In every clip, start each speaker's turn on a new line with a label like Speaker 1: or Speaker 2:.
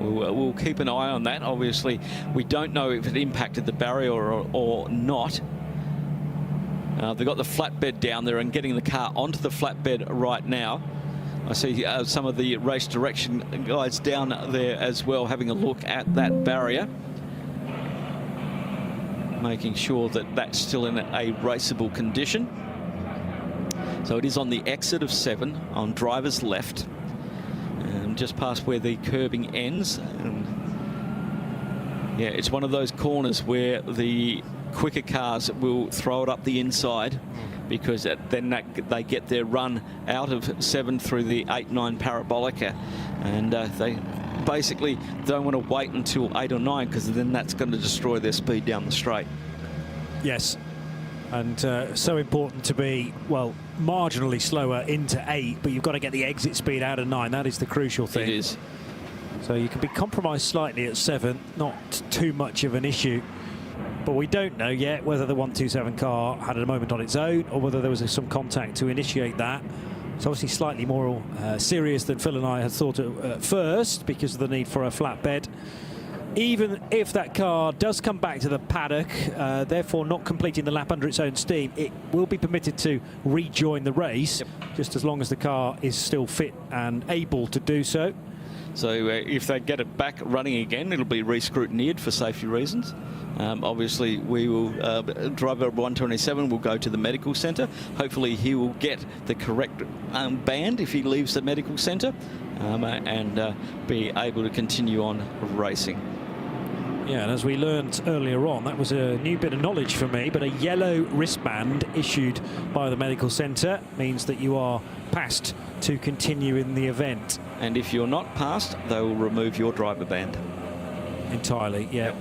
Speaker 1: we'll keep an eye on that. Obviously, we don't know if it impacted the barrier or not. They've got the flatbed down there and getting the car onto the flatbed right now. I see some of the race direction guys down there as well, having a look at that barrier, making sure that that's still in a raceable condition. So it is on the exit of 7 on driver's left, and just past where the curbing ends. And yeah, it's one of those corners where the quicker cars will throw it up the inside, because then they get their run out of 7 through the 8-9 parabolica, and they basically don't want to wait until 8 or 9, because then that's going to destroy their speed down the straight.
Speaker 2: Yes, and so important to be, well, marginally slower into 8, but you've got to get the exit speed out of 9. That is the crucial thing.
Speaker 1: It is.
Speaker 2: So you can be compromised slightly at 7, not too much of an issue. But we don't know yet whether the 127 car had a moment on its own or whether there was some contact to initiate that. It's obviously slightly more serious than Phil and I had thought at first, because of the need for a flatbed. Even if that car does come back to the paddock, therefore not completing the lap under its own steam, it will be permitted to rejoin the race, just as long as the car is still fit and able to do so.
Speaker 1: So if they get it back running again, it'll be re-scrutineered for safety reasons. Obviously, we will, driver 127 will go to the medical centre. Hopefully he will get the correct band if he leaves the medical centre, and be able to continue on racing.
Speaker 2: Yeah, and as we learned earlier on, that was a new bit of knowledge for me, but a yellow wristband issued by the medical centre means that you are passed to continue in the event.
Speaker 1: And if you're not passed, they will remove your driver band.
Speaker 2: Entirely, yeah.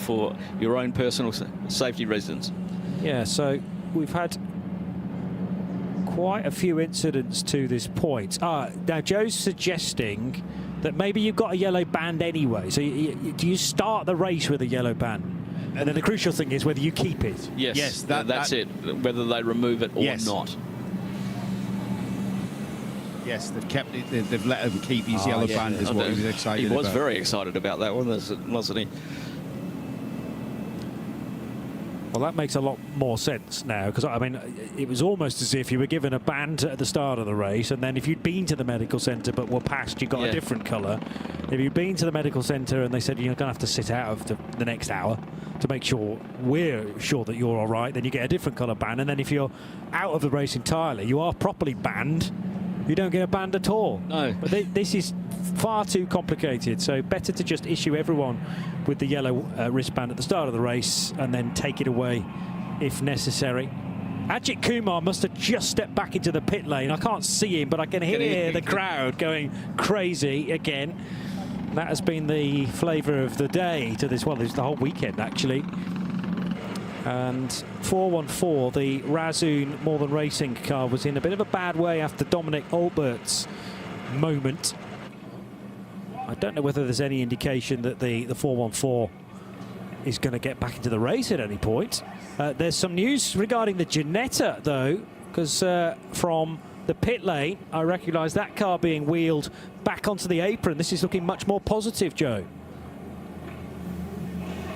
Speaker 1: For your own personal safety reasons.
Speaker 2: Yeah, so we've had quite a few incidents to this point. Now Joe's suggesting that maybe you've got a yellow band anyway. So do you start the race with a yellow band? And then the crucial thing is whether you keep it.
Speaker 1: Yes, that's it. Whether they remove it or not.
Speaker 3: Yes, they've kept it. They've let him keep his yellow band. Is what he was excited about.
Speaker 1: He was very excited about that one, wasn't he?
Speaker 2: Well, that makes a lot more sense now, because, I mean, it was almost as if you were given a band at the start of the race, and then if you'd been to the medical centre but were passed, you got a different colour. If you'd been to the medical centre and they said you're going to have to sit out of the next hour to make sure we're sure that you're all right, then you get a different colour band. And then if you're out of the race entirely, you are properly banned, you don't get a band at all.
Speaker 1: No.
Speaker 2: But this is far too complicated, so better to just issue everyone with the yellow wristband at the start of the race and then take it away if necessary. AJITHKUMAR must have just stepped back into the pit lane. I can't see him, but I can hear the crowd going crazy again. That has been the flavour of the day to this one. Well, it's the whole weekend, actually. And 414, the Razoon More Than Racing car, was in a bit of a bad way after Dominic Albert's moment. I don't know whether there's any indication that the 414 is going to get back into the race at any point. There's some news regarding the Ginetta, though, because from the pit lane, I recognise that car being wheeled back onto the apron. This is looking much more positive, Joe.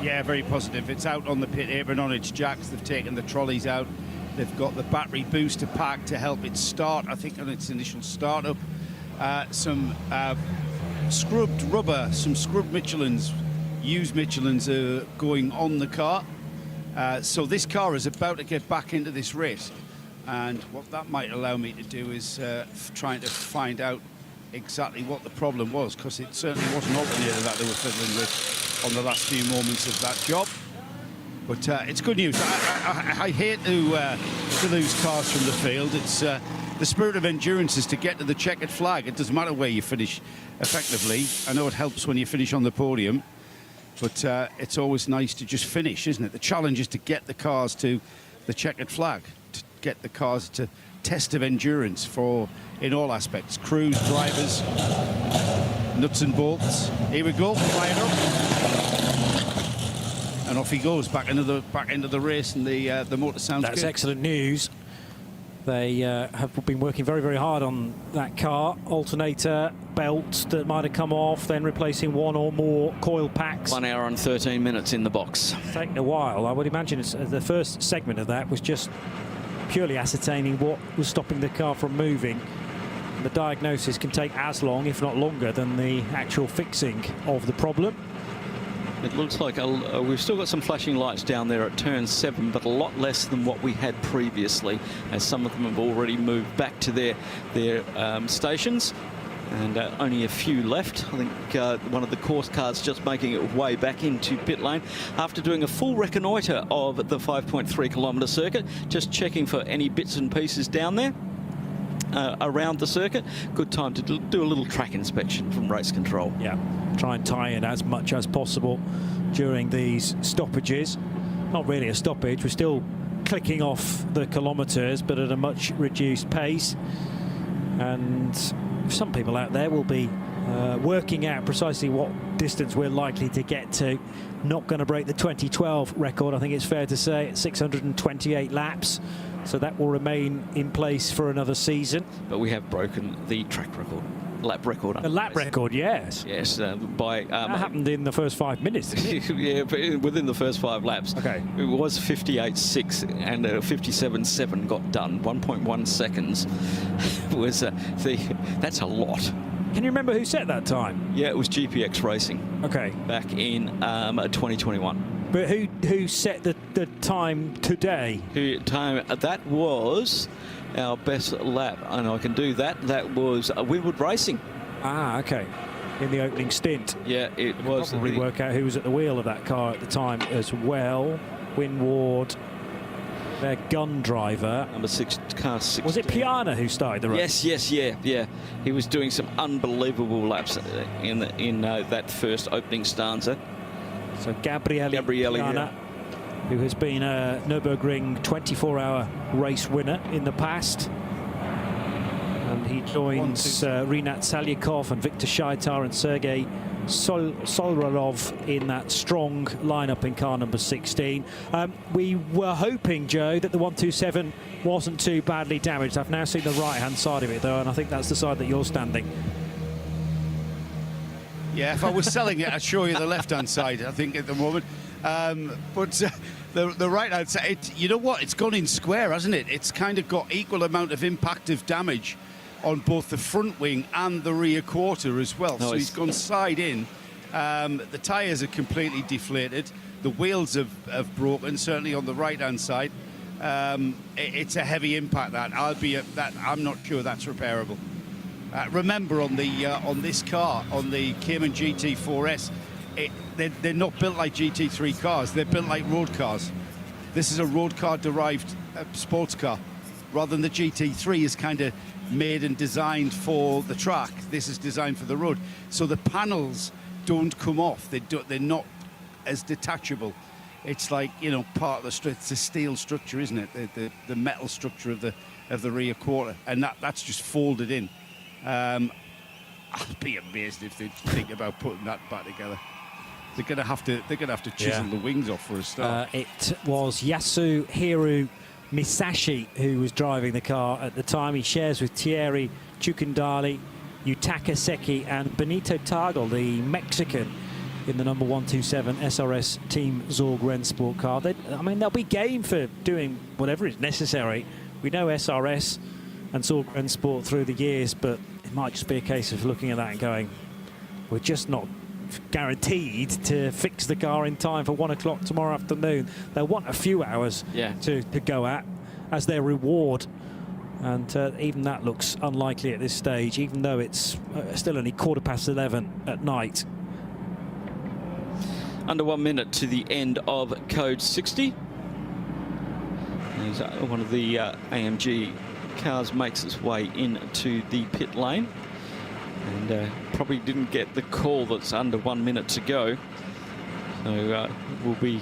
Speaker 3: Yeah, very positive. It's out on the pit apron on its jacks. They've taken the trolleys out. They've got the battery booster pack to help it start, I think, on its initial startup. Some scrubbed rubber, some scrubbed Michelins, used Michelins are going on the car. So this car is about to get back into this race. And what that might allow me to do is trying to find out exactly what the problem was, because it certainly wasn't alternator that they were fiddling with on the last few moments of that job. But it's good news. I hate to lose cars from the field. It's the spirit of endurance is to get to the checkered flag. It doesn't matter where you finish effectively. I know it helps when you finish on the podium, but it's always nice to just finish, isn't it? The challenge is to get the cars to the checkered flag, to get the cars to test of endurance for in all aspects, crews, drivers, nuts and bolts. Here we go, flying up, and off he goes back into the race, and the motor sounds
Speaker 2: That's
Speaker 3: good.
Speaker 2: excellent news. They have been working very, very hard on that car. Alternator belts that might have come off, then replacing one or more coil packs.
Speaker 1: 1 hour and 13 minutes in the box.
Speaker 2: It's taken a while. I would imagine the first segment of that was just purely ascertaining what was stopping the car from moving. The diagnosis can take as long, if not longer, than the actual fixing of the problem.
Speaker 1: It looks like we've still got some flashing lights down there at turn 7, but a lot less than what we had previously, as some of them have already moved back to their stations, and only a few left. I think one of the course cars just making its way back into pit lane after doing a full reconnoitre of the 5.3 kilometre circuit, just checking for any bits and pieces down there. Around the circuit. Good time to do a little track inspection from race control.
Speaker 2: Yeah, try and tie in as much as possible during these stoppages. Not really a stoppage, we're still clicking off the kilometres, but at a much reduced pace. And some people out there will be working out precisely what distance we're likely to get to. Not going to break the 2012 record, I think it's fair to say, at 628 laps. So that will remain in place for another season.
Speaker 1: But we have broken the track record, lap record.
Speaker 2: The lap record, yes.
Speaker 1: Yes, by...
Speaker 2: that happened in the first 5 minutes, didn't it?
Speaker 1: Yeah, but within the first 5 laps.
Speaker 2: Okay.
Speaker 1: It was 58.6 and 57.7 got done. 1.1 seconds was that's a lot.
Speaker 2: Can you remember who set that time?
Speaker 1: Yeah, it was GPX Racing.
Speaker 2: Okay.
Speaker 1: Back in 2021.
Speaker 2: But who set the time today?
Speaker 1: That was our best lap, and I can do that. That was Winwood Racing.
Speaker 2: Ah, okay. In the opening stint.
Speaker 1: Yeah, it was.
Speaker 2: Probably work out who was at the wheel of that car at the time as well. Winward, their gun driver.
Speaker 1: Number 6, car 16.
Speaker 2: Was it Piana who started the race?
Speaker 1: Yes, yeah. He was doing some unbelievable laps in that first opening stanza.
Speaker 2: So Gabriele Piana, who has been a Nürburgring 24-hour race winner in the past. And he joins Rinat Salyakov and Viktor Shaitar and Sergei Solrarov in that strong lineup in car number 16. We were hoping, Joe, that the 127 wasn't too badly damaged. I've now seen the right-hand side of it, though, and I think that's the side that you're standing.
Speaker 3: Yeah, if I was selling it, I'd show you the left-hand side, I think, at the moment. But the right-hand side, you know what? It's gone in square, hasn't it? It's kind of got equal amount of impact of damage on both the front wing and the rear quarter as well. So he's gone side in. The tyres are completely deflated. The wheels have broken, certainly on the right-hand side. It's a heavy impact, that. I'm not sure that's repairable. Remember, on this car, on the Cayman GT4S, they're not built like GT3 cars. They're built like road cars. This is a road car-derived sports car, rather than the GT3 is kind of made and designed for the track. This is designed for the road. So the panels don't come off. They're not as detachable. It's like, you know, part of the it's a steel structure, isn't it? The metal structure of the rear quarter, and that's just folded in. I'll be amazed if they think about putting that back together. They're going to have to chisel the wings off for a start.
Speaker 2: It was Yasuhiro Misashi who was driving the car at the time. He shares with Thierry Chukundali, Yutaka Seki and Benito Tagel, the Mexican, in the number 127 SRS Team Zorg Rennsport car. They'll be game for doing whatever is necessary. We know SRS and Zorg Rennsport through the years, but it might just be a case of looking at that and going, we're just not guaranteed to fix the car in time for 1 o'clock tomorrow afternoon. They'll want a few hours to go at as their reward, and even that looks unlikely at this stage, even though it's still only 11:15 at night.
Speaker 1: Under 1 minute to the end of code 60. As one of the AMG cars makes its way into the pit lane, and probably didn't get the call that's under 1 minute to go. So we'll be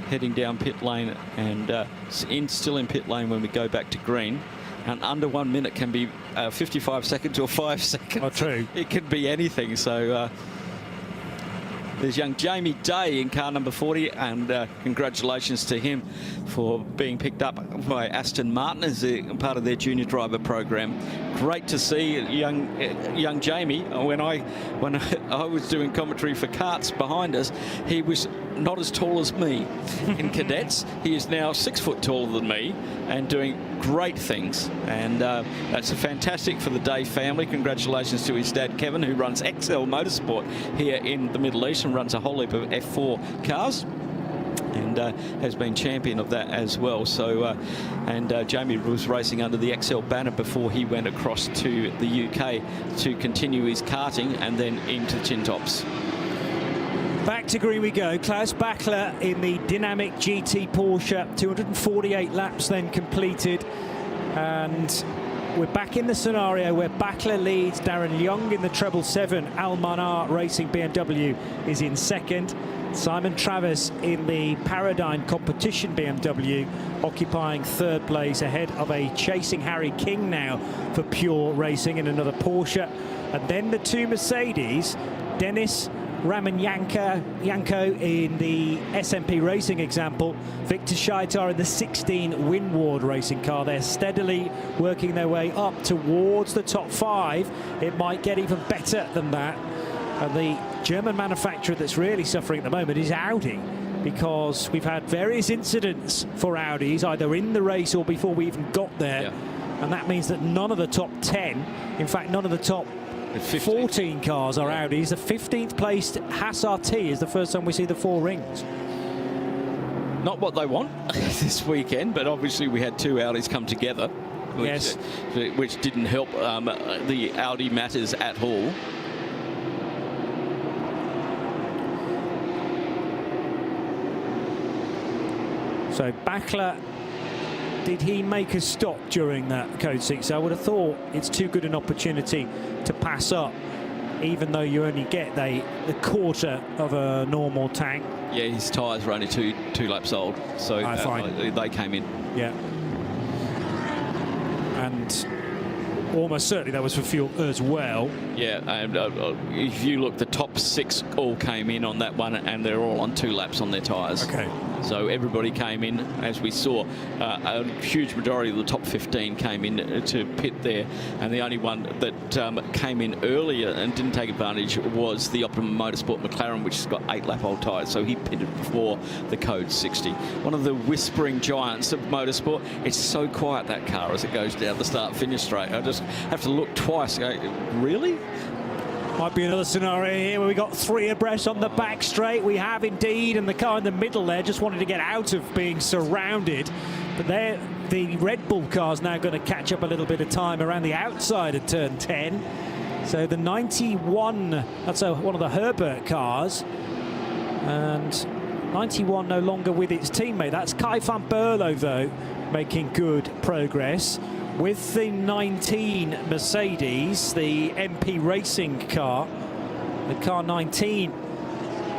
Speaker 1: heading down pit lane and still in pit lane when we go back to green. And under 1 minute can be 55 seconds or 5 seconds.
Speaker 2: Oh, true.
Speaker 1: It could be anything. So There's young Jamie Day in car number 40, and congratulations to him for being picked up by Aston Martin as part of their junior driver program. Great to see young Jamie. When I was doing commentary for karts behind us, he was not as tall as me. In cadets, he is now 6 foot taller than me and doing great things. And that's fantastic for the Day family. Congratulations to his dad, Kevin, who runs XL Motorsport here in the Middle East and runs a whole heap of F4 cars. And has been champion of that as well. So, Jamie was racing under the XL banner before he went across to the UK to continue his karting and then into Tin Tops.
Speaker 2: Back to green we go. Klaus Bachler in the dynamic GT Porsche. 248 laps then completed. And we're back in the scenario where Bachler leads. Darren Young in the 777. Al-Manar Racing BMW is in second. Simon Travis in the Paradigm Competition BMW occupying third place ahead of a chasing Harry King now for Pure Racing in another Porsche. And then the two Mercedes, Dennis Ramanyanko in the SMP Racing example, Victor Scheitar in the 16 Winward Racing car. They're steadily working their way up towards the top 5. It might get even better than that. And the German manufacturer that's really suffering at the moment is Audi, because we've had various incidents for Audis, either in the race or before we even got there. Yeah. And that means that none of the top 10, in fact, none of the top 14 cars are Audis. The 15th placed Haas RT is the first time we see the 4 rings.
Speaker 1: Not what they want this weekend, but obviously we had 2 Audis come together, which didn't help the Audi matters at all.
Speaker 2: So Bachler, did he make a stop during that Code 6? I would have thought it's too good an opportunity to pass up, even though you only get the quarter of a normal tank.
Speaker 1: Yeah, his tyres were only two laps old, so they came in.
Speaker 2: Yeah. And almost certainly that was for fuel as well.
Speaker 1: Yeah, and if you look, the top 6 all came in on that one, and they're all on 2 laps on their tyres.
Speaker 2: Okay.
Speaker 1: So everybody came in, as we saw. A huge majority of the top 15 came in to pit there, and the only one that came in earlier and didn't take advantage was the Optimum Motorsport McLaren, which has got 8-lap-old tyres, so he pitted before the Code 60. One of the whispering giants of motorsport. It's so quiet, that car, as it goes down the start-finish straight. I just have to look twice and go, really?
Speaker 2: Might be another scenario here where we got 3 abreast on the back straight. We have indeed, and the car in the middle there just wanted to get out of being surrounded. But there, the Red Bull car's now going to catch up a little bit of time around the outside of turn 10. So the 91, that's one of the Herbert cars. And 91 no longer with its teammate. That's Kai van Berlo, though, making good progress. With the 19 Mercedes, the MP Racing car, the car 19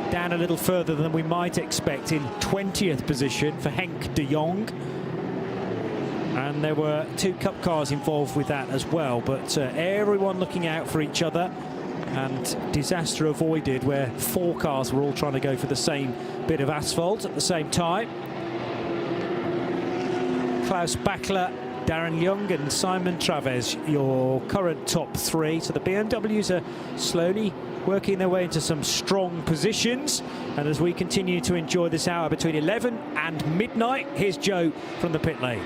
Speaker 2: down a little further than we might expect in 20th position for Henk de Jong. And there were 2 Cup cars involved with that as well, but everyone looking out for each other, and disaster avoided where 4 cars were all trying to go for the same bit of asphalt at the same time. Klaus Bachler, Darren Young and Simon Traves, your current top 3. So the BMWs are slowly working their way into some strong positions. And as we continue to enjoy this hour between 11 and midnight, here's Joe from the pit lane.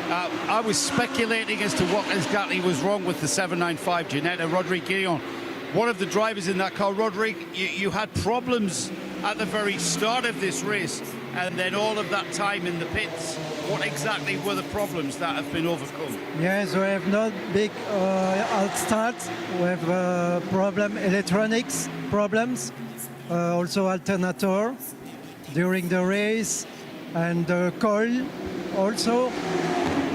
Speaker 3: I was speculating as to what exactly was wrong with the 795 Ginetta. Rodrigue Guillon, one of the drivers in that car. Rodrigue, you had problems at the very start of this race, and then all of that time in the pits. What exactly were the problems that have been overcome?
Speaker 4: Yes, we have not big alt start. We have electronics problems, also alternator during the race, and coil also.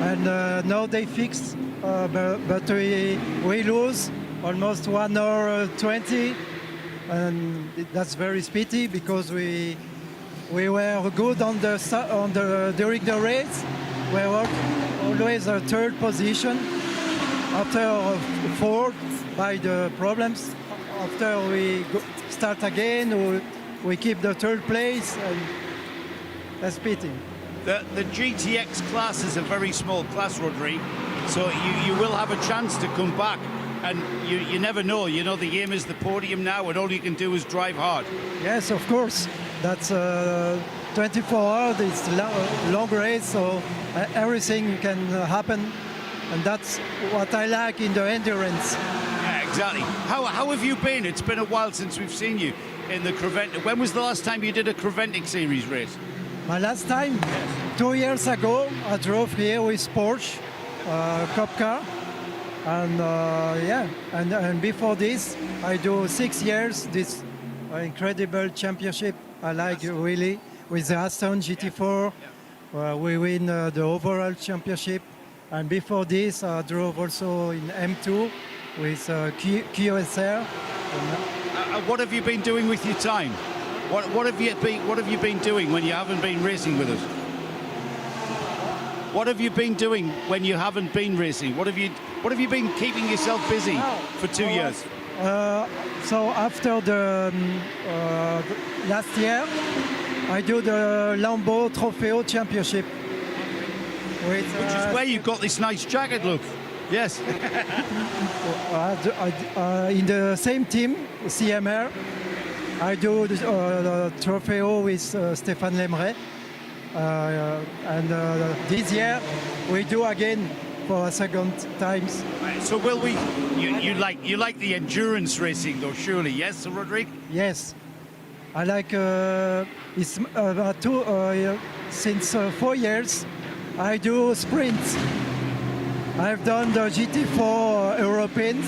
Speaker 4: And now they fixed battery we lose almost 1 hour 20, and that's very pity because we were good on the during the race. We were always a 3rd position after 4th by the problems after we start again, we keep the third place, and that's pity.
Speaker 3: The GTX class is a very small class, Rodrigue, so you will have a chance to come back, and you never know. You know, the aim is the podium now, and all you can do is drive hard.
Speaker 4: Yes, of course. That's 24 hours. It's a long race, so everything can happen, and that's what I like in the endurance.
Speaker 3: Yeah, exactly. How have you been? It's been a while since we've seen you in the Creventic. When was the last time you did a Creventic Series race?
Speaker 4: My last time, 2 years ago, I drove here with Porsche, Cup car, and yeah, and before this, I do 6 years this incredible championship. I like really with the Aston GT4. We win the overall championship, and before this, I drove also in M2 with QSR.
Speaker 3: What have you been doing with your time? What have you been doing when you haven't been racing with us? What have you been doing when you haven't been racing? What have you been keeping yourself busy for 2 years?
Speaker 4: So after the last year, I do the Lambo Trofeo Championship.
Speaker 3: Which is where you've got this nice jacket, look. Yes.
Speaker 4: In the same team, CMR, I do the Trofeo with Stéphane Lemray. And this year, we do again for a second time.
Speaker 3: So will we? You like the endurance racing, though, surely? Yes, Rodrigue.
Speaker 4: Yes, I like. It's since 4 years, I do sprints. I've done the GT4 European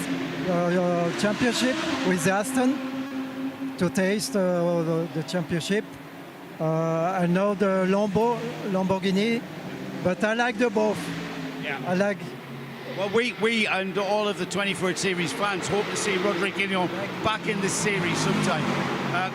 Speaker 4: Championship with Aston to taste the championship. I know the Lamborghini, but I like the both.
Speaker 3: Yeah.
Speaker 4: I like.
Speaker 3: Well, we and all of the 24 Series fans hope to see Rodrigue Guignon back in this series sometime.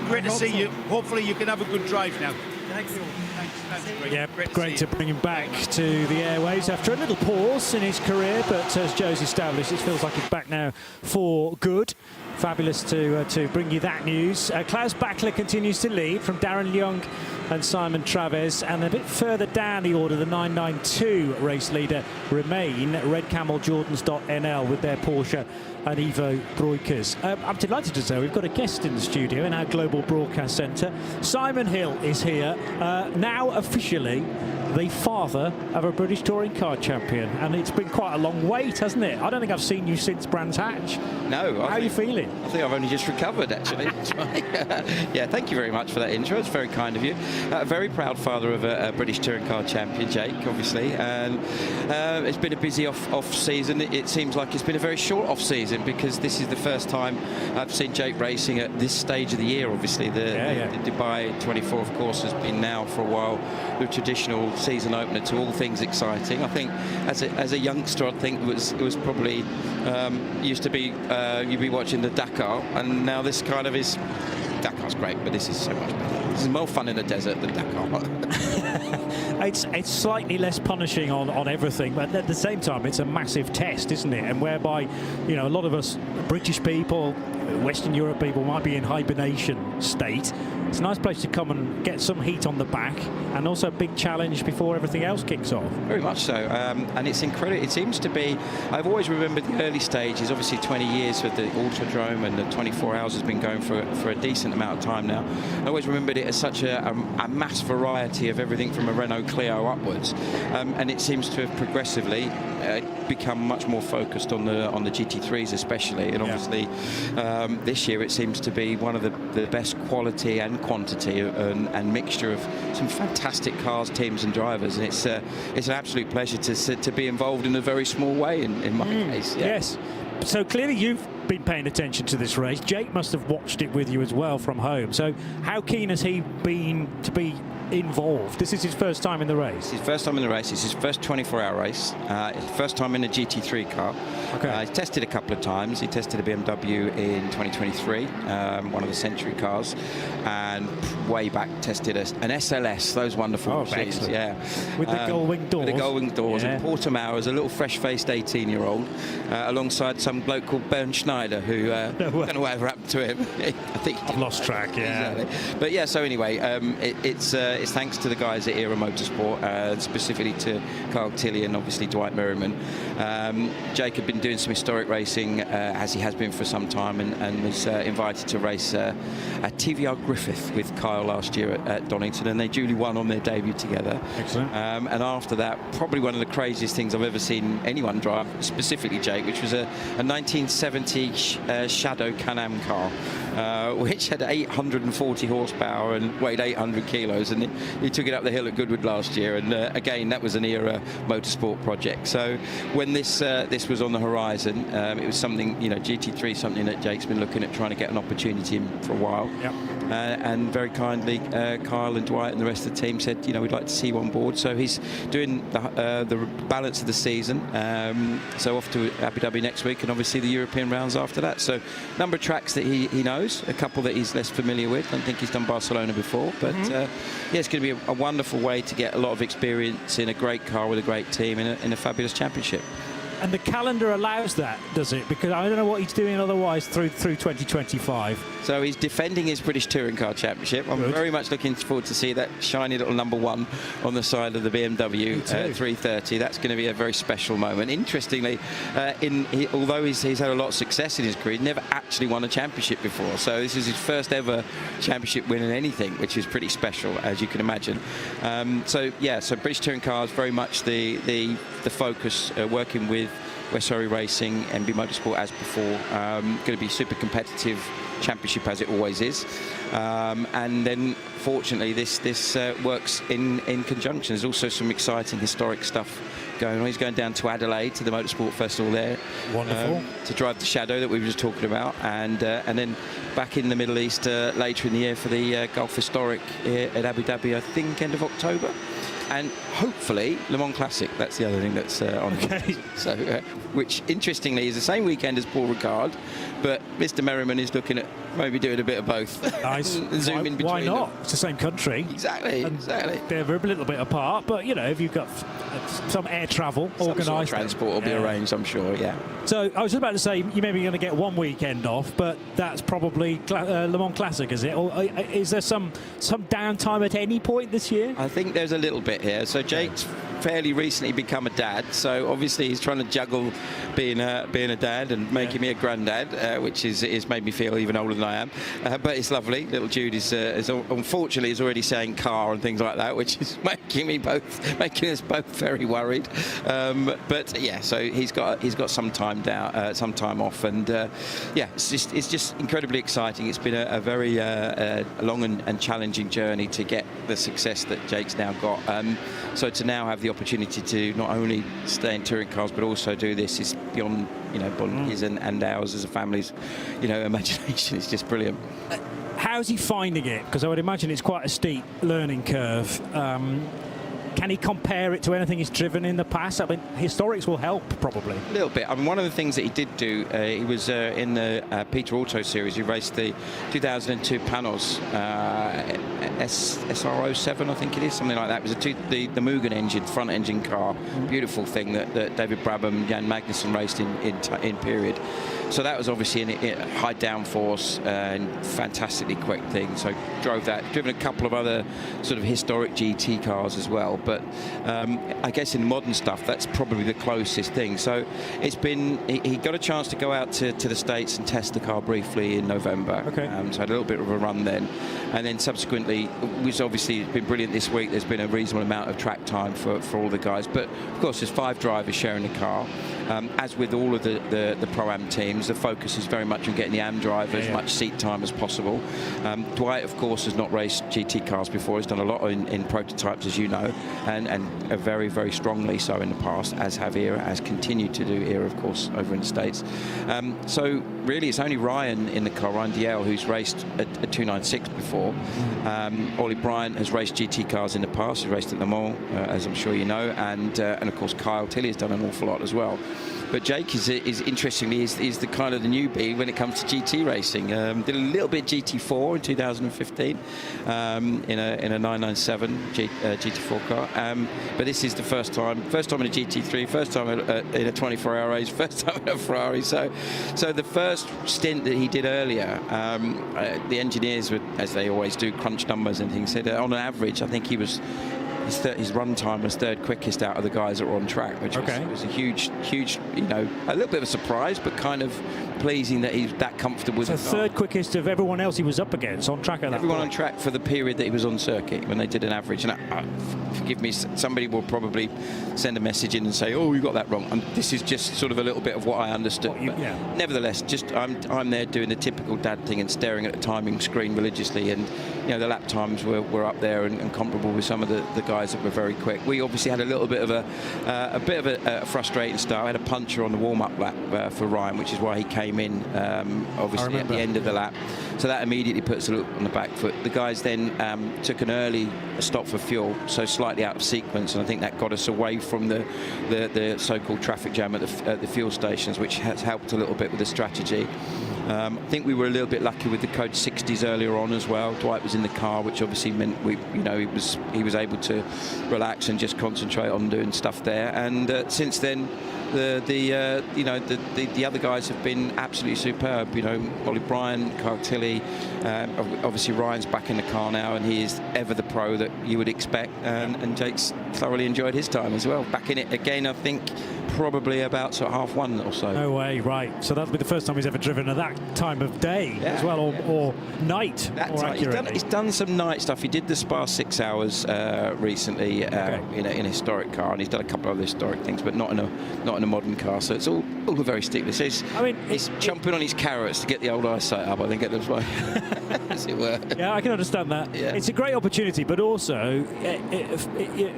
Speaker 3: Great to see you. Hopefully you can have a good drive now.
Speaker 4: Thank you.
Speaker 3: Thanks.
Speaker 2: Yeah, great to bring him back to the airwaves after a little pause in his career, but as Joe's established, it feels like he's back now for good. Fabulous to bring you that news. Klaus Bachler continues to lead from Darren Young and Simon Traves, and a bit further down the order, the 992 race leader remain Red Camel Jordans.nl with their Porsche and Evo Broikers. I'm delighted to say we've got a guest in the studio in our global broadcast centre. Simon Hill is here, now officially the father of a British touring car champion, and it's been quite a long wait, hasn't it? I don't think I've seen you since Brands Hatch.
Speaker 5: No.
Speaker 2: How are you feeling?
Speaker 5: I think I've only just recovered, actually. Yeah, thank you very much for that intro. It's very kind of you. Very proud father of a British touring car champion, Jake, obviously. And it's been a busy off season. It seems like it's been a very short off season because this is the first time I've seen Jake racing at this stage of the year. Obviously, the Dubai 24, of course, has been now for a while the traditional season opener to all things exciting. I think as a youngster, I think it was probably used to be you'd be watching the Dakar, and now this kind of is. Dakar's great, but this is so much better. This is more fun in the desert than Dakar.
Speaker 2: It's slightly less punishing on everything, but at the same time, it's a massive test, isn't it? And whereby, you know, a lot of us British people, Western Europe people might be in hibernation state. It's a nice place to come and get some heat on the back, and also a big challenge before everything else kicks off.
Speaker 5: Very much so, and it's incredible. It seems to be. I've always remembered the early stages. Obviously, 20 years with the Autodrome, and the 24 hours has been going for a decent amount of time now. I always remembered it as such a mass variety of everything from a Renault Clio upwards, and it seems to have progressively become much more focused on the GT3s especially, and obviously this year it seems to be one of the best quality and quantity and mixture of some fantastic cars, teams and drivers, and it's an absolute pleasure to be involved in a very small way in my case. Yeah.
Speaker 2: Yes. So clearly you've been paying attention to this race. Jake must have watched it with you as well from home. So how keen has he been to be involved. This is his first time in the race.
Speaker 5: It's his first time in the race. It's his first 24-hour race. His first time in a GT3 car.
Speaker 2: Okay.
Speaker 5: He's tested a couple of times. He tested a BMW in 2023, one of the Century cars, and way back tested an SLS. Those wonderful machines.
Speaker 2: Excellent.
Speaker 5: Yeah.
Speaker 2: With the gull-wing doors.
Speaker 5: With the gull-wing doors.
Speaker 2: Yeah.
Speaker 5: And Portimao as a little fresh-faced 18-year-old, alongside some bloke called Bernd Schneider, who I don't know whatever happened to him. I think
Speaker 2: I've lost track. Yeah.
Speaker 5: Exactly. But yeah. So anyway, it's thanks to the guys at Era Motorsport, specifically to Carl Tilley and obviously Dwight Merriman. Jake had been doing some historic racing, as he has been for some time, and was invited to race at TVR Griffith with Kyle last year at Donington, and they duly won on their debut together.
Speaker 2: Excellent.
Speaker 5: And after that, probably one of the craziest things I've ever seen anyone drive, specifically Jake, which was a 1970 Shadow Can-Am car, which had 840 horsepower and weighed 800 kilos, and he took it up the hill at Goodwood last year, and again, that was an Era Motorsport project. So when this was on the horizon, it was something, GT3, something that Jake's been looking at trying to get an opportunity in for a while.
Speaker 2: Yep.
Speaker 5: And very kindly, Kyle and Dwight and the rest of the team said, we'd like to see you on board. So he's doing the balance of the season. So off to Abu Dhabi next week, and obviously the European rounds after that. So number of tracks that he knows, a couple that he's less familiar with. I don't think he's done Barcelona before, but yeah, it's going to be a wonderful way to get a lot of experience in a great car with a great team in a fabulous championship.
Speaker 2: And the calendar allows that, does it? Because I don't know what he's doing otherwise through 2025.
Speaker 5: So he's defending his British Touring Car Championship. I'm very much looking forward to see that shiny little number 1 on the side of the BMW 330. That's going to be a very special moment. Interestingly, although he's had a lot of success in his career, he never actually won a championship before. So this is his first ever championship win in anything, which is pretty special, as you can imagine. So British Touring Cars very much the focus, working with West Surrey Racing, MB Motorsport as before. Going to be super competitive championship as it always is, and then fortunately this works in conjunction. There's also some exciting historic stuff going on. He's going down to Adelaide to the Motorsport Festival there.
Speaker 2: Wonderful.
Speaker 5: To drive the Shadow that we were just talking about, and then back in the Middle East later in the year for the Gulf Historic at Abu Dhabi, I think end of October. And hopefully Le Mans Classic. That's the other thing that's on.
Speaker 2: Okay.
Speaker 5: So, which interestingly is the same weekend as Paul Ricard, but Mr. Merriman is looking at maybe doing a bit of both.
Speaker 2: Nice.
Speaker 5: Zoom in between.
Speaker 2: Why not?
Speaker 5: them.
Speaker 2: It's the same country.
Speaker 5: Exactly.
Speaker 2: They're a little bit apart, but if you've got some air travel organised,
Speaker 5: sort of transport will be arranged, I'm sure. Yeah.
Speaker 2: So I was about to say you may be going to get one weekend off, but that's probably Le Mans Classic, is it? Or is there some downtime at any point this year?
Speaker 5: I think there's a little bit here. So Jake's fairly recently become a dad, so obviously he's trying to juggle being a dad and making me a granddad, which is made me feel even older than I am. But it's lovely. Little Jude is unfortunately is already saying car and things like that, which is making us both very worried. But yeah, so he's got some time down, some time off, and yeah, it's just incredibly exciting. It's been a very long and challenging journey to get the success that Jake's now got. So to now have the opportunity to not only stay in touring cars but also do this is beyond his and ours as a family's imagination. It's just brilliant.
Speaker 2: How's he finding it? Because I would imagine it's quite a steep learning curve. Can he compare it to anything he's driven in the past? I mean, historics will help, probably. A
Speaker 5: little bit. I mean, one of the things that he did do, he was in the Peter Auto Series. He raced the 2002 Panos SR07, I think it is, something like that. It was the Mugen engine, front engine car. Beautiful thing that David Brabham, Jan Magnussen raced in period. So that was obviously in high downforce and fantastically quick thing. So drove that. Driven a couple of other sort of historic GT cars as well. But I guess in modern stuff, that's probably the closest thing. So it's been, he got a chance to go out to the States and test the car briefly in November.
Speaker 2: Okay.
Speaker 5: So had a little bit of a run then. And then subsequently, which obviously has been brilliant this week, there's been a reasonable amount of track time for all the guys. But of course, there's 5 drivers sharing the car. As with all of the Pro-Am teams, the focus is very much on getting the AM driver as much seat time as possible. Dwight, of course, has not raced GT cars before. He's done a lot in prototypes, as you know, and very, very strongly so in the past, as have Era, as continued to do Era, of course, over in the States. So really, it's only Ryan in the car, Ryan Diel, who's raced a 296 before. Ollie Bryant has raced GT cars in the past. He's raced at Le Mans, as I'm sure you know, and of course Kyle Tilley has done an awful lot as well. But Jake is interestingly is the kind of the newbie when it comes to GT racing. Did a little bit GT4 in 2015 in a 997 GT4 car. But this is the first time in a GT3, first time in a 24-hour race, first time in a Ferrari. So the first stint that he did earlier, the engineers would, as they always do, crunch numbers and things. Said on an average, I think he was. His run time was third quickest out of the guys that were on track, which was a huge, you know, a little bit of a surprise, but kind of pleasing that he's that comfortable with
Speaker 2: the
Speaker 5: the car.
Speaker 2: Third quickest of everyone else he was up against on track at that
Speaker 5: Everyone
Speaker 2: point.
Speaker 5: on track for the period that he was on circuit when they did an average. And forgive me, somebody will probably send a message in and say, "Oh, you got that wrong." And this is just sort of a little bit of what I understood. Nevertheless, just I'm there doing the typical dad thing and staring at the timing screen religiously, and you know the lap times were up there and comparable with some of the guys that were very quick. We obviously had a little bit of a frustrating start. We had a puncher on the warm-up lap for Ryan, which is why he came in obviously at the end of the lap. So that immediately puts a little on the back foot. The guys then took an early stop for fuel, so slightly out of sequence, and I think that got us away from the so-called traffic jam at the fuel stations, which has helped a little bit with the strategy. I think we were a little bit lucky with the code 60s earlier on as well. Dwight was in the car, which obviously meant he was able to relax and just concentrate on doing stuff there. And since then, the other guys have been absolutely superb. You know, Ollie Bryant, Kyle Tilley, obviously Ryan's back in the car now, and he is ever the pro that you would expect. And Jake's thoroughly enjoyed his time as well. Back in it again, I think. Probably about sort of 1:30 or so.
Speaker 2: No way, right. So that'll be the first time he's ever driven at that time of day as well, or night, more accurately.
Speaker 5: He's done some night stuff. He did the Spa 6 hours recently in a historic car, and he's done a couple of other historic things, but not in a modern car. So it's all very stickless. He's chomping on his carrots to get the old eyesight up, I think, at the point, as it were.
Speaker 2: Yeah, I can understand that.
Speaker 5: Yeah.
Speaker 2: It's a great opportunity, but also,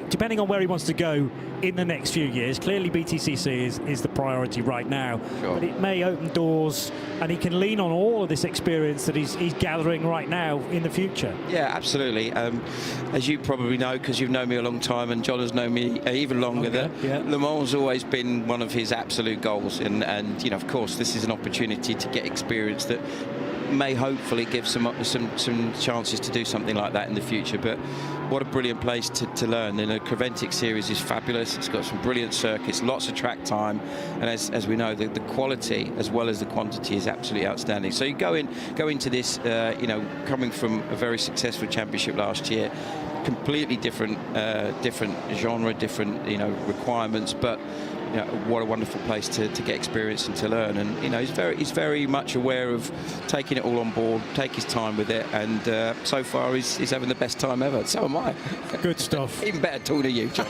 Speaker 2: depending on where he wants to go in the next few years, clearly BTCC is the priority right now.
Speaker 5: Sure.
Speaker 2: But it may open doors, and he can lean on all of this experience that he's gathering right now in the future.
Speaker 5: Yeah, absolutely. As you probably know, because you've known me a long time, and John has known me even longer, Le Mans has always been one of his absolute goals. And you know, of course, this is an opportunity to get experience that may hopefully give some chances to do something like that in the future. But what a brilliant place to learn. And the Creventic series is fabulous. It's got some brilliant circuits, lots of track time, and as we know, the quality as well as the quantity is absolutely outstanding. So you go into this, coming from a very successful championship last year, completely different genre, different requirements, but what a wonderful place to get experience and to learn. And he's very much aware of taking it all on board, take his time with it, and so far he's having the best time ever. So am I.
Speaker 2: Good stuff.
Speaker 5: Even better talking to you, Johnny.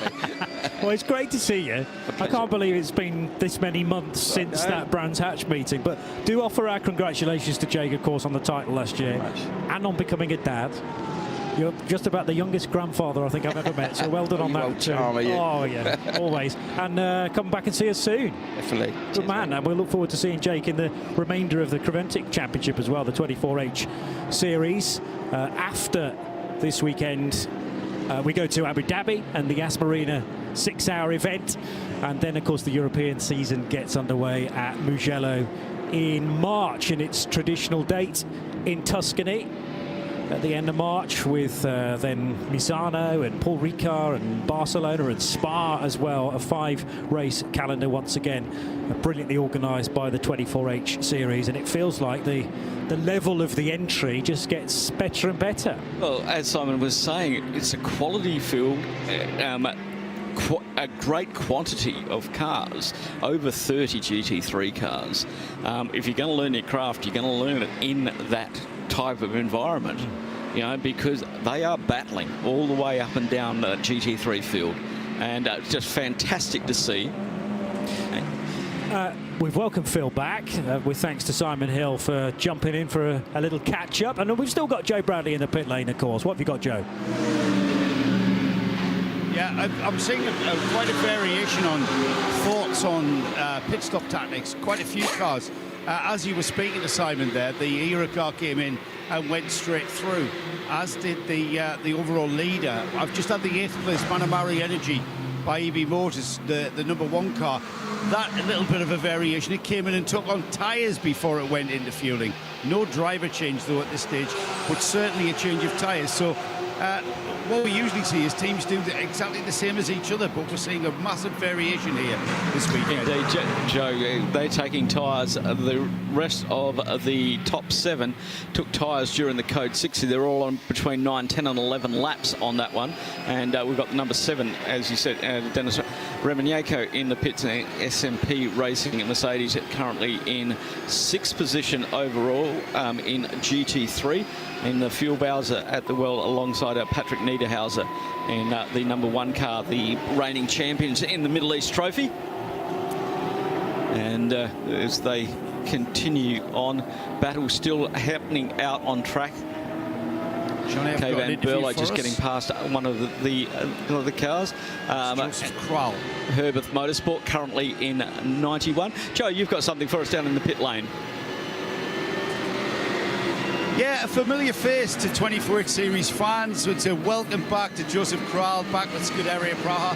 Speaker 2: Well, it's great to see you. I can't believe it's been this many months since that Brands Hatch meeting, but do offer our congratulations to Jake, of course, on the title last year and on becoming a dad. You're just about the youngest grandfather I think I've ever met, so well done on that too. Oh yeah, always. And come back and see us soon.
Speaker 5: Definitely.
Speaker 2: Good man, and we'll look forward to seeing Jake in the remainder of the Creventic Championship as well, the 24H series. After this weekend, we go to Abu Dhabi and the Yas Marina 6-hour event, and then of course the European season gets underway at Mugello in March, in its traditional date in Tuscany at the end of March, with then Misano and Paul Ricard and Barcelona and Spa as well. A 5-race calendar once again, brilliantly organised by the 24H series, and it feels like the level of the entry just gets better and better.
Speaker 1: Well, as Simon was saying, it's a quality field, a great quantity of cars, over 30 GT3 cars. If you're going to learn your craft, you're going to learn it in that type of environment, because they are battling all the way up and down the GT3 field, and it's just fantastic to see.
Speaker 2: We've welcomed Phil back with thanks to Simon Hill for jumping in for a little catch-up. And we've still got Joe Bradley in the pit lane, of course. What have you got, Joe?
Speaker 3: Yeah, I'm seeing quite a variation on thoughts on pit stop tactics. Quite a few cars. As you were speaking to Simon there, the ERA car came in and went straight through, as did the overall leader. I've just had the 8th place Manamari Energy by EV Motors, the #1 car. That a little bit of a variation. It came in and took on tyres before it went into fueling. No driver change though at this stage, but certainly a change of tyres. So what we usually see is teams do exactly the same as each other, but we're seeing a massive variation here this weekend.
Speaker 1: Indeed, Joe, they're taking tyres. The rest of the top 7 took tyres during the Code 60. They're all on between 9, 10 and 11 laps on that one. And we've got number 7, as you said, Dennis Remanieko in the pits, and SMP Racing Mercedes currently in 6th position overall in GT3. In the fuel Bowser at the well alongside Patrick Niederhauser in the #1 car, the reigning champions in the Middle East Trophy. And as they continue on, battle still happening out on track. Kay Van Berlo just getting past one of the cars. Herbert Motorsport currently in 91. Joe, you've got something for us down in the pit lane.
Speaker 3: Yeah, a familiar face to 24H Series fans. It's a welcome back to Joseph Kral, back with Scuderia Praha.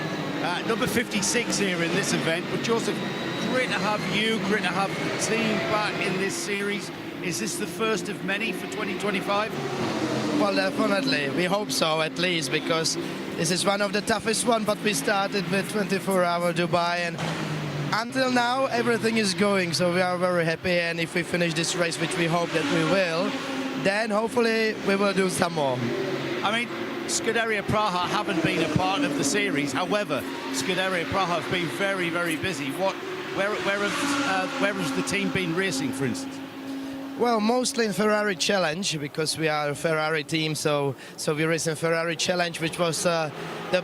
Speaker 3: Number 56 here in this event. But Joseph, great to have you, great to have the team back in this series. Is this the first of many for 2025?
Speaker 6: Well, definitely. We hope so, at least, because this is one of the toughest ones, but we started with 24-hour Dubai, and until now, everything is going, so we are very happy, and if we finish this race, which we hope that we will, then hopefully we will do some more.
Speaker 3: I mean, Scuderia Praha haven't been a part of the series. However, Scuderia Praha have been very, very busy. Where has the team been racing, for instance?
Speaker 6: Well, mostly in Ferrari Challenge, because we are a Ferrari team, so we race in Ferrari Challenge, which was the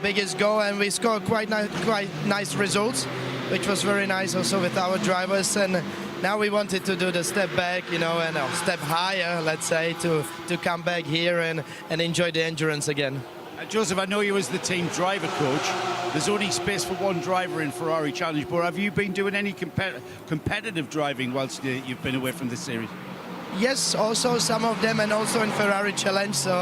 Speaker 6: biggest goal, and we scored quite nice results, which was very nice also with our drivers. And now we wanted to do the step back, you know, and a step higher, let's say, to come back here and enjoy the endurance again.
Speaker 3: Joseph, I know you as the team driver coach. There's only space for one driver in Ferrari Challenge, but have you been doing any competitive driving whilst you've been away from this series?
Speaker 6: Yes, also some of them, and also in Ferrari Challenge, so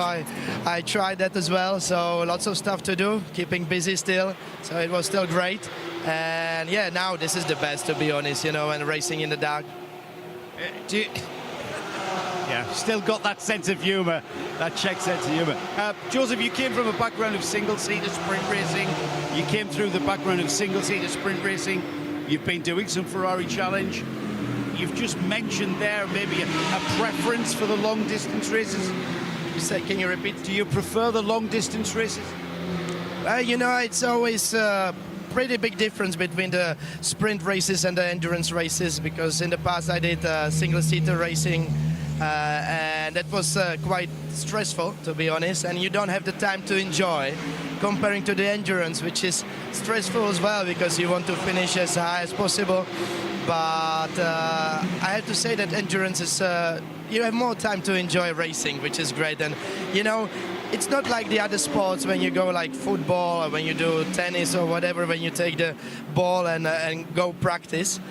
Speaker 6: I tried that as well. So lots of stuff to do, keeping busy still, so it was still great. And yeah, now this is the best, to be honest, you know, and racing in the dark.
Speaker 3: Yeah, still got that sense of humour, that Czech sense of humour. Joseph, you came from a background of single-seater sprint racing. You came through the background of single-seater sprint racing. You've been doing some Ferrari Challenge. You've just mentioned there maybe a preference for the long-distance races.
Speaker 6: Can you repeat?
Speaker 3: Do you prefer the long-distance races?
Speaker 6: You know, it's always pretty big difference between the sprint races and the endurance races, because in the past I did single-seater racing, and that was quite stressful, to be honest, and you don't have the time to enjoy, comparing to the endurance, which is stressful as well, because you want to finish as high as possible. But I have to say that endurance is, you have more time to enjoy racing, which is great. And, you know, it's not like the other sports when you go like football or when you do tennis or whatever, when you take the ball and go practice.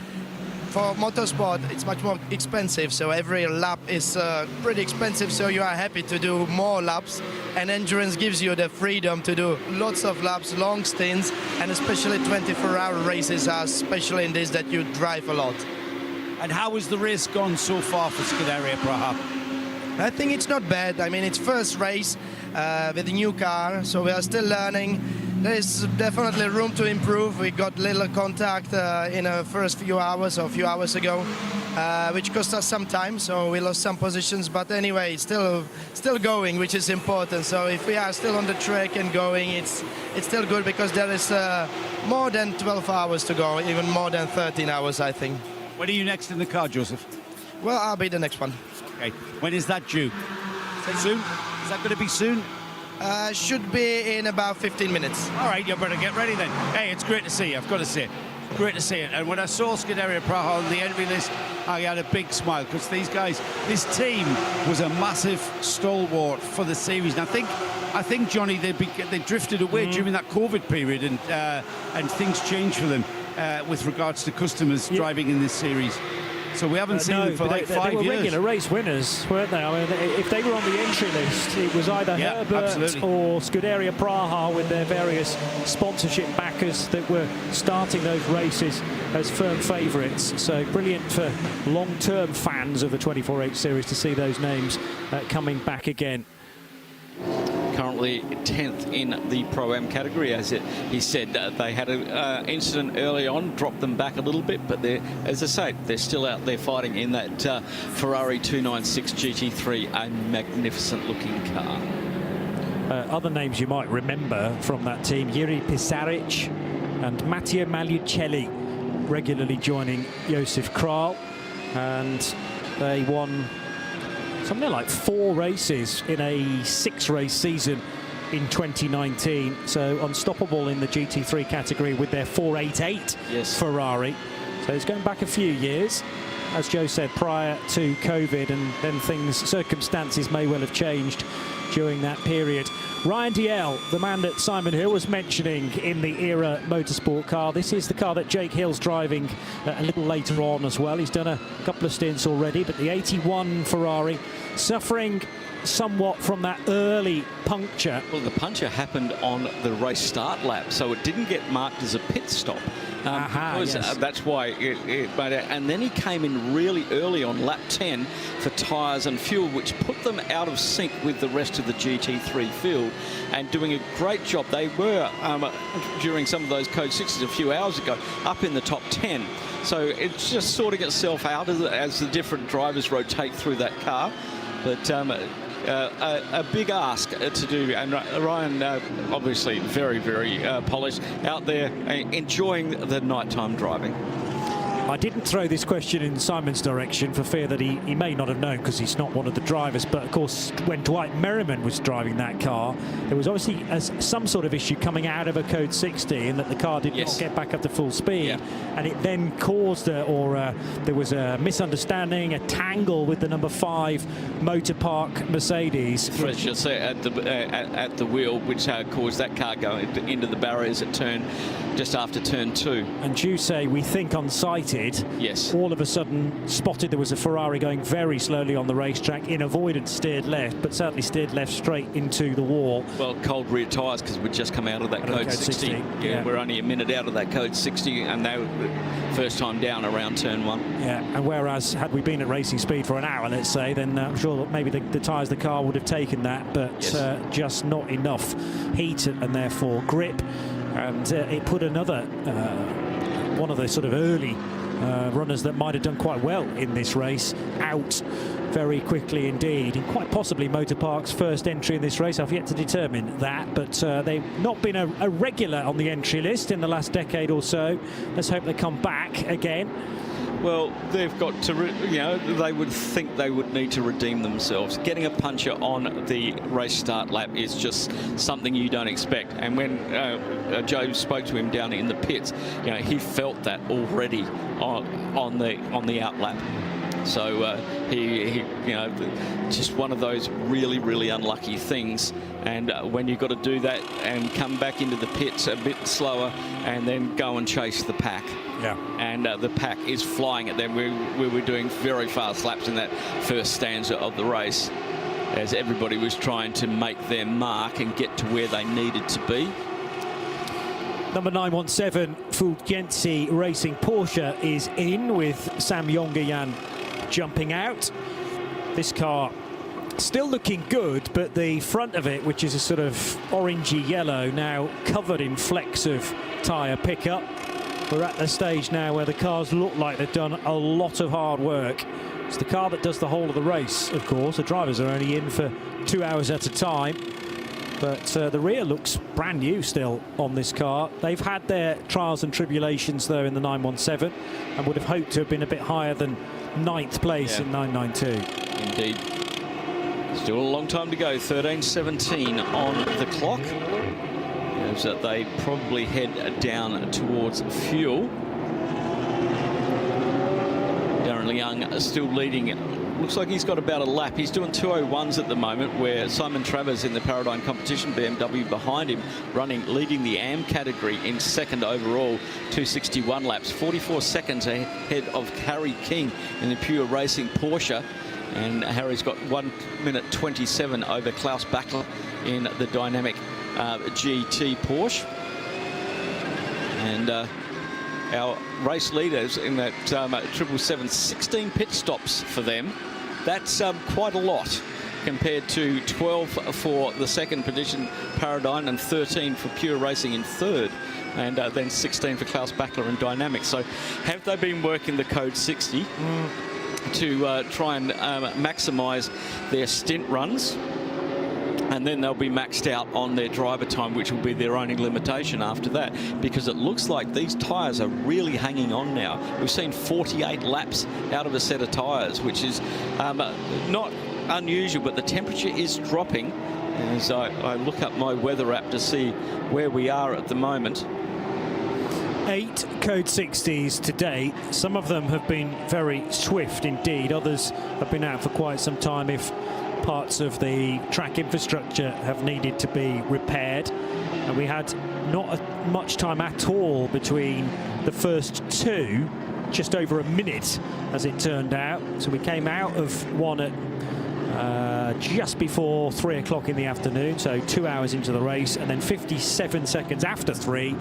Speaker 6: For motorsport, it's much more expensive, so every lap is pretty expensive, so you are happy to do more laps, and endurance gives you the freedom to do lots of laps, long stints, and especially 24-hour races are especially in this that you drive a lot.
Speaker 3: And how has the race gone so far for Scuderia Praha?
Speaker 6: I think it's not bad. I mean, it's first race with a new car, so we are still learning. There is definitely room to improve. We got little contact in the first few hours or a few hours ago, which cost us some time, so we lost some positions. But anyway, it's still going, which is important. So if we are still on the track and going, it's still good, because there is more than 12 hours to go, even more than 13 hours, I think.
Speaker 3: When are you next in the car, Joseph?
Speaker 6: Well, I'll be the next one.
Speaker 3: Okay. When is that due? Soon? Is that going to be soon?
Speaker 6: Should be in about 15 minutes.
Speaker 3: All right, you better get ready then. Hey, it's great to see you, I've got to say. great to see it. And when I saw Scuderia Praha on the entry list, I had a big smile, because these guys, this team was a massive stalwart for the series. And I think Johnny, they drifted away during that COVID period, and things changed for them with regards to customers driving in this series. So we haven't seen them for like 5 years.
Speaker 2: They were regular race winners, weren't they? I mean, if they were on the entry list, it was either Herbert or Scuderia Praha with their various sponsorship backers that were starting those races as firm favourites. So brilliant for long-term fans of the 24H series to see those names coming back again.
Speaker 1: Currently 10th in the Pro-Am category. As he said, they had an incident early on, dropped them back a little bit, but as I say, they're still out there fighting in that Ferrari 296 GT3, a magnificent looking car.
Speaker 2: Other names you might remember from that team, Jiri Pisaric and Matteo Magliucelli regularly joining Josef Kral, and they won something like 4 races in a 6-race season in 2019. So unstoppable in the GT3 category with their 488 Ferrari. So it's going back a few years, as Joe said, prior to COVID, and then circumstances may well have changed during that period. Ryan Dalziel, the man that Simon Hill was mentioning in the ERA motorsport car. This is the car that Jake Hill's driving a little later on as well. He's done a couple of stints already, but the 81 Ferrari suffering somewhat from that early puncture.
Speaker 1: Well, the puncture happened on the race start lap, so it didn't get marked as a pit stop. That's why and then he came in really early on lap 10 for tyres and fuel, which put them out of sync with the rest of the GT3 field, and doing a great job. They were, during some of those Code 6s a few hours ago, up in the top 10. So it's just sorting itself out as the different drivers rotate through that car. But a big ask to do, and Ryan obviously very, very polished, out there enjoying the nighttime driving.
Speaker 2: I didn't throw this question in Simon's direction for fear that he may not have known, because he's not one of the drivers. But of course, when Dwight Merriman was driving that car, there was obviously some sort of issue coming out of a Code 60, and that the car did not get back up to full speed, and it then caused there was a misunderstanding, a tangle with the number 5 Motor Park Mercedes.
Speaker 1: Pressure at the wheel, which caused that car going into the barriers at just after turn 2.
Speaker 2: And Jusei, we think unsighted, all of a sudden spotted there was a Ferrari going very slowly on the racetrack, in avoidance steered left, but certainly steered left straight into the wall.
Speaker 1: Well, cold rear tyres, because we'd just come out of that Code 60. We're only a minute out of that Code 60, and they were first time down around turn 1. Yeah,
Speaker 2: and whereas had we been at racing speed for an hour, let's say, then I'm sure that maybe the tyres of the car would have taken that, but just not enough heat and therefore grip. And it put another one of the sort of early runners that might have done quite well in this race out very quickly indeed, and quite possibly Motor Park's first entry in this race. I've yet to determine that, but they've not been a regular on the entry list in the last decade or so. Let's hope they come back again.
Speaker 1: Well, they've got to, they would think they would need to redeem themselves. Getting a puncher on the race start lap is just something you don't expect. And when Joe spoke to him down in the pits, he felt that already on the out lap. So he just one of those really, really unlucky things. And when you've got to do that and come back into the pits a bit slower and then go and chase the pack. And the pack is flying at them. We were doing very fast laps in that first stanza of the race, as everybody was trying to make their mark and get to where they needed to be.
Speaker 2: Number 917 Fulgenzi Racing Porsche is in, with Sam Yongayan jumping out. This car still looking good, but the front of it, which is a sort of orangey yellow, now covered in flecks of tyre pickup. We're at the stage now where the cars look like they've done a lot of hard work. It's the car that does the whole of the race, of course. The drivers are only in for 2 hours at a time. But the rear looks brand new still on this car. They've had their trials and tribulations, though, in the 917, and would have hoped to have been a bit higher than 9th place in 992.
Speaker 1: Indeed. Still a long time to go. 13:17 on the clock. That they probably head down towards fuel. Aaron Young still leading. Looks like he's got about a lap. He's doing 2:01s at the moment, where Simon Travers in the Paradigm competition, BMW behind him, leading the AM category in second overall, 2:61 laps, 44 seconds ahead of Harry King in the pure racing Porsche. And Harry's got 1:27 over Klaus Bachler in the dynamic GT Porsche. And our race leaders in that 777, 16 pit stops for them. That's quite a lot compared to 12 for the second position Paradigm and 13 for pure racing in third, and then 16 for Klaus Bachler in dynamic. So have they been working the code 60 to try and maximise their stint runs? And then they'll be maxed out on their driver time, which will be their only limitation after that, because it looks like these tyres are really hanging on now. We've seen 48 laps out of a set of tyres, which is not unusual, but the temperature is dropping as I look up my weather app to see where we are at the moment.
Speaker 2: 8 code 60s today. Some of them have been very swift indeed. Others have been out for quite some time if parts of the track infrastructure have needed to be repaired. And we had not much time at all between the first two, just over a minute as it turned out. So we came out of one at just before 3 o'clock in the afternoon, so 2 hours into the race, and then 57 seconds after 3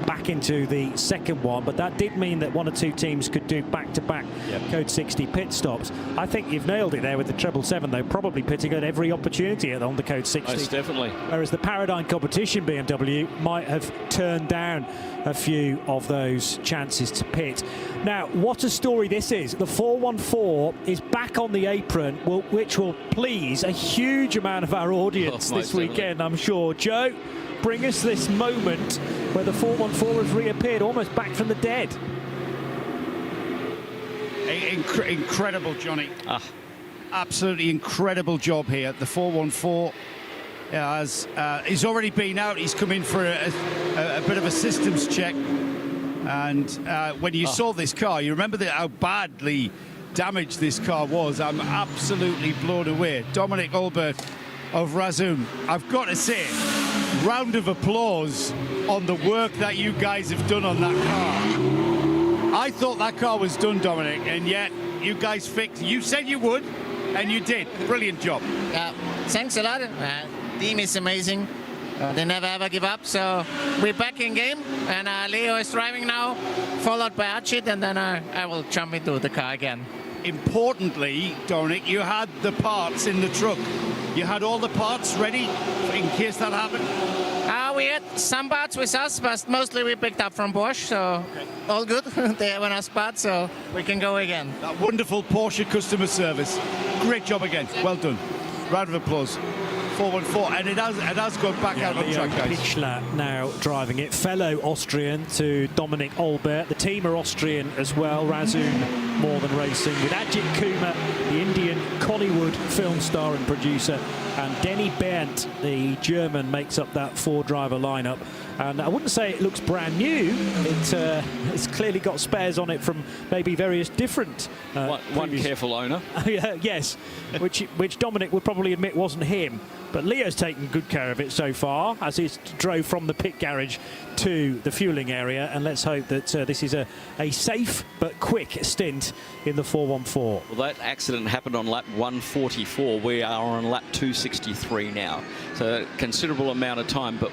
Speaker 2: back into the second one. But that did mean that one or two teams could do back-to-back code 60 pit stops. I think you've nailed it there with the 777, though, probably pitting at every opportunity on the code 60.
Speaker 1: Most definitely.
Speaker 2: Whereas the Paradigm competition BMW might have turned down a few of those chances to pit. Now, what a story this is. The 414 is back on the apron, which will please a huge amount of our audience this weekend, I'm sure. Joe, bring us this moment where the 414 has reappeared, almost back from the dead.
Speaker 3: Incredible, Johnny. Absolutely incredible job here. The 414 he's already been out. He's come in for a bit of a systems check. And when you saw this car, you remember how badly damaged this car was. I'm absolutely blown away. Dominic Olbert of Razum, I've got to say, round of applause on the work that you guys have done on that car. I thought that car was done, Dominic, and yet you guys fixed. You said you would, and you did. Brilliant job.
Speaker 7: Thanks a lot. Team is amazing. They never ever give up, so we're back in game, and Leo is driving now, followed by Ajit, and then I will jump into the car again.
Speaker 3: Importantly, Dominic, you had the parts in the truck. You had all the parts ready in case that happened?
Speaker 7: We had some parts with us, but mostly we picked up from Porsche, so all good. They have enough parts, so we can go again.
Speaker 3: That wonderful Porsche customer service. Great job again. Well done. Round of applause. 414, and it has gone back out on track, guys.
Speaker 2: Pichler now driving it, fellow Austrian to Dominic Olbert. The team are Austrian as well. Razum More Than Racing with Ajit Kumar, the Indian Collywood film star and producer, and Denny Berndt, the German, makes up that 4-driver lineup. And I wouldn't say it looks brand new. It's clearly got spares on it from maybe various different
Speaker 1: one careful owner.
Speaker 2: Yes, which Dominic would probably admit wasn't him. But Leo's taken good care of it so far as he drove from the pit garage to the fueling area, and let's hope that this is a safe but quick stint in the 414.
Speaker 1: Well, that accident happened on lap 144. We are on lap 263 now, so a considerable amount of time. But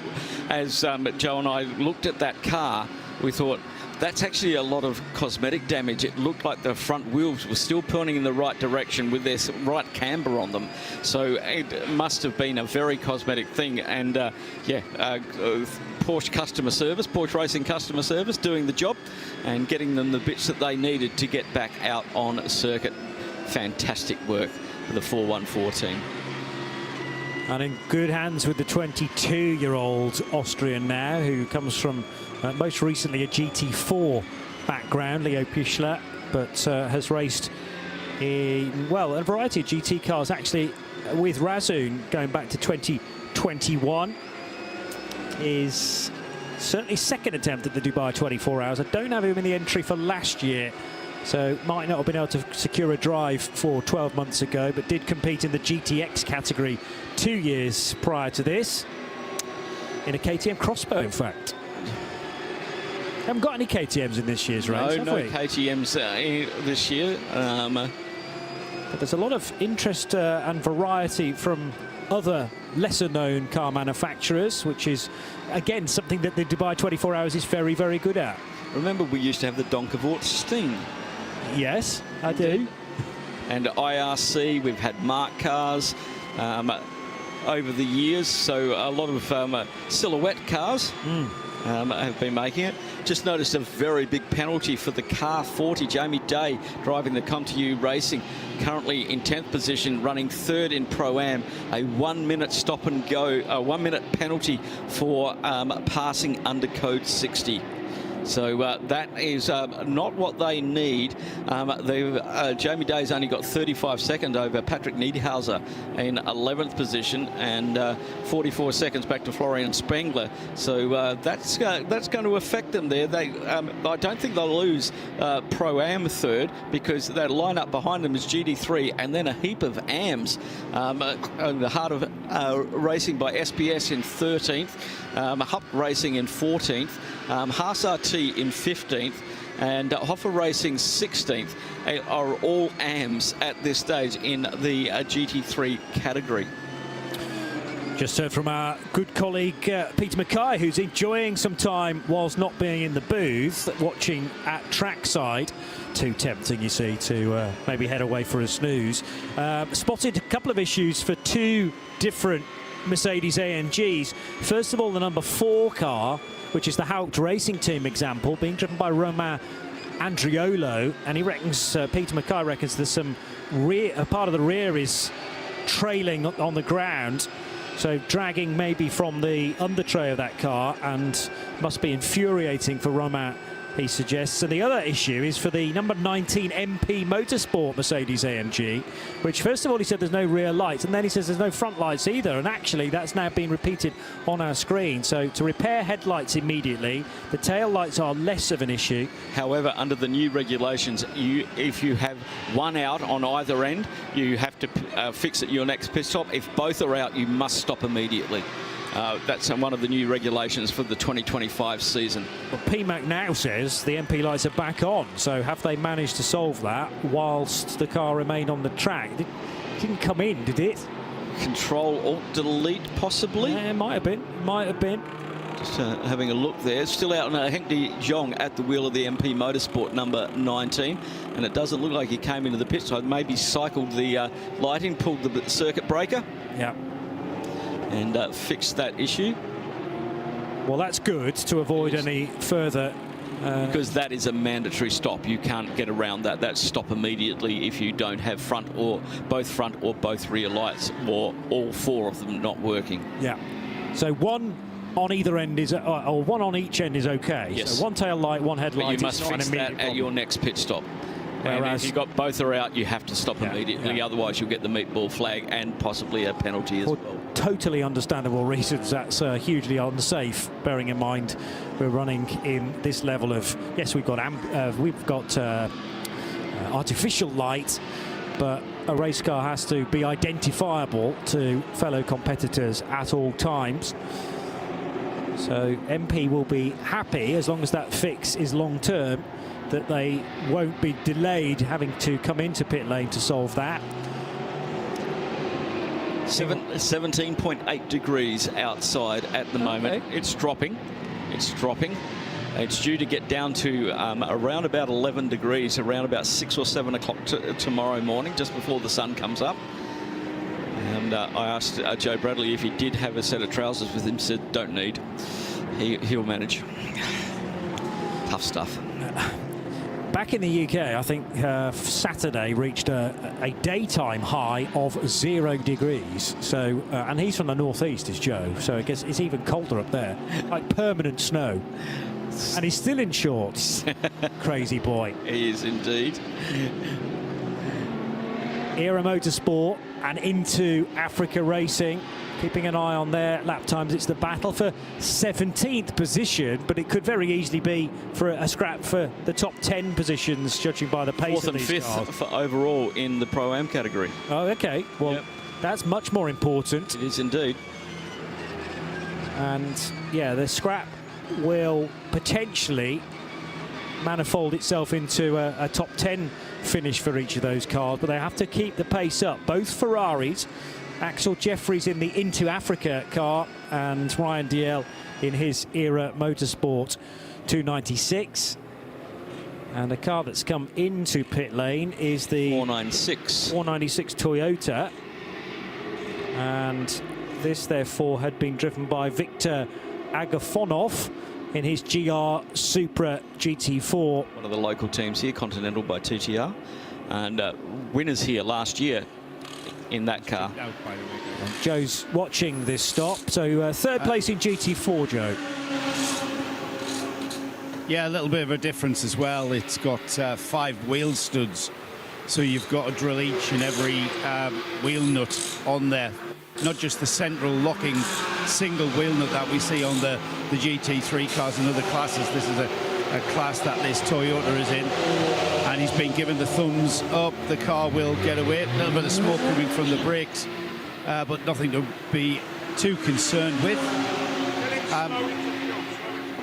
Speaker 1: as Joe and I looked at that car, we thought, that's actually a lot of cosmetic damage. It looked like the front wheels were still pointing in the right direction with their right camber on them. So it must have been a very cosmetic thing. And Porsche customer service, Porsche Racing customer service, doing the job and getting them the bits that they needed to get back out on circuit. Fantastic work for the 414 team.
Speaker 2: And in good hands with the 22-year-old Austrian now, who comes from most recently a GT4 background, Leo Pichler, but has raced in, well, a variety of GT cars, actually, with Razum going back to 2021. Is certainly second attempt at the Dubai 24 Hours. I don't have him in the entry for last year, So might not have been able to secure a drive for 12 months ago, but did compete in the GTX category 2 years prior to this. In a KTM crossbow, in fact. Haven't got any KTMs in this year's race, have
Speaker 1: no
Speaker 2: we?
Speaker 1: KTMs this year.
Speaker 2: But there's a lot of interest and variety from other lesser-known car manufacturers, which is, again, something that the Dubai 24 Hours is very, very good at.
Speaker 1: Remember, we used to have the Donkervoort Steen.
Speaker 2: Yes, I do.
Speaker 1: And IRC, we've had Mark cars over the years, so a lot of silhouette cars have been making it. Just noticed a very big penalty for the car 40, Jamie Day, driving the ComTU Racing, currently in 10th position, running third in Pro-Am. A 1 minute stop and go, a 1 minute penalty for passing under code 60. So that is not what they need. Jamie Day's only got 35 seconds over Patrick Niedhauser in 11th position, and 44 seconds back to Florian Spengler. So that's going to affect them there. I don't think they'll lose Pro-Am third, because that lineup behind them is GD3 and then a heap of AMs. The heart of racing by SPS in 13th, Hupp Racing in 14th, Haas RT in 15th, and Hoffer Racing 16th are all AMs at this stage in the GT3 category.
Speaker 2: Just heard from our good colleague Peter Mackay, who's enjoying some time whilst not being in the booth, watching at trackside. Too tempting, you see, to maybe head away for a snooze. Spotted a couple of issues for two different Mercedes AMGs. First of all, the number 4 car, which is the Haupt Racing Team example, being driven by Romain Andriolo, and he reckons, Peter Mackay reckons, there's some a part of the rear is trailing on the ground, so dragging maybe from the undertray of that car, and must be infuriating for Romain, he suggests. And the other issue is for the number 19 MP Motorsport Mercedes AMG, which first of all he said there's no rear lights, and then he says there's no front lights either, and actually that's now been repeated on our screen. So to repair headlights immediately, the tail lights are less of an issue.
Speaker 1: However, under the new regulations, if you have one out on either end, you have to fix at your next pit stop. If both are out, you must stop immediately. That's one of the new regulations for the 2025 season.
Speaker 2: Well, PMAC now says the MP lights are back on, so have they managed to solve that whilst the car remained on the track? It didn't come in, did it?
Speaker 1: Control-Alt-Delete, possibly?
Speaker 2: Yeah, it might have been. Might have been.
Speaker 1: Just having a look there. Still out on Henk de Jong at the wheel of the MP Motorsport number 19. And it doesn't look like he came into the pit side. Maybe cycled the lighting, pulled the circuit breaker.
Speaker 2: Yeah.
Speaker 1: And fixed that issue.
Speaker 2: Well, that's good to avoid any further...
Speaker 1: because that is a mandatory stop. You can't get around that. That's stop immediately if you don't have front or both rear lights, or all 4 of them not working.
Speaker 2: Yeah. So one on either end is, or one on each end is okay.
Speaker 1: Yes.
Speaker 2: So one tail light, one headlight.
Speaker 1: But you must fix that at your next pit stop. And
Speaker 2: Whereas,
Speaker 1: if you've got both are out, you have to stop immediately.
Speaker 2: Yeah.
Speaker 1: Otherwise, you'll get the meatball flag and possibly a penalty as well.
Speaker 2: Totally understandable reasons. That's hugely unsafe. Bearing in mind we're running in this level of, yes, we've got artificial light, but a race car has to be identifiable to fellow competitors at all times. So MP will be happy, as long as that fix is long term, that they won't be delayed having to come into pit lane to solve that.
Speaker 1: 17.8 degrees outside at the moment. It's dropping. It's dropping. It's due to get down to around about 11 degrees, around about 6 or 7 o'clock tomorrow morning, just before the sun comes up. And I asked Joe Bradley if he did have a set of trousers with him. Said don't need. He'll manage. Tough stuff.
Speaker 2: Back in the UK, I think Saturday reached a daytime high of 0 degrees. So, and he's from the northeast, is Joe. So I guess it's even colder up there, like permanent snow. And he's still in shorts. Crazy boy.
Speaker 1: He is indeed.
Speaker 2: Era Motorsport and into Africa Racing keeping an eye on their lap times. It's the battle for 17th position, but it could very easily be for a scrap for the top 10 positions, judging by the pace
Speaker 1: Fourth
Speaker 2: of
Speaker 1: and
Speaker 2: these
Speaker 1: fifth
Speaker 2: cars.
Speaker 1: for overall in the Pro-Am category.
Speaker 2: Oh, okay. Well,
Speaker 1: Yep.
Speaker 2: that's much more important.
Speaker 1: It is indeed.
Speaker 2: And yeah, the scrap will potentially manifold itself into a top 10 finish for each of those cars, but they have to keep the pace up. Both Ferraris, Axel Jeffries in the Into Africa car and Ryan Dalziel in his Era Motorsport 296. And a car that's come into pit lane is the 496 Toyota. And this, therefore, had been driven by Viktor Agafonov in his GR Supra GT4.
Speaker 1: One of the local teams here, Continental by TTR. And winners here last year in that car.
Speaker 2: And Joe's watching this stop. So third place in GT4, Joe.
Speaker 3: Yeah, a little bit of a difference as well. It's got 5 wheel studs, so you've got to drill each and every wheel nut on there. Not just the central locking single wheel nut that we see on the GT3 cars and other classes. This is a class that this Toyota is in, and he's been given the thumbs up. The car will get away. A little bit of smoke coming from the brakes, but nothing to be too concerned with.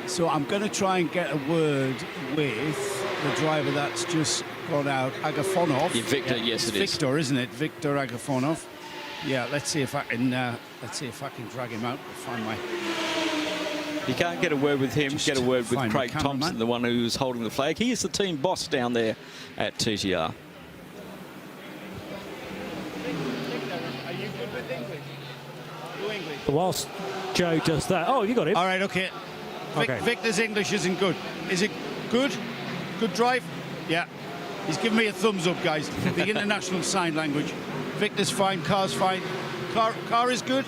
Speaker 3: So I'm going to try and get a word with the driver that's just gone out, Agafonov.
Speaker 1: Yeah, Victor, yes, it is.
Speaker 3: Victor, isn't it? Victor Agafonov. Yeah, let's see if I can drag him out. Find my.
Speaker 1: You can't get a word with him.
Speaker 3: Just
Speaker 1: get a word with
Speaker 3: find my
Speaker 1: Craig
Speaker 3: cameraman.
Speaker 1: Thompson, the one who's holding the flag. He is the team boss down there at TTR.
Speaker 3: Are you good with English? You English?
Speaker 2: But whilst Joe does that, oh, you got it.
Speaker 3: All right, okay.
Speaker 2: Okay.
Speaker 3: Victor's English isn't good. Is it good? Good drive? Yeah. He's giving me a thumbs up, guys. The international sign language. Victor's fine. Car's fine. Car is good.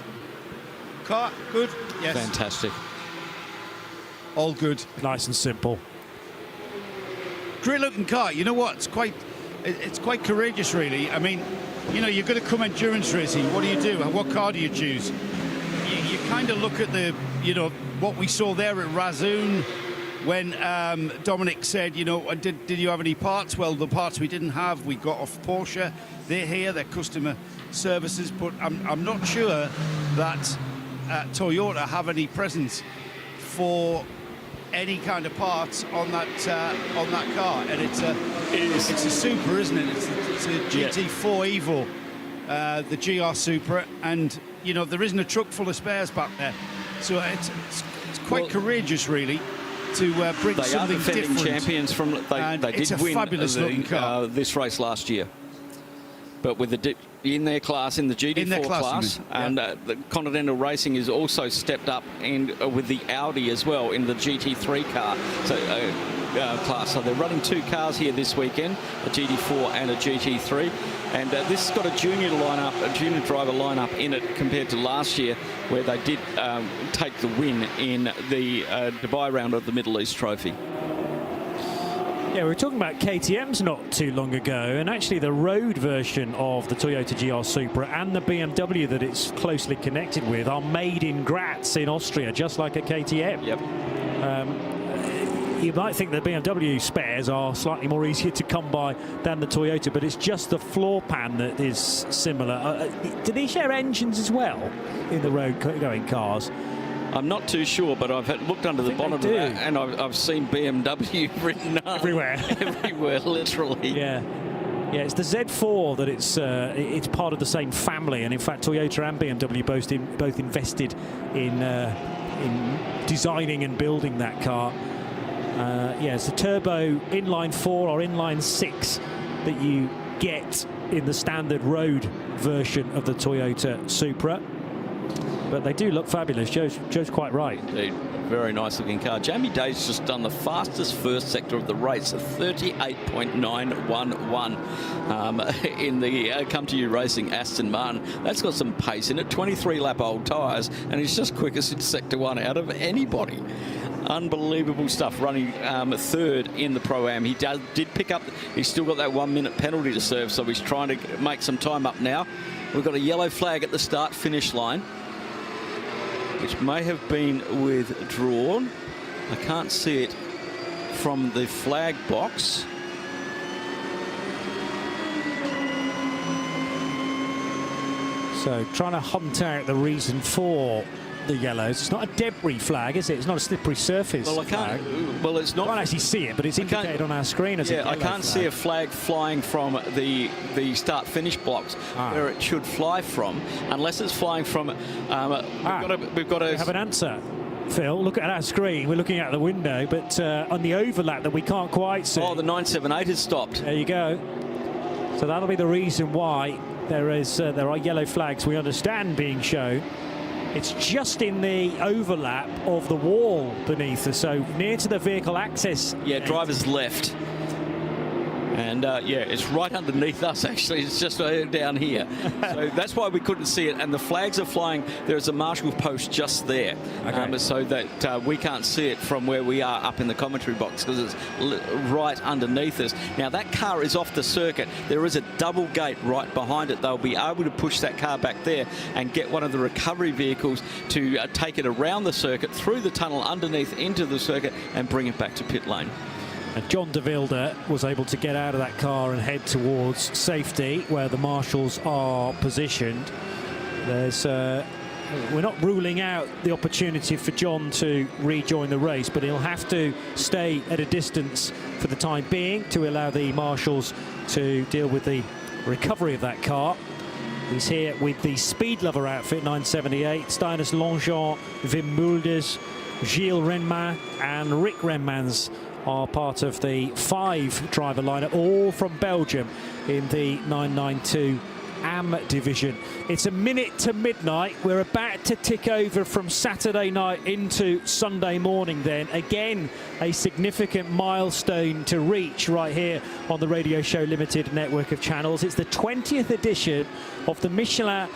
Speaker 3: Car good. Yes.
Speaker 1: Fantastic.
Speaker 3: All good.
Speaker 2: Nice and simple.
Speaker 3: Great looking car. You know what? It's quite courageous, really. I mean, you know, you're going to come endurance racing. What do? What car do you choose? You kind of look at the, you know, what we saw there at Razoon when Dominic said, you know, did you have any parts? Well, the parts we didn't have, we got off Porsche. They're here, they're customer services, but I'm not sure that Toyota have any presence for any kind of parts on that car, and it's a Supra, isn't it? It's a GT4 Evo, the GR Supra, and you know there isn't a truck full of spares back there, so it's quite courageous, really, to bring
Speaker 1: They are
Speaker 3: something
Speaker 1: defending
Speaker 3: different.
Speaker 1: champions from. They
Speaker 3: It's
Speaker 1: did
Speaker 3: a
Speaker 1: win
Speaker 3: fabulous looking car.
Speaker 1: this race last year, but with in their class, in the GT4 class, and the Continental Racing is also stepped up and with the Audi as well in the GT3 car class. So they're running 2 cars here this weekend, a GT4 and a GT3, and this has got a junior driver lineup in it compared to last year, where they did take the win in the Dubai round of the Middle East Trophy.
Speaker 2: Yeah, we were talking about KTMs not too long ago, and actually the road version of the Toyota GR Supra and the BMW that it's closely connected with are made in Graz in Austria, just like a KTM.
Speaker 1: Yep.
Speaker 2: You might think the BMW spares are slightly more easier to come by than the Toyota, but it's just the floor pan that is similar. Do they share engines as well in the road-going cars?
Speaker 1: I'm not too sure, but I've looked under the bonnet of that, and I've seen BMW written
Speaker 2: everywhere.
Speaker 1: Everywhere, literally.
Speaker 2: Yeah. Yeah, it's the Z4 that it's part of the same family, and in fact Toyota and BMW both invested in designing and building that car. Yeah, it's the turbo inline 4 or inline 6 that you get in the standard road version of the Toyota Supra. But they do look fabulous. Joe's quite right.
Speaker 1: Indeed. Very nice looking car. Jamie Day's just done the fastest first sector of the race at 38.911 in the Come To You Racing Aston Martin. That's got some pace in it, 23 lap old tyres, and he's just quickest in sector 1 out of anybody. Unbelievable stuff, running third in the Pro-Am. He did pick up, he's still got that 1 minute penalty to serve, so he's trying to make some time up now. We've got a yellow flag at the start-finish line. which may have been withdrawn. I can't see it from the flag box.
Speaker 2: So trying to hunt out the reason for the yellows. It's not a debris flag, is it? It's not a slippery surface.
Speaker 1: Well, I can't.
Speaker 2: Flag.
Speaker 1: Well, it's not.
Speaker 2: I can't actually see it, but it's indicated on our screen as a yellow
Speaker 1: I can't
Speaker 2: flag.
Speaker 1: see a flag flying from the start-finish blocks where it should fly from, unless it's flying from. We've got to
Speaker 2: We have an answer, Phil. Look at our screen. We're looking out the window, but on the overlap that we can't quite see.
Speaker 1: Oh, the 978 has stopped.
Speaker 2: There you go. So that'll be the reason why there are yellow flags, we understand, being shown. It's just in the overlap of the wall beneath us, so near to the vehicle access.
Speaker 1: Yeah, driver's left. And yeah, it's right underneath us, actually. It's just down here. So that's why we couldn't see it. And the flags are flying. There's a marshal post just there.
Speaker 2: Okay.
Speaker 1: So that we can't see it from where we are up in the commentary box because it's right underneath us. Now, that car is off the circuit. There is a double gate right behind it. They'll be able to push that car back there and get one of the recovery vehicles to take it around the circuit, through the tunnel, underneath, into the circuit, and bring it back to pit lane.
Speaker 2: And John de Wilde was able to get out of that car and head towards safety, where the marshals are positioned. We're not ruling out the opportunity for John to rejoin the race, but he'll have to stay at a distance for the time being to allow the marshals to deal with the recovery of that car. He's here with the Speed Lover outfit, 978, Steiners Longchamp, Wim Mulders, Gilles Renman and Rick Renmans are part of the 5-driver lineup, all from Belgium in the 992 AM division. It's a minute to midnight. We're about to tick over from Saturday night into Sunday morning then. Again, a significant milestone to reach right here on the Radio Show Limited network of channels. It's the 20th edition of the Michelin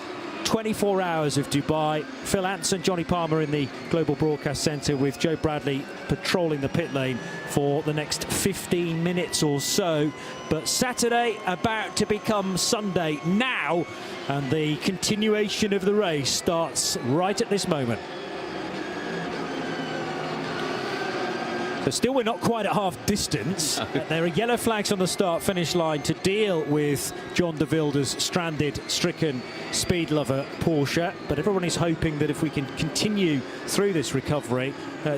Speaker 2: 24 Hours of Dubai. Phil Anson, Johnny Palmer in the Global Broadcast Centre with Joe Bradley patrolling the pit lane for the next 15 minutes or so. But Saturday about to become Sunday now, and the continuation of the race starts right at this moment. So still we're not quite at half distance. There are yellow flags on the start-finish line to deal with John de Wilde's stranded, stricken Speed Lover Porsche. But everyone is hoping that if we can continue through this recovery,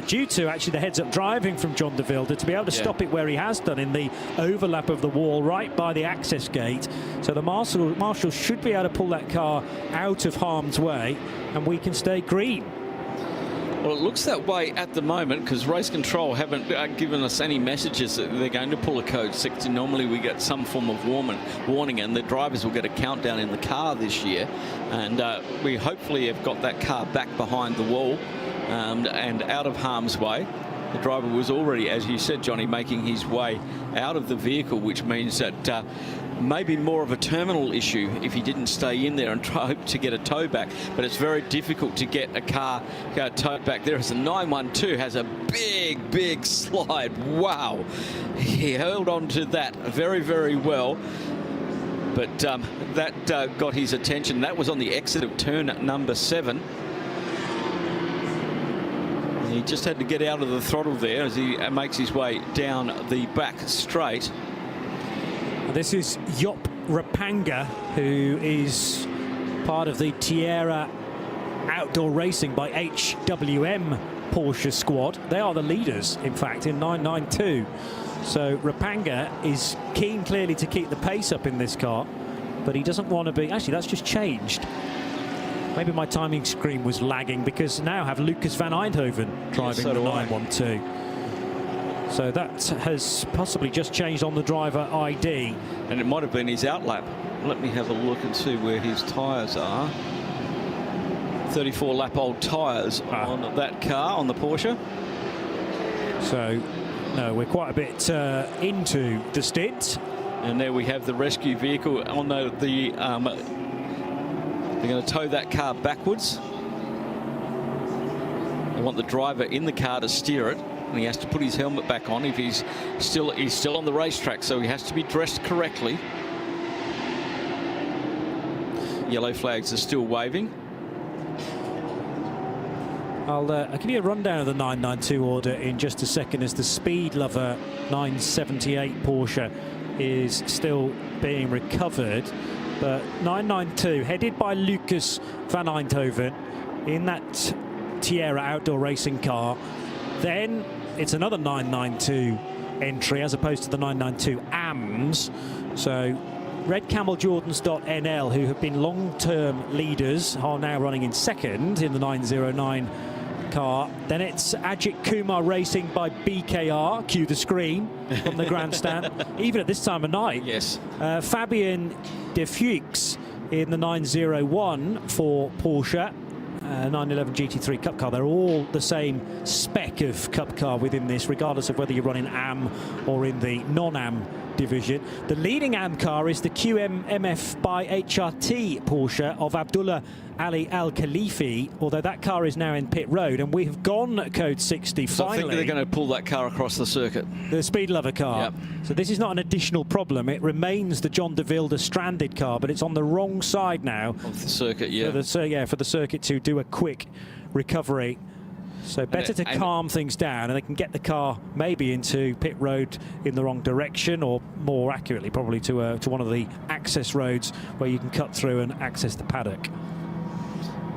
Speaker 2: due to actually the heads-up driving from John de Wilde, to be able to stop it where he has done in the overlap of the wall right by the access gate. So the marshals should be able to pull that car out of harm's way and we can stay green.
Speaker 1: Well, it looks that way at the moment because Race Control haven't given us any messages that they're going to pull a code 60. Normally we get some form of warning, and the drivers will get a countdown in the car this year. And we hopefully have got that car back behind the wall and out of harm's way. The driver was already, as you said, Johnny, making his way out of the vehicle, which means that maybe more of a terminal issue if he didn't stay in there and try to get a tow back. But it's very difficult to get a car towed back. There is a 912, has a big slide. Wow. He held on to that very, very well. But that got his attention. That was on the exit of turn number 7. He just had to get out of the throttle there as he makes his way down the back straight.
Speaker 2: This is Job Rapanga, who is part of the Tierra Outdoor Racing by HWM Porsche squad. They are the leaders, in fact, in 992. So Rapanga is keen, clearly, to keep the pace up in this car, but he doesn't want to be... Actually, that's just changed. Maybe my timing screen was lagging because now I have Lucas van Eindhoven driving the 912. So that has possibly just changed on the driver ID.
Speaker 1: And it might have been his outlap. Let me have a look and see where his tyres are. 34-lap-old tyres on that car, on the Porsche.
Speaker 2: So, no, we're quite a bit into the stint.
Speaker 1: And there we have the rescue vehicle on they're going to tow that car backwards. They want the driver in the car to steer it, and he has to put his helmet back on if he's still on the racetrack, so he has to be dressed correctly. Yellow flags are still waving.
Speaker 2: I'll give you a rundown of the 992 order in just a second, as the Speed Lover 978 Porsche is still being recovered. But 992, headed by Lucas van Eindhoven in that Tierra outdoor racing car. Then it's another 992 entry as opposed to the 992 AMS. So Red Camel Jordans.nl, who have been long-term leaders, are now running in second in the 909 car. Then it's AJITHKUMAR Racing by BKR, cue the screen from the grandstand, even at this time of night.
Speaker 1: Yes.
Speaker 2: Fabian de Fuchs in the 901 for Porsche. 911 GT3 Cup car. They're all the same spec of Cup car within this, regardless of whether you run in AM or in the non-AM division. The leading AM car is the QMMF by HRT Porsche of Abdullah Ali Al Khalifi, although that car is now in pit road, and we have gone code 60
Speaker 1: So
Speaker 2: finally.
Speaker 1: I think they're going to pull that car across the circuit.
Speaker 2: The Speed Lover car.
Speaker 1: Yep.
Speaker 2: So this is not an additional problem. It remains the John de Wilde stranded car, but it's on the wrong side now.
Speaker 1: Of the circuit, yeah.
Speaker 2: For the circuit to do a quick recovery. So better to calm things down, and they can get the car maybe into pit road in the wrong direction, or more accurately probably to one of the access roads where you can cut through and access the paddock.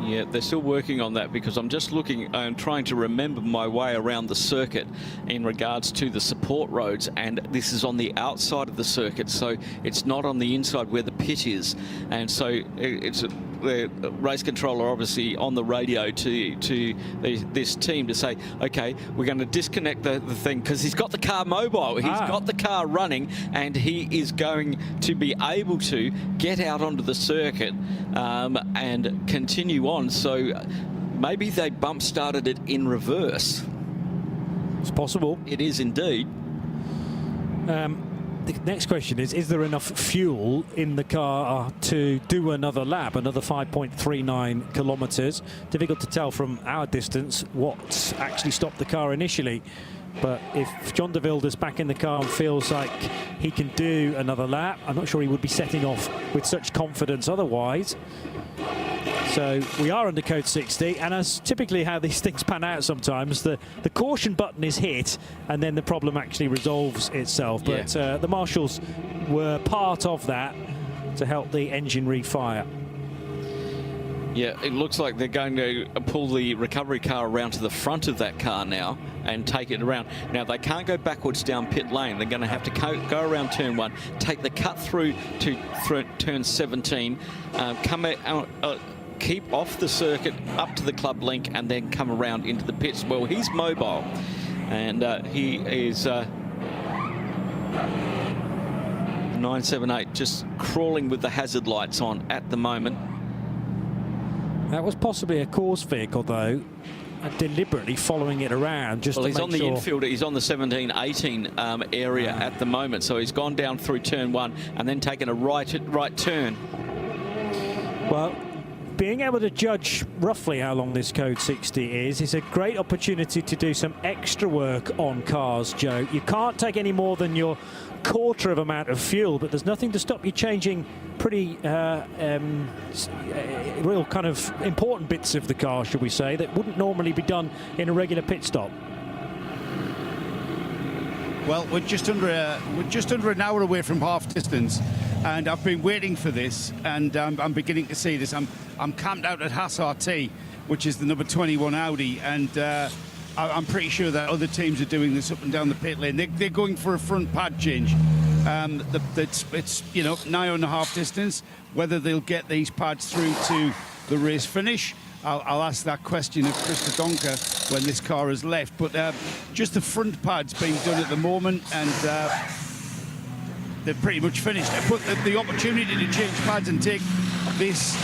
Speaker 1: Yeah, they're still working on that, because I'm just looking and trying to remember my way around the circuit in regards to the support roads, and this is on the outside of the circuit, so it's not on the inside where the pit is. And so it's the race controller obviously on the radio to this team to say, okay, we're going to disconnect the thing, because he's got the car mobile, he's got the car running, and he is going to be able to get out onto the circuit and continue on. So maybe they bump started it in reverse.
Speaker 2: It's possible.
Speaker 1: It is indeed.
Speaker 2: The next question is there enough fuel in the car to do another lap, another 5.39 kilometres? Difficult to tell from our distance what actually stopped the car initially. But if John de Wilde is back in the car and feels like he can do another lap, I'm not sure he would be setting off with such confidence otherwise. So we are under code 60, and as typically how these things pan out sometimes, the caution button is hit and then the problem actually resolves itself.
Speaker 1: Yeah.
Speaker 2: But the marshals were part of that to help the engine refire.
Speaker 1: Yeah, it looks like they're going to pull the recovery car around to the front of that car now and take it around. Now, they can't go backwards down pit lane. They're going to have to go around turn 1, take the cut through to turn 17, come out, keep off the circuit up to the club link, and then come around into the pits. Well, he's mobile, and he is 978 just crawling with the hazard lights on at the moment.
Speaker 2: That was possibly a course vehicle, though, deliberately following it around just to make sure.
Speaker 1: Well, he's on the infield. He's on the 17-18 area at the moment. So he's gone down through turn 1 and then taken a right turn.
Speaker 2: Well, being able to judge roughly how long this code 60 is a great opportunity to do some extra work on cars, Joe. You can't take any more than your quarter of amount of fuel, but there's nothing to stop you changing pretty real kind of important bits of the car, should we say, that wouldn't normally be done in a regular pit stop.
Speaker 3: Well, we're just under an hour away from half distance, and I've been waiting for this, and I'm beginning to see this. I'm camped out at Haas RT, which is the number 21 Audi, and I'm pretty sure that other teams are doing this up and down the pit lane. They're going for a front pad change. It's nigh on the half distance. Whether they'll get these pads through to the race finish, I'll ask that question of Chris Donker when this car has left. But just the front pads being done at the moment, and they're pretty much finished. But the opportunity to change pads and take this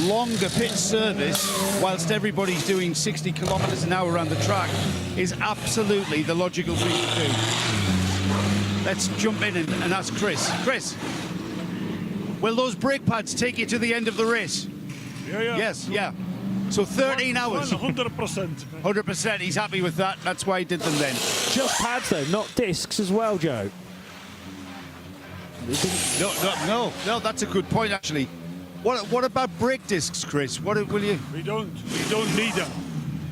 Speaker 3: longer pit service whilst everybody's doing 60 kilometres an hour around the track is absolutely the logical thing to do. Let's jump in and ask Chris. Chris, will those brake pads take you to the end of the race?
Speaker 8: Yeah.
Speaker 3: Yes, yeah. So 13 hours.
Speaker 8: 100%.
Speaker 3: 100%. He's happy with that. That's why he did them then.
Speaker 2: Just pads, though, not discs as well, Joe.
Speaker 3: No. That's a good point, actually. What about brake discs, Chris? What will you?
Speaker 8: We don't need them.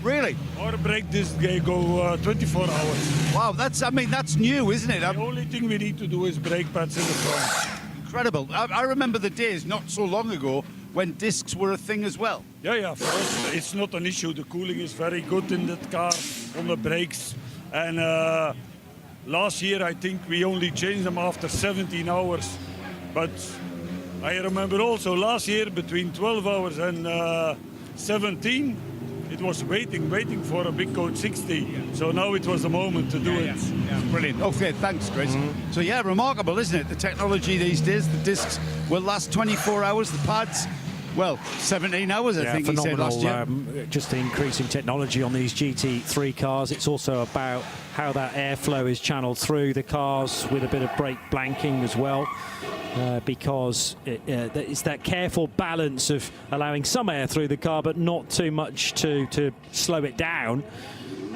Speaker 3: Really?
Speaker 8: Our brake discs they go 24 hours.
Speaker 3: Wow, that's new, isn't it?
Speaker 8: The only thing we need to do is brake pads in the front.
Speaker 3: Incredible. I remember the days not so long ago when discs were a thing as well.
Speaker 8: Yeah, for us it's not an issue. The cooling is very good in that car on the brakes. And last year I think we only changed them after 17 hours. But I remember also last year between 12 hours and 17, it was waiting for a big code 60. So now it was the moment to do it.
Speaker 3: Yeah, brilliant. Okay, thanks, Chris. So yeah, remarkable, isn't it? The technology these days, the discs will last 24 hours, the pads, well, 17 hours, I think he said last year.
Speaker 2: Just the increasing technology on these GT3 cars. It's also about how that airflow is channeled through the cars with a bit of brake blanking as well. Because it's that careful balance of allowing some air through the car, but not too much to slow it down.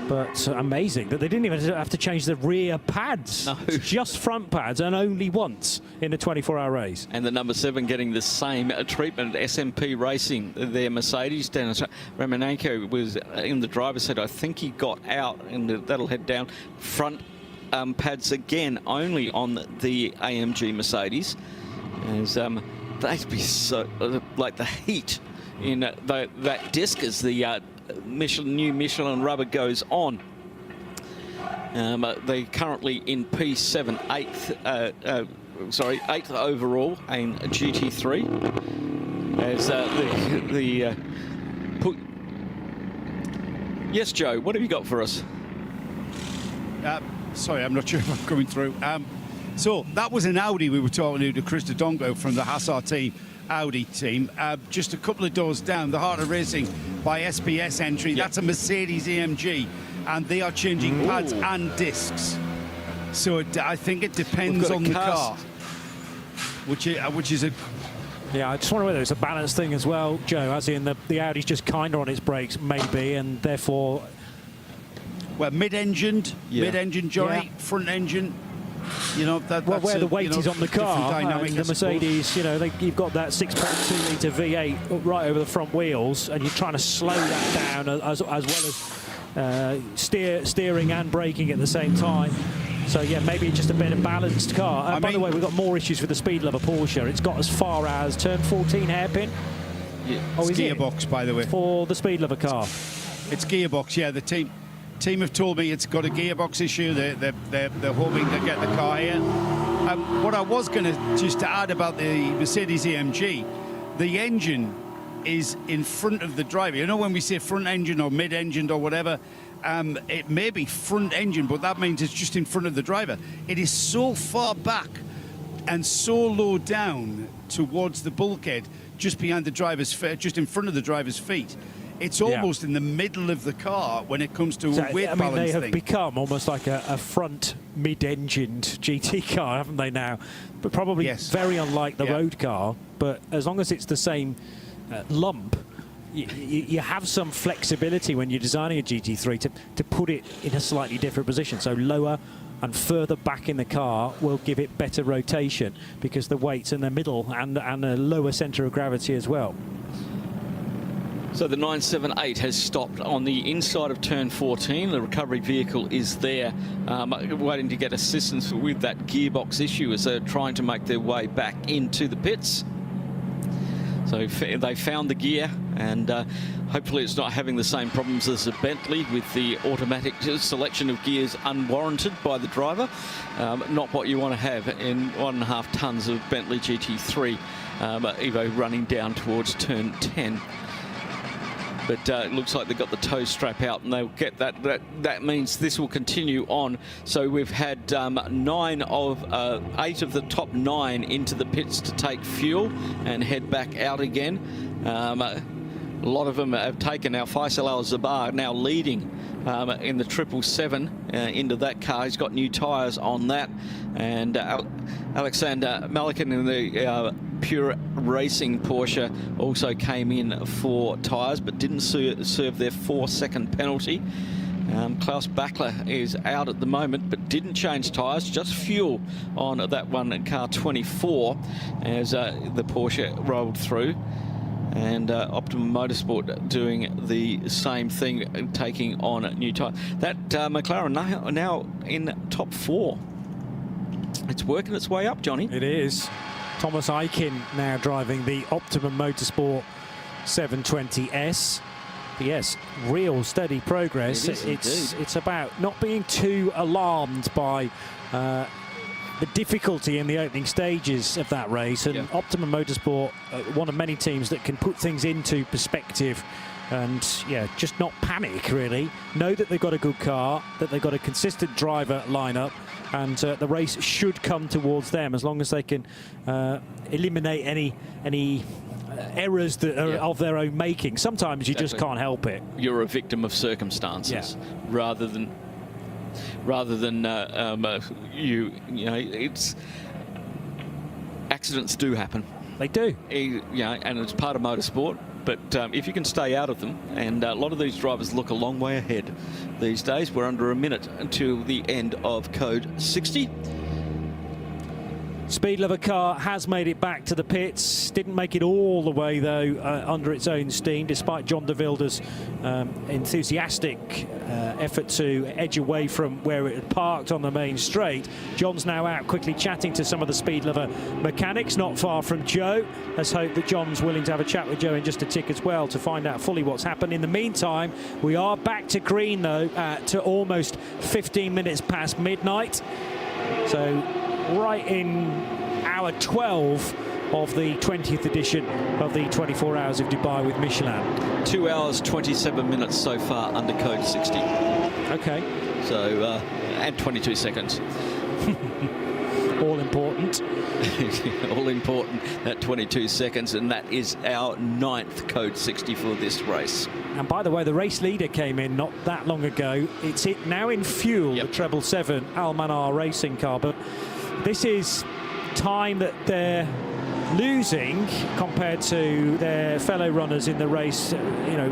Speaker 2: But amazing that they didn't even have to change the rear pads. No. Just front pads, and only once in a 24-hour race.
Speaker 1: And the number 7 getting the same treatment at SMP Racing. Their Mercedes, Dennis Romanenko was in the driver's seat. I think he got out, and that'll head down front. Pads again only on the AMG Mercedes, as they'd be so like the heat in that disc as the new Michelin rubber goes on. They're currently in P7, 8th overall in GT3. As yes, Joe, what have you got for us?
Speaker 3: Sorry, I'm not sure if I'm coming through. So that was an Audi we were talking to Chris Dongo from the Hassar team, Audi team. Just a couple of doors down, the Heart of Racing by SPS entry. Yep. That's a Mercedes AMG, and they are changing pads and discs. So I think it depends on the car, which is a...
Speaker 2: Yeah, I just wonder whether it's a balance thing as well, Joe, as in the Audi's just kinder on its brakes, maybe, and therefore...
Speaker 3: Well, mid-engined, Johnny, front engine. You know, that's
Speaker 2: where the weight is on the car. And the Mercedes, you've got that 6.2 litre V8 right over the front wheels, and you're trying to slow that down as well as steering and braking at the same time. So yeah, maybe just a better balanced car. By the way, we've got more issues with the Speed Lover Porsche. It's got as far as turn 14 hairpin.
Speaker 3: Yeah, it's gearbox, by the way.
Speaker 2: For the Speed Lover car.
Speaker 3: It's gearbox, yeah. The team have told me it's got a gearbox issue. They're hoping to get the car here. What I was going to just add about the Mercedes AMG, the engine is in front of the driver. You know, when we say front engine or mid-engined or whatever, it may be front engine, but that means it's just in front of the driver. It is so far back and so low down towards the bulkhead, just behind the driver's feet, just in front of the driver's feet. It's almost in the middle of the car when it comes to a weight balance
Speaker 2: they have
Speaker 3: thing.
Speaker 2: become almost like a front mid-engined GT car, haven't they now? But probably very unlike the road car. But as long as it's the same lump, you have some flexibility when you're designing a GT3 to put it in a slightly different position. So lower and further back in the car will give it better rotation because the weight's in the middle and a lower centre of gravity as well.
Speaker 1: So the 978 has stopped on the inside of turn 14. The recovery vehicle is there, waiting to get assistance with that gearbox issue as they're trying to make their way back into the pits. So they found the gear, and hopefully it's not having the same problems as a Bentley with the automatic selection of gears unwarranted by the driver. Not what you want to have in 1.5 tonnes of Bentley GT3 Evo running down towards turn 10. But it looks like they've got the tow strap out, and they'll get that. That means this will continue on. So we've had 8 of the top 9 into the pits to take fuel and head back out again. A lot of them have taken. Now Faisal Al-Zabar now leading in the 777 into that car. He's got new tyres on that. And Alexander Malikan in the Pure Racing Porsche also came in for tyres, but didn't serve their 4-second penalty. Klaus Bachler is out at the moment, but didn't change tyres, just fuel on that one car 24 as the Porsche rolled through. And Optimum Motorsport doing the same thing, taking on new tyre. That McLaren now in top 4. It's working its way up, Johnny.
Speaker 2: It is. Thomas Aikin now driving the Optimum Motorsport 720S. But yes, real steady progress. It's about not being too alarmed by the difficulty in the opening stages of that race, and Optimum Motorsport, one of many teams that can put things into perspective and just not panic really. Know that they've got a good car, that they've got a consistent driver lineup, and the race should come towards them as long as they can eliminate any errors that are of their own making. Sometimes you just can't help it.
Speaker 1: You're a victim of circumstances rather than it's accidents do happen.
Speaker 2: They do.
Speaker 1: And it's part of motorsport. But if you can stay out of them, and a lot of these drivers look a long way ahead these days. We're under a minute until the end of code 60.
Speaker 2: Speed Lover car has made it back to the pits. Didn't make it all the way, though, under its own steam, despite John de Wilde's enthusiastic effort to edge away from where it had parked on the main straight. John's now out quickly chatting to some of the Speed Lover mechanics, not far from Joe. Let's hope that John's willing to have a chat with Joe in just a tick as well to find out fully what's happened. In the meantime, we are back to green, though, to almost 15 minutes past midnight. So right in hour 12 of the 20th edition of the 24 Hours of Dubai with Michelin.
Speaker 1: 2 hours, 27 minutes so far under code 60.
Speaker 2: Okay.
Speaker 1: So, and 22 seconds.
Speaker 2: All important.
Speaker 1: All important, that 22 seconds, and that is our 9th code 60 for this race.
Speaker 2: And by the way, the race leader came in not that long ago. It's now in fuel, the 777 Almanar racing car, but this is time that they're losing compared to their fellow runners in the race.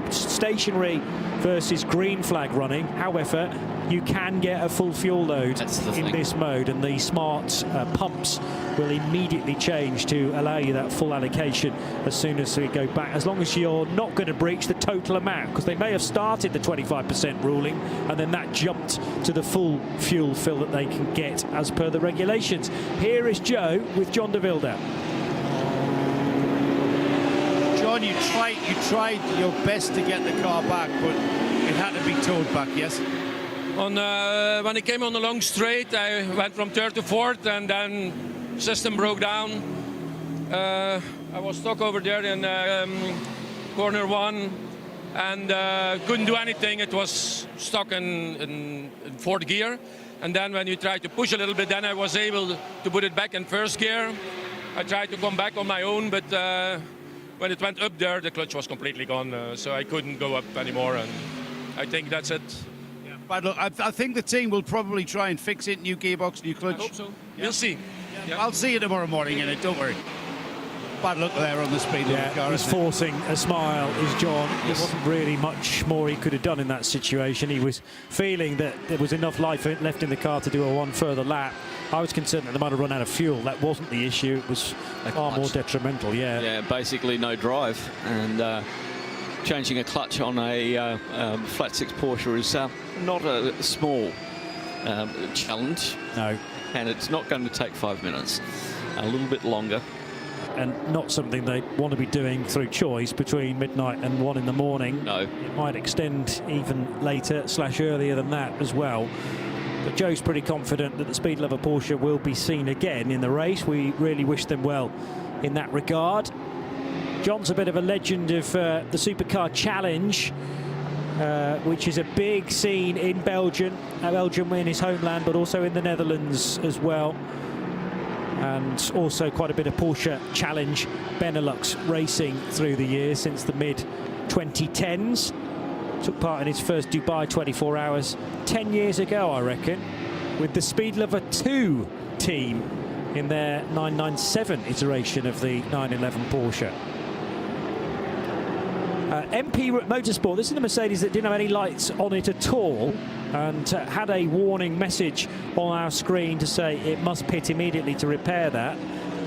Speaker 2: Stationary versus green flag running. However, you can get a full fuel load in this mode, and the smart pumps will immediately change to allow you that full allocation as soon as we go back, as long as you're not going to breach the total amount, because they may have started the 25% ruling and then that jumped to the full fuel fill that they can get as per the regulations. Here is Joe with John de Wilde.
Speaker 3: John, you tried your best to get the car back, but it had to be towed back, yes?
Speaker 9: When I came on the long straight, I went from third to fourth, and then system broke down. I was stuck over there in corner 1 and couldn't do anything. It was stuck in fourth gear. And then when you try to push a little bit, then I was able to put it back in first gear. I tried to come back on my own, but when it went up there, the clutch was completely gone, so I couldn't go up anymore, and I think that's it.
Speaker 3: Yeah, but look, I think the team will probably try and fix it, new gearbox, new clutch.
Speaker 9: I hope so. We'll see.
Speaker 3: Yeah. I'll see you tomorrow morning in it, don't worry. Bad luck there on the speed of the car.
Speaker 2: He's forcing a smile, is John. There wasn't really much more he could have done in that situation. He was feeling that there was enough life left in the car to do a one further lap. I was concerned that they might have run out of fuel. That wasn't the issue. It was far more detrimental,
Speaker 1: Yeah, basically no drive. And changing a clutch on a flat six Porsche is not a small challenge.
Speaker 2: No.
Speaker 1: And it's not going to take 5 minutes. A little bit longer.
Speaker 2: And not something they want to be doing through choice between midnight and 1 in the morning.
Speaker 1: No.
Speaker 2: It might extend even later / earlier than that as well. But Joe's pretty confident that the Speed Lover Porsche will be seen again in the race. We really wish them well in that regard. John's a bit of a legend of the Supercar Challenge, which is a big scene in Belgium in his homeland, but also in the Netherlands as well. And also quite a bit of Porsche Challenge Benelux racing through the years since the mid-2010s. Took part in his first Dubai 24 Hours 10 years ago, I reckon, with the Speed Lover 2 team in their 997 iteration of the 911 Porsche. MP Motorsport, this is the Mercedes that didn't have any lights on it at all, and had a warning message on our screen to say it must pit immediately to repair that.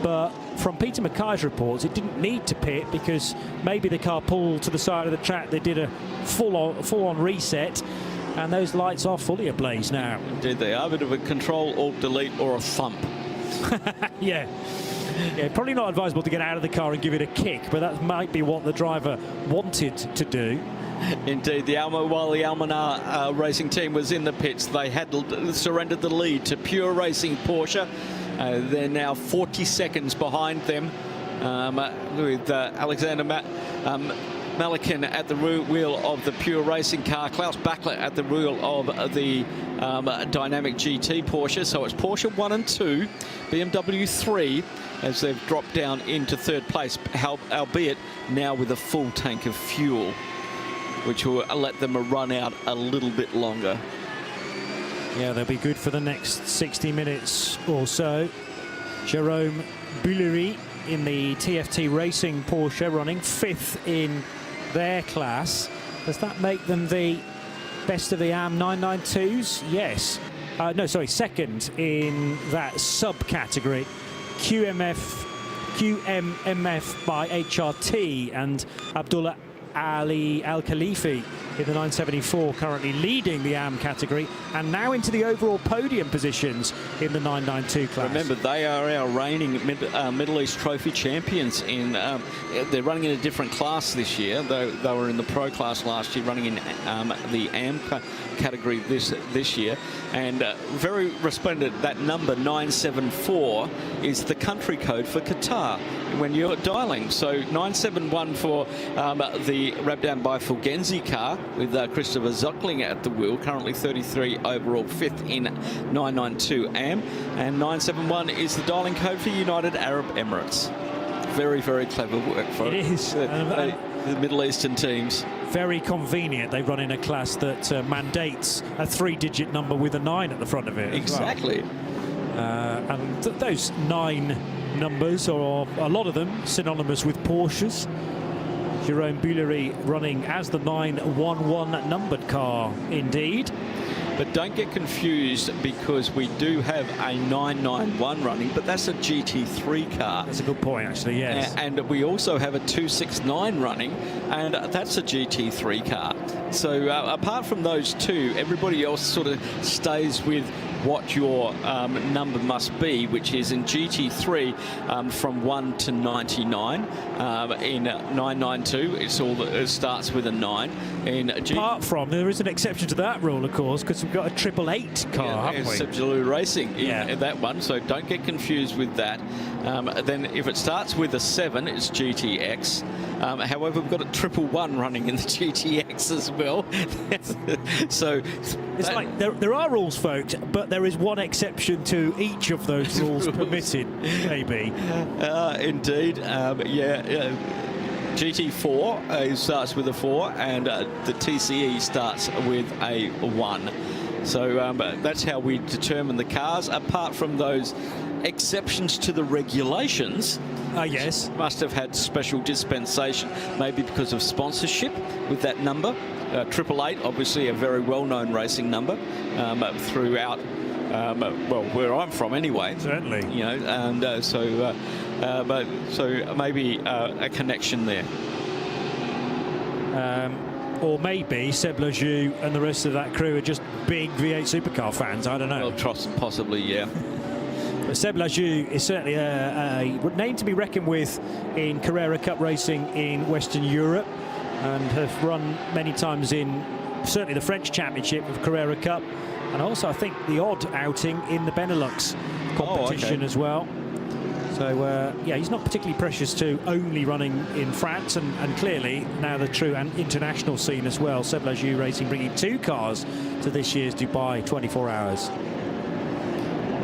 Speaker 2: But from Peter Mackay's reports, it didn't need to pit because maybe the car pulled to the side of the track. They did a full-on reset, and those lights are fully ablaze now.
Speaker 1: Indeed they are. A bit of a control, alt, delete, or a thump.
Speaker 2: Yeah, probably not advisable to get out of the car and give it a kick, but that might be what the driver wanted to do.
Speaker 1: Indeed, while the Almanar racing team was in the pits, they had surrendered the lead to Pure Racing Porsche. They're now 40 seconds behind them, with Alexander Malikin at the wheel of the Pure Racing car, Klaus Bachler at the wheel of the Dynamic GT Porsche. So it's Porsche 1 and 2, BMW 3, as they've dropped down into third place, albeit now with a full tank of fuel, which will let them run out a little bit longer.
Speaker 2: Yeah, they'll be good for the next 60 minutes or so. Jerome Bullery in the TFT Racing Porsche, running 5th in their class. Does that make them the best of the AM 992s? Yes. No, sorry, 2nd in that subcategory. QMMF by HRT, and Abdullah Ali Al Khalifi in the 974, currently leading the AM category, and now into the overall podium positions in the 992 class.
Speaker 1: Remember, they are our reigning Middle East Trophy champions. They're running in a different class this year. They were in the Pro class last year, running in the AM category this year, and very resplendent. That number 974 is the country code for Qatar when you're dialing. So 971 for the Rabdan by Fulgenzi car, with Christopher Zuckling at the wheel, currently 33 overall, 5th in 992 AM, and 971 is the dialing code for United Arab Emirates. Very, very clever work for
Speaker 2: it is.
Speaker 1: The Middle Eastern teams.
Speaker 2: Very convenient. They run in a class that mandates a 3-digit number with a 9 at the front of it.
Speaker 1: Exactly.
Speaker 2: And those 9 numbers, or a lot of them, synonymous with Porsches. Jerome Bullery running as the 911 numbered car, indeed.
Speaker 1: But don't get confused, because we do have a 991 running, but that's a GT3 car.
Speaker 2: That's a good point, actually, yes.
Speaker 1: And we also have a 269 running, and that's a GT3 car. So apart from those two, everybody else sort of stays with what your number must be, which is in GT3 from 1 to 99. In 992, it starts with a 9.
Speaker 2: Apart from, there is an exception to that rule, of course, because we've got a 888 car, haven't we?
Speaker 1: Sebzalou Racing in that one, so don't get confused with that. Then if it starts with a 7, it's GTX. However, we've got a 111 running in the GTX as well. So
Speaker 2: it's like there are rules, folks, but there is one exception to each of those rules permitted, maybe.
Speaker 1: Indeed, GT4 starts with a 4, and the TCE starts with a 1. So that's how we determine the cars. Apart from those exceptions to the regulations,
Speaker 2: yes,
Speaker 1: must have had special dispensation, maybe because of sponsorship with that number. 888, obviously a very well-known racing number throughout, well, where I'm from anyway.
Speaker 2: Certainly.
Speaker 1: You know, and so maybe a connection there.
Speaker 2: Or maybe Seb Lajou and the rest of that crew are just big V8 supercar fans. I don't know.
Speaker 1: Well, possibly, yeah.
Speaker 2: But Seb Lajou is certainly a name to be reckoned with in Carrera Cup racing in Western Europe, and have run many times in certainly the French Championship of Carrera Cup, and also I think the odd outing in the Benelux competition as well. So yeah, he's not particularly precious to only running in France, and clearly now the true and international scene as well. Seb Lajou Racing bringing 2 cars to this year's Dubai 24 Hours.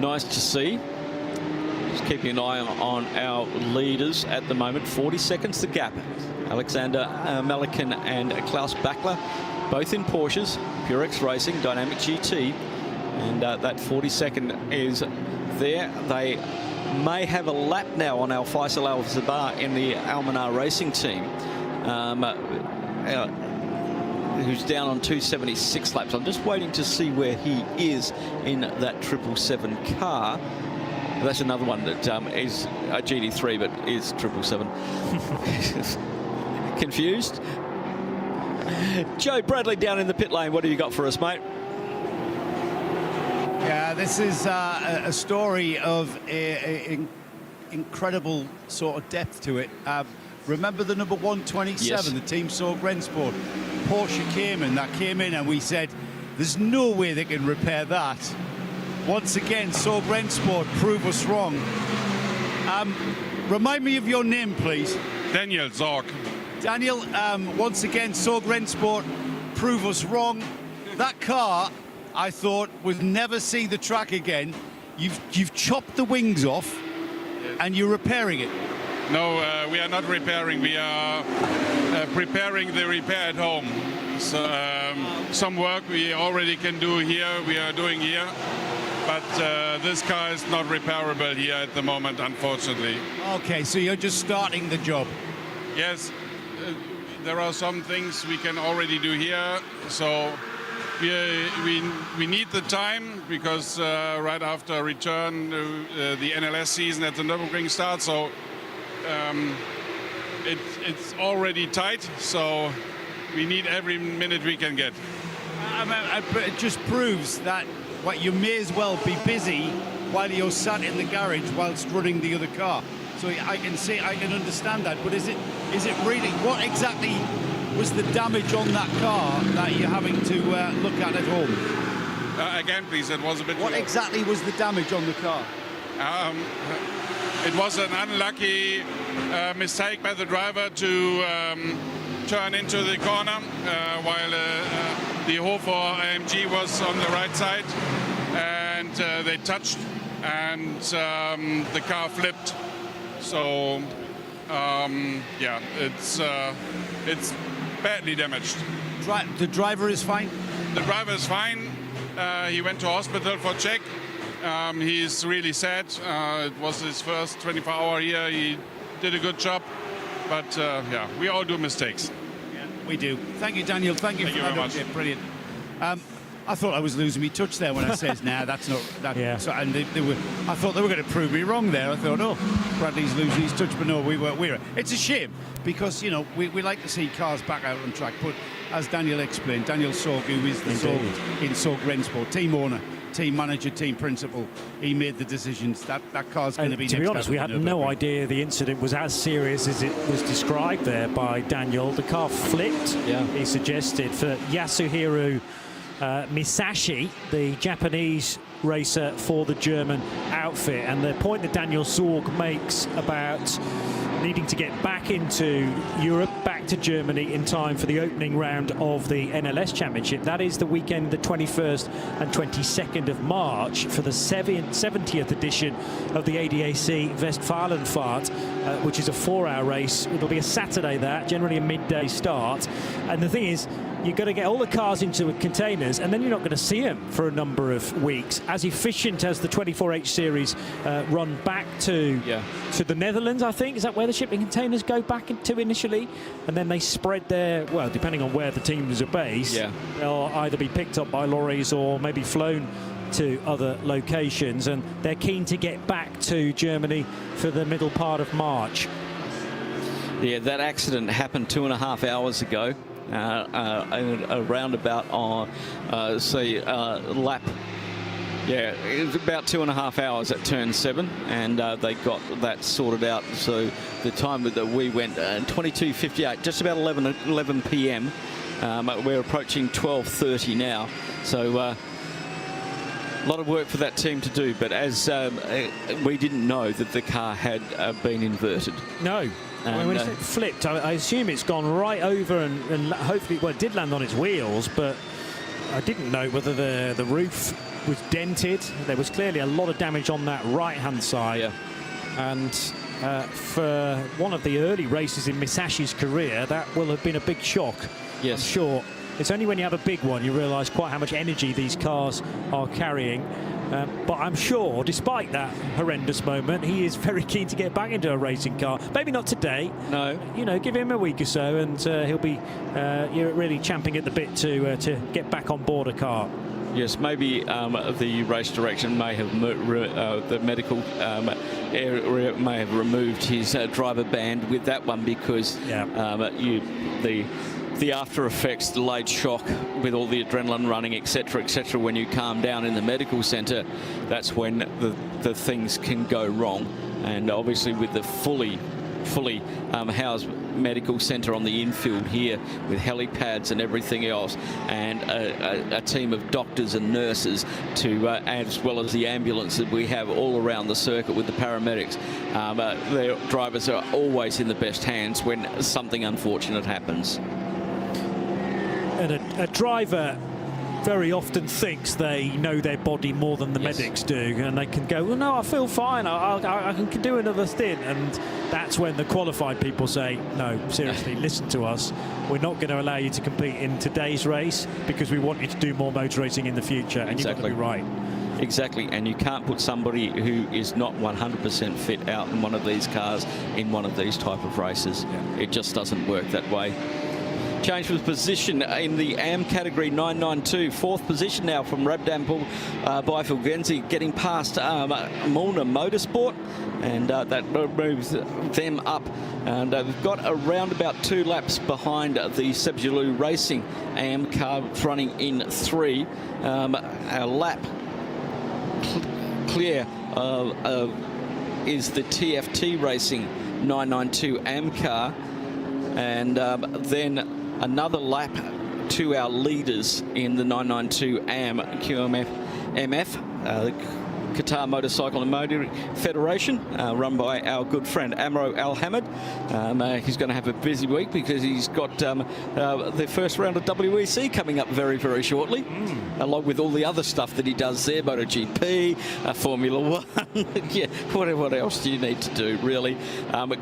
Speaker 1: Nice to see. Just keeping an eye on our leaders at the moment. 40 seconds the gap. Alexander Malikin and Klaus Bachler, both in Porsches, Purex Racing, Dynamic GT, and that 40-second is there. They may have a lap now on Al Faisal Al Zabar in the Almanar Racing team, who's down on 276 laps. I'm just waiting to see where he is in that 777 car. That's another one that is a GT3 but is 777. Confused? Joe Bradley down in the pit lane. What have you got for us, mate?
Speaker 3: Yeah, this is a story of incredible sort of depth to it. Remember the number 127,
Speaker 1: Yes.
Speaker 3: the Team Sorg Rensport Porsche Cayman that came in, and we said there's no way they can repair that. Once again, Sorg Rensport prove us wrong. Remind me of your name, please.
Speaker 8: Daniel Zorg.
Speaker 3: Daniel, once again, Sorg Rensport prove us wrong. That car, I thought, would never see the track again. You've chopped the wings off, and you're repairing it.
Speaker 8: No, we are not repairing. We are preparing the repair at home. So some work we already can do here, we are doing here. But this car is not repairable here at the moment, unfortunately.
Speaker 3: Okay, so you're just starting the job.
Speaker 8: Yes, there are some things we can already do here. So we need the time because right after return, the NLS season at the Nürburgring starts. So it's already tight. So we need every minute we can get.
Speaker 3: It just proves that you may as well be busy while you're sat in the garage whilst running the other car. So I can understand that. But is it really, what exactly was the damage on that car that you're having to look at home?
Speaker 8: Again, please, it was a bit...
Speaker 3: What exactly was the damage on the car?
Speaker 8: It was an unlucky mistake by the driver to turn into the corner while the Hofer AMG was on the right side, and they touched, and the car flipped. So yeah, it's badly damaged.
Speaker 3: The driver is fine?
Speaker 8: The driver is fine. He went to hospital for check. He's really sad. It was his first 24-hour here. He did a good job. But yeah, we all do mistakes.
Speaker 3: Yeah, we do. Thank you, Daniel. Thank you
Speaker 8: very much.
Speaker 3: Yeah, brilliant. I thought I was losing my touch there when I said, nah, that's not... That,
Speaker 2: Yeah.
Speaker 3: so, and I thought they were going to prove me wrong there. I thought, oh, Bradley's losing his touch, but no, we were. It's a shame because, you know, we like to see cars back out on track. But as Daniel explained, Daniel Sorg, who is the Sorg in Sorg Rensport, team owner, team manager, team principal, he made the decisions that car's going to be.
Speaker 2: To be honest, we had no idea the incident was as serious as it was described there by Daniel. The car flipped, he suggested, for Yasuhiro Misashi, the Japanese racer for the German outfit. And the point that Daniel Sorg makes about needing to get back into Europe, back to Germany in time for the opening round of the NLS Championship. That is the weekend, the 21st and 22nd of March, for the 70th edition of the ADAC Westfalenfahrt, which is a 4-hour race. It'll be a Saturday, that, generally a midday start. And the thing is, you've got to get all the cars into containers, and then you're not going to see them for a number of weeks. As efficient as the 24H Series run back to the Netherlands, I think. Is that where the shipping containers go back into initially? And then they spread their, well, depending on where the teams are based, they'll either be picked up by lorries or maybe flown to other locations. And they're keen to get back to Germany for the middle part of March.
Speaker 1: Yeah, that accident happened 2.5 hours ago. Around about on lap, it was about 2.5 hours at turn 7, and they got that sorted out. So the time that we went 22:58, just about 11 p.m. We're approaching 12:30 now, so a lot of work for that team to do. But as we didn't know that the car had been inverted.
Speaker 2: No. And when it flipped, I assume it's gone right over and hopefully, well, it did land on its wheels, but I didn't know whether the roof was dented. There was clearly a lot of damage on that right-hand side. And for one of the early races in Misashi's career, that will have been a big shock, I'm sure. It's only when you have a big one you realise quite how much energy these cars are carrying. But I'm sure, despite that horrendous moment, he is very keen to get back into a racing car. Maybe not today.
Speaker 1: No.
Speaker 2: You know, give him a week or so, and he'll be really champing at the bit to get back on board a car.
Speaker 1: Yes, maybe the race direction may have the medical area may have removed his driver band with that one, because the after effects, delayed shock with all the adrenaline running, etc., etc. When you calm down in the medical centre, that's when the things can go wrong. And obviously, with the fully housed medical centre on the infield here, with helipads and everything else, and a team of doctors and nurses as well as the ambulances we have all around the circuit with the paramedics, their drivers are always in the best hands when something unfortunate happens.
Speaker 2: And a driver very often thinks they know their body more than the medics do, and they can go, well, no, I feel fine, I can do another stint. And that's when the qualified people say, no, seriously, listen to us. We're not going to allow you to compete in today's race because we want you to do more motor racing in the future. And you've got to be right.
Speaker 1: Exactly, and you can't put somebody who is not 100% fit out in one of these cars in one of these type of races. It just doesn't work that way. Change of position in the AM category, 992. Fourth position now from Rabdampur Bifilgenzi, getting past Mulna Motorsport, and that moves them up. And we've got around about 2 laps behind the Sebjulu Racing AM car running in 3. A lap clear is the TFT Racing 992 AM car, and then another lap to our leaders in the 992 AM QMF, Qatar Motorcycle and Motor Federation, run by our good friend Amro Al-Hamid. He's going to have a busy week because he's got the first round of WEC coming up very, very shortly, along with all the other stuff that he does there, MotoGP, Formula One. Yeah, what else do you need to do, really?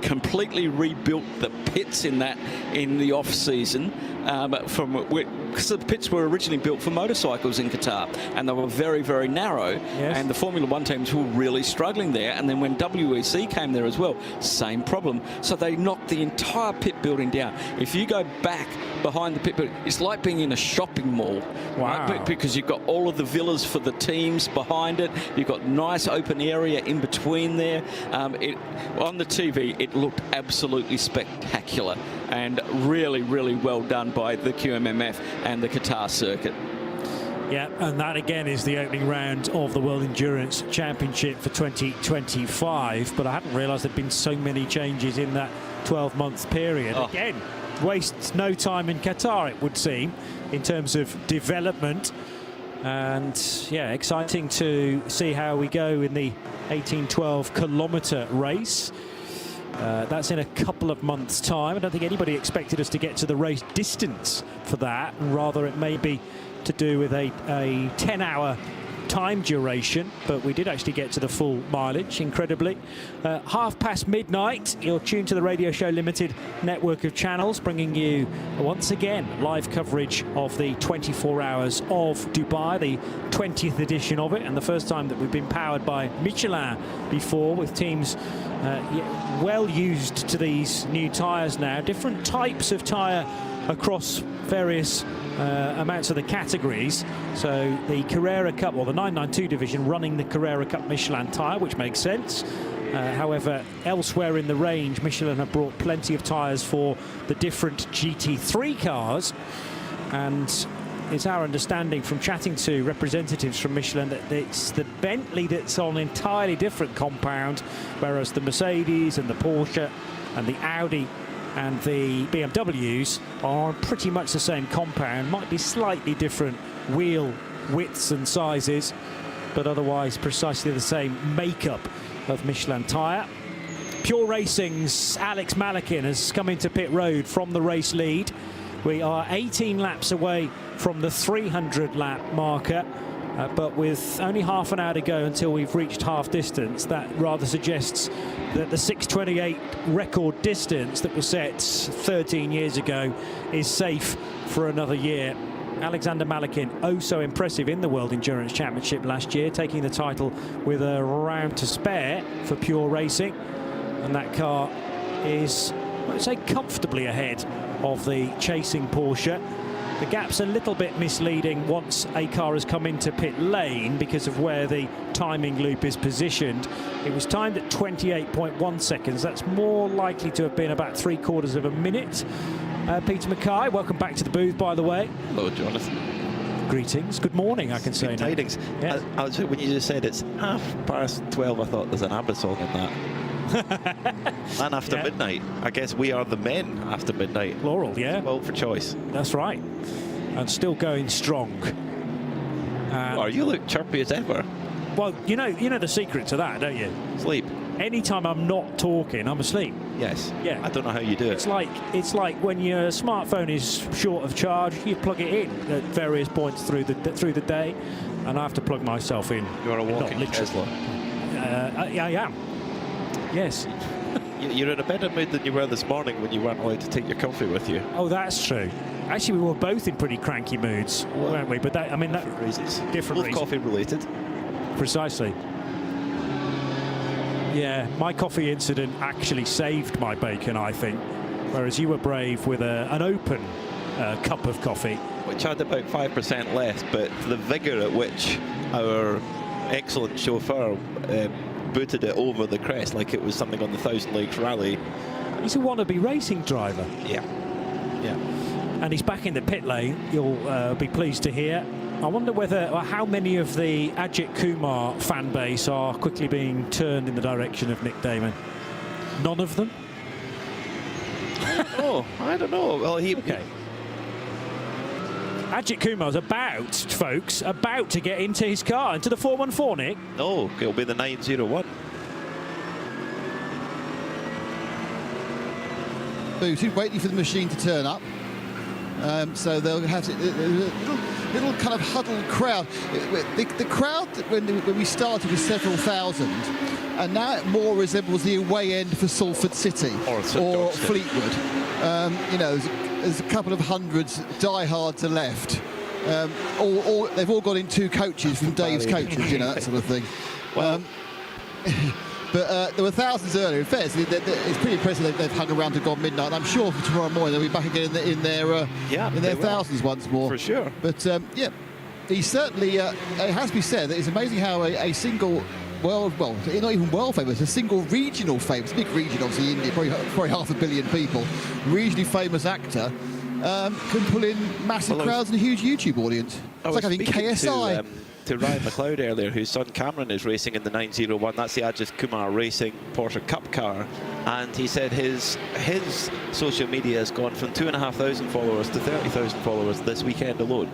Speaker 1: Completely rebuilt the pits in the off-season. Because the pits were originally built for motorcycles in Qatar, and they were very, very narrow, and the Formula One teams were really struggling there. And then when WEC came there as well, same problem. So they knocked the entire pit building down. If you go back behind the pit building, it's like being in a shopping mall.
Speaker 2: Wow.
Speaker 1: Right? Because you've got all of the villas for the teams behind it. You've got nice open area in between there. On the TV, it looked absolutely spectacular and really, really well done by the QMMF and the Qatar circuit.
Speaker 2: Yeah, and that again is the opening round of the World Endurance Championship for 2025. But I hadn't realised there'd been so many changes in that 12-month period. Again, wastes no time in Qatar, it would seem, in terms of development. And yeah, exciting to see how we go in the 1812-kilometre race. That's in a couple of months' time. I don't think anybody expected us to get to the race distance for that. Rather, it may be to do with a 10-hour time duration, but we did actually get to the full mileage, incredibly. midnight, you're tuned to the Radio Show Limited network of channels, bringing you, once again, live coverage of the 24 Hours of Dubai, the 20th edition of it, and the first time that we've been powered by Michelin before, with teams well used to these new tyres now. Different types of tyre across various amounts of the categories. So the Carrera Cup, or the 992 division, running the Carrera Cup Michelin tyre, which makes sense. However, elsewhere in the range, Michelin have brought plenty of tyres for the different GT3 cars. And it's our understanding from chatting to representatives from Michelin that it's the Bentley that's on an entirely different compound, whereas the Mercedes and the Porsche and the Audi and the BMWs are on pretty much the same compound. Might be slightly different wheel widths and sizes, but otherwise precisely the same makeup of Michelin tyre. Pure Racing's Alex Malakin has come into pit road from the race lead. We are 18 laps away from the 300-lap marker, but with only half an hour to go until we've reached half distance, that rather suggests that the 6:28 record distance that was set 13 years ago is safe for another year. Alexander Malakin, oh so impressive in the World Endurance Championship last year, taking the title with a round to spare for Pure Racing. And that car is, let's say, comfortably ahead of the chasing Porsche. The gap's a little bit misleading once a car has come into pit lane because of where the timing loop is positioned. It was timed at 28.1 seconds. That's more likely to have been about 3/4 of a minute. Peter Mackay, welcome back to the booth, by the way.
Speaker 5: Hello, Jonathan.
Speaker 2: Greetings. Good morning, I can say
Speaker 5: Good
Speaker 2: now.
Speaker 5: tidings.
Speaker 2: Yeah.
Speaker 5: I was, when you just said it's 12:30, I thought there's an ABBA song in that. And after midnight. I guess we are the men after midnight.
Speaker 2: Laurel, yeah.
Speaker 5: Well, for choice.
Speaker 2: That's right. And still going strong.
Speaker 5: Oh, you look chirpy as ever.
Speaker 2: Well, you know the secret to that, don't you?
Speaker 5: Sleep.
Speaker 2: Anytime I'm not talking, I'm asleep.
Speaker 5: Yes.
Speaker 2: Yeah.
Speaker 5: I don't know how you do it.
Speaker 2: It's like when your smartphone is short of charge, you plug it in at various points through the day, and I have to plug myself in.
Speaker 5: You're a walking
Speaker 2: Not literally.
Speaker 5: Tesla.
Speaker 2: I am. Yes.
Speaker 5: You're in a better mood than you were this morning when you weren't allowed to take your coffee with you.
Speaker 2: Oh, that's true. Actually, we were both in pretty cranky moods, weren't we? But
Speaker 5: Different reasons.
Speaker 2: Different
Speaker 5: Both
Speaker 2: reasons.
Speaker 5: coffee related.
Speaker 2: Precisely. Yeah, my coffee incident actually saved my bacon, I think. Whereas you were brave with an open cup of coffee.
Speaker 5: Which had about 5% left, but the vigour at which our excellent chauffeur booted it over the crest like it was something on the Thousand Lakes Rally.
Speaker 2: He's a wannabe racing driver.
Speaker 5: Yeah. Yeah.
Speaker 2: And he's back in the pit lane, you'll be pleased to hear. I wonder how many of the AJITHKUMAR fan base are quickly being turned in the direction of Nick Damon. None of them?
Speaker 5: Oh, I don't know. Well,
Speaker 2: Okay. AJITHKUMAR's about to get into his car, into the 414, Nick.
Speaker 5: No, it'll be the 901.
Speaker 10: Booted, waiting for the machine to turn up. So they'll have a little kind of huddled crowd. The crowd when we started was several thousand, and now it more resembles the away end for Salford City or Fleetwood. There's a couple of hundreds diehards are left. They've all got in 2 coaches from Dave's coaches, that sort of thing. But there were thousands earlier. In fact, it's pretty impressive they've hung around to gone midnight. And I'm sure for tomorrow morning they'll be back again in their thousands once more.
Speaker 5: For sure.
Speaker 10: But he certainly. It has to be said that it's amazing how a single not even world famous, a single regional famous, big region obviously India, probably 500 million people, regionally famous actor can pull in massive crowds and a huge YouTube audience. It's like having KSI.
Speaker 5: To Ryan McLeod earlier, whose son Cameron is racing in the 901. That's the AJITHKUMAR Racing Porsche Cup car, and he said his social media has gone from 2,500 followers to 30,000 followers this weekend alone.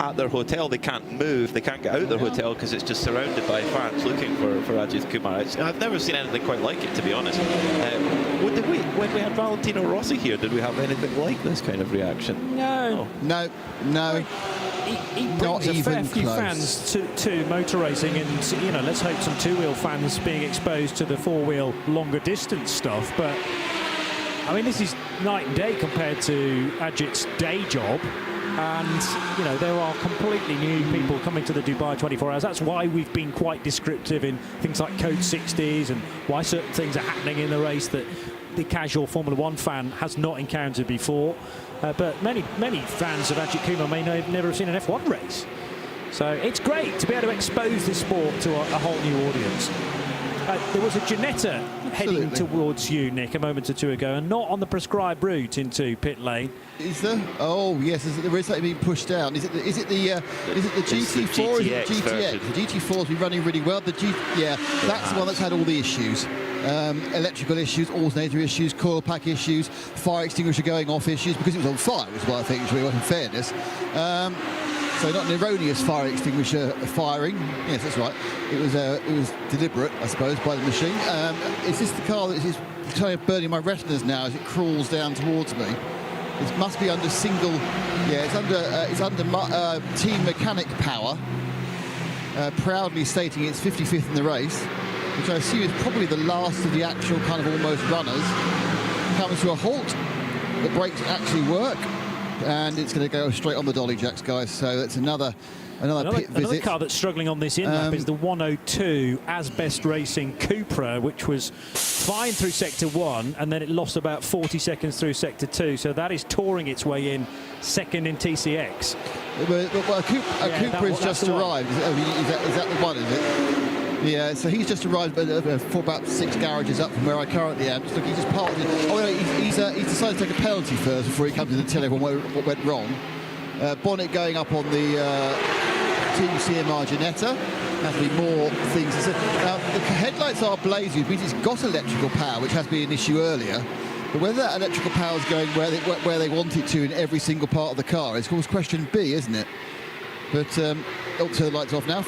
Speaker 5: At their hotel, they can't move, they can't get out of their hotel because it's just surrounded by fans looking for AJITHKUMAR. I've never seen anything quite like it, to be honest. When we had Valentino Rossi here, did we have anything like this kind of reaction?
Speaker 2: No.
Speaker 10: No.
Speaker 2: He brings a fair few fans to motor racing, and let's hope some 2-wheel fans being exposed to the 4-wheel longer distance stuff. But I mean, this is night and day compared to Ajit's day job. And there are completely new people coming to the Dubai 24 Hours. That's why we've been quite descriptive in things like Code 60s and why certain things are happening in the race that the casual Formula 1 fan has not encountered before. But many fans of AJITHKUMAR may never have seen an F1 race. So it's great to be able to expose this sport to a whole new audience. There was a Ginetta heading towards you, Nick, a moment or two ago, and not on the prescribed route into pit lane.
Speaker 10: Is there? Oh yes, there is something being pushed down. Is it the GT4 or is it the GTX? The GT4's been running really well. That's the one that's had all the issues. Electrical issues, alternator issues, coil pack issues, fire extinguisher going off issues because it was on fire as well, I think, which was in fairness. So not an erroneous fire extinguisher firing. Yes, that's right. It was deliberate, I suppose, by the machine. Is this the car that is kind of burning my retinas now as it crawls down towards me? It must be under single. Yeah, it's under team mechanic power. Proudly stating it's 55th in the race, which I assume is probably the last of the actual kind of almost runners. Comes to a halt. The brakes actually work. And it's going to go straight on the dolly jacks, guys. So that's another Another pit
Speaker 2: Another
Speaker 10: visit.
Speaker 2: car that's struggling on this in-lap is the 102 Asbest Racing Cupra, which was fine through Sector 1, and then it lost about 40 seconds through Sector 2. So that is touring its way in second in TCX.
Speaker 10: Well, a Cupra has just arrived. Is that the one, is it? Yeah, so he's just arrived for about 6 garages up from where I currently am. Just look, he just parked in. Oh, no, he's decided to take a penalty first before he comes in and tell everyone what went wrong. Bonnet going up on the Team CMR Ginetta. Has to be more things. Now, the headlights are blazing, which means it's got electrical power, which has been an issue earlier. But whether that electrical power is going where they want it to in every single part of the car is, of course, question B, isn't it? But turn the lights off now.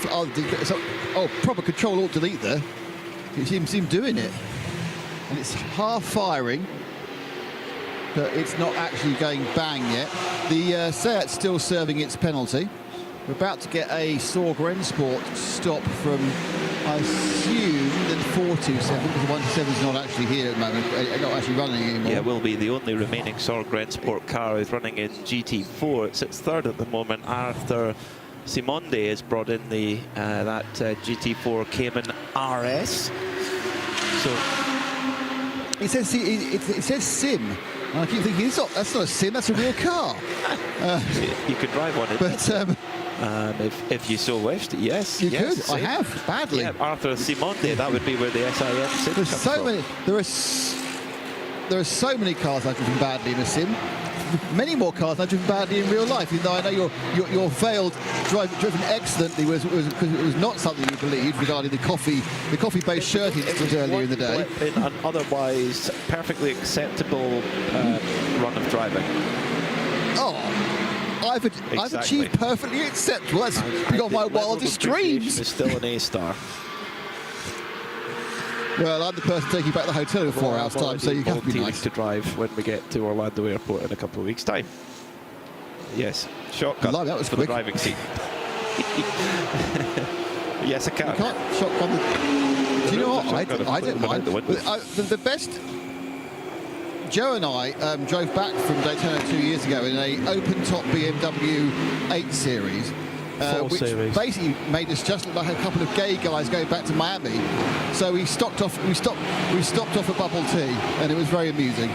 Speaker 10: Proper control alt delete there. You see him doing it, and it's half firing, but it's not actually going bang yet. The Seat's still serving its penalty. We're about to get a Sorg Rennsport stop from, I assume, the 427, because the 127 is not actually here at the moment, not actually running anymore.
Speaker 5: Yeah, will be the only remaining Sorg Rennsport car is running in GT4. It sits third at the moment. Arthur Simonde has brought in the that GT4 Cayman RS. So
Speaker 10: it says Sim. And I keep thinking, that's not a Sim, that's a real car.
Speaker 5: you could drive one.
Speaker 10: But
Speaker 5: if you so wished, yes.
Speaker 10: You could. I have, badly.
Speaker 5: Yeah, Arthur Simonde, that would be where the SIM Sim
Speaker 10: There's
Speaker 5: comes
Speaker 10: so
Speaker 5: from.
Speaker 10: many. There are so many cars I've driven badly in a sim. Many more cars I've driven badly in real life. Even though I know your failed driven excellently was because it was not something you believed regarding the coffee-based shirt incident earlier in the day.
Speaker 5: In an otherwise perfectly acceptable run of driving.
Speaker 10: Oh, I've achieved perfectly acceptable. That's beyond my wildest dreams.
Speaker 5: It's still an A-star.
Speaker 10: Well, I'm the person taking you back to the hotel in 4 hours' time, so you have to be nice
Speaker 5: to drive when we get to Orlando Airport in a couple of weeks' time. Yes, shotgun
Speaker 10: that was
Speaker 5: for
Speaker 10: quick.
Speaker 5: the driving seat. Yes, I can.
Speaker 10: You can't shotgun the... Do you know what? I don't mind. The best... Joe and I drove back from Daytona 2 years ago in an open-top BMW 8 Series. Which basically made us just look like a couple of gay guys going back to Miami. So we stopped off a bubble tea, and it was very amusing.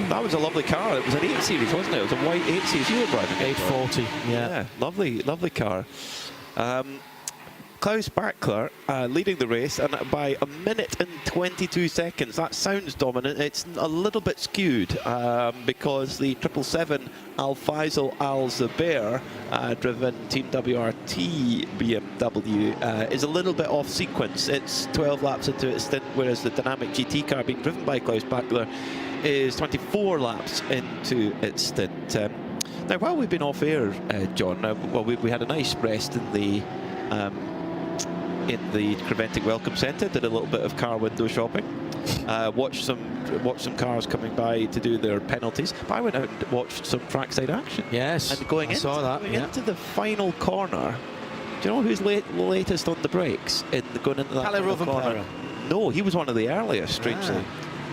Speaker 5: That was a lovely car. It was an 8 Series, wasn't it? It was a white 8 Series. You were driving
Speaker 2: 840.
Speaker 5: Yeah, lovely car. Klaus Bachler leading the race, and by a minute and 22 seconds. That sounds dominant. It's a little bit skewed because the 777 Al Faisal Al Zubair driven Team WRT BMW is a little bit off sequence. It's 12 laps into its stint, whereas the dynamic GT car being driven by Klaus Bachler is 24 laps into its stint. Now, while we've been off air, John, we had a nice rest in the Creventic Welcome Centre, did a little bit of car window shopping, watched some cars coming by to do their penalties. But I went out and watched some trackside action.
Speaker 2: Yes,
Speaker 5: and going into the final corner. Do you know who's latest on the brakes going into that final corner? No, he was one of the earliest, strangely.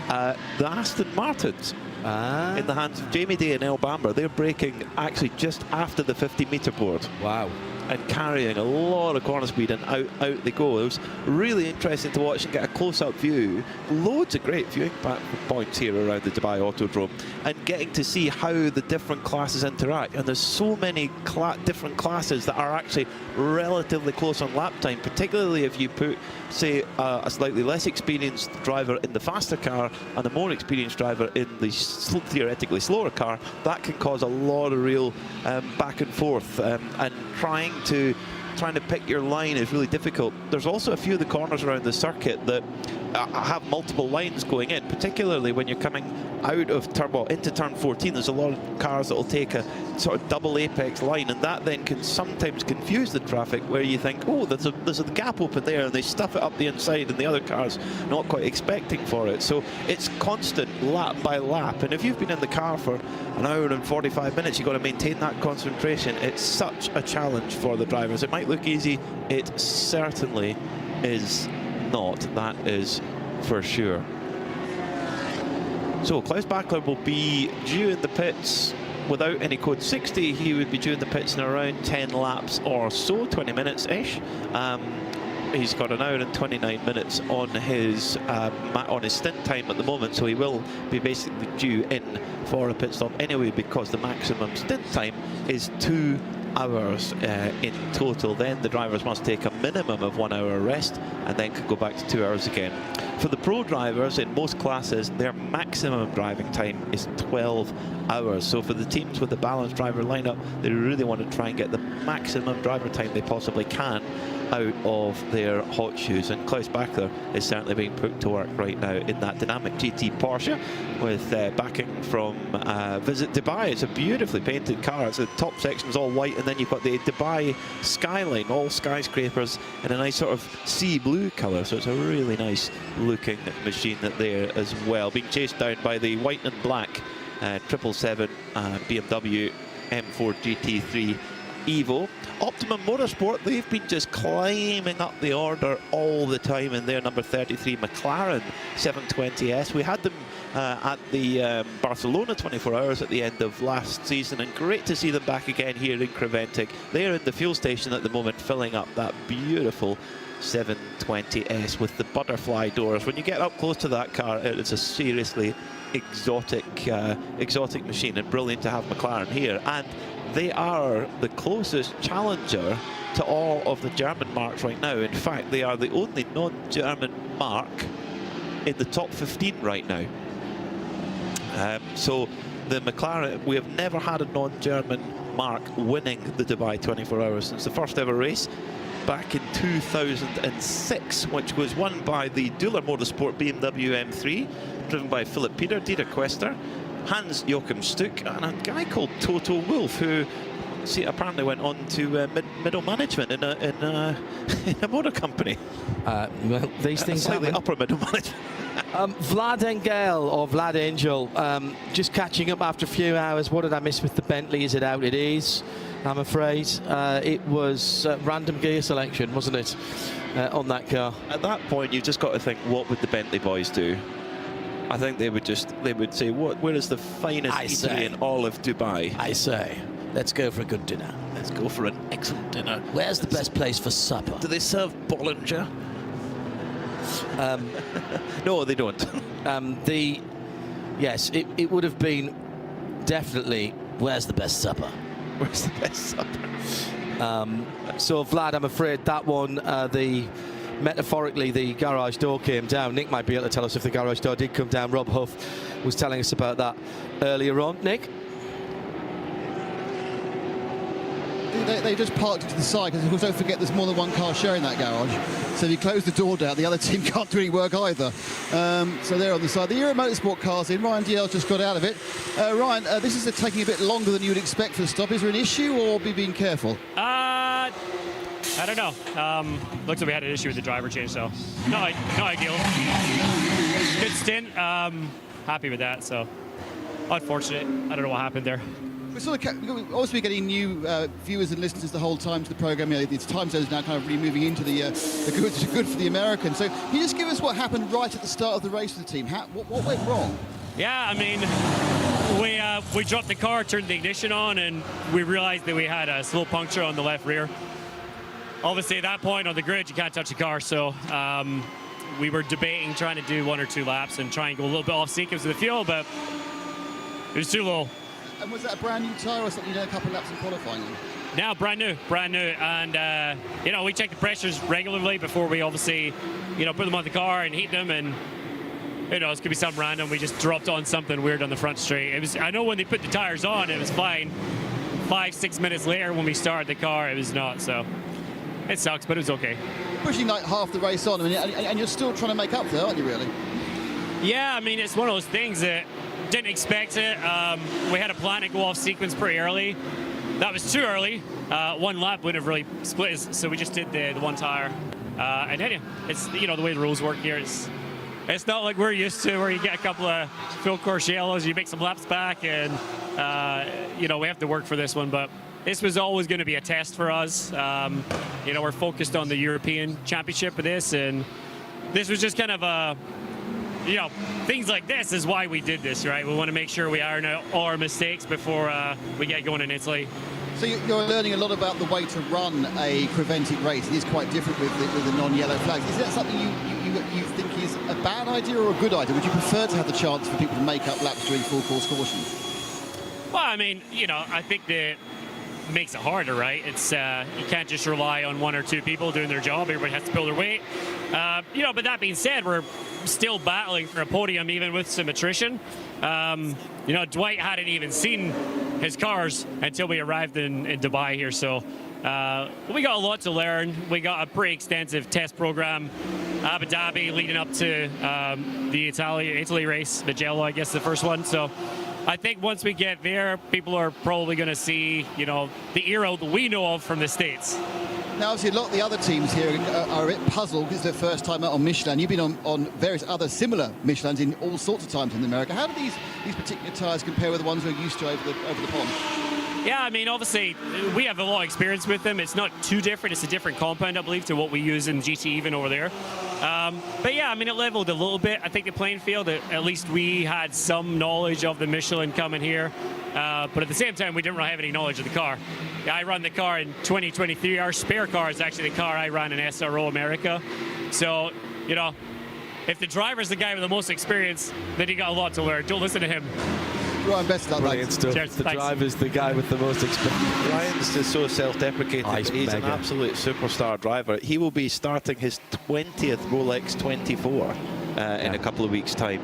Speaker 5: The Aston Martins. In the hands of Jamie Day and El Bamber. They're braking actually just after the 50-metre board.
Speaker 2: Wow.
Speaker 5: And carrying a lot of corner speed, and out they go. It was really interesting to watch and get a close-up view. Loads of great viewing points here around the Dubai Autodrome, and getting to see how the different classes interact. And there's so many different classes that are actually relatively close on lap time, particularly if you put, say, a slightly less experienced driver in the faster car and a more experienced driver in the theoretically slower car. That can cause a lot of real back and forth, and trying to pick your line is really difficult. There's also a few of the corners around the circuit that have multiple lines going in, particularly when you're coming out of into turn 14. There's a lot of cars that will take a sort of double apex line, and that then can sometimes confuse the traffic, where you think, oh, there's a gap open there, and they stuff it up the inside, and the other car's not quite expecting for it. So it's constant lap by lap, and if you've been in the car for an hour and 45 minutes, you've got to maintain that concentration. It's such a challenge for the drivers. It might look easy, it certainly is not. That is for sure. So Klaus Bachler will be due in the pits without any code 60, he would be due in the pits in around 10 laps or so, 20 minutes-ish. He's got an hour and 29 minutes on his stint time at the moment, so he will be basically due in for a pit stop anyway, because the maximum stint time is 2 hours in total. Then the drivers must take a minimum of 1 hour rest and then could go back to 2 hours again. For the pro drivers in most classes, their maximum driving time is 12 hours. So for the teams with the balanced driver lineup, they really want to try and get the maximum driver time they possibly can out of their hot shoes, and Klaus Bachler is certainly being put to work right now in that dynamic GT Porsche with backing from Visit Dubai. It's a beautifully painted car. It's the top section's all white, and then you've got the Dubai skyline, all skyscrapers in a nice sort of sea blue colour, so it's a really nice looking machine there as well, being chased down by the white and black 777 BMW M4 GT3 Evo. Optimum Motorsport, they've been just climbing up the order all the time in their number 33 McLaren 720S. We had them at the Barcelona 24 Hours at the end of last season, and great to see them back again here in Creventic. They're in the fuel station at the moment, filling up that beautiful 720S with the butterfly doors. When you get up close to that car, it's a seriously exotic machine, and brilliant to have McLaren here. And they are the closest challenger to all of the German marques right now. In fact, they are the only non-German marque in the top 15 right now. So the McLaren, we have never had a non-German marque winning the Dubai 24 Hours since the first ever race back in 2006, which was won by the Dueler Motorsport BMW M3, driven by Philipp Peter, Dieter Quester, Hans-Joachim Stuck, and a guy called Toto Wolff, who apparently went on to middle management in a motor company.
Speaker 11: Well, these things
Speaker 5: slightly
Speaker 11: happen.
Speaker 5: upper middle management.
Speaker 11: Vlad Engel, or Vlad Angel, just catching up after a few hours. What did I miss with the Bentley? Is it out? It is, I'm afraid. It was random gear selection, wasn't it, on that car?
Speaker 5: At that point, you've just got to think, what would the Bentley boys do? I think they would say, where is the finest eatery in all of Dubai?
Speaker 11: I say, let's go for a good dinner.
Speaker 5: Let's go for an excellent dinner.
Speaker 11: Where's the best place for supper?
Speaker 5: Do they serve Bollinger? No, they don't.
Speaker 11: Yes, it would have been definitely, where's the best supper?
Speaker 5: Where's the best supper?
Speaker 11: So Vlad, I'm afraid that one, metaphorically, the garage door came down. Nick might be able to tell us if the garage door did come down. Rob Huff was telling us about that earlier on. Nick?
Speaker 10: They just parked it to the side, because of course, don't forget there's more than one car sharing that garage. So if you close the door down, the other team can't do any work either. So they're on the side. The Euro Motorsport car's in. Ryan DL just got out of it. Ryan, this is taking a bit longer than you would expect for the stop. Is there an issue, or be being careful?
Speaker 12: I don't know. Looks like we had an issue with the driver change, so no ideal. Good stint. Happy with that. So unfortunate. I don't know what happened there.
Speaker 10: We're obviously getting new viewers and listeners the whole time to the programme. You know, its time zones now kind of really moving into the good for the Americans. So can you just give us what happened right at the start of the race for the team? What went wrong?
Speaker 12: Yeah, I mean, we dropped the car, turned the ignition on, and we realized that we had a slow puncture on the left rear. Obviously, at that point on the grid, you can't touch the car, so we were debating trying to do 1 or 2 laps and try and go a little bit off sequence of the fuel, but it was too low.
Speaker 10: And was that a brand new tyre or something you did a couple of laps in qualifying?
Speaker 12: No, brand new, and we check the pressures regularly before we obviously, put them on the car and heat them, and it could be something random. We just dropped on something weird on the front straight. I know when they put the tires on, it was fine. 5-6 minutes later, when we started the car, it was not. So it sucks, but it was okay.
Speaker 10: Pushing like half the race on, and you're still trying to make up for that, aren't you? Really?
Speaker 12: Yeah, I mean, it's one of those things that. Didn't expect it. We had a plan to go off sequence pretty early. That was too early. 1 lap wouldn't have really split us, so we just did the 1 tire. And anyway, it's the way the rules work here. It's not like we're used to, where you get a couple of full course yellows, you make some laps back, and we have to work for this one. But this was always going to be a test for us. We're focused on the European Championship of this, and this was just kind of a you know, things like this is why we did this, right? We want to make sure we iron out all our mistakes before we get going in Italy.
Speaker 10: So you're learning a lot about the way to run a prevented race. It is quite different with the non-yellow flags. Is that something you think is a bad idea or a good idea? Would you prefer to have the chance for people to make up laps during full course caution?
Speaker 12: Well, I mean, you know, I think that makes it harder, right? It's you can't just rely on one or two people doing their job. Everybody has to pull their weight. You know, but that being said, we're still battling for a podium even with some attrition. You know, Dwight hadn't even seen his cars until we arrived in Dubai here, so we got a lot to learn. We got a pretty extensive test program, Abu Dhabi leading up to the Italy race, Mugello, I guess the first one. So I think once we get there, people are probably going to see, you know, the era that we know of from the States.
Speaker 10: Now, obviously, a lot of the other teams here are a bit puzzled because it's their first time out on Michelin. You've been on various other similar Michelins in all sorts of times in America. How do these particular tyres compare with the ones we're used to over the pond?
Speaker 12: Yeah, I mean, obviously, we have a lot of experience with them. It's not too different. It's a different compound, I believe, to what we use in GT even over there. But yeah, I mean, it leveled a little bit. I think the playing field, at least we had some knowledge of the Michelin coming here. But at the same time, we didn't really have any knowledge of the car. I run the car in 2023. Our spare car is actually the car I ran in SRO America. So, you know, if the driver's the guy with the most experience, then he got a lot to learn. Don't listen to him.
Speaker 10: Ryan, best of luck.
Speaker 11: Brilliant stuff.
Speaker 12: Cheers,
Speaker 11: the
Speaker 12: thanks.
Speaker 11: driver's the guy with the most experience.
Speaker 13: Ryan's just so self-deprecating. He's an absolute superstar driver. He will be starting his 20th Rolex 24 in a couple of weeks' time.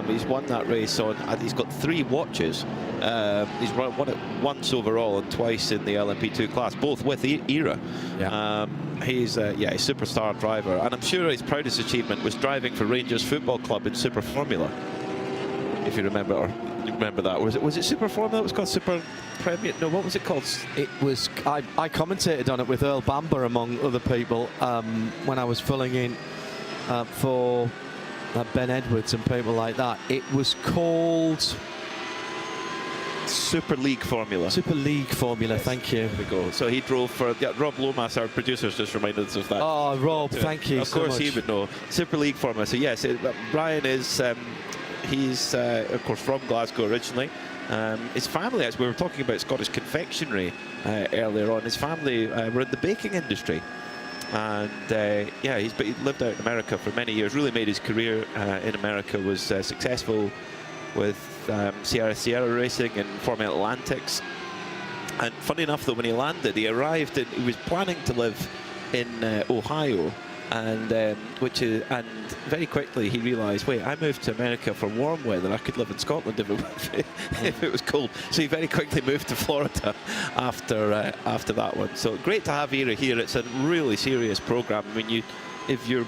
Speaker 13: He's won that race on. He's got 3 watches. He's won it once overall and twice in the LMP2 class, both with ERA. He's a superstar driver, and I'm sure his proudest achievement was driving for Rangers Football Club in Super Formula. If you remember, or you remember that, was it Super Formula? It was called Super Premier. No, what was it called?
Speaker 11: It was. I commentated on it with Earl Bamber among other people when I was filling in for Ben Edwards and people like that. It was called
Speaker 13: Super League Formula.
Speaker 11: Super League Formula, yes. Thank you.
Speaker 13: There we go. So he drove for Rob Lomas, our producer, just reminded us of that.
Speaker 11: Oh, Rob, thank you.
Speaker 13: Of course,
Speaker 11: so much.
Speaker 13: he would know. Super League Formula. So yes, Brian is. He's of course from Glasgow originally. His family, as we were talking about Scottish confectionery earlier on, his family were in the baking industry. And he lived out in America for many years, really made his career in America, was successful with Sierra Racing and Formula Atlantics. And funny enough, though, when he landed, he was planning to live in Ohio, and very quickly he realised, wait, I moved to America for warm weather. I could live in Scotland if it was cold. So he very quickly moved to Florida after that one. So great to have ERA here. It's a really serious programme. I mean, if you're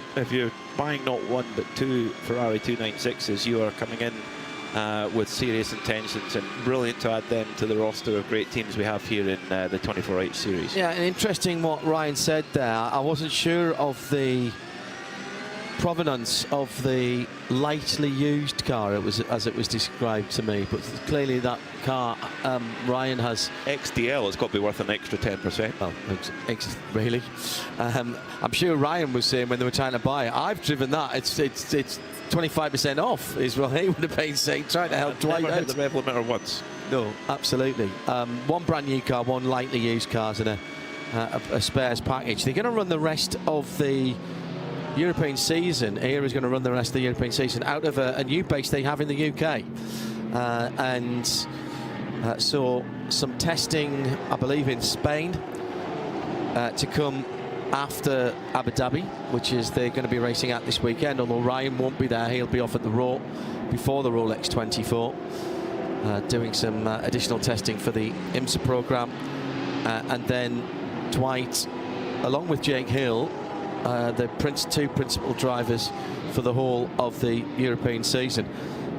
Speaker 13: buying not one but 2 Ferrari 296s, you are coming in with serious intentions, and brilliant to add them to the roster of great teams we have here in the 24H series.
Speaker 11: Yeah, and interesting what Ryan said there. I wasn't sure of the provenance of the lightly used car, as it was described to me, but clearly that car Ryan has
Speaker 13: XDL. It's got to be worth an extra 10%.
Speaker 11: Well, really, I'm sure Ryan was saying when they were trying to buy it, I've driven that, it's 25% off is what he would have been saying, trying to help Dwight out.
Speaker 13: Never heard the rev limiter once.
Speaker 11: No, absolutely. One brand new car, one lightly used cars, and a spares package. They're going to run the rest of the European season. ERA is going to run the rest of the European season out of a new base they have in the UK. So some testing, I believe, in Spain to come after Abu Dhabi, which is they're going to be racing at this weekend, although Ryan won't be there. He'll be off at the Raw before the Rolex 24, doing some additional testing for the IMSA programme. And then Dwight, along with Jake Hill, the two principal drivers for the whole of the European season,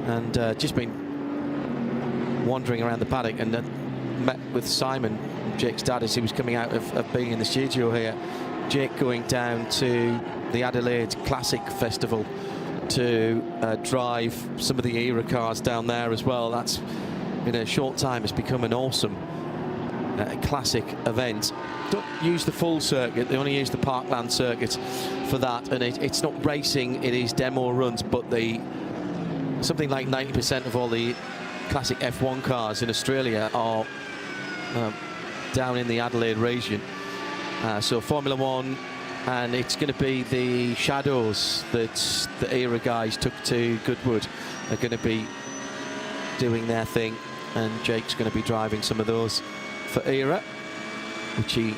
Speaker 11: and just been wandering around the paddock and met with Simon, Jake's dad, as he was coming out of being in the studio here. Jake going down to the Adelaide Classic Festival to drive some of the ERA cars down there as well. That's, in a short time, has become an awesome classic event. Don't use the full circuit, they only use the Parkland circuit for that, and it's not racing, it is demo runs, but the something like 90% of all the classic F1 cars in Australia are down in the Adelaide region. So Formula One, and it's going to be the Shadows that the ERA guys took to Goodwood are going to be doing their thing, and Jake's going to be driving some of those for ERA, which he,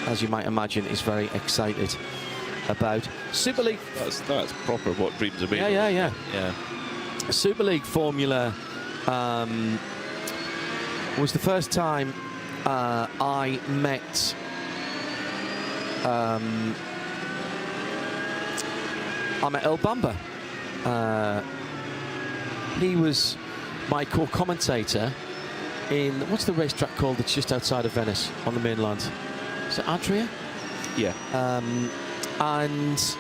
Speaker 11: as you might imagine, is very excited about. Super League.
Speaker 13: That's proper what dreams are made.
Speaker 11: Yeah.
Speaker 13: Yeah.
Speaker 11: Super League Formula was the first time I met Earl Bamber. He was my co-commentator in, what's the racetrack called that's just outside of Venice on the mainland? Is it Adria?
Speaker 13: Yeah.
Speaker 11: And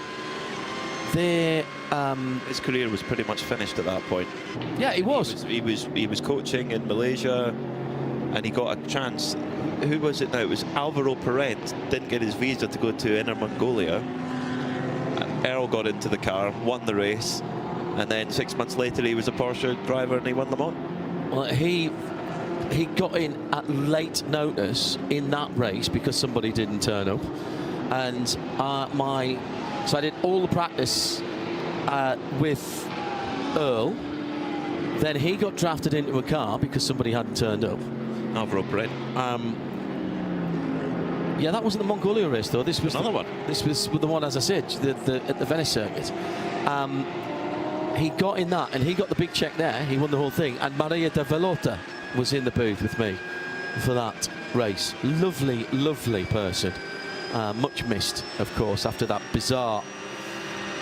Speaker 11: they
Speaker 13: his career was pretty much finished at that point.
Speaker 11: Yeah, he was.
Speaker 13: He was coaching in Malaysia, and he got a chance. Who was it now? It was Alvaro Perez. Didn't get his visa to go to Inner Mongolia. Earl got into the car, won the race, and then 6 months later he was a Porsche driver and he won Le Mans.
Speaker 11: Well, he got in at late notice in that race because somebody didn't turn up, and so I did all the practice with Earl. Then he got drafted into a car because somebody hadn't turned up.
Speaker 13: Alvaro Perez.
Speaker 11: Yeah, that wasn't the Mongolia race though. This was
Speaker 13: another one.
Speaker 11: This was the one, as I said, at the Venice circuit. He got in that, and he got the big check there. He won the whole thing. And Maria de Velota was in the booth with me for that race. Lovely, lovely person. Much missed, of course, after that bizarre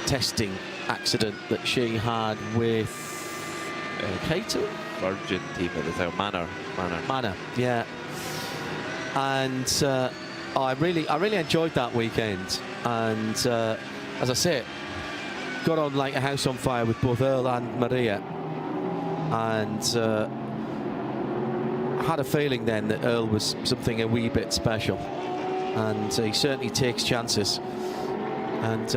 Speaker 11: testing accident that she had with Cato?
Speaker 13: Virgin team at the time, Manor,
Speaker 11: yeah. And I really enjoyed that weekend. And as I said, got on like a house on fire with both Earl and Maria, and had a feeling then that Earl was something a wee bit special, and he certainly takes chances, and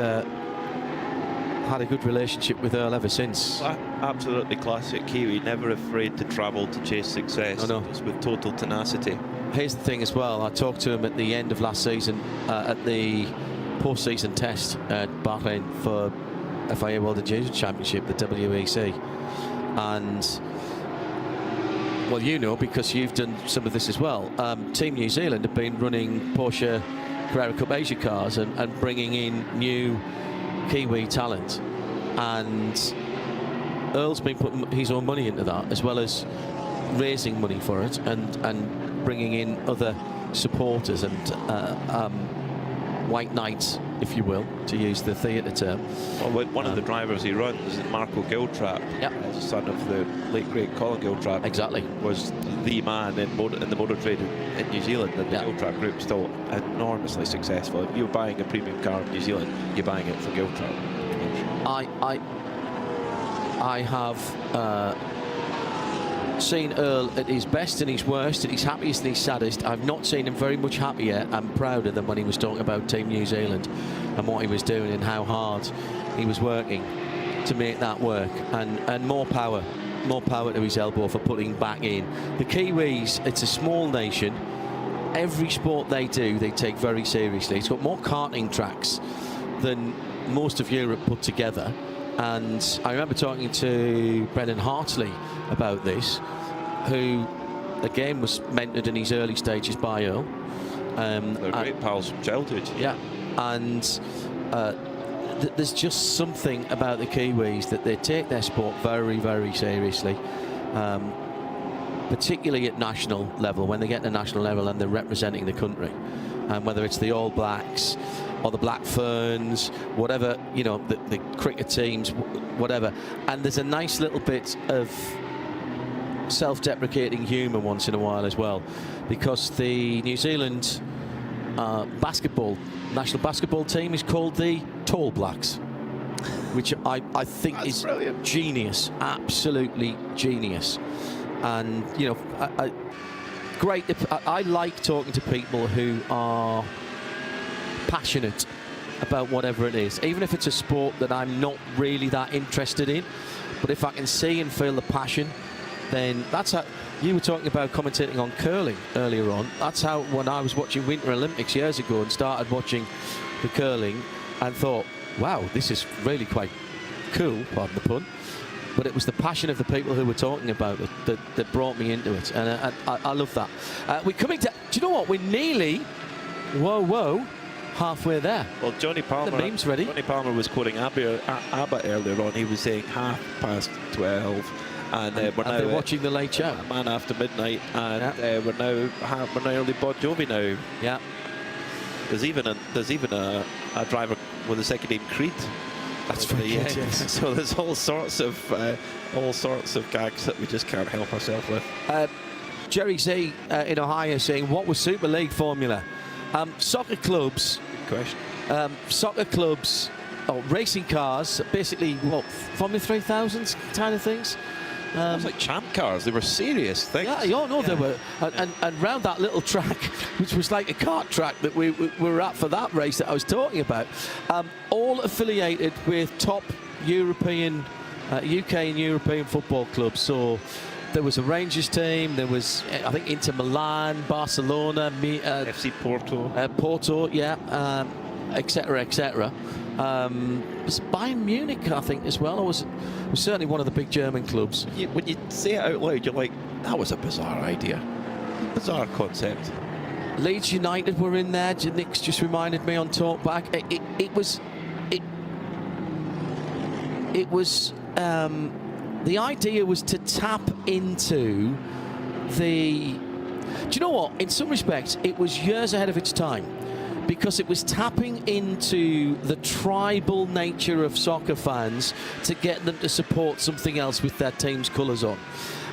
Speaker 11: had a good relationship with Earl ever since.
Speaker 13: Absolutely classic Kiwi, never afraid to travel to chase success.
Speaker 11: I know.
Speaker 13: Just with total tenacity.
Speaker 11: Here's the thing as well, I talked to him at the end of last season at the post-season test at Bahrain for FIA World Endurance Championship, the WEC, and well, you know, because you've done some of this as well, Team New Zealand have been running Porsche Carrera Cup Asia cars and bringing in new Kiwi talent, and Earl's been putting his own money into that, as well as raising money for it and bringing in other supporters and white knights, if you will, to use the theatre term.
Speaker 13: Well, one of the drivers he runs, Marco Giltrap, son of the late great Colin Giltrap,
Speaker 11: exactly,
Speaker 13: was the man in the motor trade in New Zealand, and the Giltrap group still enormously successful. If you're buying a premium car in New Zealand, you're buying it from Giltrap.
Speaker 11: I have seen Earl at his best and his worst, at his happiest and his saddest. I've not seen him very much happier and prouder than when he was talking about Team New Zealand and what he was doing and how hard he was working to make that work, and more power to his elbow for putting back in. The Kiwis, it's a small nation. Every sport they do, they take very seriously. It's got more karting tracks than most of Europe put together. And I remember talking to Brendan Hartley about this, who again was mentored in his early stages by Earl.
Speaker 13: They're great pals from childhood.
Speaker 11: Yeah, and there's just something about the Kiwis that they take their sport very, very seriously, particularly at national level, when they get to national level and they're representing the country, and whether it's the All Blacks or the Black Ferns, whatever, you know, the cricket teams, whatever. And there's a nice little bit of self-deprecating humour once in a while as well, because the New Zealand national basketball team is called the Tall Blacks, which I think is brilliant. Genius, absolutely genius. And, you know, great. I like talking to people who are passionate about whatever it is, even if it's a sport that I'm not really that interested in. But if I can see and feel the passion, then that's how. You were talking about commentating on curling earlier on. That's how, when I was watching Winter Olympics years ago and started watching the curling and thought, wow, this is really quite cool, pardon the pun. But it was the passion of the people who were talking about it that brought me into it. And I love that. We're coming to, do you know what? We're nearly, whoa, halfway there.
Speaker 13: Well, Johnny Palmer.
Speaker 11: The meme's ready.
Speaker 13: Johnny Palmer was quoting ABBA earlier on. He was saying 12:30. And we're now
Speaker 11: watching the late show.
Speaker 13: Man After Midnight, and we're now early Bon Jovi now.
Speaker 11: Yeah.
Speaker 13: There's even a driver with a second name Creed.
Speaker 11: That's right. Yes.
Speaker 13: So there's all sorts of gags that we just can't help ourselves with.
Speaker 11: Jerry Z in Ohio saying, what was Super League formula? Soccer clubs.
Speaker 13: Good question.
Speaker 11: Soccer clubs, racing cars, basically what, Formula 3000s kind of things.
Speaker 13: It was like champ cars. They were serious things.
Speaker 11: They were. And round that little track, which was like a kart track that we were at for that race that I was talking about, all affiliated with top European, UK and European football clubs. So there was a Rangers team, there was, I think, Inter Milan, Barcelona,
Speaker 13: FC Porto.
Speaker 11: Porto, etc., etc. Was Bayern Munich, I think, as well. It was certainly one of the big German clubs.
Speaker 13: When you say it out loud, you're like, that was a bizarre idea. Bizarre concept.
Speaker 11: Leeds United were in there. Nick's just reminded me on Talkback. The idea was to tap into the... Do you know what? In some respects, it was years ahead of its time, because it was tapping into the tribal nature of soccer fans to get them to support something else with their team's colours on.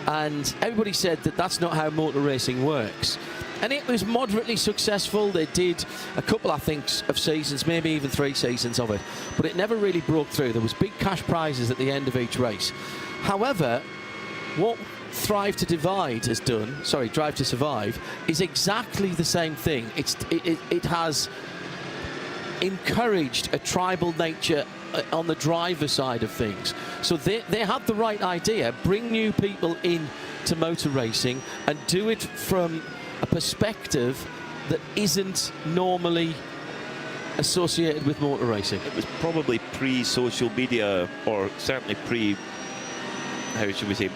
Speaker 11: And everybody said that that's not how motor racing works. And it was moderately successful. They did a couple, I think, of seasons, maybe even 3 seasons of it. But it never really broke through. There was big cash prizes at the end of each race. However, what Drive to Survive is exactly the same thing. It has encouraged a tribal nature on the driver side of things. So they had the right idea: bring new people in to motor racing and do it from a perspective that isn't normally associated with motor racing.
Speaker 13: It was probably pre-social media, or certainly pre, how should we say,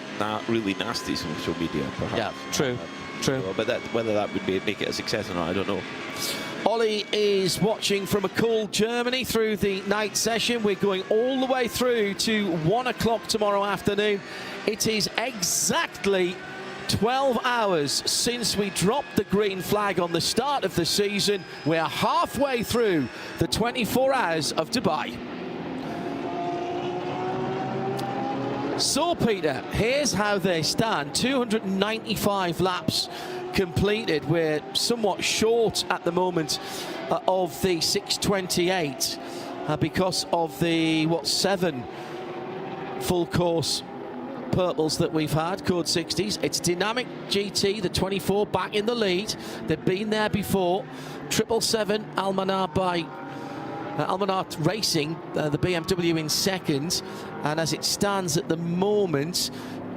Speaker 13: really nasty social media, perhaps.
Speaker 11: Yeah, true.
Speaker 13: But whether that would make it a success or not, I don't know.
Speaker 11: Ollie is watching from a cool Germany through the night session. We're going all the way through to 1 o'clock tomorrow afternoon. It is exactly 12 hours since we dropped the green flag on the start of the season. We're halfway through the 24 hours of Dubai. So, Peter, here's how they stand. 295 laps completed. We're somewhat short at the moment of the 6:28 because of the, 7 full course purples that we've had, code 60s. It's Dynamic GT, the 24, back in the lead. They've been there before. 777 Almanar Racing, the BMW in second. And as it stands at the moment,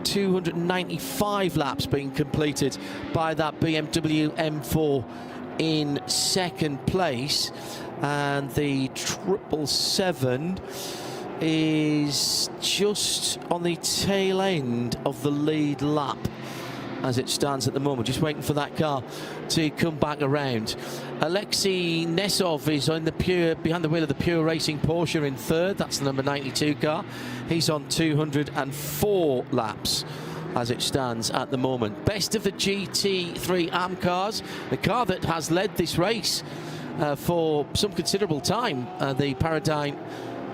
Speaker 11: 295 laps being completed by that BMW M4 in second place. And the 777 is just on the tail end of the lead lap as it stands at the moment, just waiting for that car to come back around. Alexei Nesov is on behind the wheel of the Pure Racing Porsche in third. That's the number 92 car. He's on 204 laps as it stands at the moment. Best of the GT3 AM cars, the car that has led this race for some considerable time, the Paradigm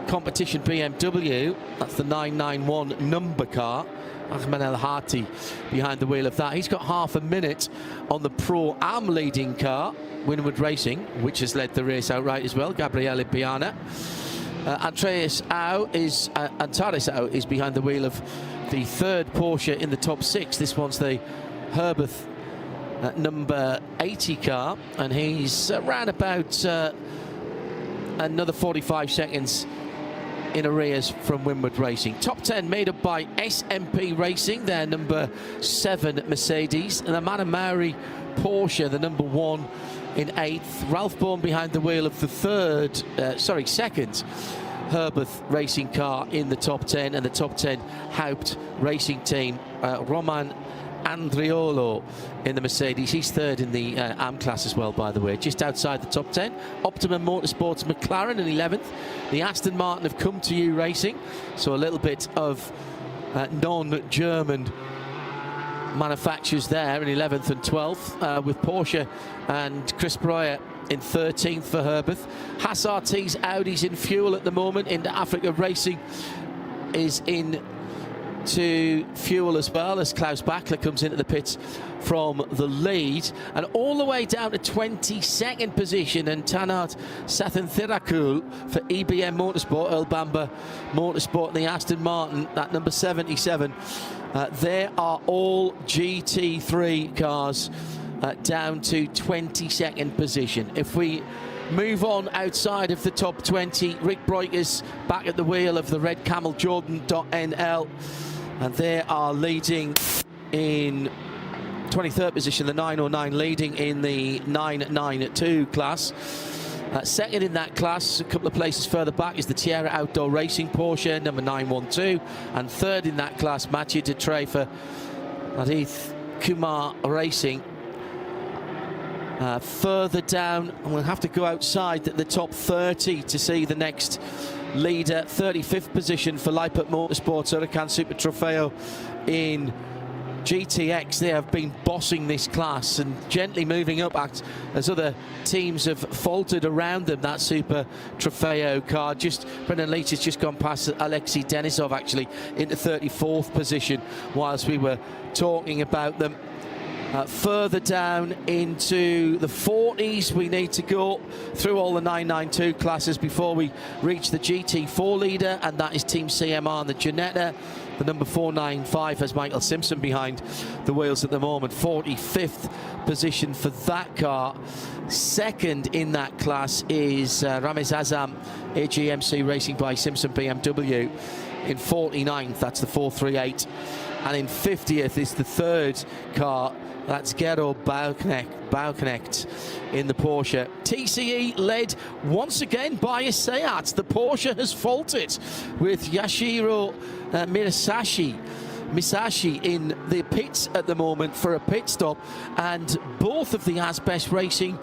Speaker 11: Competition BMW. That's the 991 number car. Ahmed El Hati behind the wheel of that. He's got half a minute on the Pro Am leading car, Winwood Racing, which has led the race outright as well. Gabriele Piana. Antares Au is behind the wheel of the third Porsche in the top 6. This one's the Herberth number 80 car, and he's around about another 45 seconds in arrears from Winward Racing. Top 10 made up by SMP Racing, their number 7 Mercedes, and the Manamauri Porsche, the number 1 in 8th. Ralph Bourne behind the wheel of the second Herbeth Racing car in the top 10, and the top 10 Haupt Racing team. Roman Andriolo in the Mercedes. He's 3rd in the AM class as well, by the way, just outside the top 10. Optimum Motorsports McLaren in 11th. The Aston Martin have Come To You Racing, so a little bit of non-German manufacturers there in 11th and 12th, with Porsche and Chris Breuer in 13th for Herbeth. Haas RT's Audi's in fuel at the moment. Into Africa Racing is in to fuel as well, as Klaus Bachler comes into the pits from the lead, and all the way down to 22nd position, and Tanat Sathanthirakul for EBM Motorsport, Earl Bamber Motorsport, and the Aston Martin, that number 77. There are all GT3 cars down to 22nd position. If we move on outside of the top 20, Rick Breukers back at the wheel of the red Camel Jordan.NL, and they are leading in 23rd position, the 909 leading in the 992 class. Second in that class, a couple of places further back, is the Tierra Outdoor Racing Porsche, number 912, and third in that class, Mathieu de Trey for AJITHKUMAR Racing. Further down, we'll have to go outside the top 30 to see the next leader. 35th position for Leipert Motorsports, Huracan Super Trofeo in GTX. They have been bossing this class and gently moving up as other teams have faltered around them. That Super Trofeo car, Brendan Leach has just gone past Alexei Denisov actually into 34th position whilst we were talking about them. Further down into the 40s, we need to go through all the 992 classes before we reach the GT4 leader, and that is Team CMR and the Ginetta. The number 495 has Michael Simpson behind the wheels at the moment. 45th position for that car. Second in that class is Ramez Azam, AGMC Racing by Simpson BMW. In 49th, that's the 438. And in 50th is the third car. That's Gero Bauknecht in the Porsche. TCE led once again by a Seat. The Porsche has faltered with Yashiro Misashi in the pits at the moment for a pit stop, and both of the Asbest Racing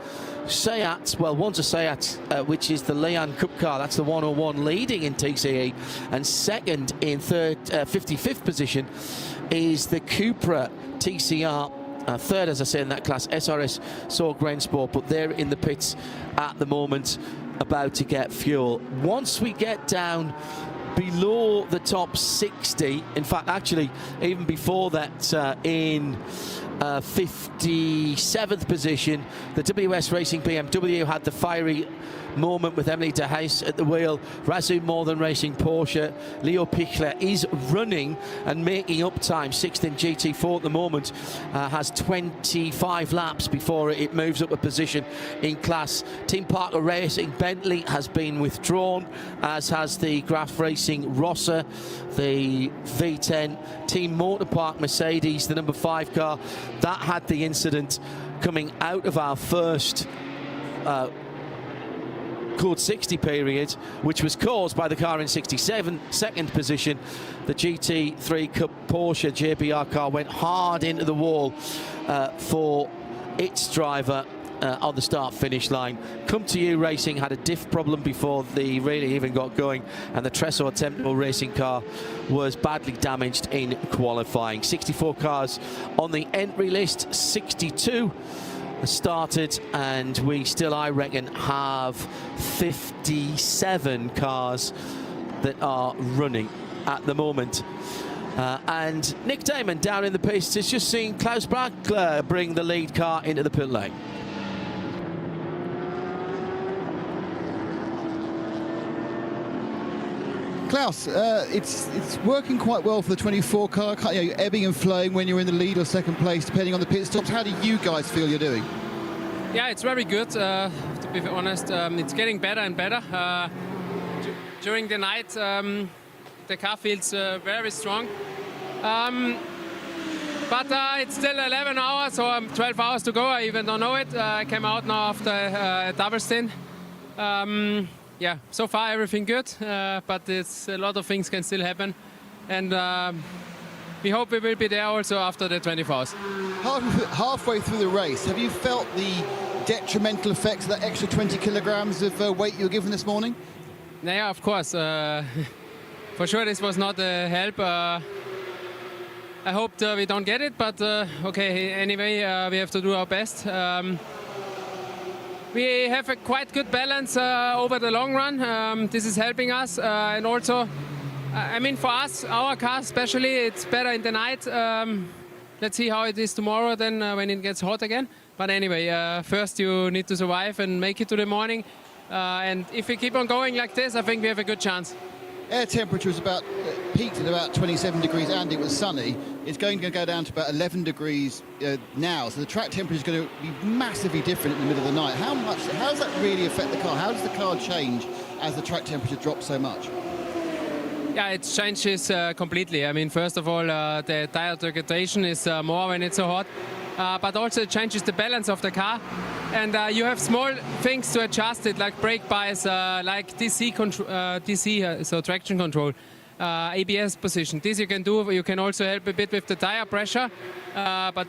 Speaker 11: Seats, well, one's a Seat, which is the Leon Cup car, that's the 101 leading in TCE, and second in 55th position is the Cupra TCR. Third, as I say, in that class, SRS Sorg Rensport, but they're in the pits at the moment about to get fuel. Once we get down below the top 60, in fact, actually, even before that, in 57th position, the WS Racing BMW had the fiery moment with Emily de Heijs at the wheel. Razou Morgan Racing Porsche, Leo Pichler is running and making up time. 6th in GT4 at the moment, has 25 laps before it moves up a position in class. Team Parker Racing Bentley has been withdrawn, as has the Graf Racing Rosser, the V10. Team Motorpark Mercedes, the number 5 car, that had the incident coming out of our first Code 60 period, which was caused by the car in 62nd position. The GT3 Cup Porsche JBR car went hard into the wall for its driver on the start-finish line. Come To You Racing had a diff problem before they really even got going, and the Tresor Tempo Racing car was badly damaged in qualifying. 64 cars on the entry list, 62 started, and we still, I reckon, have 57 cars that are running at the moment. And Nick Damon down in the pits has just seen Klaus Bachler bring the lead car into the pit lane.
Speaker 10: Klaus, it's working quite well for the 24 car, ebbing and flowing when you're in the lead or second place, depending on the pit stops. How do you guys feel you're doing?
Speaker 14: Yeah, it's very good. The
Speaker 9: be honest. It's getting better and better. During the night, the car feels very strong. But it's still 11 hours, so 12 hours to go. I even don't know it. I came out now after a double stint. Yeah, so far everything good, but it's a lot of things can still happen. And we hope we will be there also after the 24 hours.
Speaker 10: Halfway through the race, have you felt the detrimental effects of that extra 20 kilograms of weight you were given this morning?
Speaker 9: Yeah, of course. For sure, this was not a help. I hoped we don't get it, but okay, anyway, we have to do our best. We have a quite good balance over the long run. This is helping us, and also, I mean, for us, our car especially, it's better in the night. Let's see how it is tomorrow then when it gets hot again. But anyway, first you need to survive and make it to the morning. And if we keep on going like this, I think we have a good chance.
Speaker 10: Air temperature was peaked at about 27 degrees and it was sunny. It's going to go down to about 11 degrees now, so the track temperature is going to be massively different in the middle of the night. How does that really affect the car? How does the car change as the track temperature drops so much?
Speaker 9: Yeah, it changes completely. I mean, first of all, the tire degradation is more when it's so hot, but also it changes the balance of the car. And you have small things to adjust it, like brake bias, like DC, so traction control, ABS position. This you can do. You can also help a bit with the tire pressure, but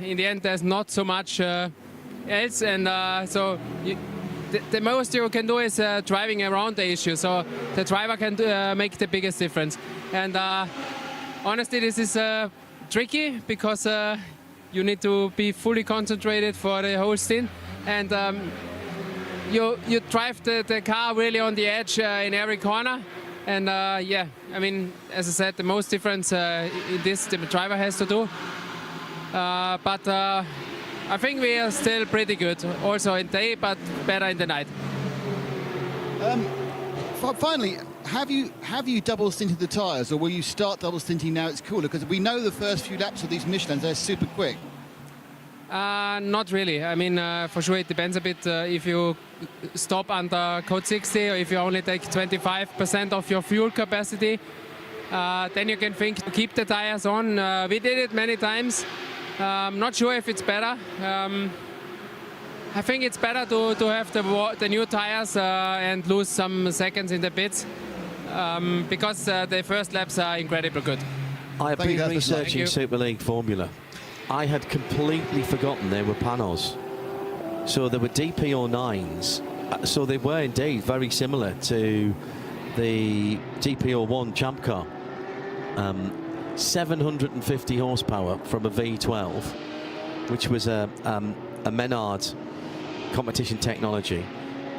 Speaker 9: in the end, there's not so much else. And so the most you can do is driving around the issue. So the driver can make the biggest difference. And honestly, this is tricky because you need to be fully concentrated for the whole stint, and you drive the car really on the edge in every corner. And yeah, I mean, as I said, the most difference in this the driver has to do. But I think we are still pretty good, also in day, but better in the night.
Speaker 10: Finally, have you double stinted the tyres, or will you start double stinting now it's cooler? Because we know the first few laps of these Michelins, they're super quick.
Speaker 9: Not really. I mean, for sure it depends a bit if you stop under code 60 or if you only take 25% of your fuel capacity. Then you can think to keep the tires on. We did it many times. I'm not sure if it's better. I think it's better to have the new tires and lose some seconds in the pits because the first laps are incredibly good.
Speaker 11: I have been researching Super League Formula. I had completely forgotten there were panos. So there were DP09s. So they were indeed very similar to the DP01 Champ Car. 750 horsepower from a V12, which was a Menard competition technology.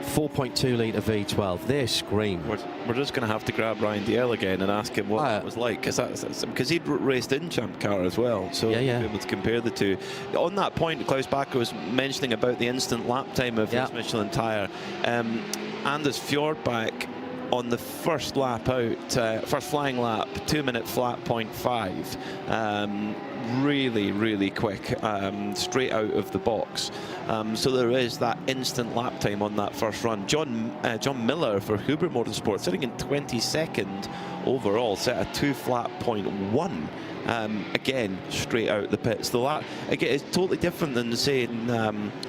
Speaker 11: 4.2 litre V12. They scream.
Speaker 13: We're just going to have to grab Ryan Dalziel again and ask him what that was like, because he'd raced in Champ Car as well, so we'll be able to compare the two. On that point, Klaus Backer was mentioning about the instant lap time of his Michelin tyre. Anders Fjordbach on the first lap out, first flying lap, 2-minute flat 0.5. Really quick, straight out of the box. So there is that instant lap time on that first run. John Miller for Huber Motorsport sitting in 22nd overall, set a 2 flat 0.1. Again, straight out the pits. The lap again is totally different than saying,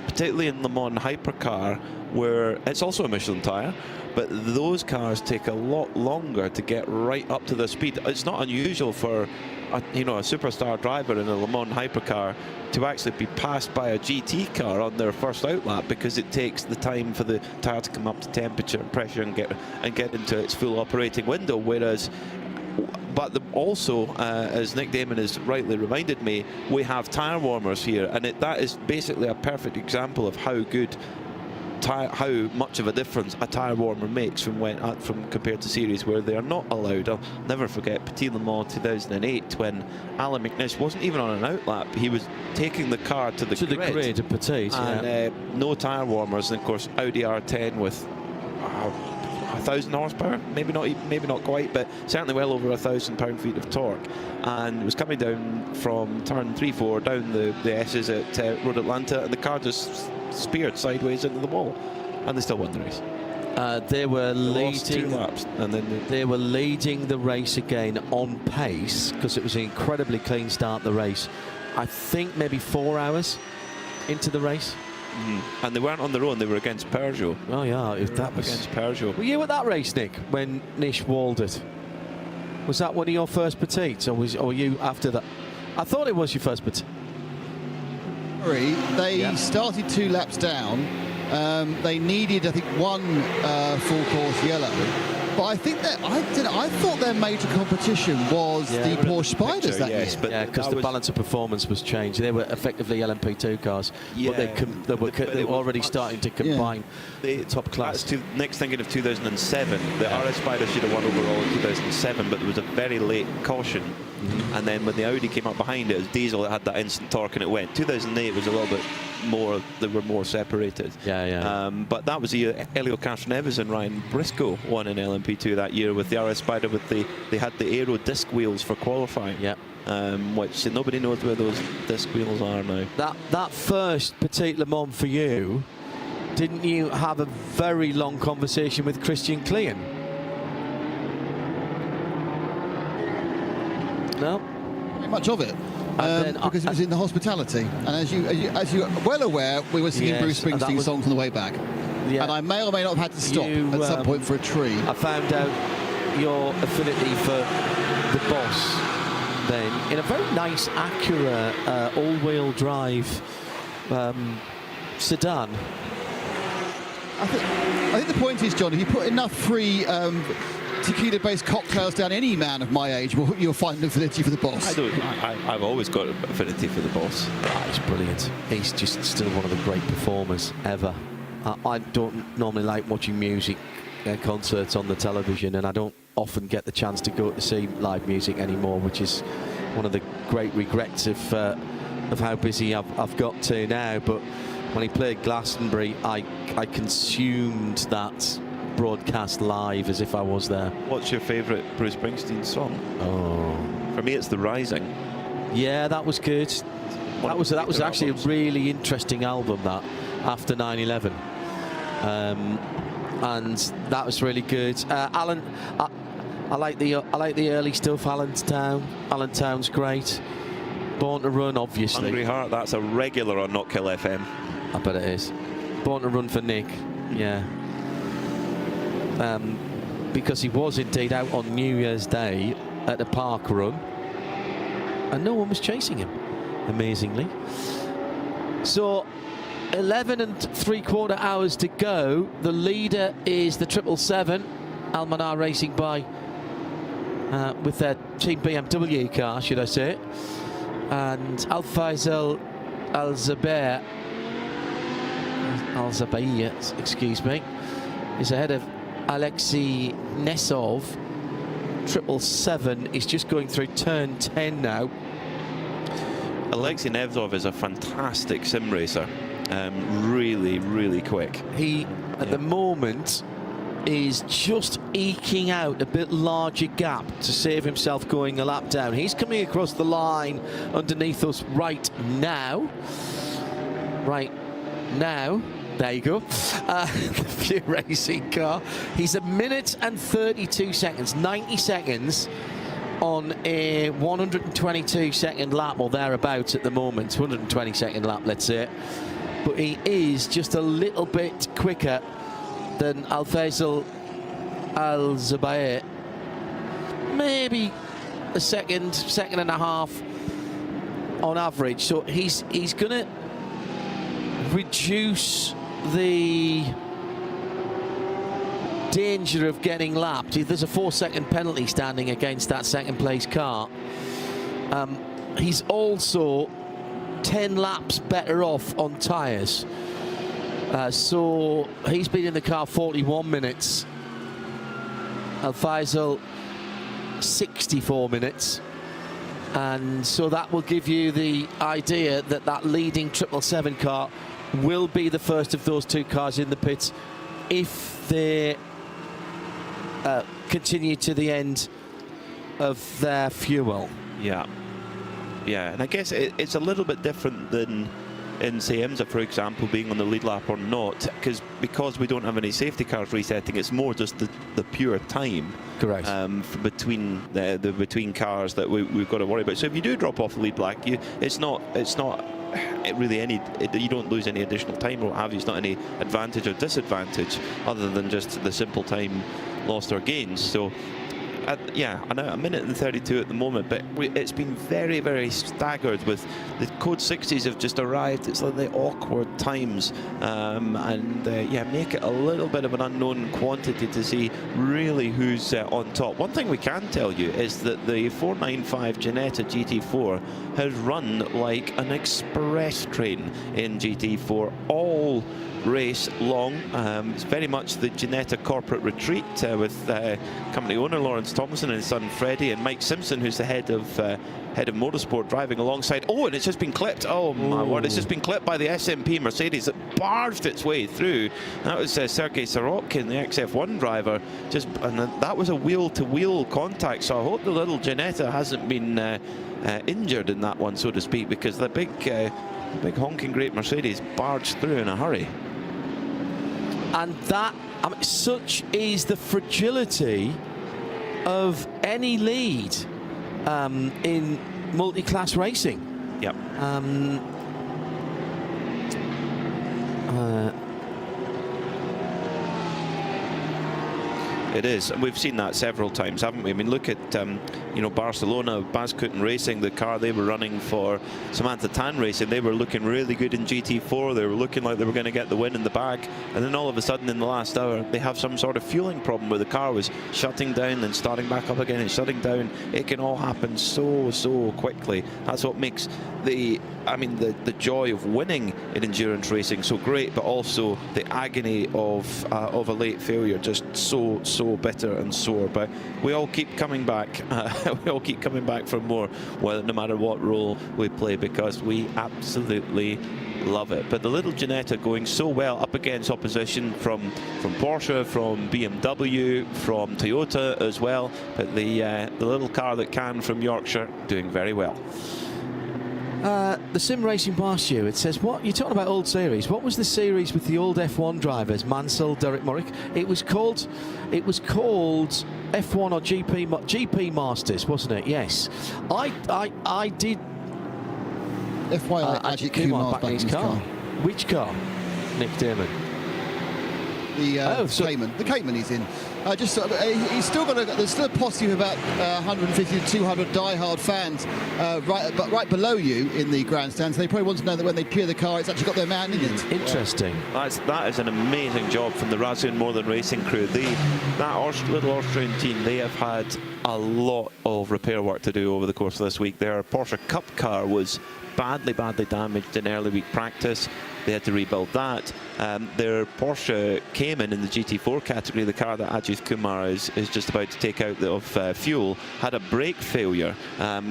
Speaker 13: particularly in Le Mans Hypercar, where it's also a Michelin tyre, but those cars take a lot longer to get right up to the speed. It's not unusual for a superstar driver in a Le Mans Hypercar to actually be passed by a GT car on their first outlap, because it takes the time for the tyre to come up to temperature and pressure and get into its full operating window. Whereas, but also, as Nick Damon has rightly reminded me, we have tyre warmers here, and that is basically a perfect example of how much of a difference a tyre warmer makes from compared to series where they are not allowed. I'll never forget Petit Le Mans 2008 when Alan McNish wasn't even on an outlap. He was taking the car to the grid
Speaker 11: of Petit,
Speaker 13: and no tyre warmers. And of course, Audi R10 with 1,000 horsepower, maybe not quite, but certainly well over 1,000 pound-feet of torque, and it was coming down from turn 3-4 down the S's at Road Atlanta, and the car just speared sideways into the wall. And they still won the race.
Speaker 11: They were
Speaker 13: lost 2
Speaker 11: leading.
Speaker 13: laps, and then
Speaker 11: They were leading the race again on pace because it was an incredibly clean start. The race, I think, maybe 4 hours into the race.
Speaker 13: And they weren't on their own, they were against Peugeot.
Speaker 11: Oh yeah, if that was
Speaker 13: against Peugeot.
Speaker 11: Were you at that race, Nick, when Nish walled it? Was that one of your first petites, or were you after that? I thought it was your first petite.
Speaker 10: They started 2 laps down. They needed, I think, 1 full course yellow. But I think that I thought their major competition was the Porsche Spiders that year.
Speaker 13: But
Speaker 11: because the balance of performance was changed. They were effectively LMP2 cars, but they were already starting to combine the top class.
Speaker 13: Next thinking of 2007, the RS Spider should have won overall in 2007, but there was a very late caution. And then when the Audi came up behind it, it was diesel that had that instant torque and it went. 2008 was a little bit more, they were more separated. But that was the year Elio Castroneves and Ryan Briscoe won in LMP2 that year with the RS Spider. They had the aero disc wheels for qualifying. Which nobody knows where those disc wheels are now.
Speaker 11: That first Petite Le Mans for you, didn't you have a very long conversation with Christian Klein? No,
Speaker 10: Not much of it. Because it was in the hospitality, and as you are well aware, we were singing Bruce Springsteen songs on the way back, and I may or may not have had to stop at some point for a tree.
Speaker 11: I found out your affinity for the Boss then in a very nice Acura all-wheel drive sedan.
Speaker 10: I think the point is, John, if you put enough free tequila-based cocktails down any man of my age, you'll find an affinity for the Boss.
Speaker 13: I've always got an affinity for the Boss.
Speaker 11: He's brilliant. He's just still one of the great performers ever. I don't normally like watching music concerts on the television, and I don't often get the chance to go to see live music anymore, which is one of the great regrets of how busy I've got to now. But when he played Glastonbury, I consumed that broadcast live as if I was there.
Speaker 13: What's your favourite Bruce Springsteen song?
Speaker 11: Oh,
Speaker 13: for me it's The Rising.
Speaker 11: Yeah, that was good. That was actually a really interesting album, that, after 9/11, and that was really good. Alan, I like the early stuff. Allentown's great. Born to Run, obviously.
Speaker 13: Hungry Heart, that's a regular on Not Kill FM.
Speaker 11: I bet it is. Born to Run for Nick, yeah. Because he was indeed out on New Year's Day at a park run, and no one was chasing him, amazingly. So 11 3/4 hours to go. The leader is the 777, Almanar Racing by with their Team BMW car, should I say, and Al Faisal Al Zabair, excuse me, is ahead of Alexei Nesov. 777 is just going through turn 10 now.
Speaker 13: Alexei Nevzov is a fantastic sim racer. Really, really quick.
Speaker 11: He, at the moment, is just eking out a bit larger gap to save himself going a lap down. He's coming across the line underneath us right now. There you go. The View Racing car. He's 1 minute and 32 seconds, 90 seconds on a 122-second lap, or thereabouts at the moment. 120-second lap, let's say. But he is just a little bit quicker than Al Faisal Al Zabair. Maybe a second and a half on average. So he's going to reduce the danger of getting lapped. There's a 4-second penalty standing against that second place car. He's also 10 laps better off on tyres. So he's been in the car 41 minutes. Al Faisal 64 minutes. And so that will give you the idea that that leading 777 car will be the first of those two cars in the pits if they continue to the end of their fuel.
Speaker 13: Yeah, and I guess it's a little bit different than in say IMSA, for example, being on the lead lap or not, because we don't have any safety cars resetting. It's more just the pure time.
Speaker 11: Correct.
Speaker 13: Between the between cars that we've got to worry about. So if you do drop off the lead lap, it's not really you don't lose any additional time or what have you. It's not any advantage or disadvantage other than just the simple time lost or gained. So yeah, I know a minute and 32 at the moment, but it's been very, very staggered with the code 60s have just arrived. It's like the awkward times, yeah, make it a little bit of an unknown quantity to see really who's on top. One thing we can tell you is that the 495 Ginetta GT4 has run like an express train in GT4 all race long. It's very much the Ginetta corporate retreat with company owner Lawrence Thompson and his son Freddie, and Mike Simpson, who's the head of motorsport, driving alongside. Oh, and it's just been clipped. Oh my word, it's just been clipped by the SMP Mercedes that barged its way through. That was Sergei Sorokin, the XF1 driver, and that was a wheel-to-wheel contact. So I hope the little Ginetta hasn't been injured in that one, so to speak, because the big honking great Mercedes barged through in a hurry.
Speaker 11: And that, I mean, such is the fragility of any lead in multi-class racing.
Speaker 13: Yep. It is, and we've seen that several times, haven't we? I mean, look at Barcelona, Bazkuten Racing, the car they were running for Samantha Tan Racing. They were looking really good in GT4. They were looking like they were going to get the win in the bag, and then all of a sudden in the last hour they have some sort of fueling problem where the car was shutting down and starting back up again and shutting down. It can all happen so quickly. That's what makes the joy of winning in endurance racing so great, but also the agony of a late failure just so bitter and sore. But we all keep coming back. We all keep coming back for more, no matter what role we play, because we absolutely love it. But the little Ginetta going so well up against opposition from Porsche, from BMW, from Toyota as well. But the little car that can from Yorkshire doing very well.
Speaker 11: The Sim Racing past you, it says, what you're talking about old series. What was the series with the old F1 drivers, Mansell, Derek Murrick? It was called F1 or GP Masters, wasn't it? Yes. I did.
Speaker 10: FYI, AJITHKUMAR back in his car.
Speaker 11: Which car? Nick Damon.
Speaker 10: The Cayman. The Cayman he's in. He's still got there's still a posse of about 150 to 200 diehard fans right below you in the grandstands. They probably want to know that when they clear the car, it's actually got their man in it.
Speaker 11: Interesting.
Speaker 13: That is an amazing job from the Razun More Racing crew. That little Austrian team, they have had a lot of repair work to do over the course of this week. Their Porsche Cup car was badly damaged in early week practice. They had to rebuild that. Their Porsche Cayman in the GT4 category, the car that AJITHKUMAR is just about to take out of fuel, had a brake failure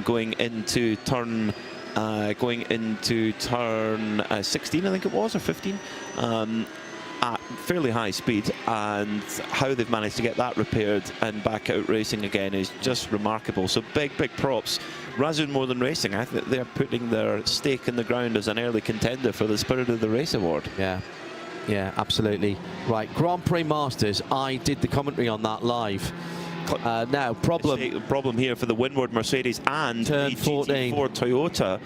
Speaker 13: going into turn 16, I think it was, or 15. At fairly high speed, and how they've managed to get that repaired and back out racing again is just remarkable. So big props. Razun More Racing, I think they're putting their stake in the ground as an early contender for the Spirit of the Race award.
Speaker 11: Yeah, absolutely. Right, Grand Prix Masters, I did the commentary on that live. Now,
Speaker 13: problem here for the Windward Mercedes and
Speaker 11: Turn
Speaker 13: the
Speaker 11: 14.
Speaker 13: GT4 Toyota.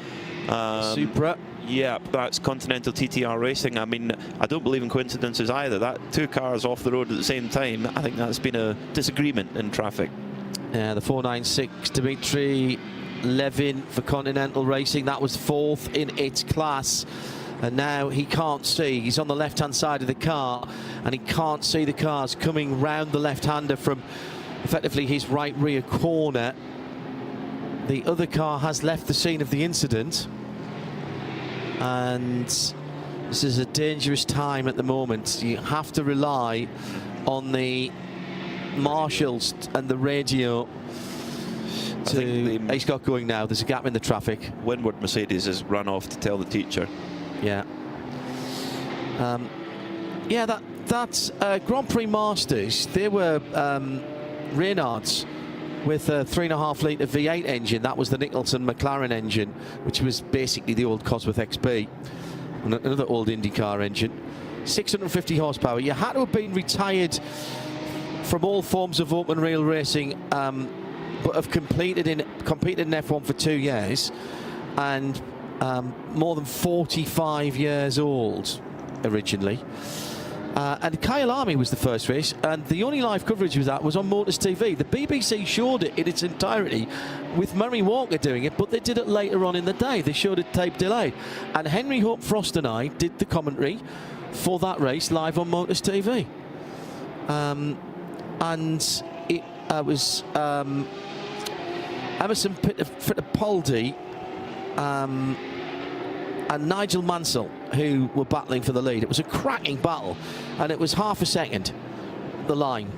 Speaker 11: Supra.
Speaker 13: Yeah, that's Continental TTR Racing. I mean, I don't believe in coincidences either. That two cars off the road at the same time, I think that's been a disagreement in traffic.
Speaker 11: Yeah, the 496 Dimitri Levin for Continental Racing. That was fourth in its class. And now he can't see. He's on the left-hand side of the car, and he can't see the cars coming round the left-hander from effectively his right rear corner. The other car has left the scene of the incident. And this is a dangerous time at the moment. You have to rely on the marshals and the radio. He's got going now. There's a gap in the traffic.
Speaker 13: Windward Mercedes has run off to tell the teacher.
Speaker 11: Yeah. That's Grand Prix Masters. They were Reynards with a 3.5 litre V8 engine. That was the Nicholson McLaren engine, which was basically the old Cosworth XB. another old IndyCar engine. 650 horsepower. You had to have been retired from all forms of open rail racing, but have competed in F1 for 2 years, and more than 45 years old originally. And Kyle Army was the first race, and the only live coverage of that was on Motors TV. The BBC showed it in its entirety with Murray Walker doing it, but they did it later on in the day. They showed it tape delayed. And Henry Hope Frost and I did the commentary for that race live on Motors TV. And it was Emerson Fittipaldi and Nigel Mansell who were battling for the lead. It was a cracking battle, and it was half a second, the line.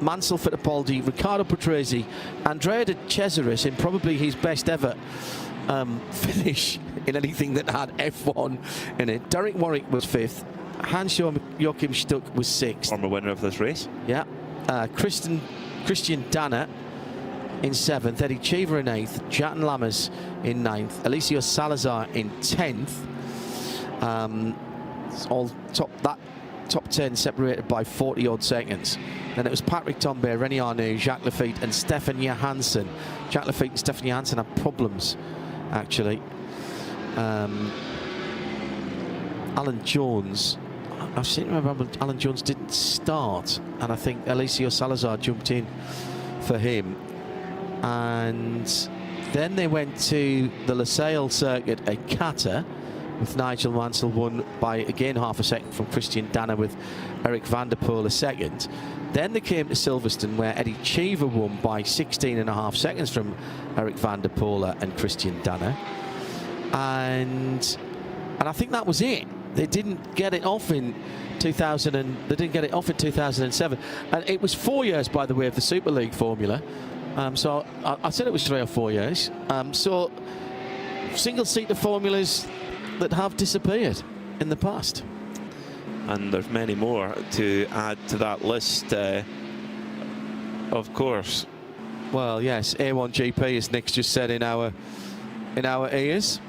Speaker 11: Mansell, Fittipaldi, Riccardo Patrese, Andrea de Cesaris in probably his best ever finish in anything that had F1 in it. Derek Warwick was 5th. Hans-Joachim Stuck was 6th.
Speaker 13: Former winner of this race.
Speaker 11: Yeah. Christian Danner in 7th, Eddie Cheever in 8th, Jatin Lammers in 9th, Alessio Salazar in 10th. All top 10 separated by 40 odd seconds. Then it was Patrick Tombe, René Arnoux, Jacques Lafitte and Stefan Johansson. Jacques Lafitte and Stefan Johansson had problems, actually. Alan Jones, I seem to remember Alan Jones didn't start, and I think Alessio Salazar jumped in for him. And then they went to the Losail circuit at Qatar, with Nigel Mansell won by again half a second from Christian Danner, with Eric van der Poel a second. Then they came to Silverstone, where Eddie Cheever won by 16.5 seconds from Eric van der Poel and Christian Danner. And I think that was it. They didn't get it off in 2007, and it was 4 years, by the way, of the Super League formula. So I said it was 3 or 4 years. So single-seater formulas that have disappeared in the past.
Speaker 13: And there's many more to add to that list, of course.
Speaker 11: Well, yes, A1GP, as Nick's just said in our ears.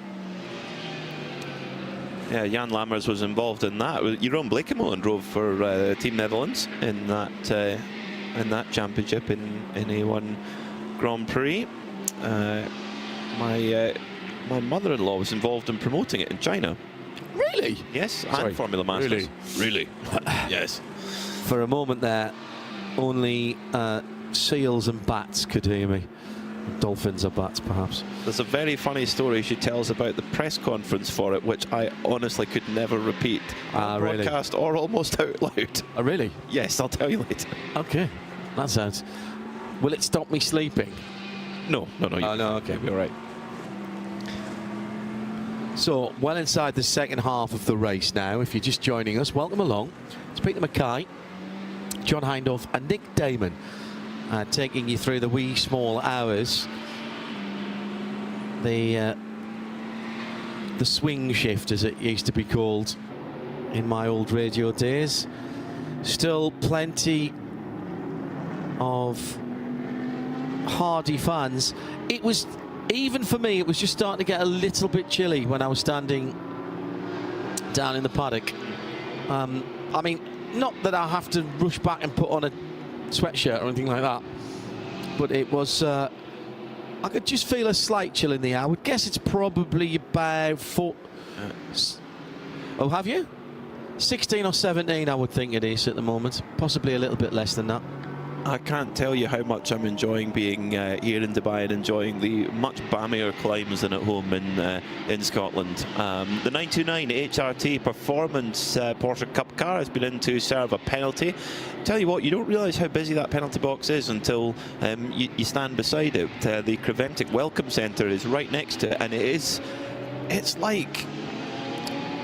Speaker 13: Yeah, Jan Lammers was involved in that. Jeroen Bleekemolen drove for Team Netherlands in that championship in A1 Grand Prix. My mother-in-law was involved in promoting it in China.
Speaker 11: Really?
Speaker 13: Yes,
Speaker 11: Sorry.
Speaker 13: and Formula Masters. Really? Yes.
Speaker 11: For a moment there, only seals and bats could hear me. Dolphins or bats, perhaps.
Speaker 13: There's a very funny story she tells about the press conference for it, which I honestly could never repeat. Broadcast
Speaker 11: really?
Speaker 13: or almost out loud.
Speaker 11: Oh, really?
Speaker 13: Yes, I'll tell you later.
Speaker 11: Okay, that sounds... Will it stop me sleeping?
Speaker 13: No.
Speaker 11: Oh, no, okay.
Speaker 13: You're right.
Speaker 11: So, well inside the second half of the race now. If you're just joining us, welcome along. It's Peter Mackay, John Hindhaugh and Nick Damon, taking you through the wee small hours. The swing shift, as it used to be called in my old radio days. Still plenty of hardy fans. It was, even for me, it was just starting to get a little bit chilly when I was standing down in the paddock. I mean, not that I have to rush back and put on a sweatshirt or anything like that, but it was I could just feel a slight chill in the air. I would guess it's probably about 4 oh, have you? 16 or 17 I would think it is at the moment, possibly a little bit less than that.
Speaker 13: I can't tell you how much I'm enjoying being here in Dubai and enjoying the much balmier climes than at home in Scotland. The 929 HRT Performance Porsche Cup car has been in to serve a penalty. Tell you what, you don't realise how busy that penalty box is until you stand beside it. The Creventic Welcome Centre is right next to it, and it's like,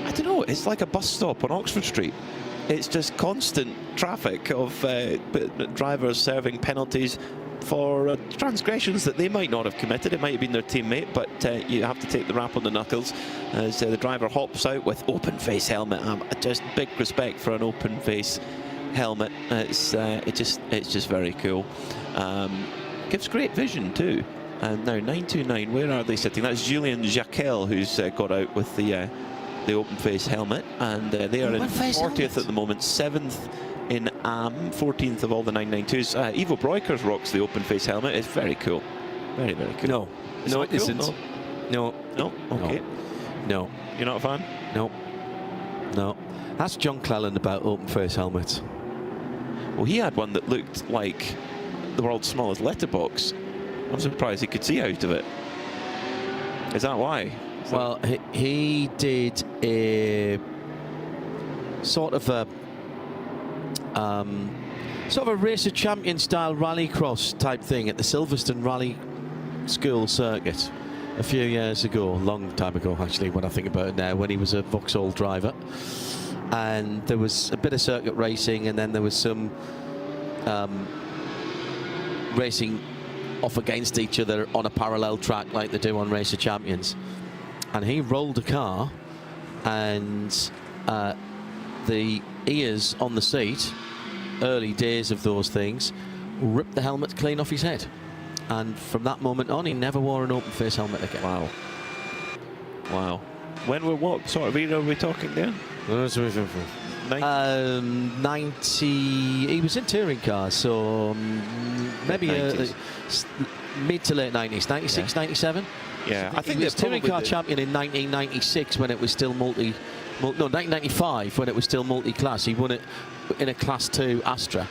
Speaker 13: I don't know, it's like a bus stop on Oxford Street. It's just constant traffic of drivers serving penalties for transgressions that they might not have committed. It might have been their teammate, but you have to take the rap on the knuckles as the driver hops out with open face helmet. Just big respect for an open face helmet. It's just very cool. Gives great vision too. And now 929, where are they sitting? That's Julian Jacquel who's got out with the the open face helmet, and they are in 40th at the moment, 7th in AM, 14th of all the 992s. Ivo Breukers rocks the open face helmet. It's very cool. Very, very cool.
Speaker 11: No, it isn't. No.
Speaker 13: Okay.
Speaker 11: No.
Speaker 13: You're not a fan?
Speaker 11: No. That's John Cleland about open face helmets.
Speaker 13: Well, he had one that looked like the world's smallest letterbox. I'm surprised he could see out of it. Is that why?
Speaker 11: Well, he did a sort of a race of champion style rallycross type thing at the Silverstone Rally School circuit a few years ago, a long time ago actually, when I think about it now, when he was a Vauxhall driver. And there was a bit of circuit racing, and then there was some racing off against each other on a parallel track like they do on Race of Champions. And he rolled a car, and the ears on the seat, early days of those things, ripped the helmet clean off his head. And from that moment on, he never wore an open face helmet again.
Speaker 13: Wow. What sort of era are we talking there?
Speaker 11: 90. He was in touring cars, so maybe mid to late 90s, 96, 97.
Speaker 13: Yeah, I think
Speaker 11: he was touring car champion in 1996 when it was still 1995 when it was still multi-class. He won it in a Class 2 Astra.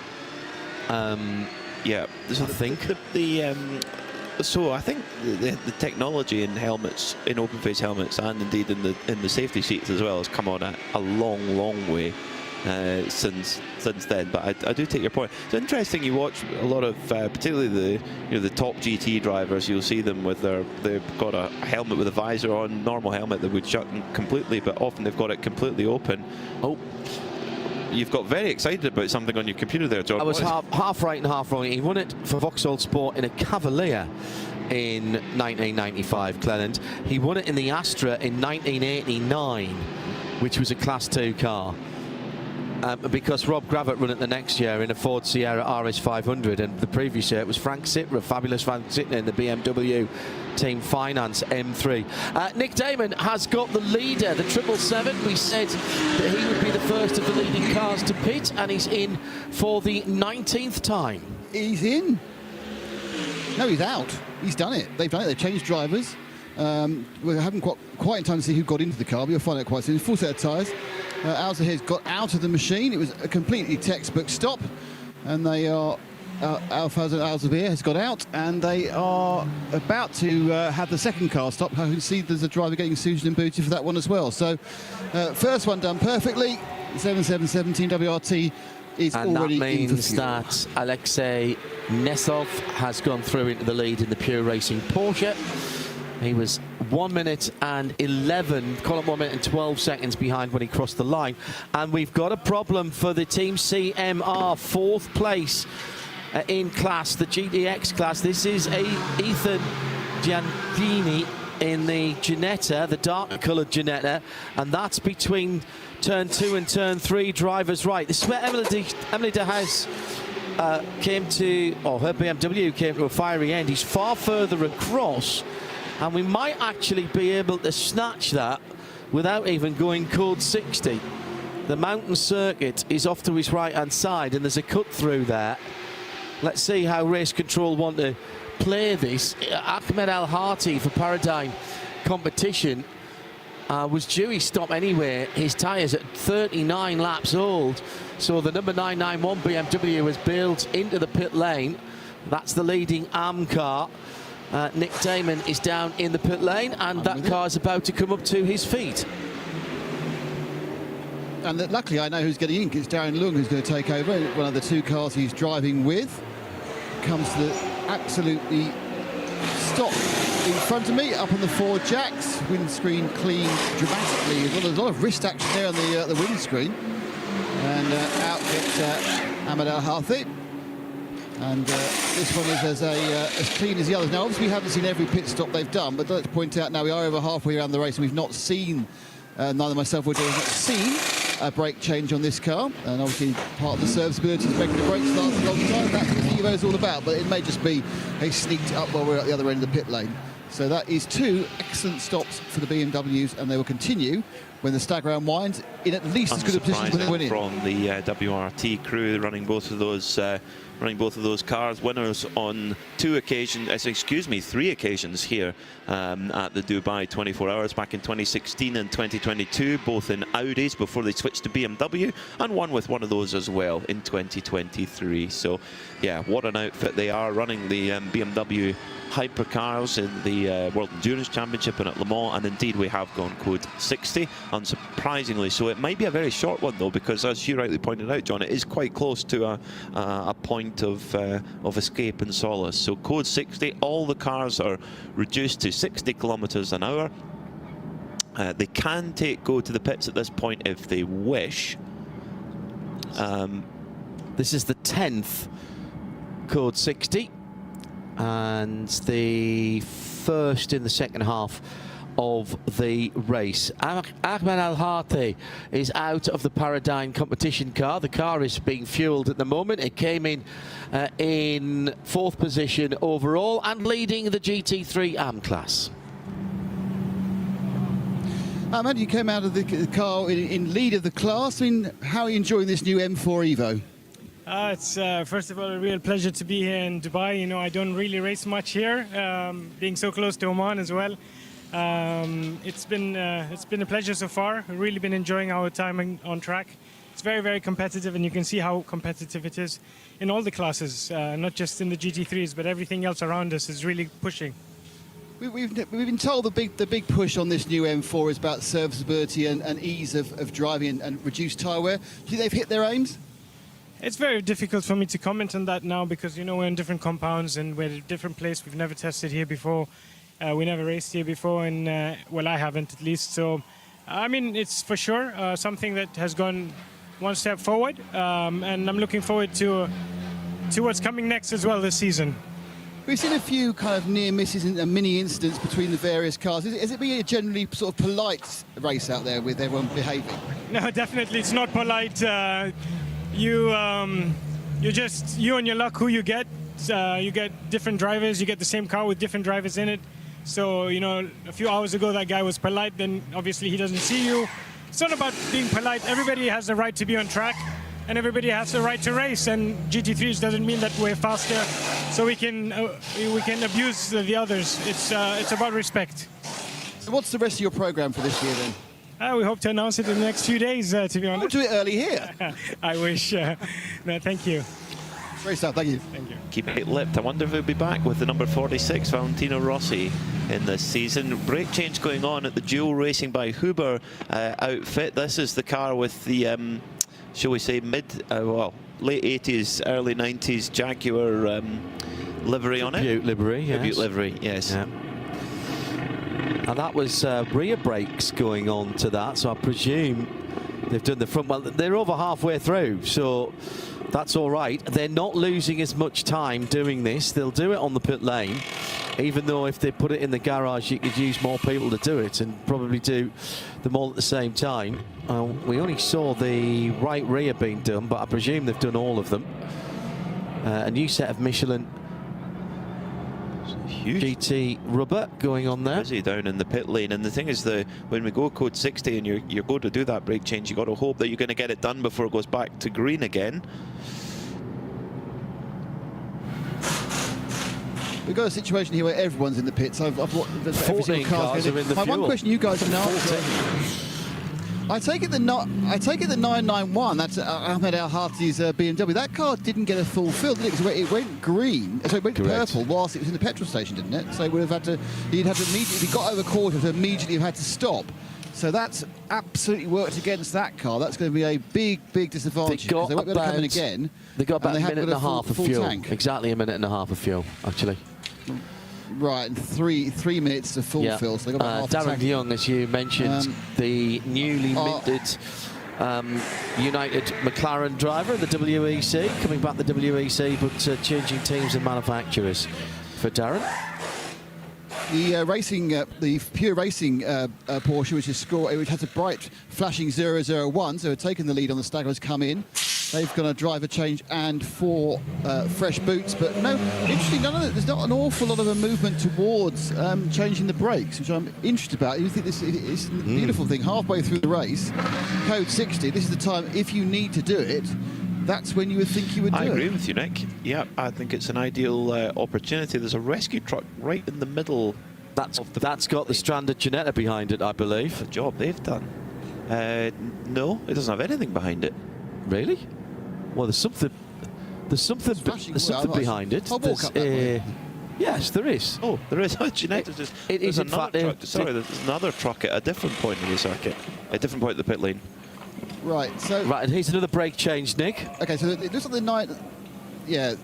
Speaker 13: Yeah, so so I think the technology in helmets, in open face helmets, and indeed in the safety seats as well, has come on a long way since then. But I do take your point. It's interesting. You watch a lot of, particularly the top GT drivers. You'll see them with they've got a helmet with a visor on, normal helmet that would shut completely, but often they've got it completely open. Oh. You've got very excited about something on your computer there, John.
Speaker 11: I was half right and half wrong. He won it for Vauxhall Sport in a Cavalier in 1995, Cleland. He won it in the Astra in 1989, which was a Class 2 car. Because Rob Gravett won it the next year in a Ford Sierra RS500, and the previous year it was Frank Sitner, fabulous Frank Sitner, in the BMW Team Finance M3. Nick Damon has got the leader, the 777. We said that he would be the first of the leading cars to pit, and he's in for the 19th time.
Speaker 10: He's in. No, he's out. He's done it. They've done it. They've changed drivers. We haven't got quite in time to see who got into the car, but you'll find out quite soon. Full set of tyres. Alza has got out of the machine. It was a completely textbook stop, and they are Alzavier has got out, and they are about to have the second car stop. I can see there's a driver getting suited and booted for that one as well. So first one done perfectly. 7717 WRT is
Speaker 11: and
Speaker 10: already
Speaker 11: that
Speaker 10: in for
Speaker 11: means that Alexei Nesov has gone through into the lead in the Pure Racing Porsche. He was 1 minute and 11, call it 1 minute and 12 seconds behind when he crossed the line. And we've got a problem for the Team CMR, 4th place in class, the GTX class. This is Ethan Giannini in the Ginetta, the darker coloured Ginetta, and that's between turn 2 and turn 3, drivers right. This is where Emily de Haas came to, or her BMW came to a fiery end. He's far further across, and we might actually be able to snatch that without even going code 60. The mountain circuit is off to his right-hand side, and there's a cut through there. Let's see how Race Control want to play this. Ahmed Al Hati for Paradigm Competition was due his stop anyway. His tyres at 39 laps old, so the number 991 BMW has bailed into the pit lane. That's the leading AM car. Nick Damon is down in the pit lane, and that car is about to come up to his feet.
Speaker 10: And luckily I know who's getting in. It's Darren Lung who's going to take over. One of the two cars he's driving with comes to the absolutely stop in front of me, up on the Ford Jacks. Windscreen cleaned dramatically. There's a lot of wrist action there on the windscreen. And out gets Ahmed Al Hati. And this one is as clean as the others. Now, obviously, we haven't seen every pit stop they've done, but let's point out now we are over halfway around the race, and we've not seen, neither myself or Joe have not seen a brake change on this car. And obviously, part of the serviceability is making the brakes last a long time. That's what the Evo is all about, but it may just be they sneaked up while we're at the other end of the pit lane. So that is 2 excellent stops for the BMWs, and they will continue when the stag round winds, in at least as good a position as winning.
Speaker 13: From the WRT crew running both of those cars, winners on three occasions here at the Dubai 24 Hours back in 2016 and 2022, both in Audis before they switched to BMW, and one with one of those as well in 2023. So yeah, what an outfit they are, running the BMW hypercars in the World Endurance Championship and at Le Mans, and indeed we have gone code 60, unsurprisingly. So it might be a very short one though, because as you rightly pointed out, John, it is quite close to a point of escape and solace. So code 60, all the cars are reduced to 60 kilometers an hour. They can go to the pits at this point if they wish.
Speaker 11: This is the 10th code 60. And the first in the second half of the race. Ahmed Al-Hati is out of the Paradigm competition car. The car is being fueled at the moment. It came in 4th position overall and leading the GT3 AM class.
Speaker 10: Ahmed, you came out of the car in lead of the class. I mean, how are you enjoying this new M4 Evo?
Speaker 14: It's first of all a real pleasure to be here in Dubai. You know, I don't really race much here, being so close to Oman as well. It's been a pleasure so far. I've really been enjoying our time on track. It's very, very competitive, and you can see how competitive it is in all the classes, not just in the GT3s, but everything else around us is really pushing.
Speaker 10: We've been told the big push on this new M4 is about serviceability and ease of driving and reduced tyre wear. Do you think they've hit their aims?
Speaker 14: It's very difficult for me to comment on that now because, you know, we're in different compounds and we're at a different place. We've never tested here before. We never raced here before, and, well, I haven't at least. So, I mean, it's for sure something that has gone one step forward, and I'm looking forward to what's coming next as well this season.
Speaker 10: We've seen a few kind of near misses and mini incidents between the various cars. Is it being a generally sort of polite race out there with everyone behaving?
Speaker 14: No, definitely it's not polite. You and your luck who you get. You get different drivers. You get the same car with different drivers in it. So, you know, a few hours ago that guy was polite. Then obviously he doesn't see you. It's not about being polite. Everybody has the right to be on track, and everybody has the right to race. And GT3s doesn't mean that we're faster, so we can abuse the others. It's about respect.
Speaker 10: So what's the rest of your program for this year then?
Speaker 14: We hope to announce it in the next few days, to be honest.
Speaker 10: We'll do it early here.
Speaker 14: I wish. No, thank you.
Speaker 10: Great stuff, thank you.
Speaker 14: Thank you.
Speaker 13: Keep it lipped. I wonder if he'll be back with the number 46, Valentino Rossi, in this season. Brake change going on at the Dual Racing by Huber outfit. This is the car with the, shall we say, late 80s, early 90s Jaguar livery on it.
Speaker 11: Tribute livery, yes.
Speaker 13: Tribute livery, yes.
Speaker 11: Yeah. And that was rear brakes going on to that, so I presume they've done the front. Well, they're over halfway through, so that's all right. They're not losing as much time doing this. They'll do it on the pit lane, even though if they put it in the garage, you could use more people to do it and probably do them all at the same time. We only saw the right rear being done, but I presume they've done all of them. A new set of Michelin
Speaker 13: Huge
Speaker 11: GT rubber going on there.
Speaker 13: Busy down in the pit lane, and the thing is, when we go code 60 and you're going to do that brake change, you got to hope that you're going to get it done before it goes back to green again.
Speaker 10: We've got a situation here where everyone's in the pits. I've
Speaker 11: 14 cars are in the
Speaker 10: fuel.
Speaker 11: fuel.
Speaker 10: One question you guys can answer. I take it the 991. That's Ahmed Al-Hati's BMW. That car didn't get a full fill, did it? Because it went green, so it went purple whilst it was in the petrol station, didn't it? So it would have had to. He'd have to immediately. If he got over quarter, to immediately have had to stop. So that's absolutely worked against that car. That's going to be a big disadvantage. They won't be able to come in again.
Speaker 11: They got about a minute and a half of fuel.
Speaker 10: Tank.
Speaker 11: Exactly a minute and a half of fuel, actually.
Speaker 10: Right, and three minutes to full fill. So they got about half a
Speaker 11: Darren
Speaker 10: tank.
Speaker 11: Young, as you mentioned, the newly minted United McLaren driver, the WEC, coming back the WEC, but changing teams and manufacturers for Darren.
Speaker 10: The pure racing Porsche, which has a bright flashing 001, so had taken the lead on the stagger, has come in. They've got a driver change and 4 fresh boots, but no, interesting, there's not an awful lot of a movement towards changing the brakes, which I'm interested about. You think this is a beautiful thing. Halfway through the race, code 60, this is the time, if you need to do it, that's when you would think you would do it.
Speaker 13: I agree with you, Nick. Yeah, I think it's an ideal opportunity. There's a rescue truck right in the middle.
Speaker 11: That's got the stranded Ginetta behind it, I believe.
Speaker 13: The job they've done. No, it doesn't have anything behind it.
Speaker 11: Really? Well, there's something behind it.
Speaker 10: I'll walk up that way.
Speaker 11: Yes, there is.
Speaker 13: Oh, there is. Ginetta just.
Speaker 11: It is in fact.
Speaker 13: Sorry, there's another truck at a different point in the circuit, a different point of the pit lane.
Speaker 10: Right. So.
Speaker 11: Right, and here's another brake change, Nick.
Speaker 10: Okay, so it looks like the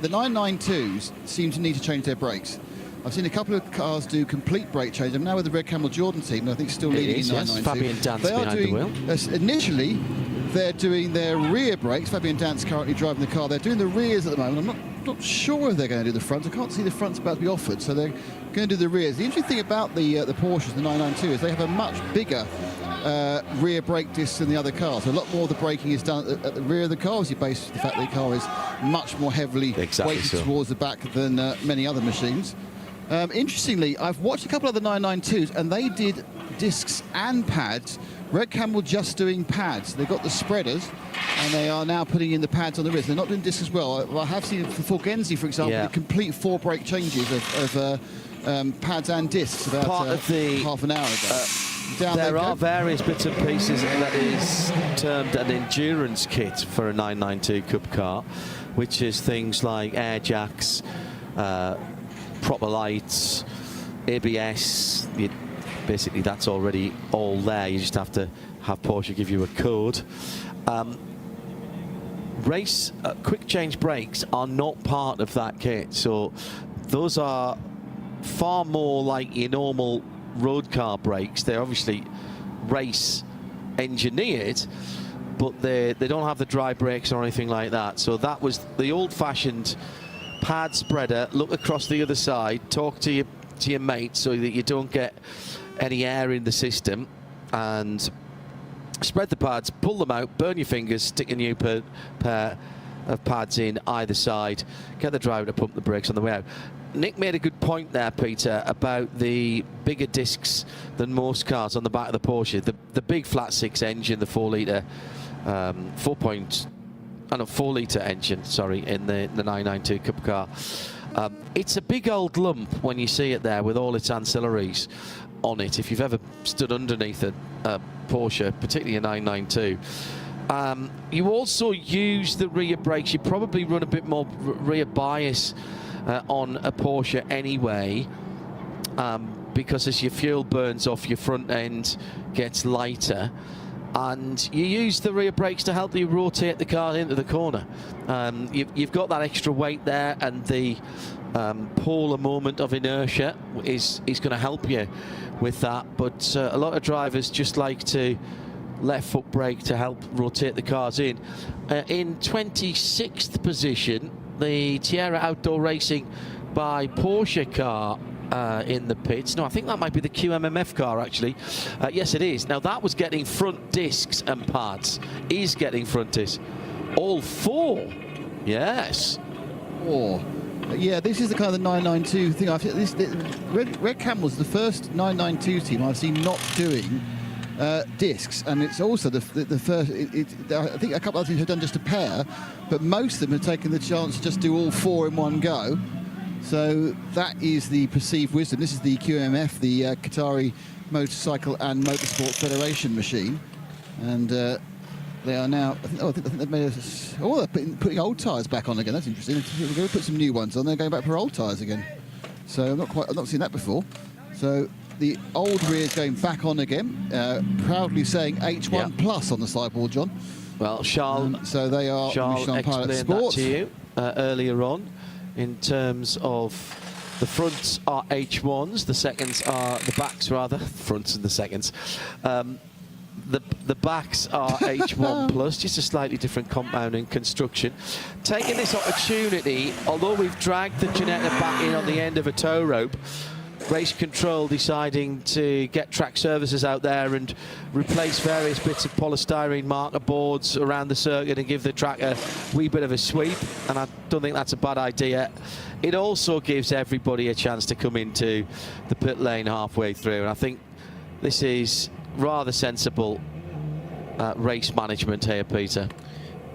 Speaker 10: 992s seem to need to change their brakes. I've seen a couple of cars do complete brake change. I'm now with the Red Camel Jordan team, and I think still leading in 992.
Speaker 11: Fabian Dance behind the wheel.
Speaker 10: Initially, they're doing their rear brakes. Fabian Dance currently driving the car. They're doing the rears at the moment. I'm not sure if they're going to do the fronts. I can't see the fronts about to be offered, so they're going to do the rears. The interesting thing about the Porsches, the 992, is they have a much bigger rear brake discs than the other cars. So a lot more of the braking is done at the rear of the car, obviously based on the fact that the car is much more heavily weighted towards the back than many other machines. Interestingly, I've watched a couple of the 992s, and they did discs and pads. Red Camel just doing pads. They've got the spreaders, and they are now putting in the pads on the rear. They're not doing discs as well. I have seen for Forgenzi, for example, the complete 4 brake changes of pads and discs about half an hour ago.
Speaker 11: There are various bits and pieces that is termed an endurance kit for a 992 Cup car, which is things like air jacks, proper lights, ABS. Basically, that's already all there. You just have to have Porsche give you a code. Race quick change brakes are not part of that kit, so those are far more like your normal road car brakes. They're obviously race engineered, but they don't have the dry brakes or anything like that. So that was the old-fashioned pad spreader. Look across the other side, talk to your mate so that you don't get any air in the system, and spread the pads, pull them out, burn your fingers, stick a new pair of pads in either side, get the driver to pump the brakes on the way out. Nick made a good point there, Peter, about the bigger discs than most cars on the back of the Porsche. The big flat 6 engine, the 4-litre 4-litre engine, sorry, in the 992 Cup car. It's a big old lump when you see it there with all its ancillaries on it. If you've ever stood underneath a Porsche, particularly a 992, you also use the rear brakes. You probably run a bit more rear bias on a Porsche anyway, because as your fuel burns off, your front end gets lighter, and you use the rear brakes to help you rotate the car into the corner. You've got that extra weight there, and the polar moment of inertia is going to help you with that. But a lot of drivers just like to left foot brake to help rotate the cars in. In 26th position, the Tierra Outdoor Racing by Porsche car in the pits. No, I think that might be the QMMF car, actually. Yes, it is. Now, that was getting front discs and pads. Is getting front discs. All 4. Yes.
Speaker 10: 4. Yeah, this is the kind of the 992 thing. I've Red Camel's the first 992 team I've seen not doing discs, and it's also the first. I think a couple of teams have done just a pair, but most of them have taken the chance to just do all 4 in one go. So that is the perceived wisdom. This is the QMF, the Qatari Motorcycle and Motorsport Federation machine, and they are now. I think they've made they're putting old tyres back on again. That's interesting. They're going to put some new ones on. They're going back for old tyres again. So I've not seen that before. So the old rear is going back on again, proudly saying H1 Plus on the sideboard, John.
Speaker 11: Well, Charles,
Speaker 10: so they are Michelin Pilot Sports.
Speaker 11: That to you earlier on, in terms of the fronts are H1s, the seconds are the backs rather, fronts and the seconds. The backs are H1 Plus, just a slightly different compound and construction. Taking this opportunity, although we've dragged the Ginetta back in on the end of a tow rope, Race Control deciding to get track services out there and replace various bits of polystyrene marker boards around the circuit and give the track a wee bit of a sweep, and I don't think that's a bad idea. It also gives everybody a chance to come into the pit lane halfway through, and I think this is rather sensible race management here, Peter.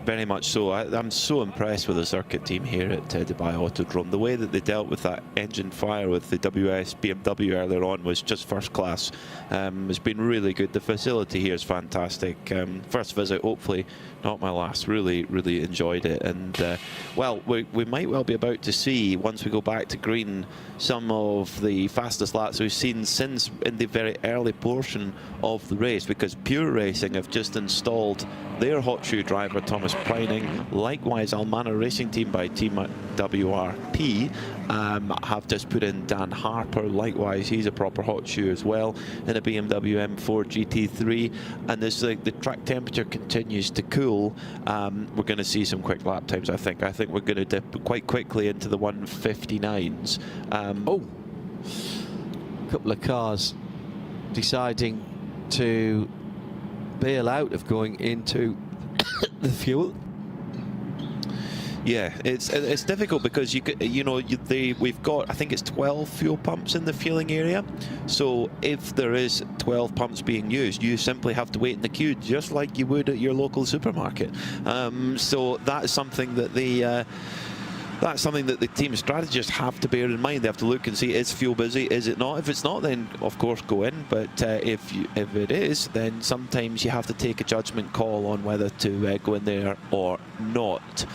Speaker 13: Very much so. I'm so impressed with the circuit team here at Dubai Autodrome. The way that they dealt with that engine fire with the WS BMW earlier on was just first class. It's been really good. The facility here is fantastic. First visit, hopefully not my last. Really, really enjoyed it. And well, we might well be about to see, once we go back to green, some of the fastest laps we've seen since in the very early portion of the race, because Pure Racing have just installed their hot shoe driver Thomas Preining. Likewise, Almana Racing Team by Team WRP have just put in Dan Harper. Likewise, he's a proper hot shoe as well in a BMW M4 GT3. And as the track temperature continues to cool, we're going to see some quick lap times. I think we're going to dip quite quickly into the 159s.
Speaker 11: Oh, a couple of cars deciding to bail out of going into the fuel.
Speaker 13: Yeah, it's difficult because we've got, I think it's 12 fuel pumps in the fueling area. So if there is 12 pumps being used, you simply have to wait in the queue just like you would at your local supermarket. So that is something that the team strategists have to bear in mind. They have to look and see, is fuel busy, is it not? If it's not, then of course go in, but if it is, then sometimes you have to take a judgment call on whether to go in there or not.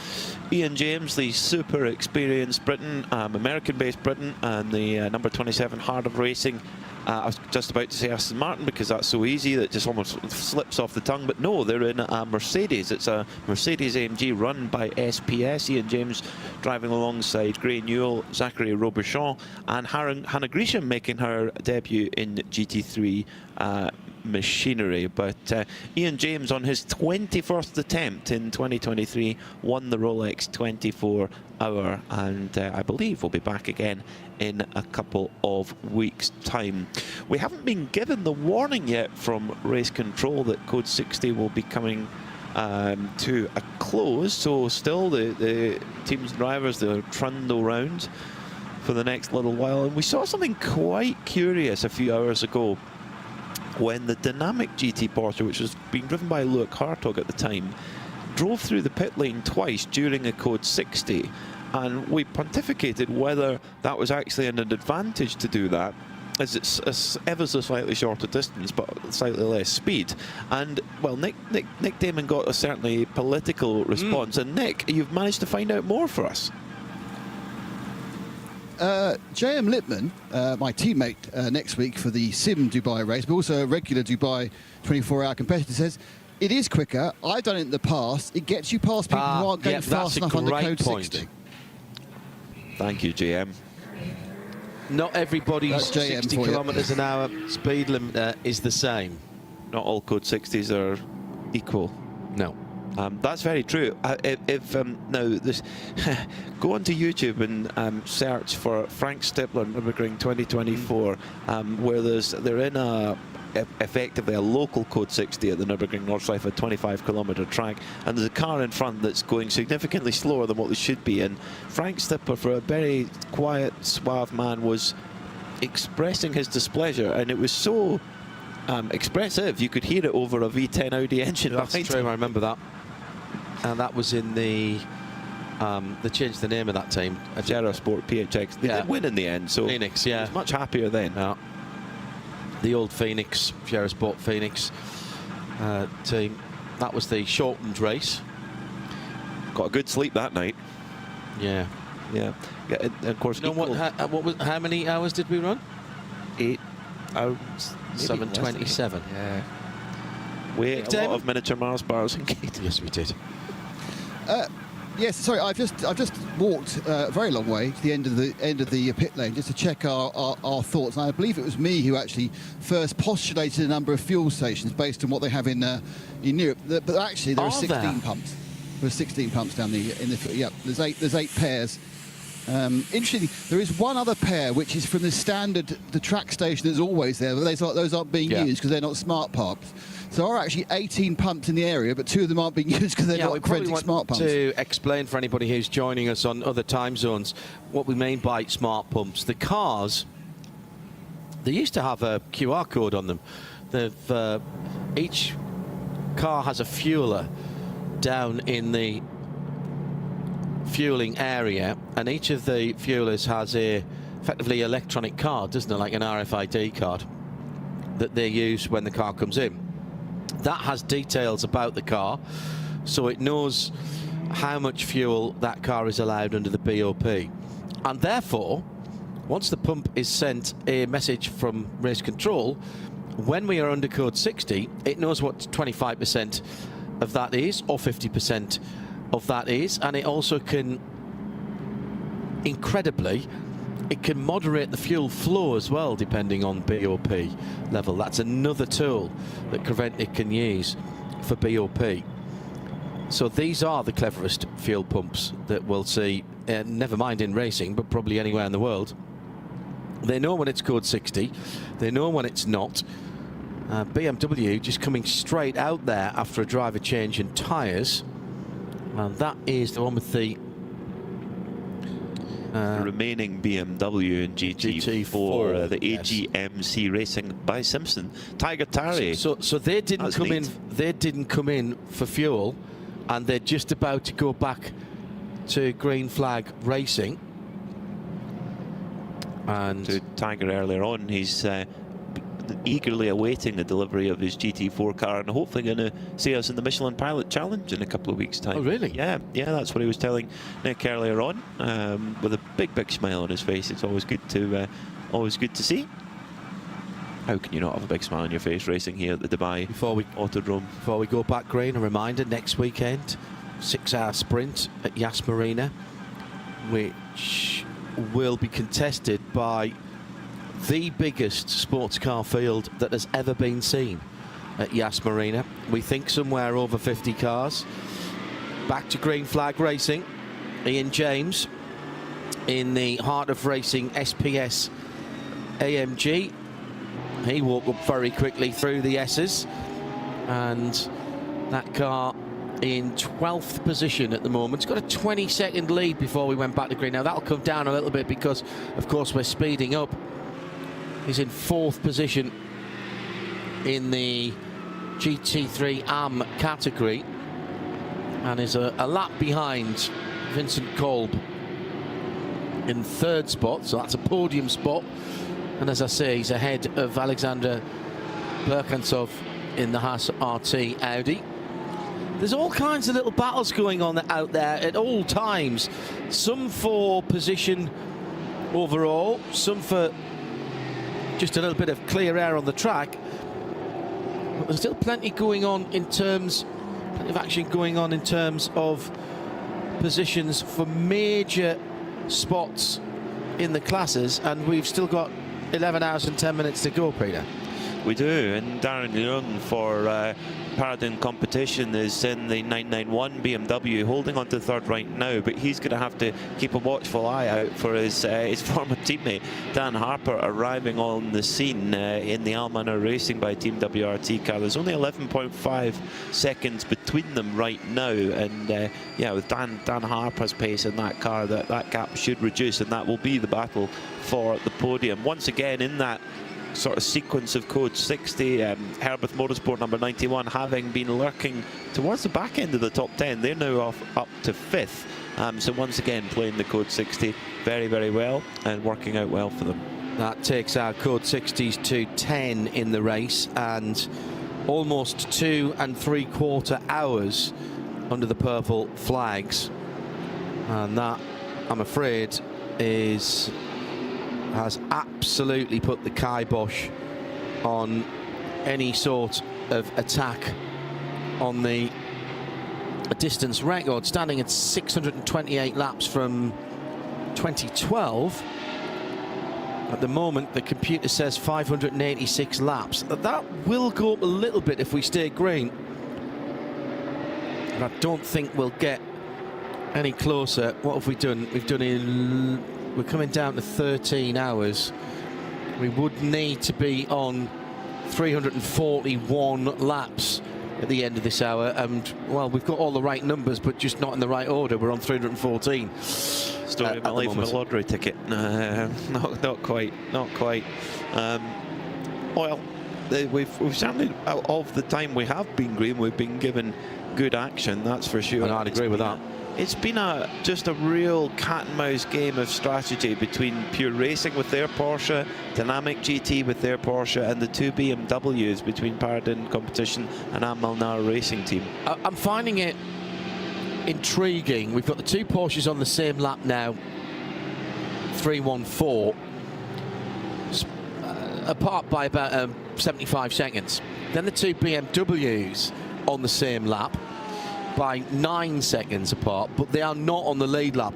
Speaker 13: Ian James, the super experienced Briton, American-based Briton, and the number 27 Hard of Racing. I was just about to say Aston Martin because that's so easy that it just almost slips off the tongue, but no, they're in a Mercedes. It's a Mercedes AMG run by SPS. Ian James driving alongside Gray Newell, Zachary Robuchon, and Hannah Grisham making her debut in GT3 machinery. But Ian James, on his 21st attempt in 2023, won the Rolex 24-hour, and I believe we'll be back again in a couple of weeks' time. We haven't been given the warning yet from Race Control that Code 60 will be coming to a close, so still the team's drivers, they'll trundle round for the next little while. And we saw something quite curious a few hours ago when the dynamic GT Porsche, which was being driven by Luke Hartog at the time, drove through the pit lane twice during a Code 60, and we pontificated whether that was actually an advantage to do that, as it's ever so slightly shorter distance but slightly less speed. And well, Nick Damon got a certainly political response. And Nick, you've managed to find out more for us.
Speaker 10: J.M. Lippman, my teammate next week for the Sim Dubai race, but also a regular Dubai 24-hour competitor, says it is quicker. I've done it in the past. It gets you past people who aren't going fast enough on the Code 60.
Speaker 13: Thank you, JM.
Speaker 11: Not everybody's 60 kilometres an hour speed limit is the same.
Speaker 13: Not all Code 60s are equal.
Speaker 11: No.
Speaker 13: That's very true. Now, this go onto YouTube and search for Frank Stippler Nürburgring 2024, where they're in effectively a local Code 60 at the Nürburgring Nordschleife, a 25-kilometre track, and there's a car in front that's going significantly slower than what they should be. And Frank Stippler, for a very quiet, suave man, was expressing his displeasure, and it was so expressive you could hear it over a V10 Audi engine.
Speaker 11: That's true. I remember that. And that was in the they changed the name of that team,
Speaker 13: Gera Sport PHX. They did win in the end, so
Speaker 11: Phoenix, yeah,
Speaker 13: I was much happier then.
Speaker 11: Yeah. The old Phoenix, Gera Sport Phoenix team. That was the shortened race.
Speaker 13: Got a good sleep that night.
Speaker 11: Yeah.
Speaker 13: And of course,
Speaker 11: how many hours did we run?
Speaker 13: 8 hours.
Speaker 11: 7:27.
Speaker 13: Yeah. A lot of miniature Mars bars in Gate.
Speaker 11: Yes, we did.
Speaker 10: Yes, sorry, I've just walked a very long way to the end of the pit lane just to check our thoughts. And I believe it was me who actually first postulated a number of fuel stations based on what they have in Europe. But actually, there are 16 pumps. There are 16 pumps down in the yeah. There's eight pairs Interestingly, there is one other pair which is from the track station that's always there. But those aren't being used because they're not smart pumps. So there are actually 18 pumps in the area, but 2 of them aren't being used because they're not forensic smart pumps.
Speaker 11: To explain for anybody who's joining us on other time zones what we mean by smart pumps. The cars, they used to have a QR code on them. Each car has a fueler down in the fueling area, and each of the fuelers has a effectively electronic card, doesn't it, like an RFID card that they use when the car comes in. That has details about the car, so it knows how much fuel that car is allowed under the BOP, and therefore once the pump is sent a message from race control, when we are under code 60, it knows what 25% of that is, or 50% of that is, and it also can, incredibly, it can moderate the fuel flow as well, depending on BOP level. That's another tool that Creventic can use for BOP. So these are the cleverest fuel pumps that we'll see, never mind in racing, but probably anywhere in the world. They know when it's code 60, they know when it's not. BMW just coming straight out there after a driver change in tyres. And that is the one with the
Speaker 13: remaining BMW and GT4, the AGMC Racing by Simpson. Tiger Tarry.
Speaker 11: So they didn't come in. They didn't come in for fuel, and they're just about to go back to green flag racing. And
Speaker 13: to Tiger earlier on, he's eagerly awaiting the delivery of his GT4 car, and hopefully going to see us in the Michelin Pilot Challenge in a couple of weeks' time.
Speaker 11: Oh, really?
Speaker 13: Yeah, that's what he was telling Nick earlier on, with a big smile on his face. It's always good to see. How can you not have a big smile on your face racing here at the Dubai Autodrome?
Speaker 11: Before we go back green, a reminder: next weekend, 6-hour sprint at Yas Marina, which will be contested by the biggest sports car field that has ever been seen at Yas Marina. We think somewhere over 50 cars. Back to green flag racing. Ian James in the heart of racing SPS AMG. He walked up very quickly through the S's, and that car in 12th position at the moment. It's got a 20-second lead before we went back to green. Now that'll come down a little bit because of course we're speeding up. He's in 4th position in the GT3 AM category, and is a lap behind Vincent Kolb in 3rd spot, so that's a podium spot. And as I say, he's ahead of Alexander Berkantsov in the Haas RT Audi. There's all kinds of little battles going on out there at all times. Some for position overall, some for just a little bit of clear air on the track. But there's still plenty going on in terms, plenty of action going on in terms of positions for major spots in the classes, and we've still got 11 hours and 10 minutes to go, Peter.
Speaker 13: We do, and Darren Young for Paradin competition is in the 991 BMW, holding on to 3rd right now, but he's going to have to keep a watchful eye out for his former teammate Dan Harper arriving on the scene in the Almanor Racing by Team WRT car. There's only 11.5 seconds between them right now, and yeah, with Dan Harper's pace in that car, that gap should reduce, and that will be the battle for the podium. Once again, in that sort of sequence of code 60, Herbert Motorsport number 91 having been lurking towards the back end of the top 10. They're now up to 5th, so once again playing the code 60 very well and working out well for them.
Speaker 11: That takes our code 60s to 10 in the race, and almost 2 3/4 hours under the purple flags, and that, I'm afraid, has absolutely put the kibosh on any sort of attack on the distance record, standing at 628 laps from 2012. At the moment, the computer says 586 laps. That will go up a little bit if we stay green. And I don't think we'll get any closer. What have we done? We've done in... We're coming down to 13 hours. We would need to be on 341 laps at the end of this hour, and well, we've got all the right numbers, but just not in the right order. We're on 314.
Speaker 13: Story of my life with a lottery ticket. Not quite. Well, we've certainly, of the time we have been green, we've been given good action. That's for sure.
Speaker 11: And I'd agree with that.
Speaker 13: It's been just a real cat and mouse game of strategy between Pure Racing with their Porsche, Dynamic GT with their Porsche, and the two BMWs between Paradin Competition and Amalnar Racing Team.
Speaker 11: I'm finding it intriguing. We've got the two Porsches on the same lap now, 314, apart by about 75 seconds. Then the two BMWs on the same lap by 9 seconds apart, but they are not on the lead lap.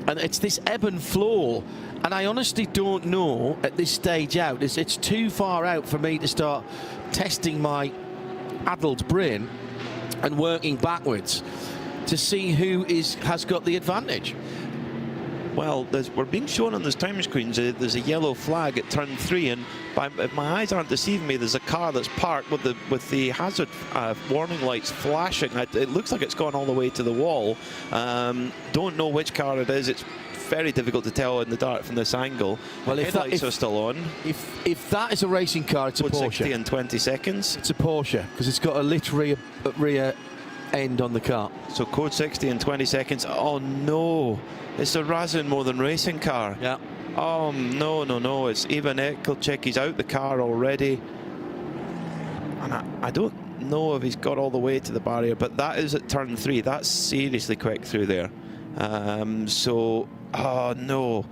Speaker 11: And it's this ebb and flow, and I honestly don't know at this stage out. It's too far out for me to start testing my adult brain and working backwards to see who has got the advantage.
Speaker 13: Well, we're being shown on those time screens, there's a yellow flag at turn 3, and if my eyes aren't deceiving me, there's a car that's parked with the hazard warning lights flashing. It looks like it's gone all the way to the wall. Don't know which car it is. It's very difficult to tell in the dark from this angle. Well, the headlights are still on.
Speaker 11: If that is a racing car, it's a Porsche.
Speaker 13: 60 in 20 seconds.
Speaker 11: It's a Porsche because it's got a lit rear end on the car.
Speaker 13: So code 60 in 20 seconds. Oh no, it's a Razin More Than Racing car.
Speaker 11: Yeah.
Speaker 13: Oh no, it's Ivan Ekelchek. He's out the car already, and I don't know if he's got all the way to the barrier, but that is at turn 3. That's seriously quick through there. So oh no,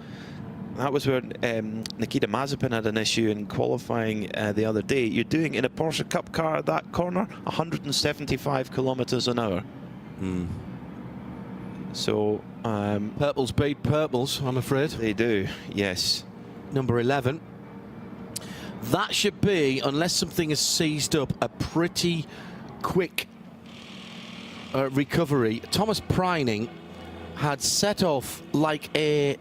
Speaker 13: that was where Nikita Mazepin had an issue in qualifying the other day. You're doing in a Porsche Cup car at that corner 175 kilometers an hour. So
Speaker 11: purples beat purples, I'm afraid.
Speaker 13: They do, yes.
Speaker 11: Number 11. That should be, unless something is seized up, a pretty quick recovery. Thomas Preining had set off like a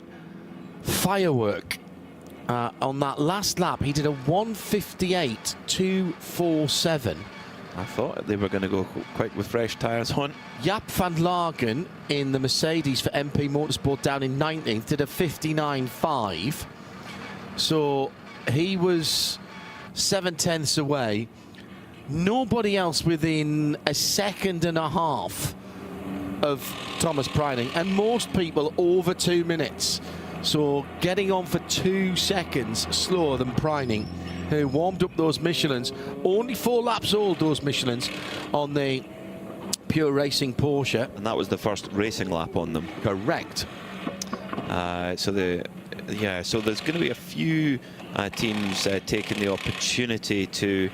Speaker 11: firework on that last lap. He did a 1:58.247.
Speaker 13: I thought they were going to go quick with fresh tyres on.
Speaker 11: Jaap van Lagen in the Mercedes for MP Motorsport down in 19th did a 59.5. So he was 7/10 away. Nobody else within a second and a half of Thomas Preining, and most people over 2 minutes. So getting on for 2 seconds slower than Preining, who warmed up those Michelins, only 4 laps old, those Michelins, on the Pure Racing Porsche.
Speaker 13: And that was the first racing lap on them.
Speaker 11: Correct.
Speaker 13: So there's going to be a few teams taking the opportunity to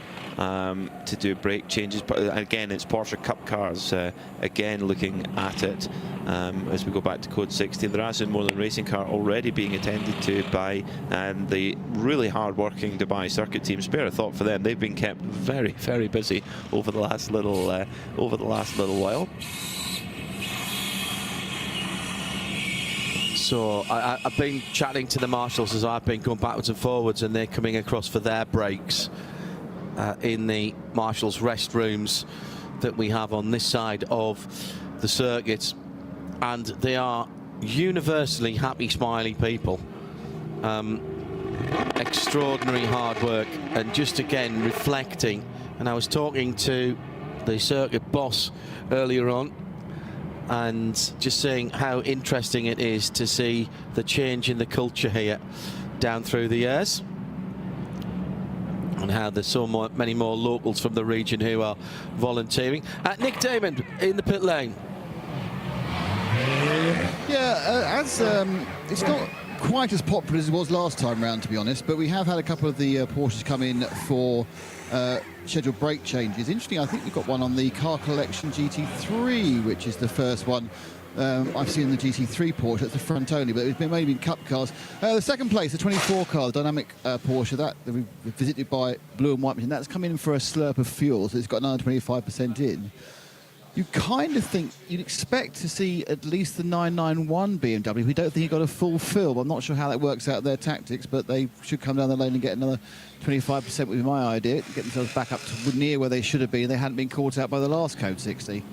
Speaker 13: do brake changes, but again, it's Porsche Cup cars again looking at it as we go back to code 60. The Razin More Than Racing car already being attended to by the really hard-working Dubai circuit team. Spare a thought for them. They've been kept very, very busy over the last little while.
Speaker 11: So I've been chatting to the marshals as I've been going backwards and forwards, and they're coming across for their brakes in the marshals' restrooms that we have on this side of the circuit, and they are universally happy, smiley people. Extraordinary hard work, and just again reflecting. And I was talking to the circuit boss earlier on, and just saying how interesting it is to see the change in the culture here down through the years, and how there's so many more locals from the region who are volunteering. Nick Damon in the pit lane.
Speaker 10: Yeah, it's not quite as popular as it was last time round, to be honest, but we have had a couple of the Porsches come in for scheduled brake changes. Interesting, I think we've got one on the Car Collection GT3, which is the first one I've seen in the GT3 Porsche. It's the front only, but it's mainly been Cup cars. The second place, the 24 car, the Dynamic Porsche, that we visited by Blue and White Machine, that's come in for a slurp of fuel, so it's got another 25% in. you kind of think you'd expect to see at least the 991 BMW. We don't think he got a full fill. I'm not sure how that works out their tactics, but they should come down the lane and get another 25% would be my idea, get themselves back up to near where they should have been. They hadn't been caught out by the last Code 60.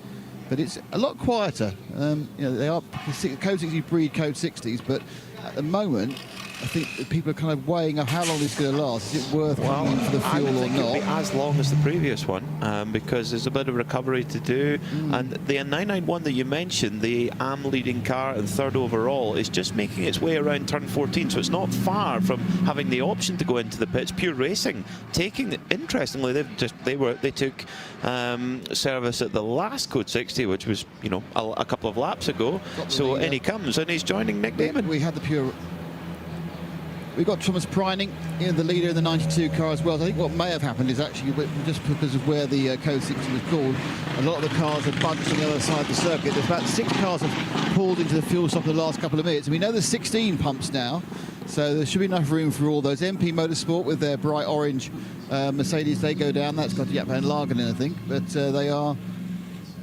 Speaker 10: But it's a lot quieter. You know, they are Code 60 breed Code 60s, but at the moment, I think that people are kind of weighing up how long this is going to last. Is it worth coming in for the fuel or not?
Speaker 13: I think it'll be as long as the previous one, because there's a bit of recovery to do. And the 991 that you mentioned, the AM leading car and third overall, is just making its way around turn 14, so it's not far from having the option to go into the pits. Pure Racing taking, interestingly, they took service at the last Code 60, which was, you know, a couple of laps ago. So in he comes, and he's joining Nick Damon.
Speaker 10: We had the Pure. We've got Thomas Preining, the leader in the 92 car as well. So I think what may have happened is actually, just because of where the Code 60 was called, a lot of the cars have bunched on the other side of the circuit. There's about 6 cars have pulled into the fuel stop in the last couple of minutes. And we know there's 16 pumps now, so there should be enough room for all those. MP Motorsport with their bright orange Mercedes, they go down. That's got Jaap van Lagen in, I think. But they are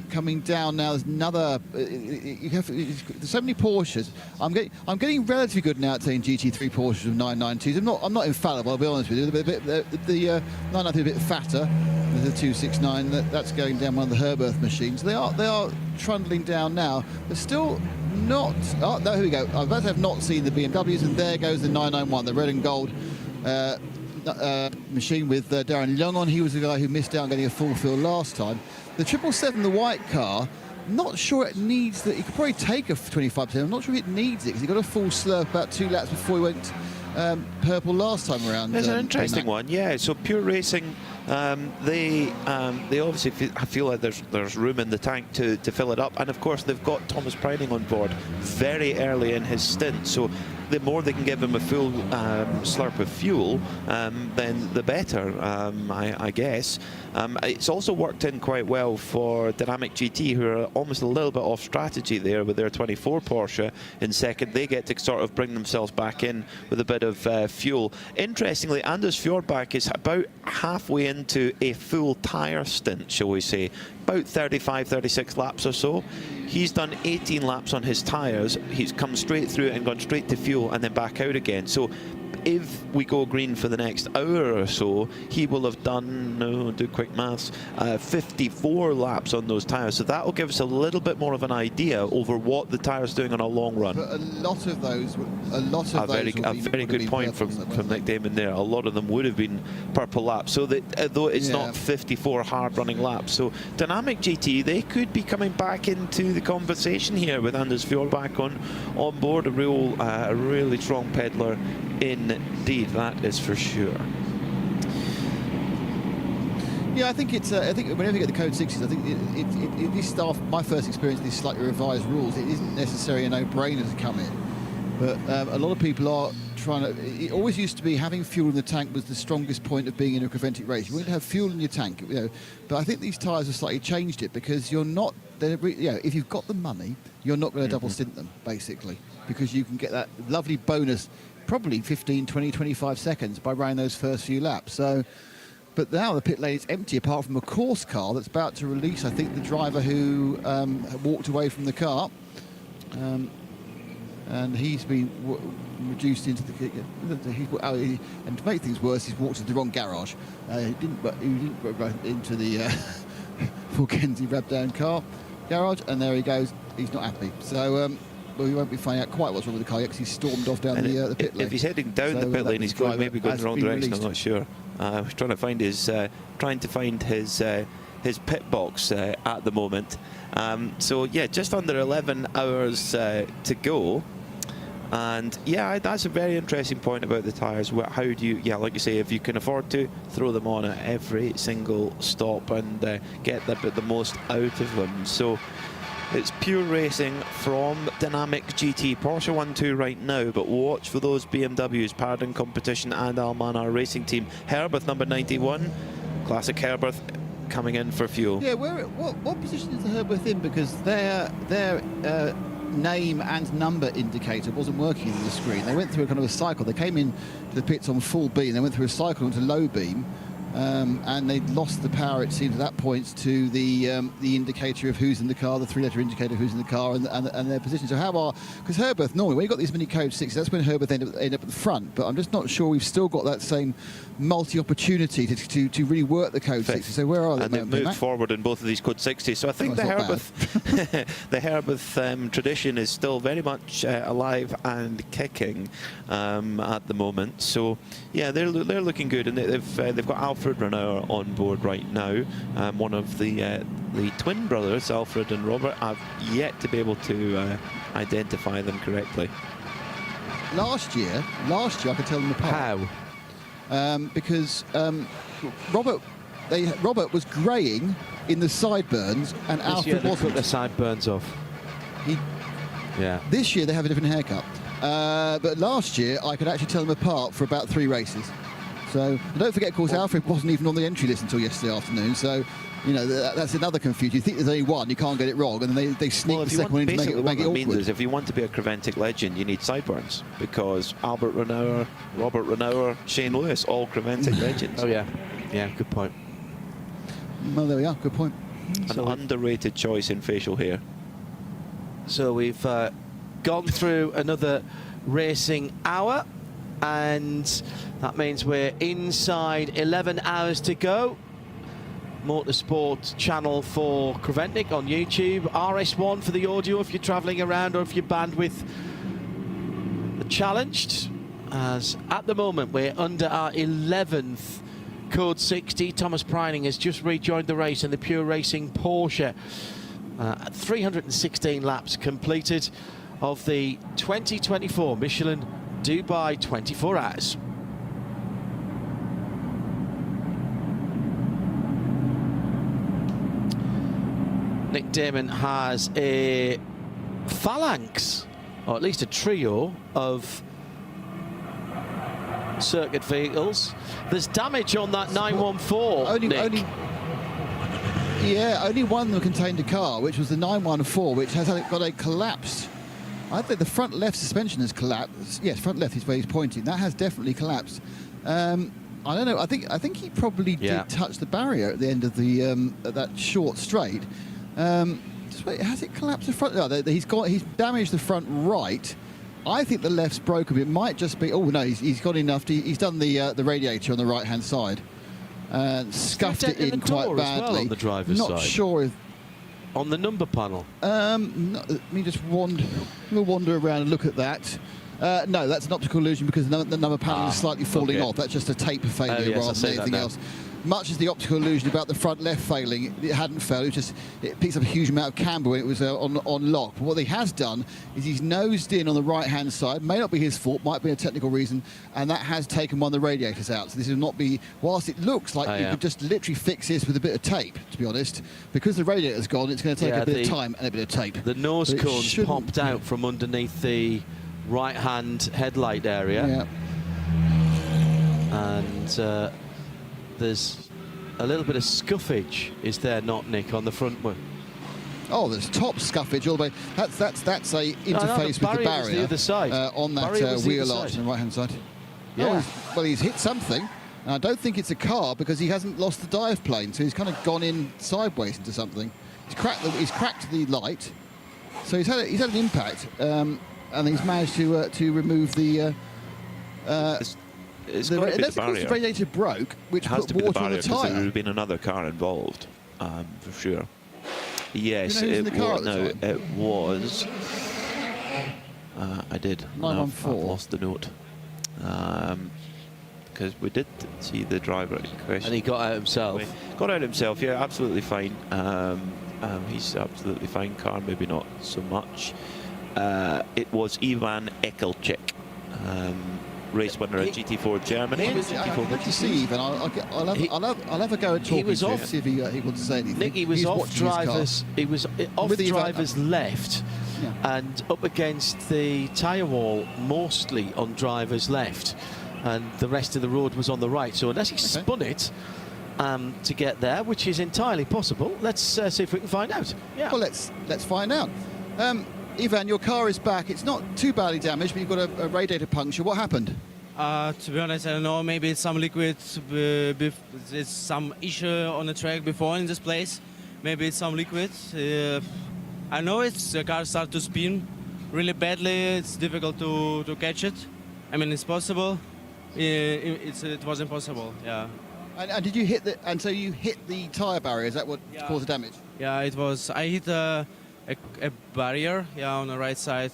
Speaker 10: coming down now. There's another. There's so many Porsches. I'm getting relatively good now at saying GT3 Porsches with 992s. I'm not infallible. I'll be honest with you. The 993 is a bit fatter. There's a 269 that's going down one of the Herberth machines. They are trundling down now. They're still not. Oh no, here we go. I was about to have not seen the BMWs, and there goes the 991, the red and gold. Machine with Darren Young on. He was the guy who missed out on getting a full fill last time. The 777, the white car, not sure it needs that. He could probably take a 25%. I'm not sure if it needs it, because he got a full slurp about 2 laps before he went purple last time around.
Speaker 13: There's an interesting one, yeah. So Pure Racing, they obviously feel like there's room in the tank to fill it up, and of course they've got Thomas Preining on board very early in his stint. So the more they can give him a full slurp of fuel, then the better, I guess. It's also worked in quite well for Dynamic GT, who are almost a little bit off strategy there with their 24 Porsche in second. They get to sort of bring themselves back in with a bit of fuel. Interestingly, Anders Fjordbach is about halfway into a full tyre stint, shall we say, about 35, 36 laps or so. He's done 18 laps on his tyres. He's come straight through and gone straight to fuel and then back out again. So if we go green for the next hour or so, he will have done, do quick maths, 54 laps on those tyres. So that will give us a little bit more of an idea over what the tyre's doing on a long run.
Speaker 10: But a lot of those,
Speaker 13: a very good point from Nick Damon there. A lot of them would have been purple laps. So that though it's not 54 hard-running laps. So Dynamic GT, they could be coming back into the conversation here with Anders Fjordbach on board. A really strong peddler indeed, that is for sure.
Speaker 10: Yeah, I think it's. I think whenever you get the Code 60s, I think this stuff. My first experience with these slightly revised rules, it isn't necessarily a no-brainer to come in, but a lot of people are trying to. It always used to be having fuel in the tank was the strongest point of being in a Creventic race. You wouldn't have fuel in your tank, But I think these tyres have slightly changed it, because you're not. If you've got the money, you're not going to double stint them, basically, because you can get that lovely bonus. Probably 15, 20, 25 seconds by running those first few laps. So, but now the pit lane is empty apart from a course car that's about to release, I think, the driver who walked away from the car. And he's been reduced into the... and to make things worse, he's walked into the wrong garage. He didn't run into the Forkenzi Rabdown car garage, and there he goes. He's not happy. So... well, we won't be finding out quite what's wrong with the car because he's stormed off down the pit lane.
Speaker 13: If he's heading down the pit lane, he's maybe going the wrong direction. I'm not sure. I was trying to find his pit box at the moment. So yeah, just under 11 hours to go. And yeah, that's a very interesting point about the tyres. How do you, like you say, if you can afford to, throw them on at every single stop and get the most out of them. So it's Pure Racing from Dynamic GT. Porsche 1-2 right now, but watch for those BMWs, Paradigm Competition and Almanar Racing Team. Herberth number 91, classic Herberth, coming in for fuel.
Speaker 10: Yeah, what position is the Herberth in? Because their name and number indicator wasn't working on the screen. They went through a kind of a cycle. They came in to the pits on full beam, they went through a cycle into low beam, and they lost the power, it seems, at that point to the indicator of who's in the car, the 3-letter indicator of who's in the car, and their position. So because Herberth, normally when you've got these many code 6s, that's when Herberth end up at the front, but I'm just not sure we've still got that same multi-opportunity to really work the code 6s. So where are they?
Speaker 13: And they've moved forward in both of these code 60s. So I think the Herberth tradition is still very much alive and kicking at the moment. So yeah, they're looking good, and they've got Alfred Renauer on board right now. One of the twin brothers, Alfred and Robert. I've yet to be able to identify them correctly.
Speaker 10: Last year I could tell them apart.
Speaker 11: How?
Speaker 10: Because Robert was greying in the sideburns, and Alfred wasn't.
Speaker 11: Put the sideburns off.
Speaker 10: This year they have a different haircut, but last year I could actually tell them apart for about 3 races. So don't forget, of course, Alfred wasn't even on the entry list until yesterday afternoon. So you know that's another confusion. You think there's only one, you can't get it wrong, and then they sneak the second one in to make it
Speaker 13: what
Speaker 10: awkward.
Speaker 13: means is if you want to be a Creventic legend, you need sideburns, because Albert Renauer, Robert Renauer, Shane Lewis, all Creventic legends.
Speaker 11: Oh yeah, good point.
Speaker 10: Well, there we are. Good point.
Speaker 13: An underrated choice in facial hair.
Speaker 11: So we've gone through another racing hour, and that means we're inside 11 hours to go. Motorsport channel for Creventic on YouTube, RS1 for the audio if you're travelling around or if your bandwidth are challenged. As at the moment we're under our 11th code 60. Thomas Preining has just rejoined the race in the Pure Racing Porsche. 316 laps completed of the 2024 Michelin Dubai 24 Hours. Nick Damon has a phalanx, or at least a trio of circuit vehicles. There's damage on that 914.
Speaker 10: Only one of them contained a car, which was the 914, which has got a collapsed. I think the front left suspension has collapsed. Yes, front left is where he's pointing. That has definitely collapsed. I don't know. I think he probably did touch the barrier at the end of the that short straight. Just wait, has it collapsed the front? No, he's damaged the front right. I think the left's broken. It might just be. Oh no, he's got enough. He's done the radiator on the right hand side and scuffed it in quite badly.
Speaker 11: Well on the driver's side.
Speaker 10: Not sure if
Speaker 11: on the number panel.
Speaker 10: Let me just wander around and look at that. No, that's an optical illusion because the number panel is slightly falling off. That's just a taper failure rather than anything else. Much as the optical illusion about the front left failing, it hadn't failed. It picks up a huge amount of camber when it was on lock. But what he has done is he's nosed in on the right-hand side. May not be his fault, might be a technical reason, and that has taken one of the radiators out. So this will not be. Whilst it looks like you could just literally fix this with a bit of tape, to be honest, because the radiator's gone, it's going to take a bit of time and a bit of tape.
Speaker 11: The nose cones popped out from underneath the right-hand headlight area, and there's a little bit of scuffage, is there not, Nick, on the front one?
Speaker 10: Oh, there's top scuffage all the way. That's a interface with the barrier
Speaker 11: the other side.
Speaker 10: On that wheel arch on the right-hand side.
Speaker 11: Yeah.
Speaker 10: Well, he's hit something. And I don't think it's a car because he hasn't lost the dive plane, so he's kind of gone in sideways into something. He's cracked the light, so he's had an impact, and he's managed to remove the.
Speaker 13: It's got to be the barrier.
Speaker 10: The radiator broke, which put water on the tyre.
Speaker 13: There would have been another car involved, for sure. Yes,
Speaker 10: it
Speaker 13: was. I did.
Speaker 10: 914.
Speaker 13: I've lost the note. Because we did see the driver in question.
Speaker 11: And he got out himself.
Speaker 13: Got out himself, yeah, absolutely fine. He's absolutely fine. Car, maybe not so much. It was Ivan Ekelchik. Race winner at GT4 Germany.
Speaker 10: Good to see Ivan. I'll have a go at talking to him, see if he wants to say anything.
Speaker 11: Nick, he was off drivers. He was off drivers left, and up against the tyre wall, mostly on drivers left, and the rest of the road was on the right. So unless he spun it to get there, which is entirely possible, let's see if we can find out. Yeah.
Speaker 10: Well, let's find out. Ivan, your car is back. It's not too badly damaged, but you've got a radiator puncture. What happened?
Speaker 15: To be honest, I don't know. Maybe it's some liquid. It's some issue on the track before in this place. Maybe it's some liquid. I know it's the car starts to spin really badly. It's difficult to catch it. I mean, it's possible. It was impossible. Yeah.
Speaker 10: And did you hit the? And so you hit the tyre barrier. Is that what caused the damage?
Speaker 15: Yeah, it was. I hit a barrier. Yeah, on the right side.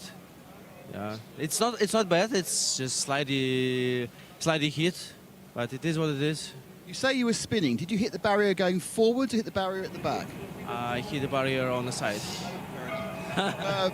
Speaker 15: Yeah, it's not bad. It's just slightly hit, but it is what it is.
Speaker 10: You say you were spinning. Did you hit the barrier going forward or hit the barrier at the back?
Speaker 15: I hit the barrier on the side.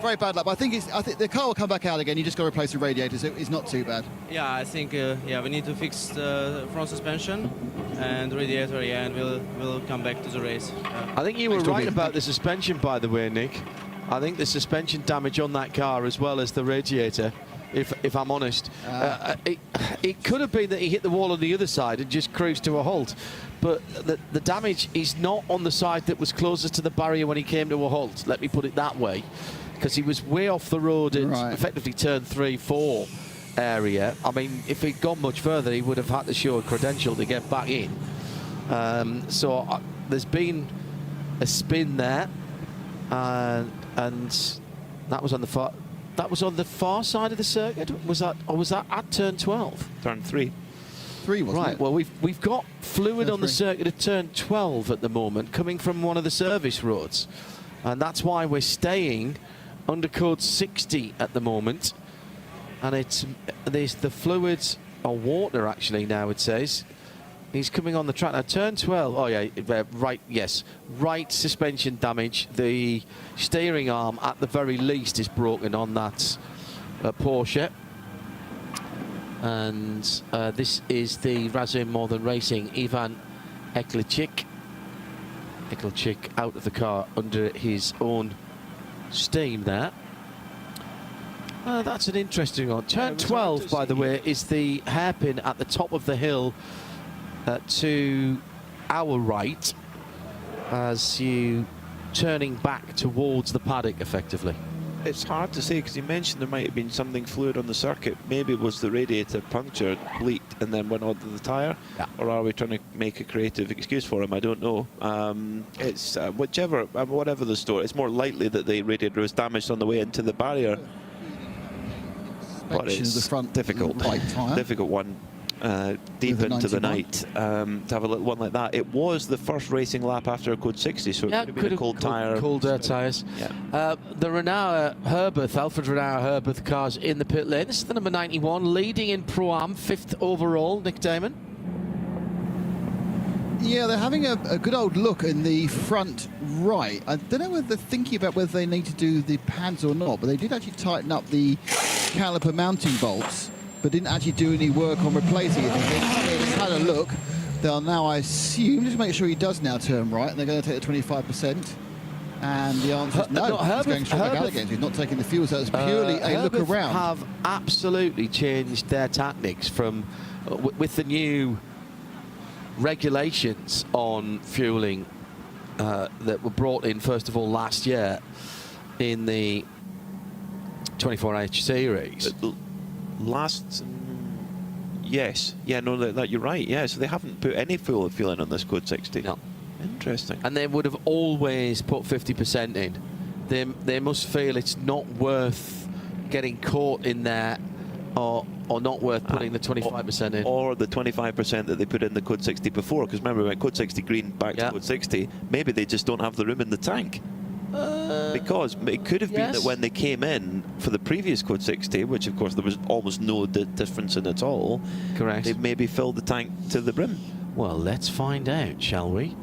Speaker 10: Very bad luck. But I think the car will come back out again. You just got to replace the radiator, so it's not too bad.
Speaker 15: Yeah, I think we need to fix the front suspension and the radiator, and we'll come back to the race. Yeah.
Speaker 11: I think you were right about the suspension, by the way, Nick. I think the suspension damage on that car as well as the radiator, if I'm honest. It could have been that he hit the wall on the other side and just cruised to a halt. But the damage is not on the side that was closest to the barrier when he came to a halt, let me put it that way. Because he was way off the road at effectively turn 3-4 area. I mean, if he'd gone much further, he would have had to show a credential to get back in. So there's been a spin there. And that was on the far. That was on the far side of the circuit. Was that, or was that at turn 12?
Speaker 13: Turn 3.
Speaker 10: 3 wasn't
Speaker 11: right.
Speaker 10: it?
Speaker 11: Well, we've got fluid on the circuit at turn 12 at the moment, coming from one of the service roads, and that's why we're staying under code 60 at the moment. And there's the fluids or water actually now. It says. He's coming on the track now. Turn 12. Oh, yeah, right, yes. Right suspension damage. The steering arm, at the very least, is broken on that Porsche. And this is the Razum More Than Racing, Ivan Eklicik. Eklicik out of the car under his own steam there. That's an interesting one. Turn 12, by the way, is the hairpin at the top of the hill to our right as you turning back towards the paddock effectively.
Speaker 13: It's hard to say because you mentioned there might have been something fluid on the circuit. Maybe it was the radiator punctured, leaked, and then went onto the tyre. Yeah. Or are we trying to make a creative excuse for him? I don't know. It's whatever the story. It's more likely that the radiator was damaged on the way into the barrier. But it's
Speaker 10: the front
Speaker 13: difficult.
Speaker 10: Right tyre.
Speaker 13: Difficult one. Deep into the night to have a little one like that. It was the first racing lap after a code 60, so it could have been a cold tyre.
Speaker 11: Cold air tyres. Yeah. The Renault Herberth, Alfred Renault Herberth cars in the pit lane. This is the number 91, leading in Pro-Am, 5th overall, Nick Damon.
Speaker 10: Yeah, they're having a good old look in the front right. I don't know whether they're thinking about whether they need to do the pads or not, but they did actually tighten up the caliper mounting bolts, but didn't actually do any work on replacing it. They just had a look. They'll now, I assume, just make sure he does now turn right, and they're going to take the 25%. And the answer is no. He's going straight back out again. He's not taking the fuel, so it's purely a look around.
Speaker 11: Have absolutely changed their tactics from with the new regulations on fueling that were brought in first of all last year in the 24H series.
Speaker 13: Yes, yeah, no, that you're right. Yeah, so they haven't put any fueling on this code 60.
Speaker 11: No.
Speaker 13: Interesting.
Speaker 11: And they would have always put 50% in. They must feel it's not worth getting caught in there, or not worth putting the 25% in.
Speaker 13: Or the 25% that they put in the code 60 before, because remember, when code 60 green back to code 60, maybe they just don't have the room in the tank. Because it could have been that when they came in for the previous code 60, which of course there was almost no difference in at all.
Speaker 11: Correct.
Speaker 13: They've maybe filled the tank to the brim.
Speaker 11: Well, let's find out, shall we?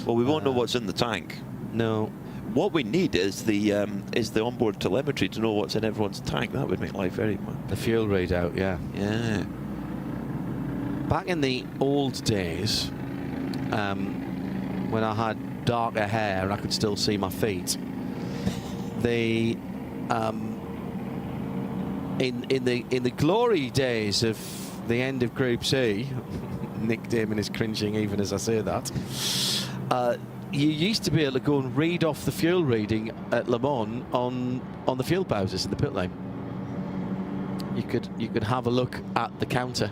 Speaker 13: Well, we won't know what's in the tank.
Speaker 11: No.
Speaker 13: What we need is the onboard telemetry to know what's in everyone's tank. That would make life very fun.
Speaker 11: The fuel readout, yeah.
Speaker 13: Yeah.
Speaker 11: Back in the old days, when I had darker hair and I could still see my feet, in the glory days of the end of Group C, Nick Damon is cringing even as I say that, you used to be able to go and read off the fuel reading at Le Mans on the fuel pauses in the pit lane. you could have a look at the counter.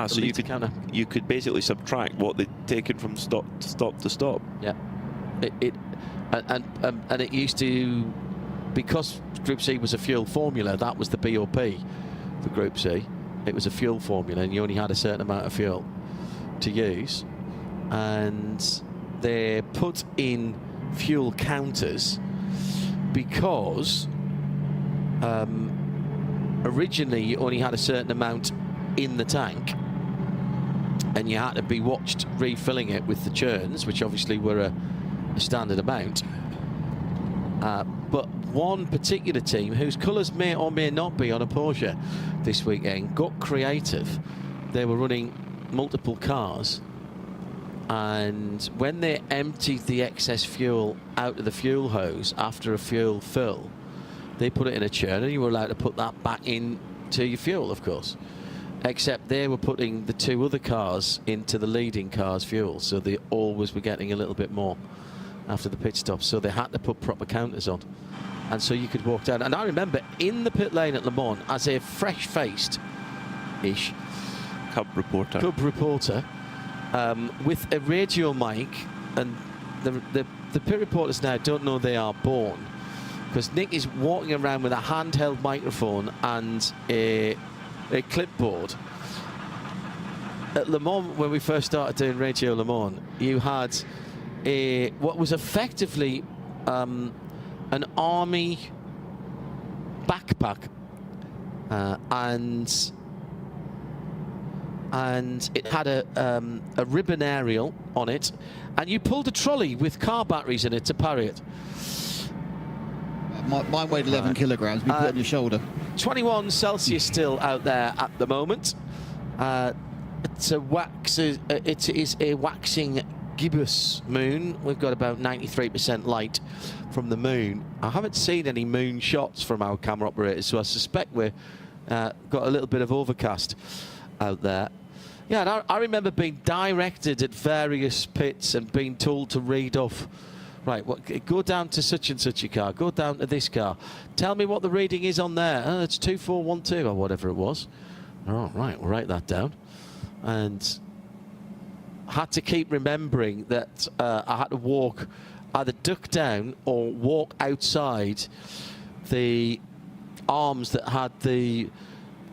Speaker 13: So you could basically subtract what they'd taken from stop to stop.
Speaker 11: Yeah, and it used to, because Group C was a fuel formula. That was the BOP for Group C. It was a fuel formula, and you only had a certain amount of fuel to use, and they put in fuel counters because originally you only had a certain amount in the tank, and you had to be watched refilling it with the churns, which obviously were a standard amount. But one particular team, whose colours may or may not be on a Porsche this weekend, got creative. They were running multiple cars, and when they emptied the excess fuel out of the fuel hose after a fuel fill, they put it in a churn, and you were allowed to put that back into your fuel, of course. Except they were putting the two other cars into the leading car's fuel, so they always were getting a little bit more after the pit stop, so they had to put proper counters on, and so you could walk down. And I remember in the pit lane at Le Mans, as a fresh-faced-ish
Speaker 13: Cub reporter
Speaker 11: with a radio mic, and the pit reporters now don't know they are born, because Nick is walking around with a handheld microphone and a clipboard. At Le Mans, when we first started doing Radio Le Mans, you had what was effectively an army backpack, and it had a ribbon aerial on it, and you pulled a trolley with car batteries in it to parry it.
Speaker 10: Mine weighed 11 kilograms. We put it on your shoulder.
Speaker 11: 21 Celsius still out there at the moment. It is a waxing gibbous moon. We've got about 93% light from the moon. I haven't seen any moon shots from our camera operators, so I suspect we've got a little bit of overcast out there. Yeah, and I remember being directed at various pits and being told to read off, right, go down to such and such a car, go down to this car, tell me what the reading is on there. Oh, it's 2412 or whatever it was. Oh, right, we'll write that down. And had to keep remembering that I had to either duck down or walk outside the arms that had the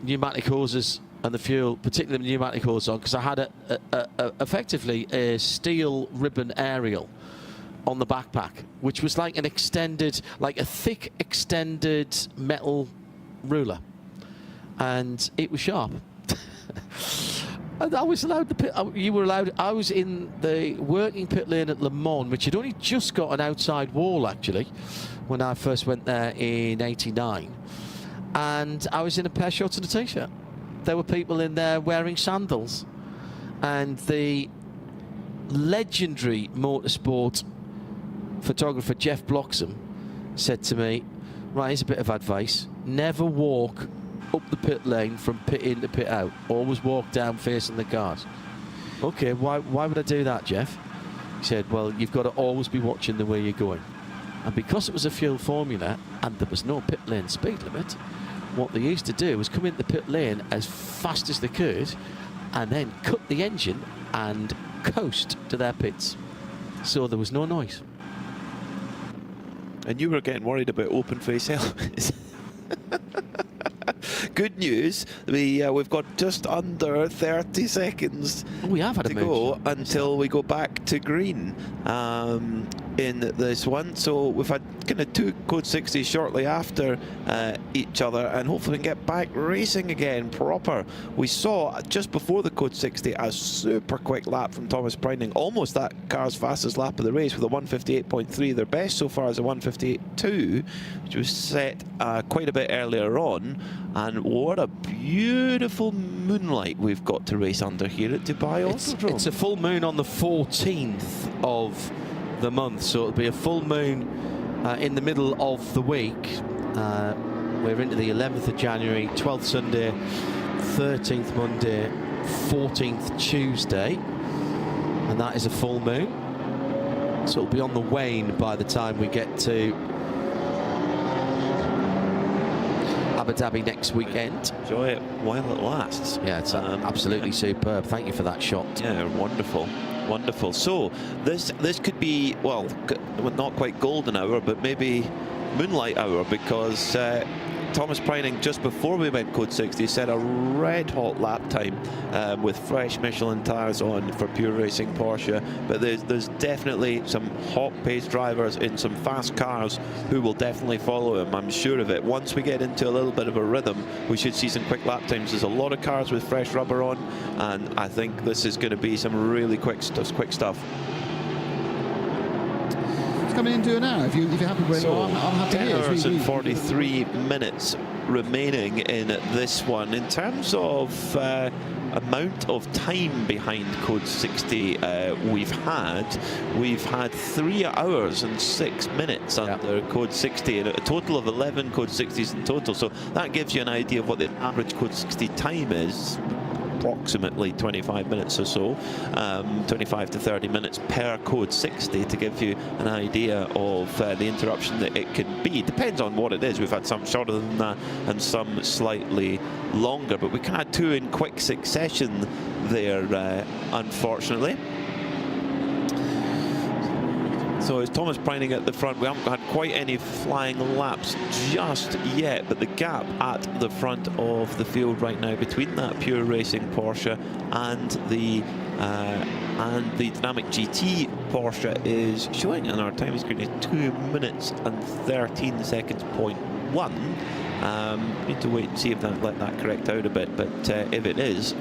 Speaker 11: pneumatic hoses and the fuel, particularly the pneumatic hose on, because I had effectively a steel ribbon aerial on the backpack, which was like a thick extended metal ruler, and it was sharp. And I was allowed I was in the working pit lane at Le Mans, which had only just got an outside wall, actually, when I first went there in '89. And I was in a pair of shorts and a t-shirt. There were people in there wearing sandals. And the legendary motorsport photographer Jeff Bloxham said to me, right, here's a bit of advice. Never walk up the pit lane from pit in to pit out. Always walk down facing the cars. Okay, why would I do that, Jeff? He said, well, you've got to always be watching the way you're going. And because it was a fuel formula and there was no pit lane speed limit, what they used to do was come into the pit lane as fast as they could and then cut the engine and coast to their pits. So there was no noise.
Speaker 13: And you were getting worried about open face helmets. Good news, we've got just under 30 seconds to go until we go back to green in this one. So we've had kind of two Code 60s shortly after each other, and hopefully we can get back racing again proper. We saw just before the Code 60 a super quick lap from Thomas Preining, almost that car's fastest lap of the race with a 158.3. Their best so far is a 158.2, which was set quite a bit earlier on. And what a beautiful moonlight we've got to race under here at Dubai Autodrome.
Speaker 11: It's a full moon on the 14th of the month, so it'll be a full moon in the middle of the week. We're into the 11th of January, 12th Sunday, 13th Monday, 14th Tuesday, and that is a full moon. So it'll be on the wane by the time we get to Abu Dhabi next weekend.
Speaker 13: Enjoy it while it lasts.
Speaker 11: Yeah, it's absolutely superb. Thank you for that shot.
Speaker 13: Yeah, wonderful. Wonderful. So this could be, well, not quite golden hour, but maybe moonlight hour, because Thomas Preining, just before we went Code 60, set a red-hot lap time with fresh Michelin tyres on for Pure Racing Porsche. But there's definitely some hot-paced drivers in some fast cars who will definitely follow him. I'm sure of it. Once we get into a little bit of a rhythm, we should see some quick lap times. There's a lot of cars with fresh rubber on, and I think this is going to be some really quick stuff.
Speaker 10: Coming into an hour. If you're happy with it,
Speaker 13: So,
Speaker 10: I'm happy.
Speaker 13: 10
Speaker 10: here.
Speaker 13: hours and 43 minutes remaining in this one. In terms of amount of time behind Code 60 we've had 3 hours and 6 minutes under Code 60, and a total of 11 Code 60s in total. So that gives you an idea of what the average Code 60 time is. Approximately 25 minutes or so, 25 to 30 minutes per Code 60, to give you an idea of the interruption that it can be. Depends on what it is. We've had some shorter than that and some slightly longer, but we kind of had 2 in quick succession there, unfortunately. So it's Thomas Preining at the front. We haven't had quite any flying laps just yet, but the gap at the front of the field right now between that Pure Racing Porsche and the Dynamic GT Porsche is showing on our time screen is 2 minutes and 13 seconds, 0.1. Need to wait and see if let that correct out a bit, but if it is,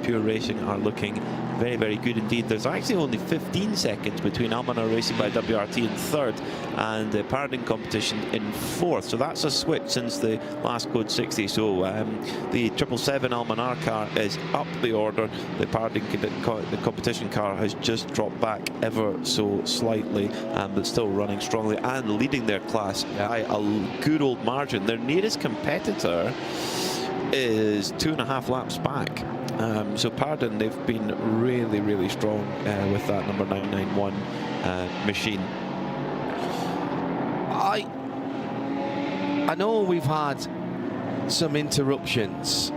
Speaker 13: Pure Racing are looking very, very good indeed. There's actually only 15 seconds between Almanar Racing by WRT in 3rd and the Parading Competition in 4th, so that's a switch since the last Code 60. So the 777 Almanar car is up the order. The Parading the competition car has just dropped back ever so slightly, but still running strongly and leading their class by a good old margin. Their nearest competitor is 2.5 laps back. So Parading, they've been really, really strong with that number 991 machine.
Speaker 11: I know we've had some interruptions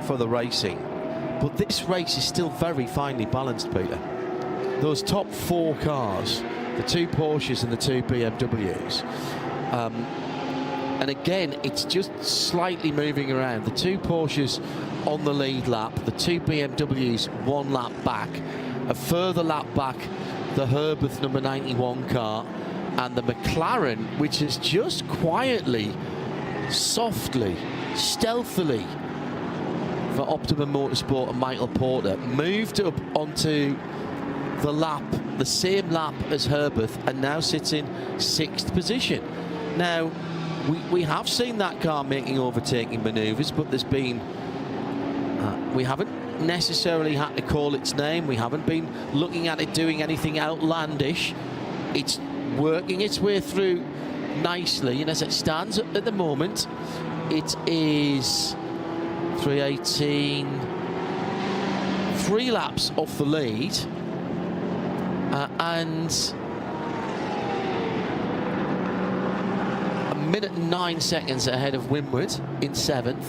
Speaker 11: for the racing, but this race is still very finely balanced, Peter. Those top 4 cars, the 2 Porsches and the 2 BMWs, and again, it's just slightly moving around. The 2 Porsches on the lead lap, the 2 BMWs 1 lap back, a further lap back, the Herberth number 91 car, and the McLaren, which is just quietly, softly, stealthily, for Optimum Motorsport and Michael Porter, moved up onto the lap, the same lap as Herberth, and now sits in 6th position. Now, we have seen that car making overtaking manoeuvres, but there's been we haven't necessarily had to call its name. We haven't been looking at it doing anything outlandish. It's working its way through nicely, and as it stands at the moment, it is 3:18, 3 laps off the lead, and a minute and 9 seconds ahead of Winward in 7th,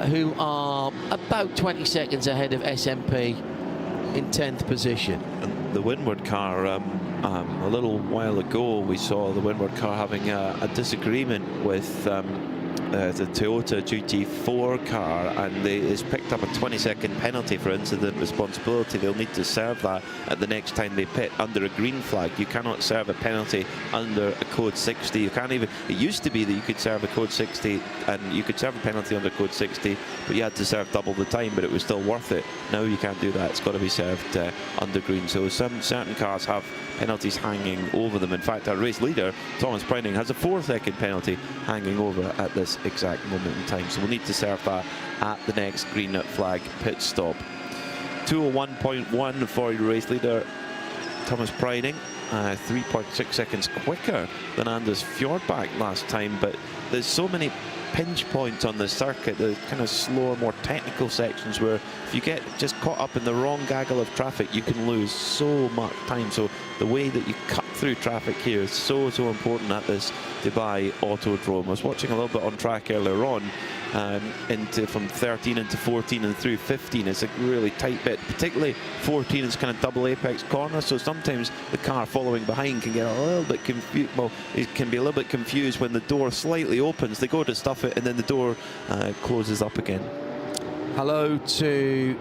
Speaker 11: who are about 20 seconds ahead of SMP in 10th position.
Speaker 13: And the Winward car, a little while ago, we saw the Winward car having a disagreement with the Toyota GT4 car, and it's picked up a 20-second penalty for incident responsibility. They'll need to serve that at the next time they pit under a green flag. You cannot serve a penalty under a Code 60. You can't even. It used to be that you could serve a Code 60 and you could serve a penalty under Code 60, but you had to serve double the time, but it was still worth it. Now you can't do that. It's got to be served under green. So certain cars have penalties hanging over them. In fact, our race leader, Thomas Preining, has a 4-second penalty hanging over at this exact moment in time. So we'll need to serve that at the next green flag pit stop. 2:01.1 for your race leader, Thomas Preining. 3.6 seconds quicker than Anders Fjordbach last time, but there's so many pinch points on the circuit, the kind of slower, more technical sections, where if you get just caught up in the wrong gaggle of traffic, you can lose so much time. So the way that you cut through traffic here is so important at this Dubai Autodrome. I was watching a little bit on track earlier on, from 13 into 14 and through 15. It's a really tight bit, particularly 14 is kind of double apex corner, so sometimes the car following behind can get a little bit confused. Well, it can be a little bit confused when the door slightly opens. They go to stuff it and then the door closes up again.
Speaker 11: Hello to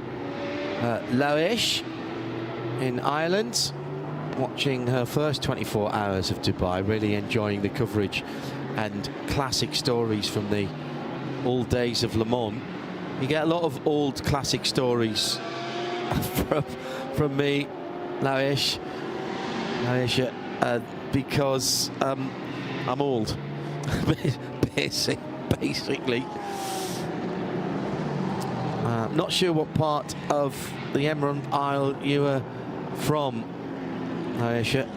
Speaker 11: Loish in Ireland, watching her first 24 hours of Dubai, really enjoying the coverage and classic stories from the old days of Le Mans. You get a lot of old classic stories from me, Loish, because I'm old, basically. Not sure what part of the Emerald Isle you were from, Aisha.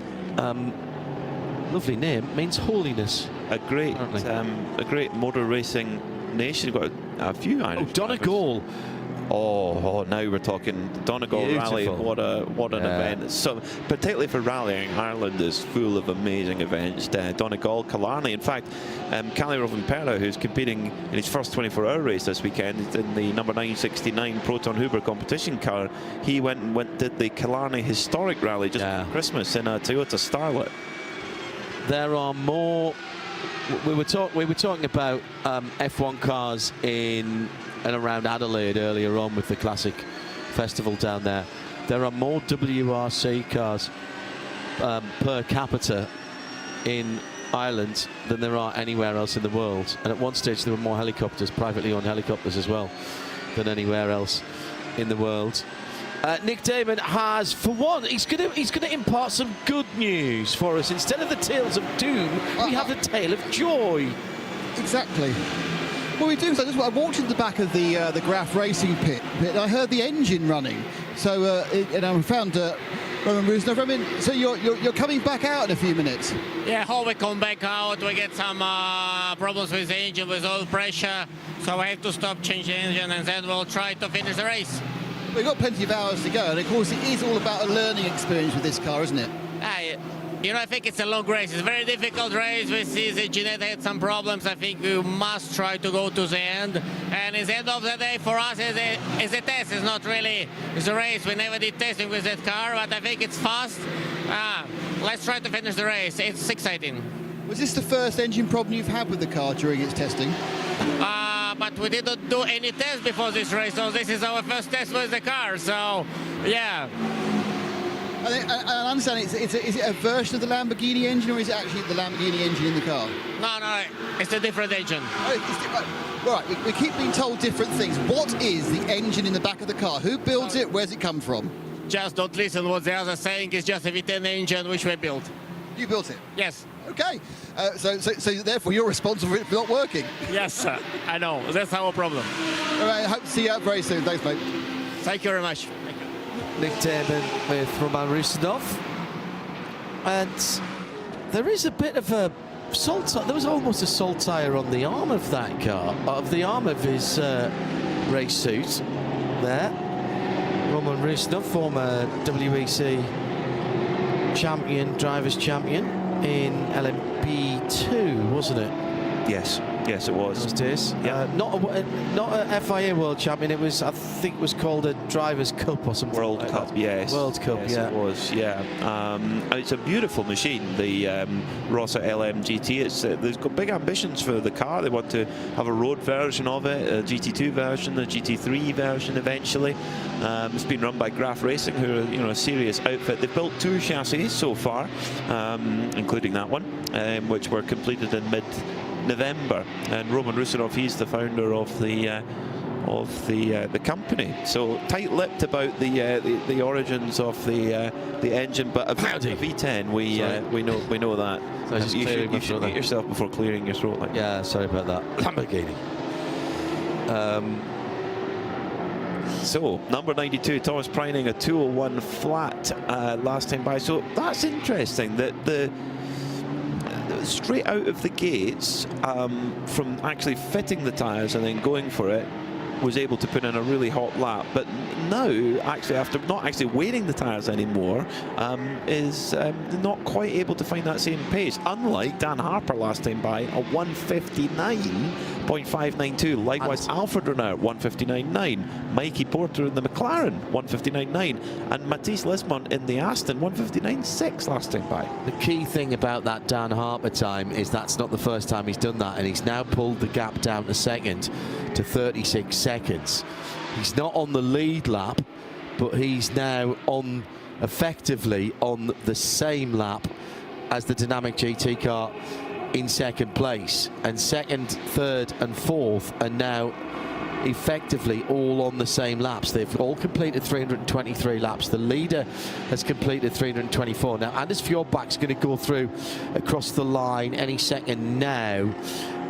Speaker 11: Lovely name, means holiness.
Speaker 13: A great motor racing nation. Got a few Irish.
Speaker 11: Oh, Donegal.
Speaker 13: Oh, now we're talking Donegal Rally. What an event! So, particularly for rallying, Ireland is full of amazing events. Donegal, Killarney. In fact, Cali Rovanperä, who's competing in his first 24-hour race this weekend in the number 969 Proton Huber competition car, he did the Killarney Historic Rally just for Christmas in a Toyota Starlet.
Speaker 11: There are more. We were talking about F1 cars in and around Adelaide earlier on with the Classic Festival down there. There are more WRC cars per capita in Ireland than there are anywhere else in the world. And at one stage there were more helicopters, privately owned helicopters as well, than anywhere else in the world. Nick Damon has, for one, he's going to impart some good news for us. Instead of the tales of doom, we have the tale of joy.
Speaker 10: Exactly. Well, we do. So I walked into the back of the Graf Racing pit. I heard the engine running. So and I found Roman Rusnov. I mean, so you're coming back out in a few minutes.
Speaker 7: Yeah, how we come back out, we get some problems with the engine, with oil pressure. So I have to stop, change the engine, and then we'll try to finish the race.
Speaker 10: We've got plenty of hours to go, and of course it is all about a learning experience with this car, isn't it?
Speaker 7: You know, I think it's a long race. It's a very difficult race. We see the Jeanette had some problems. I think we must try to go to the end. And at the end of the day, for us, it's a test. It's not really a race. We never did testing with that car, but I think it's fast. Let's try to finish the race. It's exciting.
Speaker 10: Was this the first engine problem you've had with the car during its testing?
Speaker 7: But we didn't do any tests before this race, so this is our first test with the car. So, yeah.
Speaker 10: I understand, is it a version of the Lamborghini engine, or is it actually the Lamborghini engine in the car?
Speaker 7: No, it's a different engine.
Speaker 10: Right, we keep being told different things. What is the engine in the back of the car? Who builds it? Where's it come from?
Speaker 7: Just don't listen what the others saying. It's just a V10 engine which we built.
Speaker 10: You built it?
Speaker 7: Yes.
Speaker 10: Okay. So therefore you're responsible for it not working?
Speaker 7: Yes, sir. I know. That's our problem.
Speaker 10: All right, I hope to see you out very soon. Thanks, mate.
Speaker 7: Thank you very much.
Speaker 11: Nick Damon with Roman Rusnov, and there is a bit of a there was almost a salt tire on the arm of that car, of the arm of his race suit there. Roman Rusnov, former WEC champion, drivers champion in LMP2, wasn't it?
Speaker 13: Yes, it was.
Speaker 11: It is.
Speaker 13: Yeah.
Speaker 11: Not a FIA World Champion. It was, I think, it was called a Drivers' Cup or something.
Speaker 13: World Cup,
Speaker 11: that.
Speaker 13: yes.
Speaker 11: World Cup,
Speaker 13: yes,
Speaker 11: yeah.
Speaker 13: It was, yeah. It's a beautiful machine, the Rossa LM GT. They've got big ambitions for the car. They want to have a road version of it, a GT2 version, a GT3 version eventually. It's been run by Graf Racing, who are a serious outfit. They've built 2 chassis so far, including that one, which were completed in mid-November, and Roman Rusnov, he's the founder of the company. So tight-lipped about the origins of the engine, but about a V10, we know that. So you should mute yourself before clearing your throat. Like
Speaker 11: yeah, sorry about that. Lamborghini.
Speaker 13: So number 92, Thomas Preining, a 201 flat last time by. So that's interesting that the straight out of the gates, from actually fitting the tyres and then going for it, was able to put in a really hot lap, but now, actually, after not actually wearing the tyres anymore, is not quite able to find that same pace. Unlike Dan Harper last time by, a 1:59.592. Likewise, Alfred Renard 1:59.9. Mikey Porter in the McLaren 1:59.9, and Matisse Lismont in the Aston 1:59.6 last time by.
Speaker 11: The key thing about that Dan Harper time is that's not the first time he's done that, and he's now pulled the gap down to second to 36 seconds. He's not on the lead lap, but he's now on, effectively on the same lap as the Dynamic GT car in second place, and second, third and fourth are now effectively all on the same laps. They've all completed 323 laps. The leader has completed 324. Now Anders Fjordbak's going to go through across the line any second now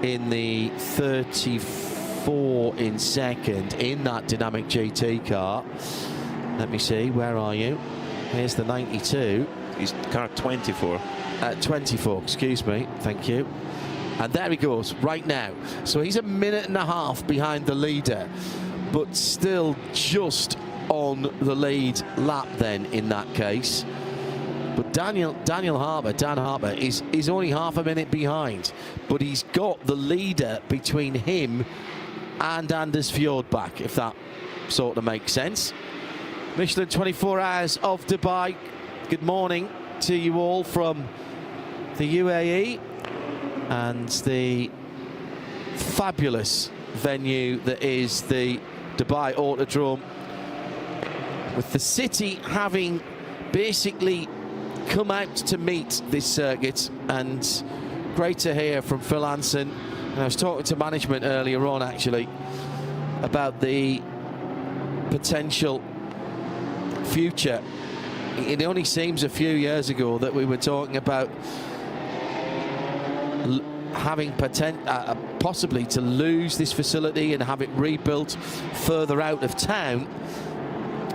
Speaker 11: in the 34 in second in that Dynamic GT car. Let me see, where are you? Here's the 92.
Speaker 13: He's car 24.
Speaker 11: 24, excuse me, thank you. And there he goes right now. So he's a minute and a half behind the leader, but still just on the lead lap then in that case. But Dan Harper is only half a minute behind, but he's got the leader between him and Anders Fjordbak, if that sort of makes sense. Michelin 24 Hours of Dubai. Good morning to you all from the UAE and the fabulous venue that is the Dubai Autodrome, with the city having basically come out to meet this circuit. And great to hear from Phil Hansen, and I was talking to management earlier on actually about the potential future. It only seems a few years ago that we were talking about having possibly to lose this facility and have it rebuilt further out of town.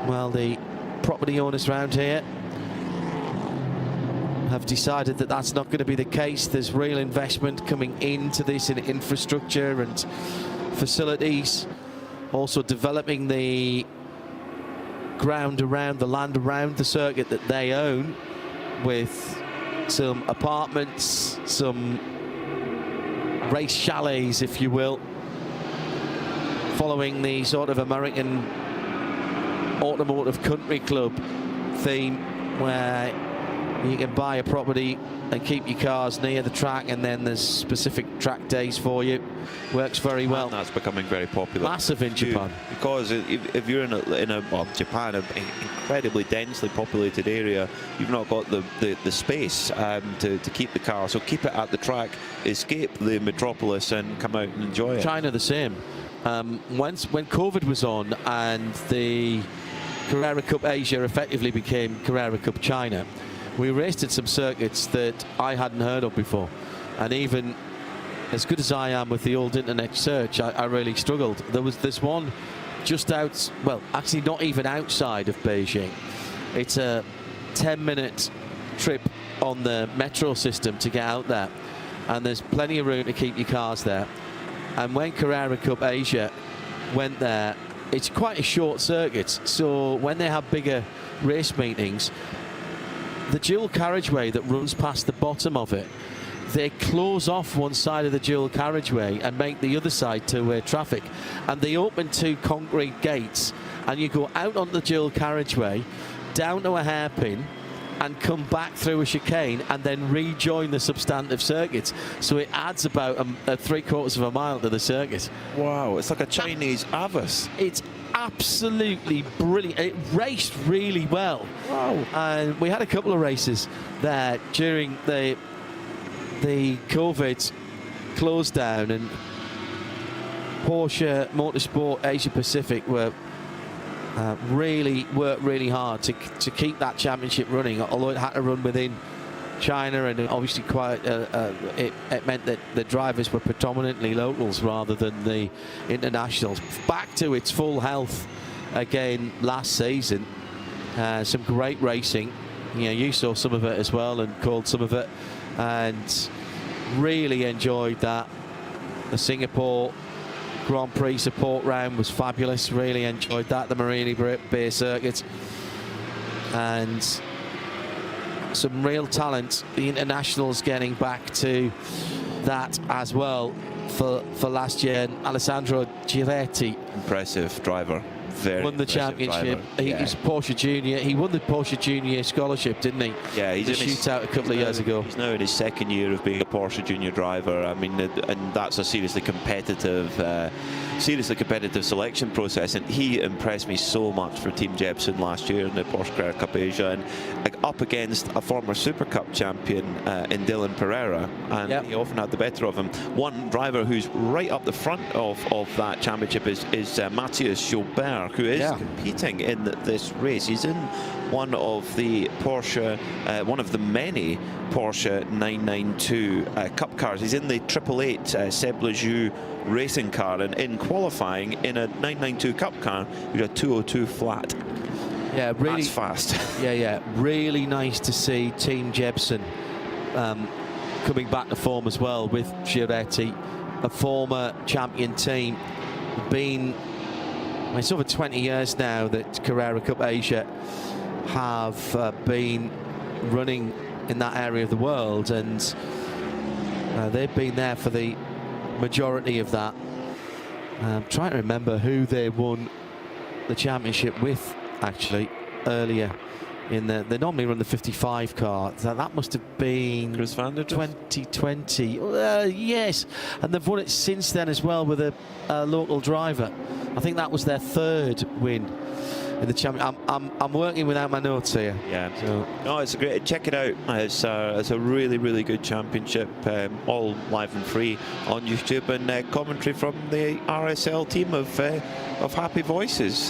Speaker 11: Well, the property owners around here have decided that that's not going to be the case. There's real investment coming into this in infrastructure and facilities, also developing the ground around, the land around the circuit that they own, with some apartments, some race chalets, if you will, following the sort of American automotive country club theme, where you can buy a property and keep your cars near the track, and then there's specific track days for you. Works very well.
Speaker 13: And that's becoming very popular.
Speaker 11: Massive in Japan.
Speaker 13: Because if you're well, Japan, an incredibly densely populated area, you've not got the space to keep the car. So keep it at the track, escape the metropolis, and come out and enjoy it.
Speaker 11: China the same. When COVID was on and the Carrera Cup Asia effectively became Carrera Cup China, we raced at some circuits that I hadn't heard of before, and even as good as I am with the old internet search, I really struggled. There was this one just out, well, actually not even outside of Beijing. It's a 10-minute trip on the metro system to get out there, and there's plenty of room to keep your cars there. And when Carrera Cup Asia went there, it's quite a short circuit, so when they have bigger race meetings, the dual carriageway that runs past the bottom of it, they close off one side of the dual carriageway and make the other side two-way traffic, and they open two concrete gates, and you go out on the dual carriageway, down to a hairpin, and come back through a chicane, and then rejoin the substantive circuit. So it adds about a 3/4 of a mile to the circuit.
Speaker 13: Wow, it's like a Chinese Avis.
Speaker 11: It's absolutely brilliant. It raced really well.
Speaker 13: Wow.
Speaker 11: And we had a couple of races there during the COVID close down, and Porsche Motorsport Asia Pacific worked really hard to keep that championship running, although it had to run within China, and obviously it meant that the drivers were predominantly locals rather than the internationals. Back to its full health again last season. Some great racing. You saw some of it as well and called some of it, and really enjoyed that. The Singapore Grand Prix support round was fabulous. Really enjoyed that, the Marini Beer Circuit. And some real talent. The internationals getting back to that as well for last year. And Alessandro Giretti,
Speaker 13: impressive driver.
Speaker 11: Won the championship. He's Porsche Junior. He won the Porsche Junior scholarship, didn't he?
Speaker 13: Yeah, he's
Speaker 11: in a shootout a couple of years ago.
Speaker 13: He's now in his second year of being a Porsche Junior driver. I mean, and that's a seriously competitive selection process. And he impressed me so much for Team Jebsen last year in the Porsche Carrera Cup Asia, and up against a former Super Cup champion in Dylan Pereira, and he often had the better of him. One driver who's right up the front of that championship is Matthias Gilbert, who is competing in this race. He's in one of the many Porsche 992 Cup cars. He's in the 888 Seb Lejeune racing car, and in qualifying in a 992 Cup car, with a 202 flat.
Speaker 11: Yeah, really
Speaker 13: that's fast.
Speaker 11: Yeah, really nice to see Team Jebsen coming back to form as well, with Giretti, a former champion team. It's over 20 years now that Carrera Cup Asia have been running in that area of the world, and they've been there for the majority of that. I'm trying to remember who they won the championship with, actually, earlier in they normally run the 55 car. That must have been 2020. Yes, and they've won it since then as well with a local driver. I think that was their third win in the champion. I'm working without my notes here.
Speaker 13: Yeah. So. No, it's a great. Check it out. It's a really good championship. All live and free on YouTube, and commentary from the RSL team of happy voices.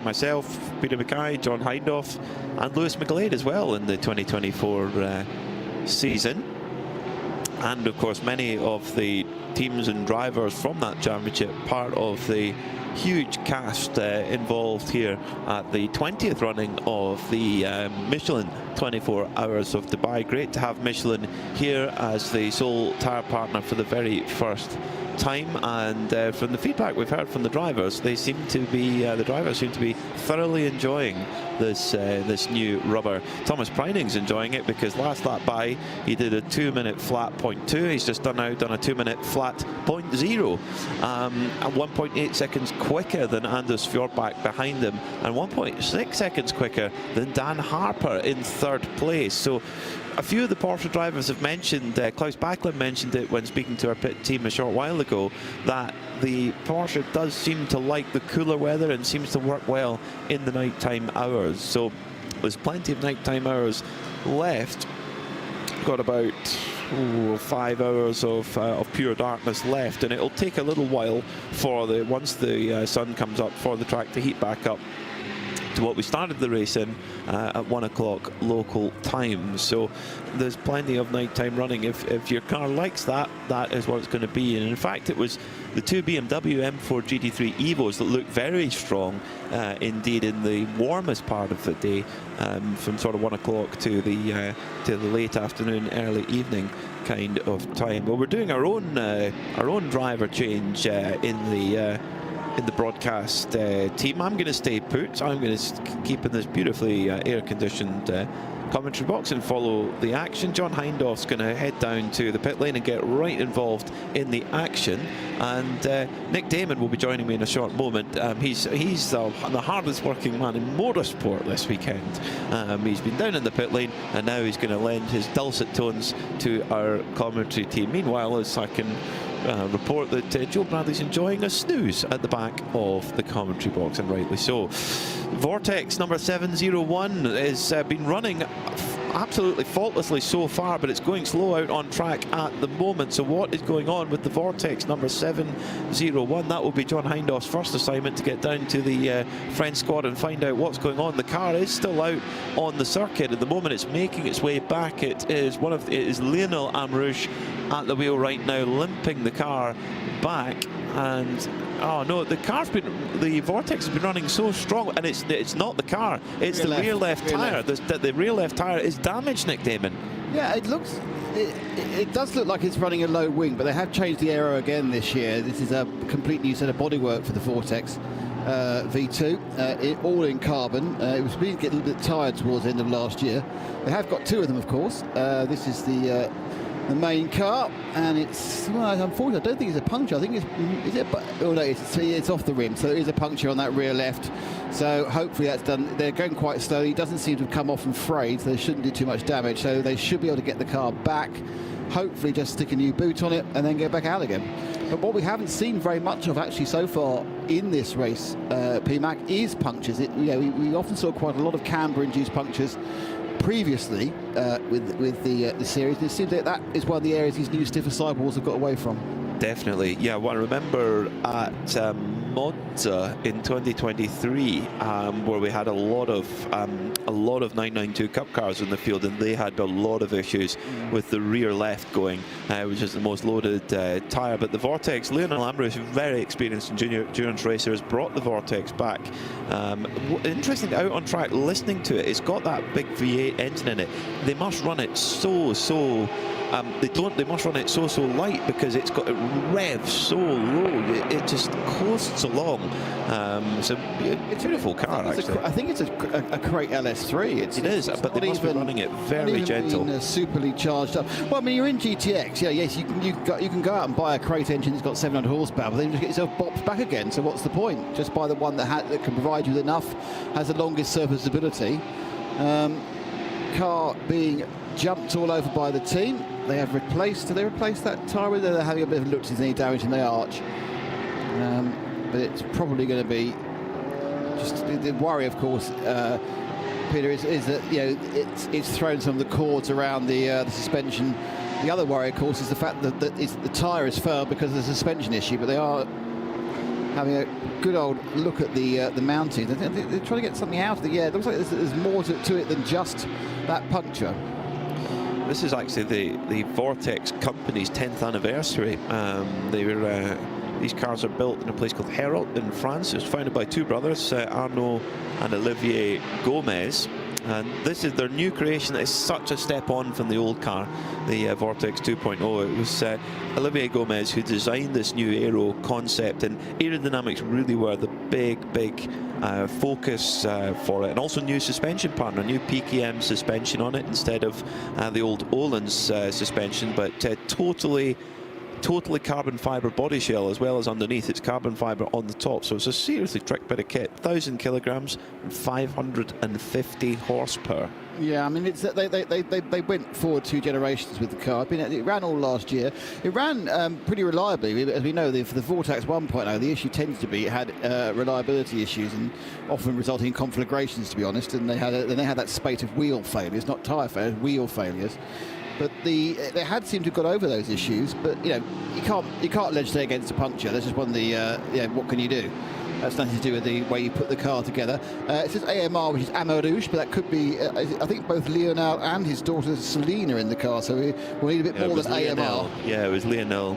Speaker 13: Myself, Peter Mackay, John Hindhoff, and Lewis McGlade as well in the 2024 season. And of course, many of the teams and drivers from that championship part of the huge cast involved here at the 20th running of the Michelin 24 Hours of Dubai. Great to have Michelin here as the sole tyre partner for the very first time, and from the feedback we've heard from the drivers, they seem to be thoroughly enjoying this new rubber. Thomas Preining's enjoying it because last lap by he did a 2-minute flat 0.2. He's just done a 2-minute flat 0.0, and 1.8 seconds quicker than Anders Fjordbach behind him, and 1.6 seconds quicker than Dan Harper in third place. So a few of the Porsche drivers have mentioned, Klaus Backlund mentioned it when speaking to our pit team a short while ago, that the Porsche does seem to like the cooler weather and seems to work well in the nighttime hours. So there's plenty of nighttime hours left. Got about 5 hours of pure darkness left, and it'll take a little while for once the sun comes up, for the track to heat back up to what we started the race in at 1 o'clock local time. So there's plenty of nighttime running. If your car likes that, that is what it's going to be. And in fact, it was the two BMW M4 GT3 Evos that looked very strong indeed in the warmest part of the day, from sort of 1 o'clock to the late afternoon, early evening kind of time. Well, we're doing our own driver change in the broadcast team. I'm going to stay put. I'm going to keep in this beautifully air-conditioned commentary box and follow the action. John Hindhoff's going to head down to the pit lane and get right involved in the action. And Nick Damon will be joining me in a short moment. He's the hardest working man in motorsport this weekend. He's been down in the pit lane, and now he's going to lend his dulcet tones to our commentary team. Meanwhile, as I can report that Joe Bradley's enjoying a snooze at the back of the commentary box, and rightly so. Vortex number 701 has been running absolutely faultlessly so far, but it's going slow out on track at the moment. So what is going on with the Vortex number 701? That will be John Hindhoff's first assignment, to get down to the French squad and find out what's going on. The car is still out on the circuit at the moment. It's making its way back. It is Lionel Amrouche at the wheel right now, limping the car back. And oh no, the Vortex has been running so strong, and it's not the car, it's the rear left tyre. The rear left tyre is damaged, Nick Damon.
Speaker 10: Yeah, it does look like it's running a low wing, but they have changed the aero again this year. This is a complete new set of bodywork for the Vortex V2, all in carbon. It was beginning to get a little bit tired towards the end of last year. They have got two of them, of course. This is the main car, and it's, well, unfortunately, I don't think it's a puncture. I think it's off the rim, so there is a puncture on that rear left. So hopefully that's done. They're going quite slowly. It doesn't seem to have come off and frayed, so they shouldn't do too much damage. So they should be able to get the car back, hopefully just stick a new boot on it and then go back out again. But what we haven't seen very much of actually so far in this race, PMAC, is punctures. We often saw quite a lot of camber-induced punctures previously with the series. And it seems that is one of the areas these new stiffer sidewalls have got away from.
Speaker 13: Definitely, yeah. Well, I remember at Monza in 2023, where we had a lot of 992 Cup cars in the field, and they had a lot of issues with the rear left going, which is the most loaded tyre. But the Vortex, Lionel Ambrose, who's very experienced in junior endurance racers, brought the Vortex back. Interesting, out on track, listening to it, it's got that big V8 engine in it. They must run it they must run it so light, because it's got it revs so low. It just coasts along. It's a beautiful car, actually.
Speaker 10: I think it's a Crate LS3.
Speaker 13: It is, but they must be running it very gentle.
Speaker 10: Superly charged up. Well, I mean, you're in GTX. Yeah, yes, you can go out and buy a Crate engine that's got 700 horsepower, but then you just get yourself bopped back again. So what's the point? Just buy the one that can provide you with enough, has the longest serviceability. Car being jumped all over by the team. They have replaced. Did they replace that tyre? They're having a bit of a look to see any damage in the arch. But it's probably going to be just the worry, of course, Peter, is that it's thrown some of the cords around the suspension. The other worry, of course, is the fact that the tyre is firm because of the suspension issue. But they are having a good old look at the mounting. They're trying to get something out of it. Yeah, it looks like there's more to it than just that puncture.
Speaker 13: This is actually the Vortex company's 10th anniversary. These cars are built in a place called Hérault in France. It was founded by two brothers, Arnaud and Olivier Gomez. And this is their new creation. It's such a step on from the old car, the Vortex 2.0. It was Olivier Gomez who designed this new aero concept, and aerodynamics really were the big focus for it. And also new suspension partner, new PKM suspension on it instead of the old Öhlins suspension, but totally carbon fibre body shell, as well as underneath it's carbon fibre on the top. So it's a seriously tricked bit of kit. 1,000 kilograms and 550 horsepower.
Speaker 10: Yeah, I mean, they went forward 2 generations with the car. It ran all last year. It ran pretty reliably. As we know, for the Vortex 1.0, the issue tends to be it had reliability issues, and often resulting in conflagrations, to be honest. And they had that spate of wheel failures, not tyre failures, wheel failures. But they had seemed to have got over those issues. But you can't legislate against a puncture. That's just one of the what can you do? That's nothing to do with the way you put the car together. It says AMR, which is Amour Rouge, but that could be, I think both Lionel and his daughter Celine are in the car, so we'll need a bit more than AMR.
Speaker 13: Yeah, it was Lionel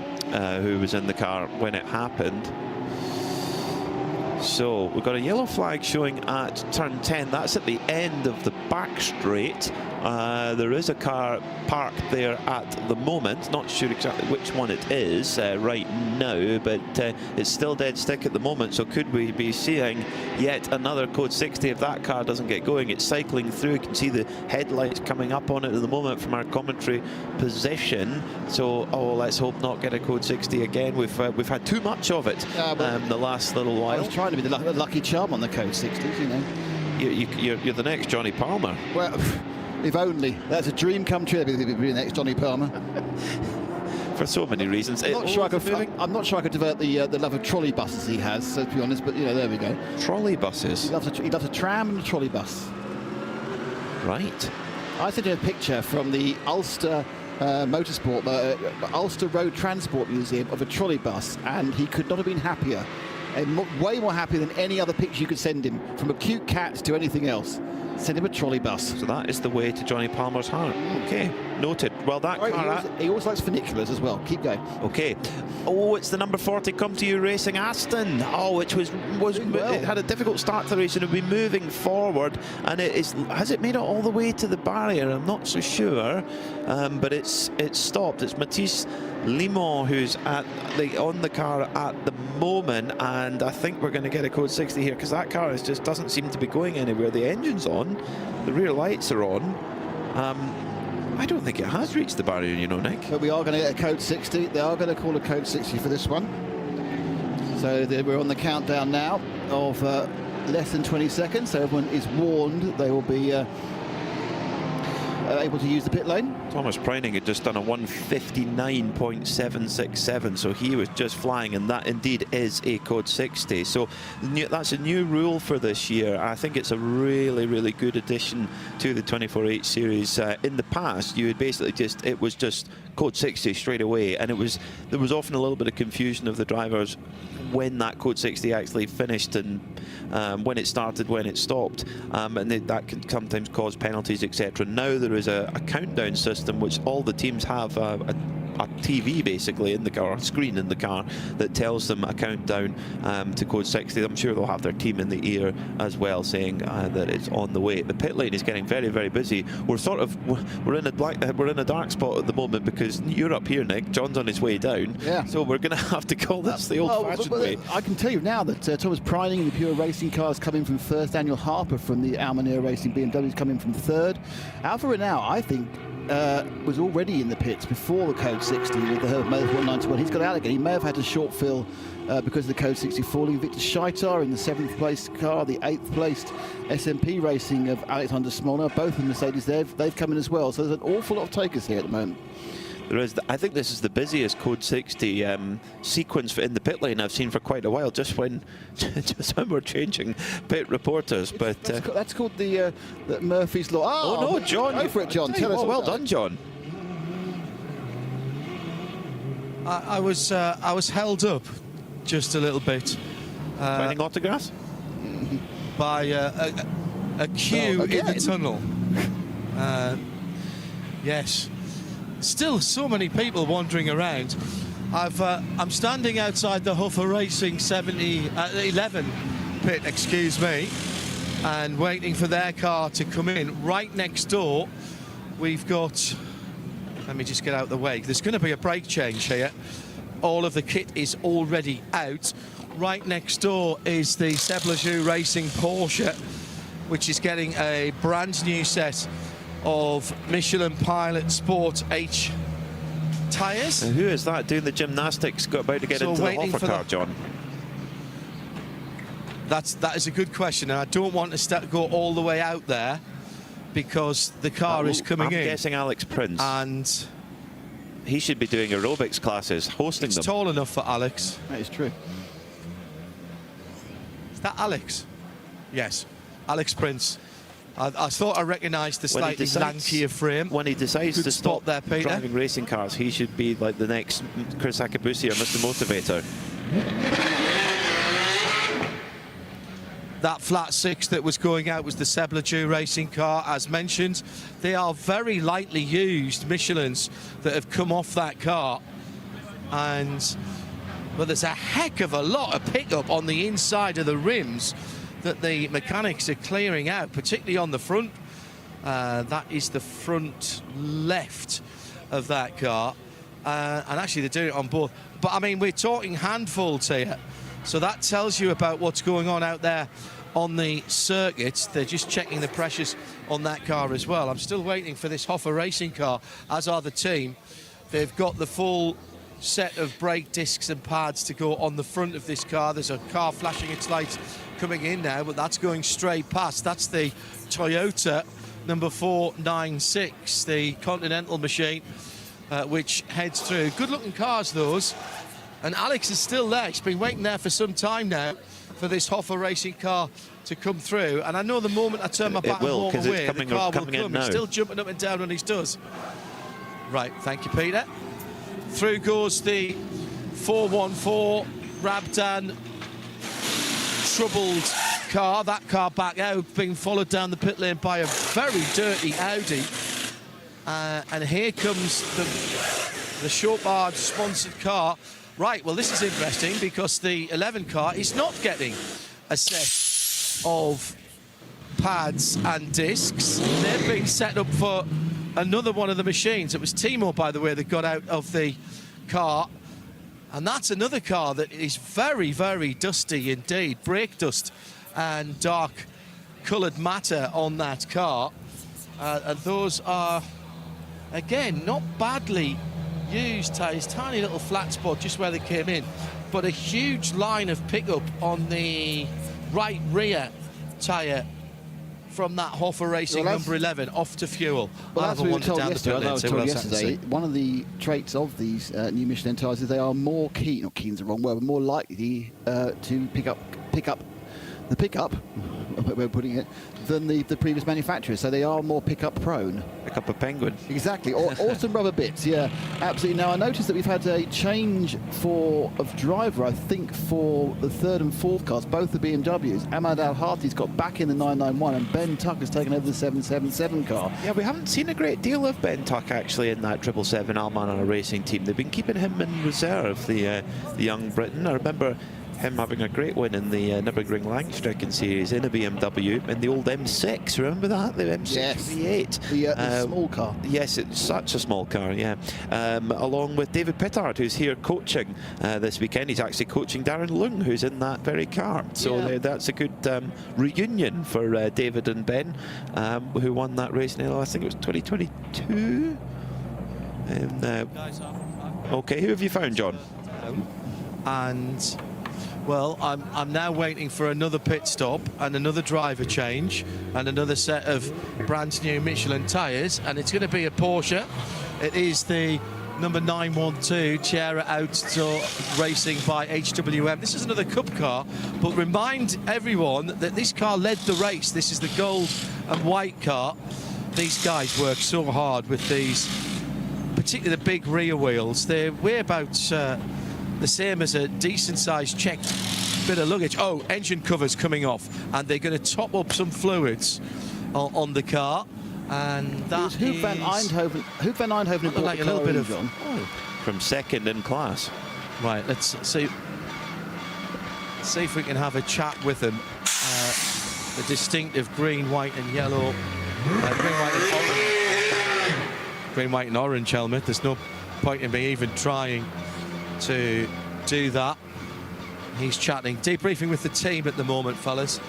Speaker 13: who was in the car when it happened. So we've got a yellow flag showing at turn 10. That's at the end of the back straight. There is a car parked there at the moment. Not sure exactly which one it is right now, but it's still dead stick at the moment. So could we be seeing yet another code 60 if that car doesn't get going? It's cycling through. You can see the headlights coming up on it at the moment from our commentary position. So let's hope not get a code 60 again. We've had too much of it the last little while.
Speaker 10: I was trying to be the lucky charm on the code 60s, you know.
Speaker 13: You're the next Johnny Palmer.
Speaker 10: Well, if only. That's a dream come true, to be the next Johnny Palmer.
Speaker 13: For so many reasons.
Speaker 10: I'm not sure I could develop the love of trolley buses he has, so to be honest, but there we go.
Speaker 13: Trolley buses?
Speaker 10: He loves a tram and a trolley bus.
Speaker 13: Right.
Speaker 10: I sent him a picture from the Ulster Ulster Road Transport Museum of a trolley bus, and he could not have been happier. Way more happy than any other picture you could send him, from a cute cat to anything else. Send him a trolley bus.
Speaker 13: So that is the way to Johnny Palmer's heart. Okay, noted. Well, that car...
Speaker 10: He always likes funiculars as well. Keep going.
Speaker 13: Okay. Oh, it's the number 40 Come To You Racing Aston. Oh, which was it had a difficult start to the race and it'll be moving forward. And has it made it all the way to the barrier? I'm not so sure. But it's stopped. It's Matisse Limon who's on the car at the moment, and I think we're going to get a code 60 here because that car just doesn't seem to be going anywhere. The engine's on, the rear lights are on. I don't think it has reached the barrier, you know, Nick.
Speaker 10: But we are going to get a code 60. They are going to call a code 60 for this one. So we're on the countdown now of less than 20 seconds. So everyone is warned they will be able to use the pit lane.
Speaker 13: Thomas Preining had just done a 159.767, so he was just flying, and that indeed is a code 60. So that's a new rule for this year. I think it's a really, really good addition to the 24H series. In the past, you would basically it was just code 60 straight away, and there was often a little bit of confusion of the drivers when that code 60 actually finished and when it started, when it stopped, and that can sometimes cause penalties, etc. Now there is a countdown system which all the teams have a TV basically in the car, a screen in the car that tells them a countdown to code 60. I'm sure they'll have their team in the ear as well saying that it's on the way. The pit lane is getting very, very busy. We're in a dark spot at the moment because you're up here, Nick. John's on his way down.
Speaker 10: Yeah.
Speaker 13: So we're going to have to call this the old-fashioned way.
Speaker 10: I can tell you now that Thomas Preining in the pure racing car is coming from first. Daniel Harper from the Almanera Racing BMW is coming from third. Alfa Renault, I think, was already in the pits before the code 60 with the Herbert Motor 191. He's got out again. He may have had to short fill because of the code 60 falling. Victor Scheitar in the 7th place car, the 8th placed SMP Racing of Alexander Smolner, both in Mercedes, they've come in as well. So there's an awful lot of takers here at the moment.
Speaker 13: There is. I think this is the busiest code 60 sequence in the pit lane I've seen for quite a while. Just when we're changing pit reporters, but
Speaker 10: that's called the Murphy's Law.
Speaker 13: Oh no, John!
Speaker 10: Go for it, John. Tell us.
Speaker 13: Well done, John.
Speaker 16: I was held up just a little bit.
Speaker 13: Finding autographs
Speaker 16: by a queue in the tunnel. Yes. Still so many people wandering around. I'm standing outside the Huffer Racing 11 pit, excuse me, and waiting for their car to come in. Right next door, we've got, let me just get out of the way. There's going to be a brake change here. All of the kit is already out. Right next door is the Seblajou Racing Porsche, which is getting a brand new set of Michelin Pilot Sport H tyres.
Speaker 13: And who is that doing the gymnastics about to get into the Hoffer car, John?
Speaker 16: That is a good question, and I don't want to go all the way out there because the car is coming in.
Speaker 13: I'm guessing Alex Prince.
Speaker 16: And
Speaker 13: he should be doing aerobics classes, hosting them.
Speaker 16: It's tall enough for Alex.
Speaker 10: That is true.
Speaker 16: Is that Alex? Yes, Alex Prince. I thought I recognised the slightly lankier frame.
Speaker 13: When he decides to stop
Speaker 16: there, Peter.
Speaker 13: driving racing cars, he should be like the next Chris Akabusi or Mr. Motivator.
Speaker 16: That flat 6 that was going out was the Seblajou racing car, as mentioned. They are very lightly used Michelins that have come off that car. But there's a heck of a lot of pickup on the inside of the rims that the mechanics are clearing out, particularly on the front. That is the front left of that car. And actually they're doing it on both. But I mean, we're talking handfuls here. So that tells you about what's going on out there on the circuit. They're just checking the pressures on that car as well. I'm still waiting for this Hoffer racing car, as are the team. They've got the full set of brake discs and pads to go on the front of this car. There's a car flashing its lights coming in now, but that's going straight past. That's the Toyota number 496, the Continental machine, which heads through. Good looking cars, those. And Alex is still there. He's been waiting there for some time now for this Hoffer racing car to come through. And I know the moment I turn my back and walk away, the car will come. He's still jumping up and down when he does. Right, thank you, Peter. Through goes the 414 Rabdan troubled car. That car back out, being followed down the pit lane by a very dirty Audi. And here comes the short barge sponsored car. Right, well, this is interesting because the 11 car is not getting a set of pads and discs. They've been set up for another one of the machines. It was Timo, by the way, that got out of the car. And that's another car that is very, very dusty indeed. Brake dust and dark coloured matter on that car. And those are, again, not badly used tyres. Tiny little flat spot just where they came in. But a huge line of pickup on the right rear tyre from that Hoffer Racing number 11 off to fuel.
Speaker 10: Well,
Speaker 16: I'll
Speaker 10: as
Speaker 16: have a
Speaker 10: we were
Speaker 16: wander
Speaker 10: told
Speaker 16: down the
Speaker 10: yesterday,
Speaker 16: pit lane, see what else I can see.
Speaker 10: one of the traits of these new Michelin tyres is they are more keen, not keen's the wrong word, but more likely to pick up the pickup, we're putting it, than the previous manufacturers. So they are more pickup prone.
Speaker 13: Pick up a penguin.
Speaker 10: Exactly. Or some rubber bits. Yeah, absolutely. Now I noticed that we've had a change of driver. I think for the third and fourth cars, both the BMWs. Ahmad Al Hati's got back in the 991, and Ben Tuck has taken over the 777 car.
Speaker 13: Yeah, we haven't seen a great deal of Ben Tuck actually in that 777 Almanor Racing team. They've been keeping him in reserve, the young Briton. I remember him having a great win in the Nürburgring Langstrecken series in a BMW in the old M6. Remember that? The M6
Speaker 10: yes.
Speaker 13: V8.
Speaker 10: The small car.
Speaker 13: Yes, it's such a small car, yeah. Along with David Pittard, who's here coaching this weekend. He's actually coaching Darren Lung, who's in that very car. So that's a good reunion for David and Ben, who won that race in, I think it was 2022. Okay, who have you found, John?
Speaker 16: And well, I'm now waiting for another pit stop and another driver change and another set of brand new Michelin tyres, and it's going to be a Porsche. It is the number 912 Chiara Auto Racing by HWM. This is another Cup car, but remind everyone that this car led the race. This is the gold and white car. These guys work so hard with these, particularly the big rear wheels. They weigh about the same as a decent-sized checked bit of luggage. Oh, engine covers coming off, and they're going to top up some fluids on the car, and that
Speaker 10: Hoop van Eindhoven. Hoop van Eindhoven brought
Speaker 16: like
Speaker 10: the
Speaker 16: a little
Speaker 10: car
Speaker 16: bit
Speaker 10: in,
Speaker 16: of
Speaker 10: John.
Speaker 13: From second in class.
Speaker 16: Right, let's see if we can have a chat with them. The distinctive green, white, and yellow, green, white, and orange helmet. There's no point in me even trying to do that. He's chatting, debriefing with the team at the moment, fellas.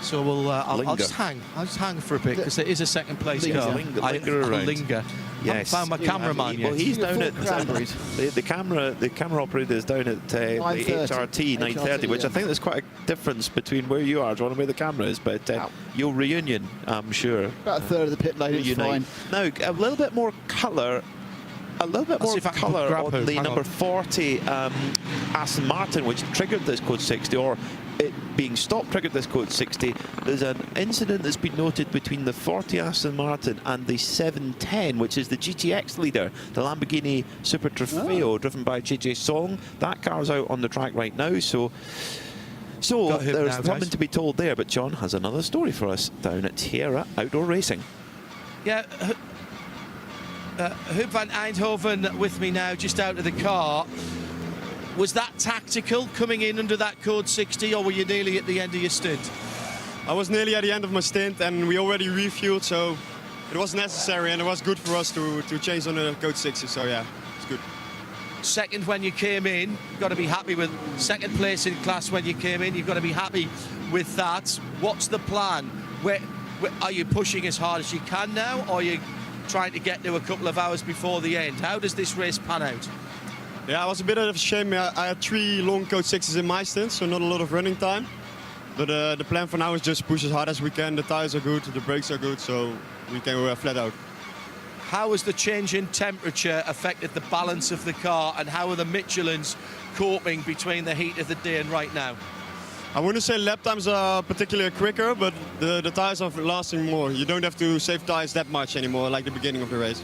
Speaker 16: So we'll. I'll just hang. I'll just hang for a bit because it is a second place car.
Speaker 13: Linger around.
Speaker 16: Linger.
Speaker 13: Yes.
Speaker 16: Haven't found my cameraman yet.
Speaker 13: Well, he's down at the camera operator is down at the HRT 930, which I think there's quite a difference between where you are, John, and where the camera is. But you'll reunion, I'm sure.
Speaker 10: About a third of the pit lane is fine.
Speaker 13: Now a little bit more colour. A little bit more colour on the number 40 Aston Martin, which triggered this code 60, or it being stopped triggered this code 60. There's an incident that's been noted between the 40 Aston Martin and the 710, which is the GTX leader, the Lamborghini Super Trofeo, driven by JJ Song. That car's out on the track right now, so there's something to be told there. But John has another story for us down at Tierra Outdoor Racing.
Speaker 16: Yeah. Hoop van Eindhoven with me now, just out of the car. Was that tactical, coming in under that code 60, or were you nearly at the end of your stint?
Speaker 17: I was nearly at the end of my stint, and we already refueled, so it was necessary, and it was good for us to change on the code 60, so yeah, it's good.
Speaker 16: Second when you came in, you've got to be happy with second place in class when you came in. You've got to be happy with that. What's the plan? Where are you pushing as hard as you can now, or are you trying to get to a couple of hours before the end? How does this race pan out?
Speaker 17: Yeah, it was a bit of a shame. I had 3 long code 6s in my stint, so not a lot of running time. But the plan for now is just push as hard as we can. The tires are good, the brakes are good, so we can go flat out.
Speaker 16: How has the change in temperature affected the balance of the car, and how are the Michelins coping between the heat of the day and right now?
Speaker 17: I wouldn't say lap times are particularly quicker, but the tires are lasting more. You don't have to save tires that much anymore, like the beginning of the race.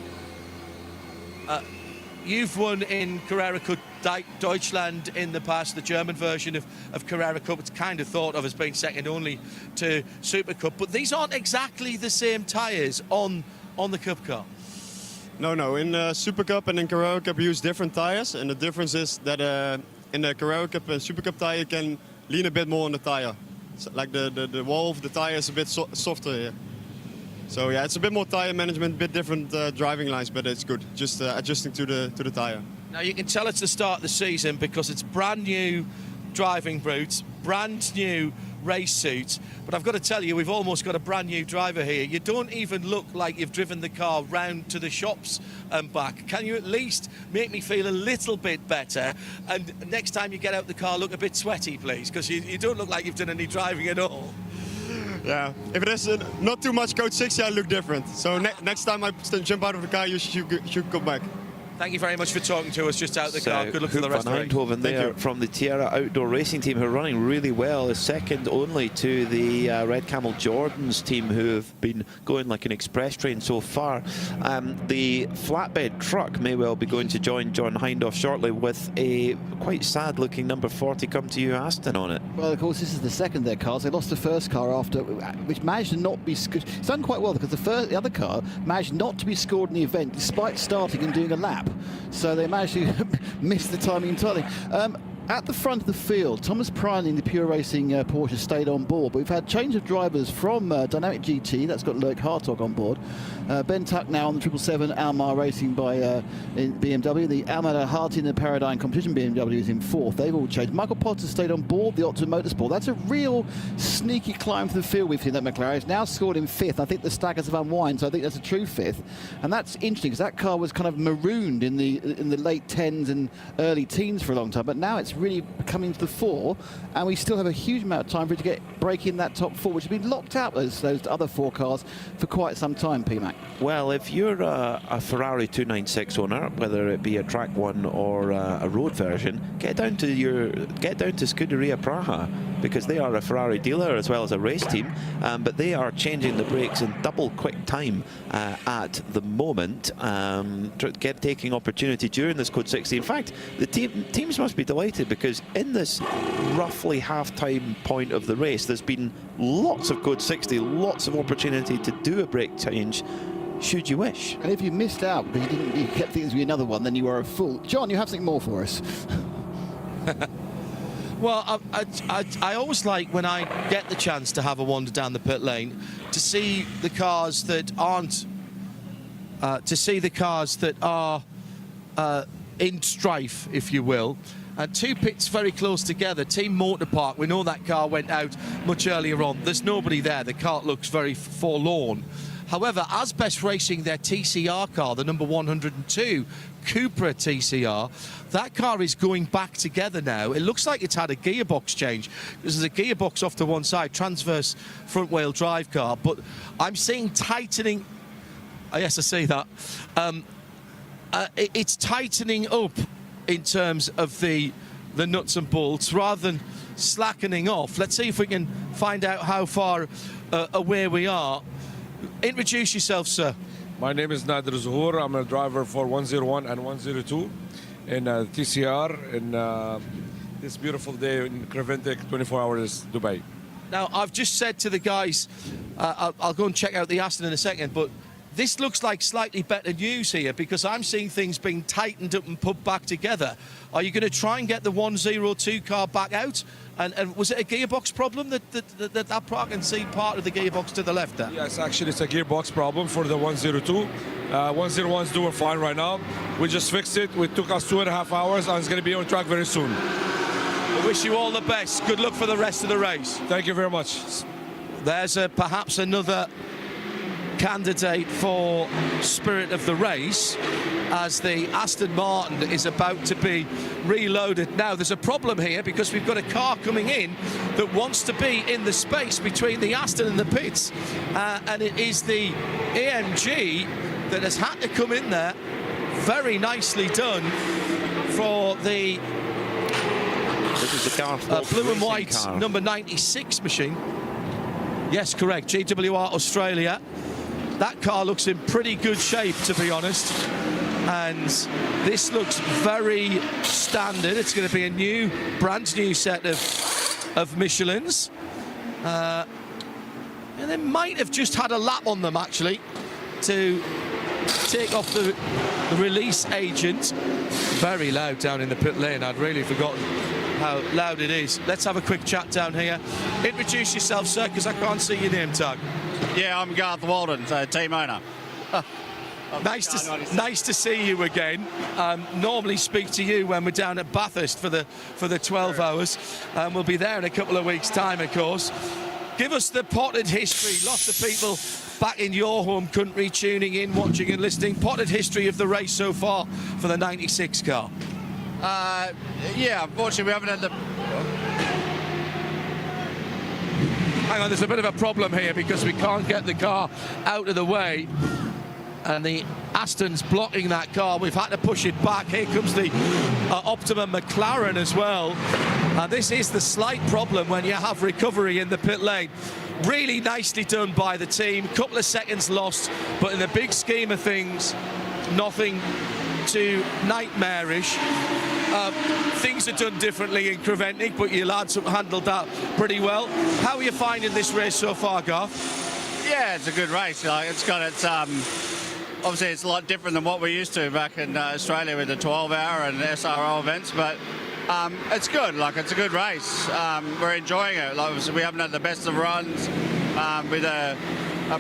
Speaker 16: You've won in Carrera Cup Deutschland in the past, the German version of Carrera Cup. It's kind of thought of as being second only to Super Cup, but these aren't exactly the same tyres on the Cup car.
Speaker 17: No. In Super Cup and in Carrera Cup, we use different tires, and the difference is that in the Carrera Cup and Super Cup tire, you can lean a bit more on the tire. So, like the wall of the tire is a bit softer here. So yeah, it's a bit more tire management, a bit different driving lines, but it's good. Just adjusting to the tire.
Speaker 16: Now you can tell it's the start of the season because it's brand new driving boots, brand new race suits, but I've got to tell you, we've almost got a brand new driver here. You don't even look like you've driven the car round to the shops and back. Can you at least make me feel a little bit better? And next time you get out the car, look a bit sweaty, please, because you don't look like you've done any driving at all.
Speaker 17: Yeah, if it is not too much Code 60, I look different. So next time I jump out of the car, you should come back.
Speaker 16: Thank you very much for talking to us just out the car. Good luck for the rest of the race.
Speaker 13: Eindhoven there from the Tierra Outdoor Racing team, who are running really well, is second only to the Red Camel Jordans team, who have been going like an express train so far. The flatbed truck may well be going to join John Hindhaugh shortly with a quite sad looking number 40 Come To You Aston on it.
Speaker 10: Well, of course, this is the second of their cars. They lost the first car after, which managed to not be scored. It's done quite well because the other car managed not to be scored in the event despite starting and doing a lap. So they managed to miss the timing entirely. At the front of the field, Thomas Pryling in the Pure Racing Porsche stayed on board, but we've had change of drivers from Dynamic GT, that's got Loic Hartog on board. Ben Tuck now on the 777 Almar Racing by in BMW. The Almar Harty in the Paradigm Competition BMW is in fourth. They've all changed. Michael Potter stayed on board the Otto Motorsport. That's a real sneaky climb to the field we've seen that McLaren. It's now scored in fifth. I think the stackers have unwind, so I think that's a true fifth. And that's interesting because that car was kind of marooned in the late 10s and early teens for a long time, but now it's really coming to the fore, and we still have a huge amount of time for it to break in that top four, which has been locked out those other four cars for quite some time, PMAC.
Speaker 13: Well, if you're a Ferrari 296 owner, whether it be a track one or a road version, get down to Scuderia Praha, because they are a Ferrari dealer as well as a race team, but they are changing the brakes in double quick time at the moment, taking opportunity during this Code 60. In fact, the teams must be delighted, because in this roughly half-time point of the race, there's been lots of Code 60, lots of opportunity to do a brake change, should you wish.
Speaker 10: And if you missed out because you kept thinking it would be another one, then you are a fool. John, you have something more for us.
Speaker 16: Well, I always like, when I get the chance to have a wander down the pit lane, to see the cars that aren't, in strife, if you will. Two pits very close together. Team Motor Park, we know that car went out much earlier on. There's nobody there. The car looks very forlorn. However, Asbest Racing, their TCR car, the number 102 Cupra TCR, that car is going back together now. It looks like it's had a gearbox change. There's a gearbox off to one side, transverse front wheel drive car, but I'm seeing tightening. Yes, I see that. It's tightening up in terms of the nuts and bolts rather than slackening off. Let's see if we can find out how far away we are. Introduce yourself, sir.
Speaker 18: My name is Nader Zuhour. I'm a driver for 101 and 102 in TCR in this beautiful day in Creventic, 24 hours, Dubai.
Speaker 16: Now, I've just said to the guys, I'll go and check out the Aston in a second, but this looks like slightly better news here, because I'm seeing things being tightened up and put back together. Are you going to try and get the 102 car back out? And was it a gearbox problem that part can see part of the gearbox to the left there?
Speaker 18: Yes, actually it's a gearbox problem for the 102. 101's doing fine right now. We just fixed it. It took us 2.5 hours, and it's going to be on track very soon.
Speaker 16: I wish you all the best. Good luck for the rest of the race.
Speaker 18: Thank you very much.
Speaker 16: There's perhaps another candidate for spirit of the race, as the Aston Martin is about to be reloaded. Now, there's a problem here, because we've got a car coming in that wants to be in the space between the Aston and the pits, and it is the AMG that has had to come in there. Very nicely done for the
Speaker 13: this is the car
Speaker 16: blue and white car. Number 96 machine. Yes, correct, GWR Australia. That car looks in pretty good shape, to be honest. And this looks very standard. It's going to be a brand new set of Michelins. And they might have just had a lap on them, actually, to take off the release agent. Very loud down in the pit lane. I'd really forgotten how loud it is. Let's have a quick chat down here. Introduce yourself, sir, because I can't see your name tag.
Speaker 19: Yeah, I'm Garth Walden, team owner.
Speaker 16: Nice to see you again. Normally speak to you when we're down at Bathurst for the 12 hours. We'll be there in a couple of weeks' time, of course. Give us the potted history. Lots of people back in your home country tuning in, watching and listening. Potted history of the race so far for the 96 car.
Speaker 19: Yeah, unfortunately we haven't had the...
Speaker 16: Hang on, there's a bit of a problem here because we can't get the car out of the way. And the Aston's blocking that car. We've had to push it back. Here comes the Optimum McLaren as well. And this is the slight problem when you have recovery in the pit lane. Really nicely done by the team. Couple of seconds lost, but in the big scheme of things, nothing too nightmarish. Things are done differently in Creventic, but your lads have handled that pretty well. How are you finding this race so far, Garth?
Speaker 19: Yeah, it's a good race. Like, it's got its... obviously, it's a lot different than what we're used to back in Australia with the 12-hour and SRO events, but it's good. Like, it's a good race. We're enjoying it. Like, obviously, we haven't had the best of runs with a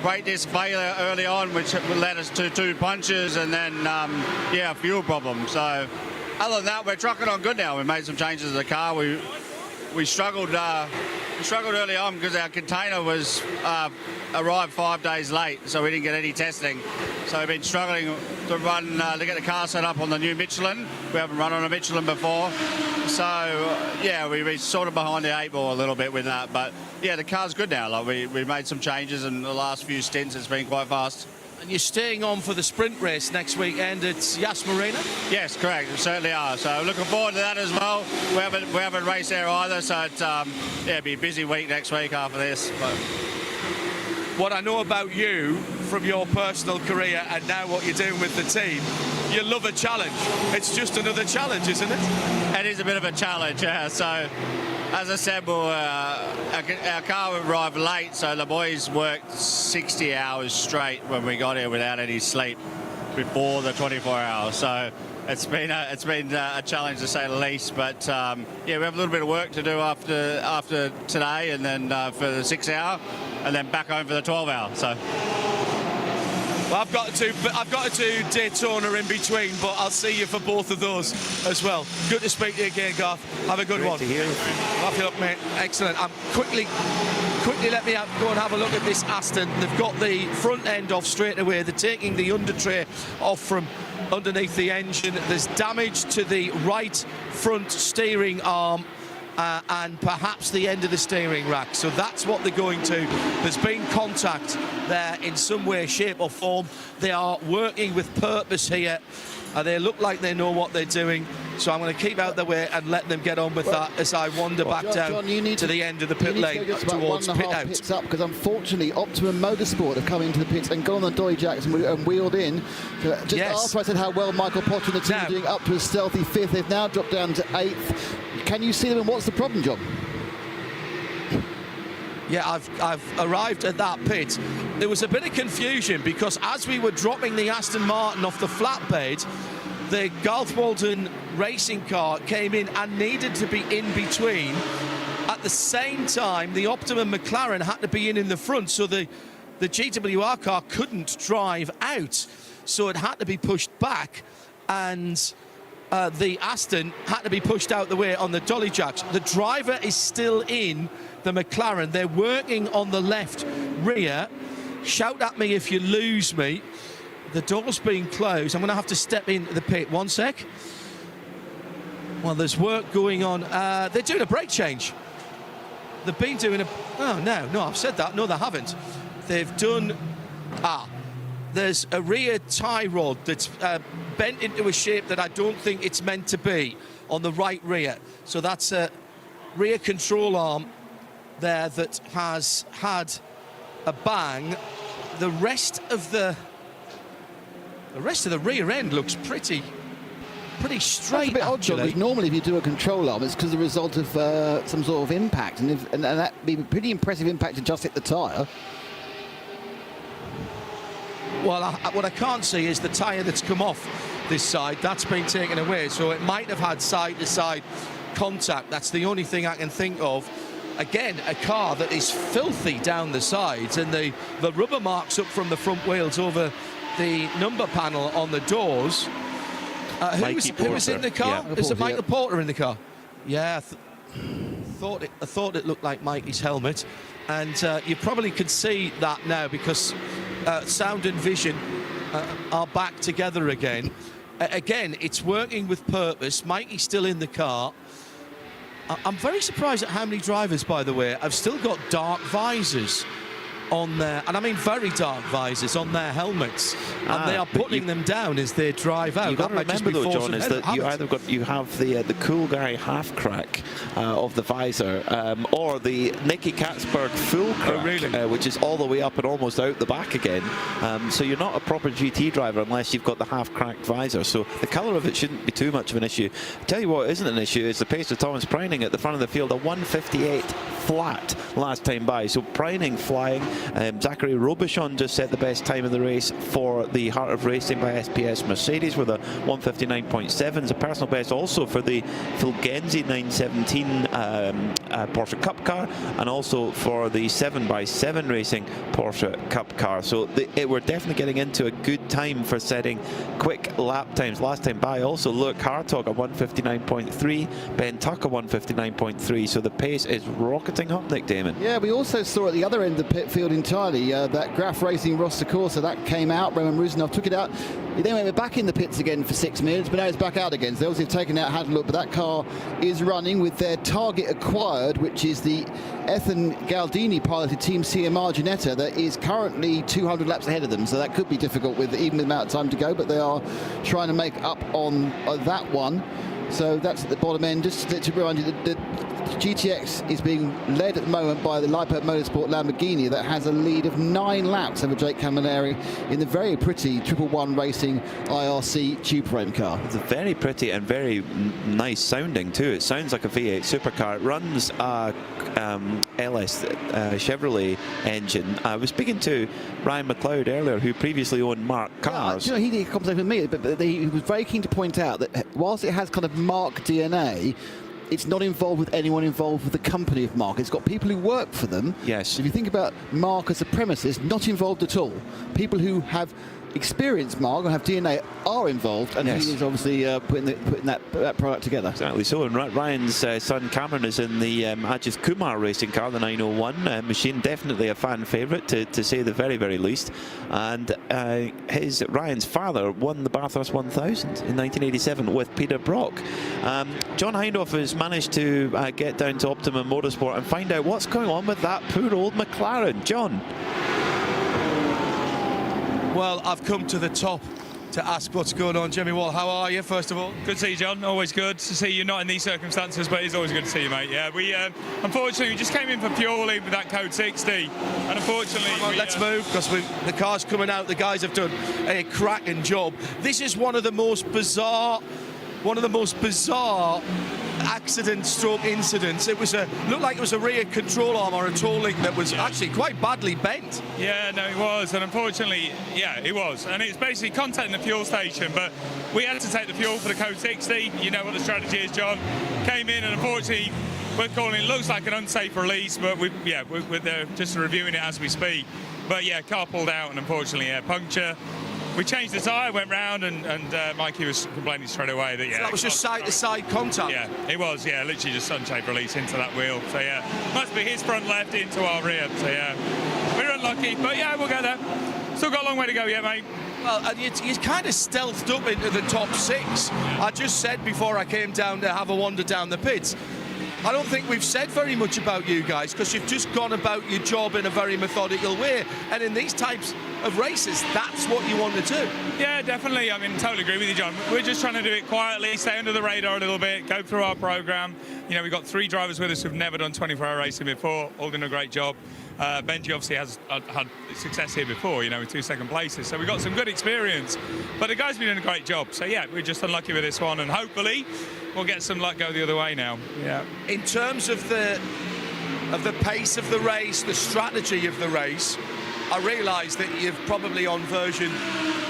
Speaker 19: brake disc failure early on, which led us to 2 punches, and then yeah, a fuel problem. So, other than that, we're trucking on good now. We made some changes to the car. We struggled early on because our container was arrived 5 days late, so we didn't get any testing. So we've been struggling to run to get the car set up on the new Michelin. We haven't run on a Michelin before, so yeah, we've been sort of behind the 8 ball a little bit with that. But yeah, the car's good now. Like we made some changes in the last few stints. It's been quite fast.
Speaker 16: And you're staying on for the sprint race next weekend at Yas Marina?
Speaker 19: Yes, correct. We certainly are. So looking forward to that as well. We haven't raced there either, so it's, yeah, it'll be a busy week next week after this. But
Speaker 16: what I know about you from your personal career and now what you're doing with the team, you love a challenge. It's just another challenge, isn't it?
Speaker 19: It is a bit of a challenge, yeah. So, as I said, our car arrived late, so the boys worked 60 hours straight when we got here without any sleep before the 24 hours. So it's been a challenge to say the least. But yeah, we have a little bit of work to do after today, and then for the 6 hour, and then back home for the 12 hour. So.
Speaker 16: Well, I've got to do Daytona in between, but I'll see you for both of those as well. Good to speak to you again, Garth. Have a good one.
Speaker 13: Great to hear you.
Speaker 16: Wrap it up, mate. Excellent. Quickly let me go and have a look at this Aston. They've got the front end off straight away. They're taking the under tray off from underneath the engine. There's damage to the right front steering arm. And perhaps the end of the steering rack. So that's what they're going to. There's been contact there in some way, shape or form. They are working with purpose here. They look like they know what they're doing. So I'm going to keep out the way and let them get on with that as I wander back down to the end of the pit lane towards pit out.
Speaker 10: Pits up, because unfortunately Optimum Motorsport have come into the pits and gone on the dolly jacks and wheeled in. So just after I said how well Michael Potter and the team are doing up to a stealthy 5th, they've now dropped down to 8th. Can you see them, and what's the problem, John?
Speaker 16: Yeah, I've arrived at that pit. There was a bit of confusion because as we were dropping the Aston Martin off the flatbed, the Garth Walden racing car came in and needed to be in between. At the same time, the Optimum McLaren had to be in the front, so the GWR car couldn't drive out, so it had to be pushed back, and the Aston had to be pushed out the way on the dolly jacks. The driver is still in the McLaren. They're working on the left rear. Shout at me if you lose me. The door's being closed. I'm going to have to step into the pit. 1 sec. Well, there's work going on. They're doing a brake change. They've been doing a... Oh, no, I've said that. No, they haven't. They've done... There's a rear tie rod that's bent into a shape that I don't think it's meant to be on the right rear. So that's a rear control arm there that has had a bang. The rest of the rear end looks pretty straight.
Speaker 10: That's a bit odd, John, because normally if you do a control arm, it's because the result of some sort of impact, and that'd be a pretty impressive impact to just hit the tyre.
Speaker 16: Well, what I can't see is the tyre that's come off this side. That's been taken away, so it might have had side-to-side contact. That's the only thing I can think of. Again, a car that is filthy down the sides, and the rubber marks up from the front wheels over the number panel on the doors. Who was in the car?
Speaker 13: Yeah,
Speaker 16: is it Michael Porter in the car? Yeah, I thought it looked like Mikey's helmet, and you probably can see that now because sound and vision are back together again. Again, it's working with purpose. Mikey's still in the car. I'm very surprised at how many drivers, by the way, have still got dark visors on their, and I mean very dark visors on their helmets, and they are putting them down as they drive out.
Speaker 13: You've got to remember though, John, is that you have the cool guy half crack of the visor, or the Nicky Katzberg full crack, which is all the way up and almost out the back again. So you're not a proper GT driver unless you've got the half cracked visor. So the colour of it shouldn't be too much of an issue. I'll tell you what isn't an issue is the pace of Thomas Preining at the front of the field, a 1:58 flat last time by. So Preining flying. Zachary Robichon just set the best time of the race for the Heart of Racing by SPS Mercedes with a 1:59.7. It's a personal best also for the Fulgenzi 917 Porsche Cup car, and also for the 7x7 Racing Porsche Cup car. So we're definitely getting into a good time for setting quick lap times. Last time by also Luke Hartog at 1:59.3, Ben Tucker 1:59.3. So the pace is rocketing up, Nick Damon.
Speaker 10: Yeah, we also saw at the other end of the pit field entirely that Graf Racing Roster Corsa, that came out. Roman Rusinov took it out. He then went back in the pits again for 6 minutes, but now it's back out again. So they obviously have taken out, had a look, but that car is running with their target acquired, which is the Ethan Galdini piloted Team CMR Ginetta that is currently 200 laps ahead of them. So that could be difficult with even the amount of time to go, but they are trying to make up on that one. So that's at the bottom end. Just to remind you that the GTX is being led at the moment by the Lippert Motorsport Lamborghini that has a lead of 9 laps over Jake Camilleri in the very pretty 111 Racing IRC tube frame car.
Speaker 13: It's a very pretty and very nice sounding too. It sounds like a V8 supercar. It runs a LS Chevrolet engine. I was speaking to Ryan McLeod earlier, who previously owned Mark Cars.
Speaker 10: Yeah, he did a conversation with me, but he was very keen to point out that whilst it has kind of Mark DNA, it's not involved with anyone involved with the company of Mark. It's got people who work for them.
Speaker 13: Yes.
Speaker 10: If you think about Mark as a premises, not involved at all. People who have experienced Mark or have DNA are involved, and
Speaker 13: yes.
Speaker 10: he is obviously putting that product together.
Speaker 13: Exactly so. And Ryan's son Cameron is in the AJITHKUMAR racing car, the 901 machine. Definitely a fan favourite, to say the very, very least. And Ryan's father won the Bathurst 1000 in 1987 with Peter Brock. John Hindhaugh has managed to get down to Optimum Motorsport and find out what's going on with that poor old McLaren. John.
Speaker 16: Well, I've come to the top to ask what's going on. Jimmy Wall, how are you, first of all?
Speaker 20: Good to see you, John. Always good to see you, not in these circumstances, but it's always good to see you, mate. Yeah, we unfortunately we just came in for fuel with that code 60, and unfortunately...
Speaker 16: Let's move, because the car's coming out. The guys have done a cracking job. This is one of the most bizarre accident-stroke incidents. It was looked like it was a rear control arm or a toe link that was actually quite badly bent.
Speaker 20: Yeah, no, it was, and unfortunately, yeah, it was. And it's basically contacting the fuel station, but we had to take the fuel for the code 60. You know what the strategy is, John. Came in, and unfortunately, we're calling it looks like an unsafe release, but we're just reviewing it as we speak. But yeah, car pulled out, and unfortunately, puncture. We changed the tyre, went round, and Mikey was complaining straight away that,
Speaker 16: So that was just side-to-side contact?
Speaker 20: Yeah, it was, yeah, literally just unsafe release into that wheel. So, yeah, must be his front left into our rear. So, yeah, we're unlucky, but, yeah, we'll get there. Still got a long way to go yet, mate.
Speaker 16: Well, and you kind of stealthed up into the top 6. I just said before I came down to have a wander down the pits, I don't think we've said very much about you guys, because you've just gone about your job in a very methodical way. And in these types of races, that's what you want to do.
Speaker 20: Yeah, definitely. I mean, totally agree with you, John. We're just trying to do it quietly, stay under the radar a little bit, go through our program. You know, we've got 3 drivers with us who've never done 24-hour racing before, all doing a great job. Benji obviously has had success here before, you know, with 2 second places. So we've got some good experience. But the guys have been doing a great job. So, yeah, we're just unlucky with this one. And hopefully we'll get some luck go the other way now. Yeah.
Speaker 16: In terms of the pace of the race, the strategy of the race, I realise that you're probably on version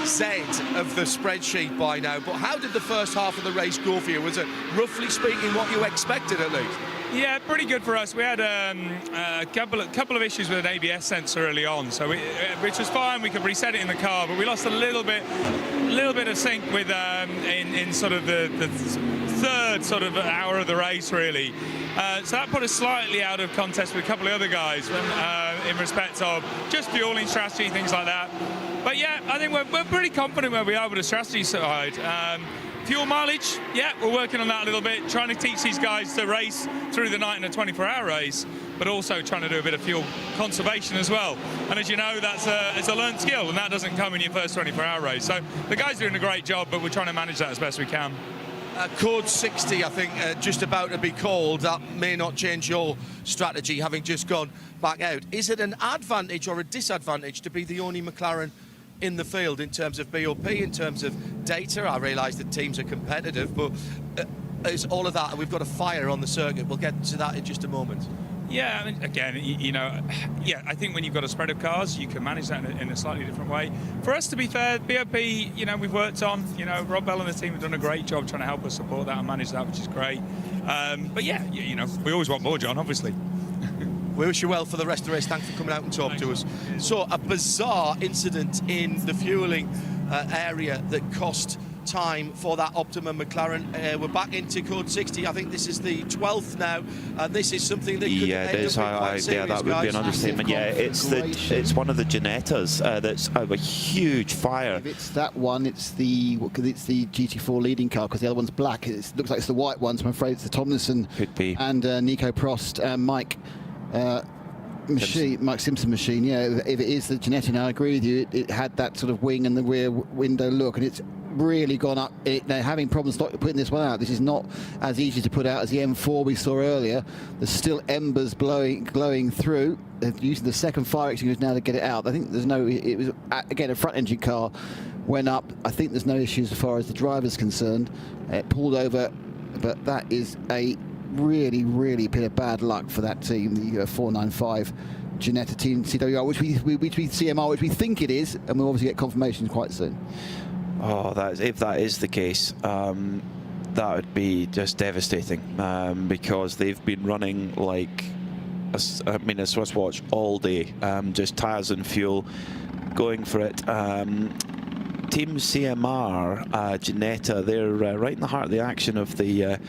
Speaker 16: Z of the spreadsheet by now, but how did the first half of the race go for you? Was it, roughly speaking, what you expected at least?
Speaker 20: Yeah, pretty good for us. We had a couple of issues with an ABS sensor early on, so which was fine. We could reset it in the car, but we lost a little bit of sync with in sort of the third sort of hour of the race, really. So that put us slightly out of contest with a couple of other guys in respect of just fueling strategy, things like that. But yeah, I think we're pretty confident where we are with the strategy side. Fuel mileage, yeah, we're working on that a little bit, trying to teach these guys to race through the night in a 24-hour race, but also trying to do a bit of fuel conservation as well. And as you know, it's a learned skill, and that doesn't come in your first 24-hour race. So the guys are doing a great job, but we're trying to manage that as best we can.
Speaker 16: Code 60, I think, just about to be called. That may not change your strategy, having just gone back out. Is it an advantage or a disadvantage to be the only McLaren in the field in terms of BOP, in terms of data? I realise that teams are competitive, but is all of that, we've got a fire on the circuit. We'll get to that in just a moment.
Speaker 20: Yeah, I mean, again, yeah, I think when you've got a spread of cars, you can manage that in a slightly different way. For us, to be fair, BOP, we've worked on, Rob Bell and the team have done a great job trying to help us support that and manage that, which is great. But yeah, we always want more, John, obviously.
Speaker 16: We wish you well for the rest of the race. Thanks for coming out and talking to us. So, a bizarre incident in the fuelling area that cost time for that Optima McLaren. We're back into code 60. I think this is the 12th now, and this is something that could end up being quite serious,
Speaker 13: yeah, that would be an understatement. Yeah, it's one of the Ginettas that's a huge fire.
Speaker 10: If it's that one, it's the GT4 leading car, because the other one's black. It looks like it's the white one, so I'm afraid it's the Tomlinson
Speaker 13: could be
Speaker 10: and Nico Prost, Mike Simpson machine. Yeah, if it is the Ginetta, now I agree with you, it had that sort of wing and the rear window look, and it's really gone up. They're having problems putting this one out. This is not as easy to put out as the M4 we saw earlier. There's still embers glowing through. They're using the second fire extinguisher now to get it out. I think it was again a front engine car went up. I think there's no issues as far as the driver's concerned. It pulled over, but that is a really bit of bad luck for that team, the 495 Ginetta Team CWR, which we CMR, which we think it is, and we'll obviously get confirmation quite soon.
Speaker 13: Oh, if that is the case, that would be just devastating, because they've been running like a Swiss watch all day, just tyres and fuel, going for it. Team CMR, Ginetta, they're right in the heart of the action of the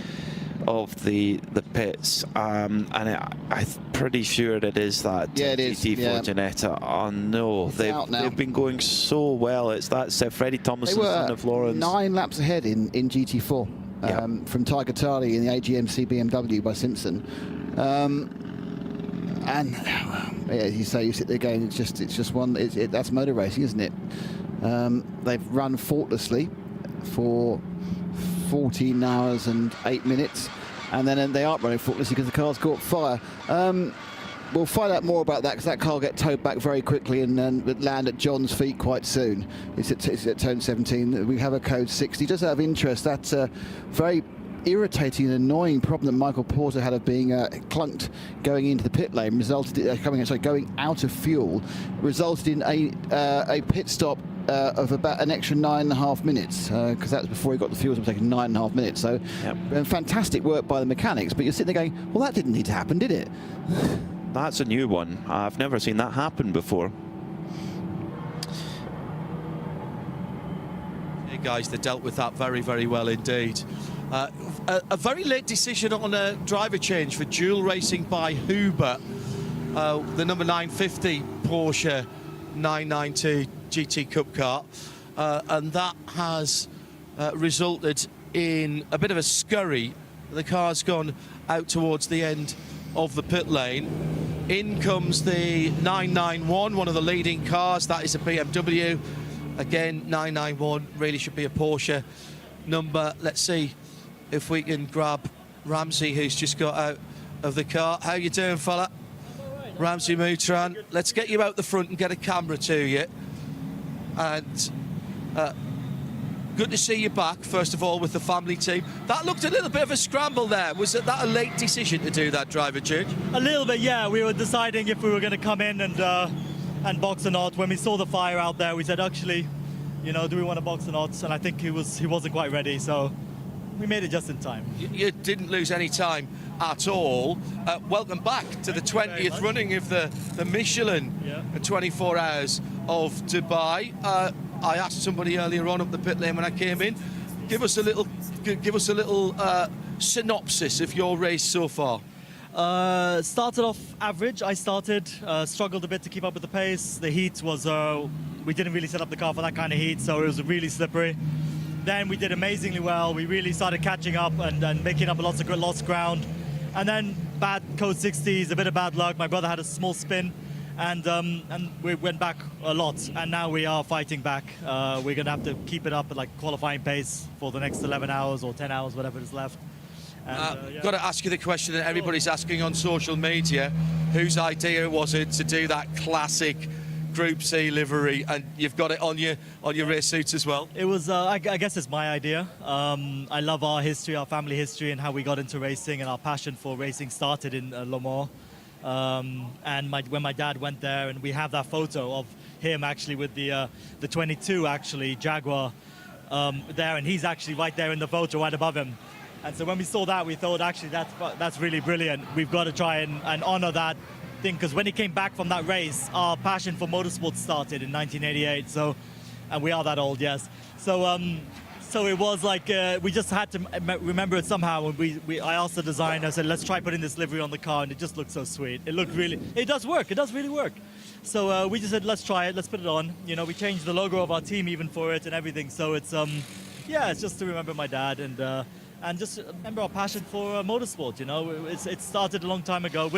Speaker 13: pits, and I'm pretty sure it is that GT4 Ginetta. Oh no, they've been going so well. That's Freddie Thomason, son of Lawrence. 9
Speaker 10: laps ahead in GT4 from Tiger Tali in the AGMC BMW by Simpson. And as you say, you sit there going, it's just one. That's motor racing, isn't it? They've run faultlessly for 14 hours and 8 minutes, and then they aren't running faultlessly because the car's caught fire. We'll find out more about that, because that car will get towed back very quickly and then land at John's feet quite soon. It's at turn 17. We have a code 60. Just out of interest, that's a very irritating and annoying problem that Michael Porter had of being clunked going into the pit lane, going out of fuel, resulted in a pit stop of about an extra 9.5 minutes, because that was before he got the fuel, so it was taking 9.5 minutes. So fantastic work by the mechanics, but you're sitting there going, well, that didn't need to happen, did it?
Speaker 13: That's a new one. I've never seen that happen before.
Speaker 16: Hey guys, they dealt with that very well indeed. A very late decision on a driver change for dual racing by Huber, the number 950 Porsche 992 GT Cup car, and that has resulted in a bit of a scurry. The car's gone out towards the end of the pit lane. In comes the 991, one of the leading cars. That is a BMW. Again, 991 really should be a Porsche number. Let's see if we can grab Ramsey, who's just got out of the car. How you doing, fella? Ramsey Moutran. Let's get you out the front and get a camera to you. And good to see you back, first of all, with the family team. That looked a little bit of a scramble there. Was that a late decision to do that driver change?
Speaker 21: A little bit, yeah. We were deciding if we were going to come in and and box or not. When we saw the fire out there, we said, actually, you know, do we want to box or not? And I think he wasn't quite ready, so we made it just in time.
Speaker 16: You didn't lose any time at all. Welcome back to the 20th running of the Michelin 24 Hours of Dubai. I asked somebody earlier on up the pit lane when I came in, give us a little synopsis of your race so far.
Speaker 21: Started off average. I struggled a bit to keep up with the pace. The heat was, we didn't really set up the car for that kind of heat, so it was really slippery. Then we did amazingly well. We really started catching up and making up lots of lost ground. And then bad code 60s, a bit of bad luck. My brother had a small spin, and we went back a lot. And now we are fighting back. We're going to have to keep it up at like qualifying pace for the next 11 hours or 10 hours, whatever is left.
Speaker 16: Got to ask you the question that everybody's asking on social media. Whose idea was it to do that classic Group C livery, and you've got it on your race suits as well?
Speaker 21: It was, I guess it's my idea. I love our history, our family history, and how we got into racing, and our passion for racing started in Le Mans. And when my dad went there, and we have that photo of him actually with the 22 actually Jaguar there, and he's actually right there in the photo right above him. And so when we saw that, we thought actually that's really brilliant. We've got to try and honor that thing, because when he came back from that race, our passion for motorsport started in 1988. So, and we are that old, yes. So so it was like we just had to remember it somehow. And I asked the designer, I said, let's try putting this livery on the car, and it just looked so sweet. It looked really, it does work. It does really work. So we just said, let's try it. Let's put it on. You know, we changed the logo of our team even for it and everything. So it's yeah, it's just to remember my dad and just remember our passion for motorsport. You know, it started a long time ago.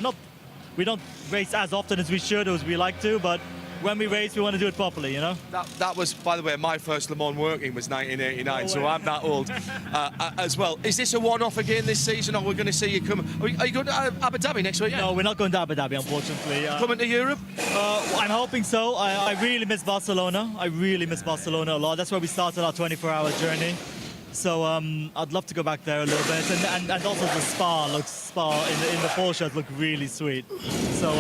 Speaker 21: We don't race as often as we should or as we like to, but when we race, we want to do it properly, you know?
Speaker 16: That was, by the way, my first Le Mans working was 1989, so I'm that old as well. Is this a one-off again this season, or we're going to see you come? Are you going to Abu Dhabi next week?
Speaker 21: No, we're not going to Abu Dhabi, unfortunately.
Speaker 16: Coming to Europe?
Speaker 21: I'm hoping so. I really miss Barcelona. I really miss Barcelona a lot. That's where we started our 24-hour journey. So I'd love to go back there a little bit, and also the Spa in the Porsche look really sweet. So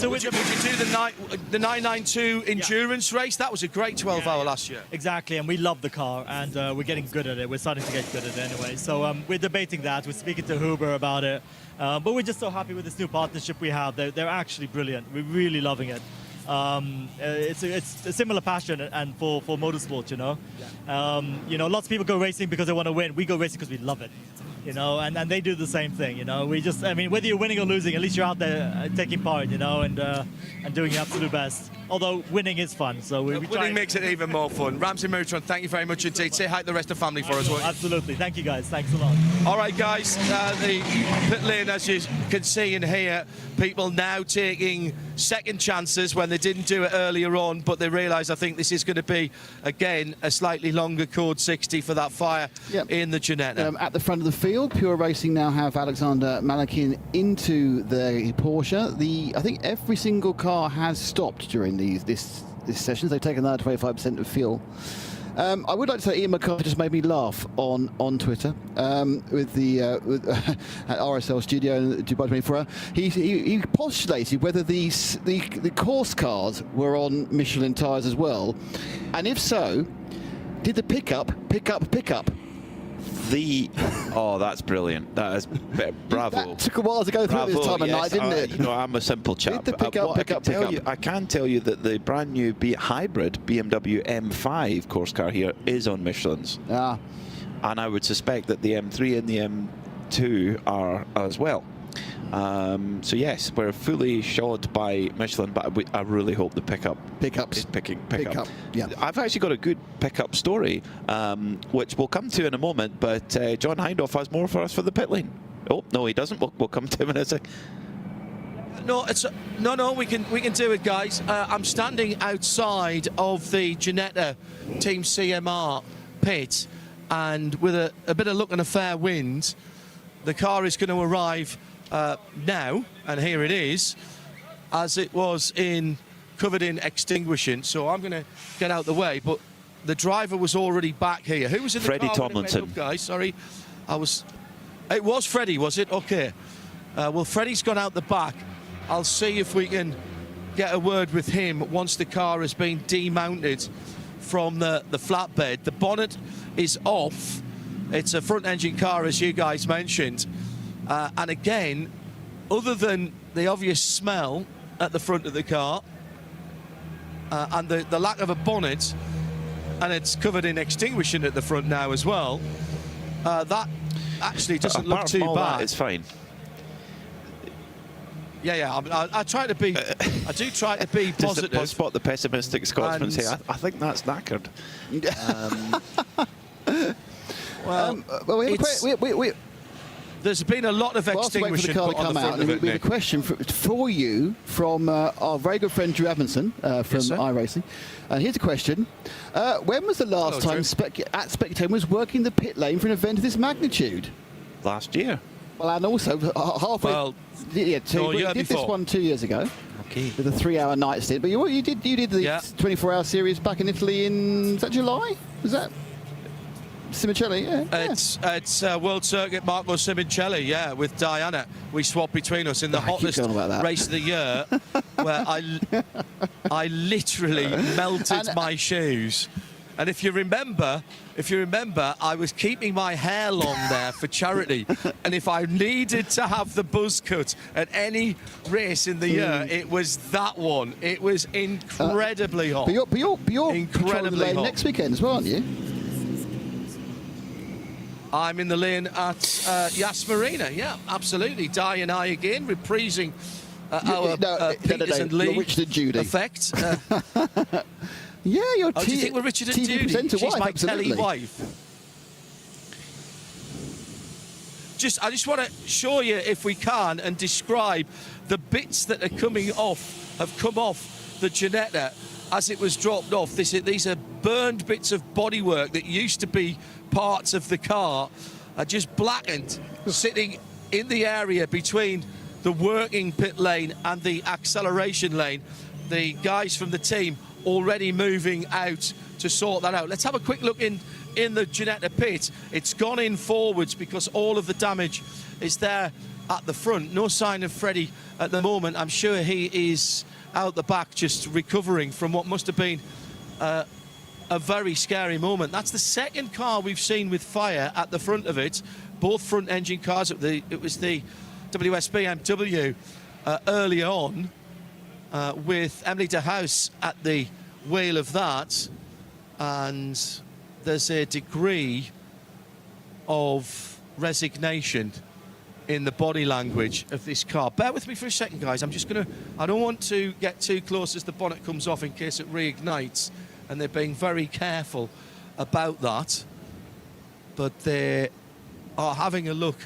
Speaker 16: would you do the 992 endurance race? That was a great 12-hour last year.
Speaker 21: Exactly, and we love the car, and we're getting good at it. We're starting to get good at it anyway. So we're debating that. We're speaking to Huber about it, but we're just so happy with this new partnership we have. They're actually brilliant. We're really loving it. It's a similar passion and for motorsport, you know. You know, lots of people go racing because they want to win. We go racing because we love it, you know, and they do the same thing, you know. I mean, whether you're winning or losing, at least you're out there taking part, you know, and doing your absolute best. Although winning is fun, so we try.
Speaker 16: Winning makes it even more fun. Ramsey Moutron, thank you very much indeed. Say hi to the rest of the family for us.
Speaker 21: Absolutely. Thank you, guys. Thanks a lot.
Speaker 16: All right, guys. The pit lane, as you can see and hear, people now taking second chances when they didn't do it earlier on, but they realise, I think, this is going to be, again, a slightly longer code 60 for that fire in the Ginetta.
Speaker 10: At the front of the field, Pure Racing now have Alexander Malakin into the Porsche. I think every single car has stopped during this session. They've taken that 25% of fuel. I would like to say Ian McCarthy just made me laugh on Twitter with the at RSL Studio in Dubai 24 Hour. He postulated whether the course cars were on Michelin tyres as well, and if so, did the pickup pick up?
Speaker 13: Oh, that's brilliant. That is bravo.
Speaker 10: That took a while to go through this time of night, didn't it?
Speaker 13: You know, I'm a simple chap.
Speaker 10: Did the pickup?
Speaker 13: I can tell you that the brand new hybrid BMW M5 course car here is on Michelin's.
Speaker 10: Ah.
Speaker 13: And I would suspect that the M3 and the M2 are as well. So yes, we're fully shod by Michelin, but I really hope the pickup is picking up.
Speaker 10: Yeah,
Speaker 13: I've actually got a good pickup story, which we'll come to in a moment. But John Hindhaugh has more for us for the pit lane. Oh no, he doesn't. We'll come to him in a sec.
Speaker 16: No, we can do it, guys. I'm standing outside of the Ginetta Team CMR pit, and with a bit of luck and a fair wind, the car is going to arrive now, and here it is, as it was covered in extinguishing. So I'm going to get out the way, but the driver was already back here. Who was in the
Speaker 13: Freddie
Speaker 16: car
Speaker 13: Tomlinson.
Speaker 16: up, guys? Sorry, it was Freddie, was it? Okay. Well, Freddie's gone out the back. I'll see if we can get a word with him once the car has been demounted from the flatbed. The bonnet is off. It's a front engine car, as you guys mentioned. And again, other than the obvious smell at the front of the car and the lack of a bonnet, and it's covered in extinguishing at the front now as well, that actually doesn't look too bad.
Speaker 13: It's fine.
Speaker 16: Yeah. I try to be. I do try to be positive.
Speaker 13: Just to spot the pessimistic Scotsman say, I think that's knackered. There's been a lot of extinguishing put on the front of it,
Speaker 10: we have a question for you from our very good friend Drew Evanson from iRacing. And here's a question. When was the last time Spectator was working the pit lane for an event of this magnitude?
Speaker 13: Last year.
Speaker 10: Well, and also halfway... Well, we did this one 2 years ago.
Speaker 16: Okay.
Speaker 10: With a 3-hour night stint. But you did the 24-hour series back in Italy in... Was that July? Was that... Simoncelli,
Speaker 16: It's World Circuit Marco Simoncelli, with Diana. We swapped between us in the hottest race of the year, where I literally melted my shoes. And if you remember, I was keeping my hair long there for charity. And if I needed to have the buzz cut at any race in the year, it was that one. It was incredibly hot.
Speaker 10: But you're
Speaker 16: incredibly hot
Speaker 10: next weekend as well, aren't you?
Speaker 16: I'm in the lane at Yas Marina, absolutely. Di and I again reprising our Peters and Lee
Speaker 10: Richard and Judy
Speaker 16: effect.
Speaker 10: Yeah, you're
Speaker 16: do you think we're Richard and
Speaker 10: TV
Speaker 16: Judy?
Speaker 10: presenter
Speaker 16: She's
Speaker 10: wife,
Speaker 16: my
Speaker 10: absolutely.
Speaker 16: telly wife. I just want to show you, if we can, and describe the bits that are have come off the Ginetta as it was dropped off. These are burned bits of bodywork that used to be parts of the car, are just blackened, sitting in the area between the working pit lane and the acceleration lane. The guys from the team already moving out to sort that out. Let's have a quick look in the Ginetta pit. It's gone in forwards because all of the damage is there at the front. No sign of Freddie at the moment. I'm sure he is out the back just recovering from what must have been a very scary moment. That's the second car we've seen with fire at the front of it. Both front engine cars. It was the WS BMW early on with Emily de House at the wheel of that, and there's a degree of resignation in the body language of this car. Bear with me for a second, guys. I don't want to get too close as the bonnet comes off in case it reignites, and they're being very careful about that. But they are having a look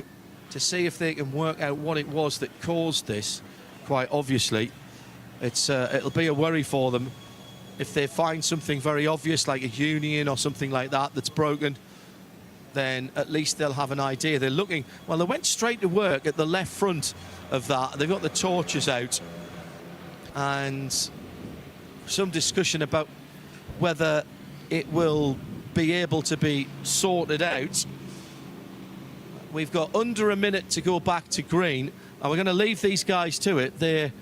Speaker 16: to see if they can work out what it was that caused this. Quite obviously, it'll be a worry for them if they find something very obvious like a union or something like that that's broken. Then at least they'll have an idea. They're looking. Well, they went straight to work at the left front of that. They've got the torches out, and some discussion about whether it will be able to be sorted out. We've got under a minute to go back to green, and we're going to leave these guys to it. They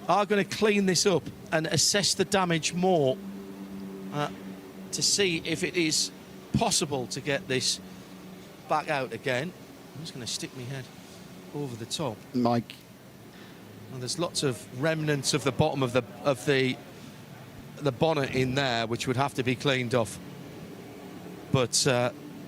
Speaker 16: are going to clean this up and assess the damage more to see if it is possible to get this back out again. I'm just going to stick my head over the top.
Speaker 10: Mike.
Speaker 16: Well, there's lots of remnants of the bottom of the bonnet in there, which would have to be cleaned off. But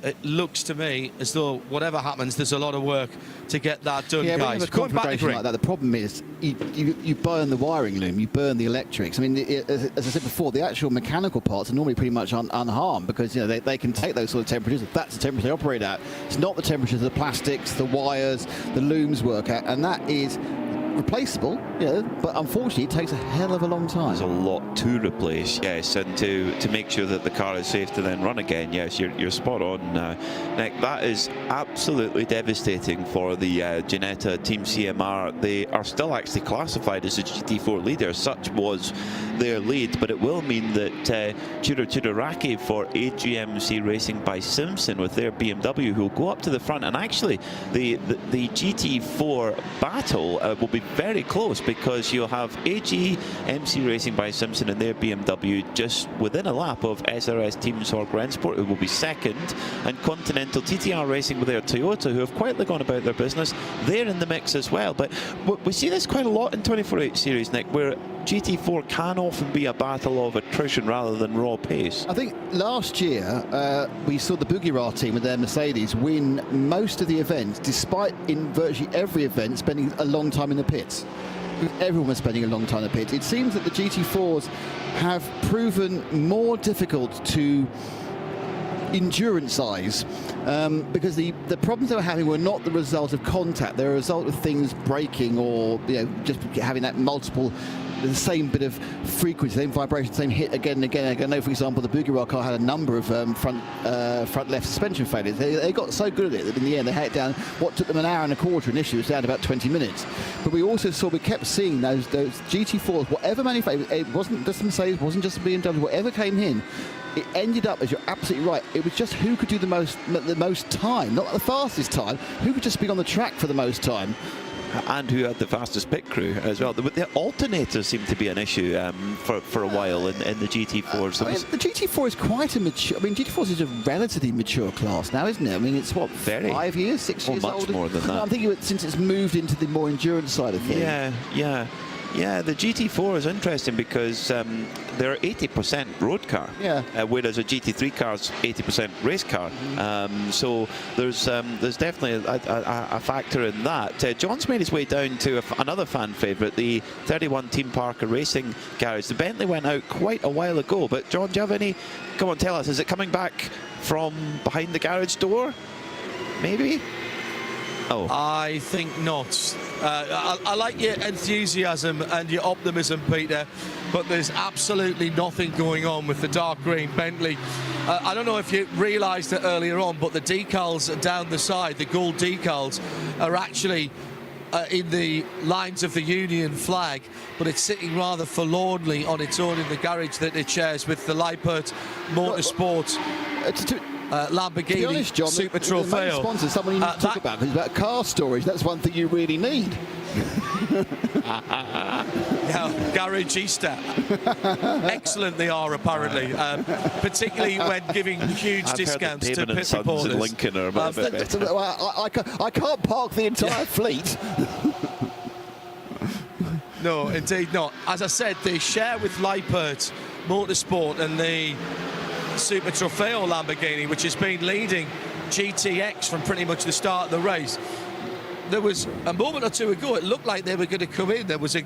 Speaker 16: it looks to me as though whatever happens, there's a lot of work to get that done,
Speaker 10: guys.
Speaker 16: Going
Speaker 10: When you have a
Speaker 16: back to
Speaker 10: configuration
Speaker 16: green.
Speaker 10: like that, the problem is you burn the wiring loom, you burn the electrics. I mean, as I said before, the actual mechanical parts are normally pretty much unharmed because they can take those sort of temperatures. That's the temperature they operate at. It's not the temperatures of the plastics, the wires, the looms work at, and that is replaceable, but unfortunately it takes a hell of a long time.
Speaker 13: There's a lot to replace, yes, and to make sure that the car is safe to then run again. Yes, you're spot on, Nick. That is absolutely devastating for the Ginetta Team CMR. They are still actually classified as a GT4 leader. Such was their lead, but it will mean that Tudoraki for AGMC Racing by Simpson with their BMW, who will go up to the front, and actually the GT4 battle will be very close, because you'll have AG MC Racing by Simpson and their BMW just within a lap of SRS Team Sorg Rennsport, who will be second, and Continental TTR Racing with their Toyota, who have quietly gone about their business. They're in the mix as well. But we see this quite a lot in 24/8 series, Nick, where GT4 can often be a battle of attrition rather than raw pace.
Speaker 10: I think last year we saw the Bugatti team with their Mercedes win most of the events, despite in virtually every event spending a long time in the pits. Everyone was spending a long time in the pits. It seems that the GT4s have proven more difficult to endurance-size, because the problems they were having were not the result of contact. They're a result of things breaking, or just having that multiple, the same bit of frequency, same vibration, same hit again and again. I know, for example, the Bugatti car had a number of front left suspension failures. They got so good at it that in the end they had it down. What took them an hour and a quarter initially was down to about 20 minutes. But we kept seeing those GT4s, whatever manufacturer, it wasn't just Mercedes, wasn't just BMW, whatever came in, it ended up, as you're absolutely right, it was just who could do the most time, not the fastest time, who could just be on the track for the most time.
Speaker 13: And who had the fastest pit crew as well. The alternators seem to be an issue for a while in the GT4. So
Speaker 10: the GT4 is quite a mature. I mean, GT4 is a relatively mature class now, isn't it? I mean, it's what, 5 years, 6 years
Speaker 13: much
Speaker 10: older?
Speaker 13: More than that.
Speaker 10: I'm thinking since it's moved into the more endurance side of things.
Speaker 13: Yeah, the GT4 is interesting because they're 80% road car, whereas a GT3 car is 80% race car. So there's definitely a factor in that. John's made his way down to another fan favourite, the 31 Team Parker Racing garage. The Bentley went out quite a while ago, but John, do you have any? Come on, tell us. Is it coming back from behind the garage door? Maybe. Oh.
Speaker 16: I think not. I like your enthusiasm and your optimism, Peter, but there's absolutely nothing going on with the dark green Bentley. I don't know if you realised it earlier on, but the decals down the side, the gold decals, are actually in the lines of the Union flag, but it's sitting rather forlornly on its own in the garage that it shares with the Lippert Motorsport Lamborghini,
Speaker 10: to be honest, John,
Speaker 16: Super
Speaker 10: the
Speaker 16: Trofeo.
Speaker 10: main sponsor, someone you need to talk about, because about car storage, that's one thing you really need.
Speaker 16: Garagista. Excellent they are, apparently, particularly when giving huge discounts to pit reporters.
Speaker 13: In Lincoln are a bit better.
Speaker 10: I can't park the entire fleet.
Speaker 16: No, indeed not. As I said, they share with Lippert Motorsport and the Super Trofeo Lamborghini, which has been leading GTX from pretty much the start of the race. There was a moment or two ago, it looked like they were going to come in. There was a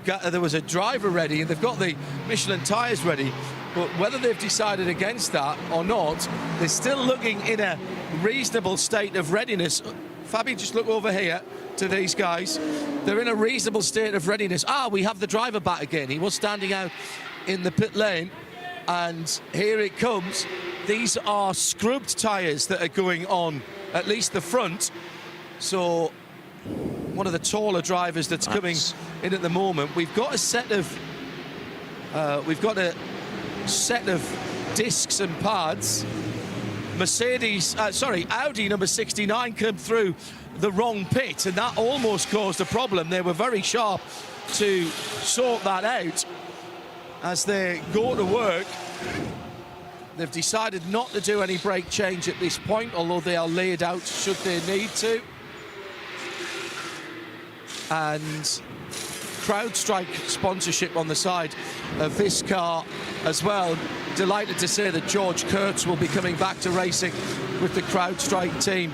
Speaker 16: driver ready, and they've got the Michelin tyres ready. But whether they've decided against that or not, they're still looking in a reasonable state of readiness. Fabi, just look over here to these guys. They're in a reasonable state of readiness. We have the driver back again. He was standing out in the pit lane. And here it comes. These are scrubbed tyres that are going on, at least the front. So one of the taller drivers that's coming in at the moment. We've got a set of discs and pads. Audi number 69 came through the wrong pit, and that almost caused a problem. They were very sharp to sort that out. As they go to work, they've decided not to do any brake change at this point, although they are laid out should they need to. And CrowdStrike sponsorship on the side of this car as well. Delighted to say that George Kurtz will be coming back to racing with the CrowdStrike team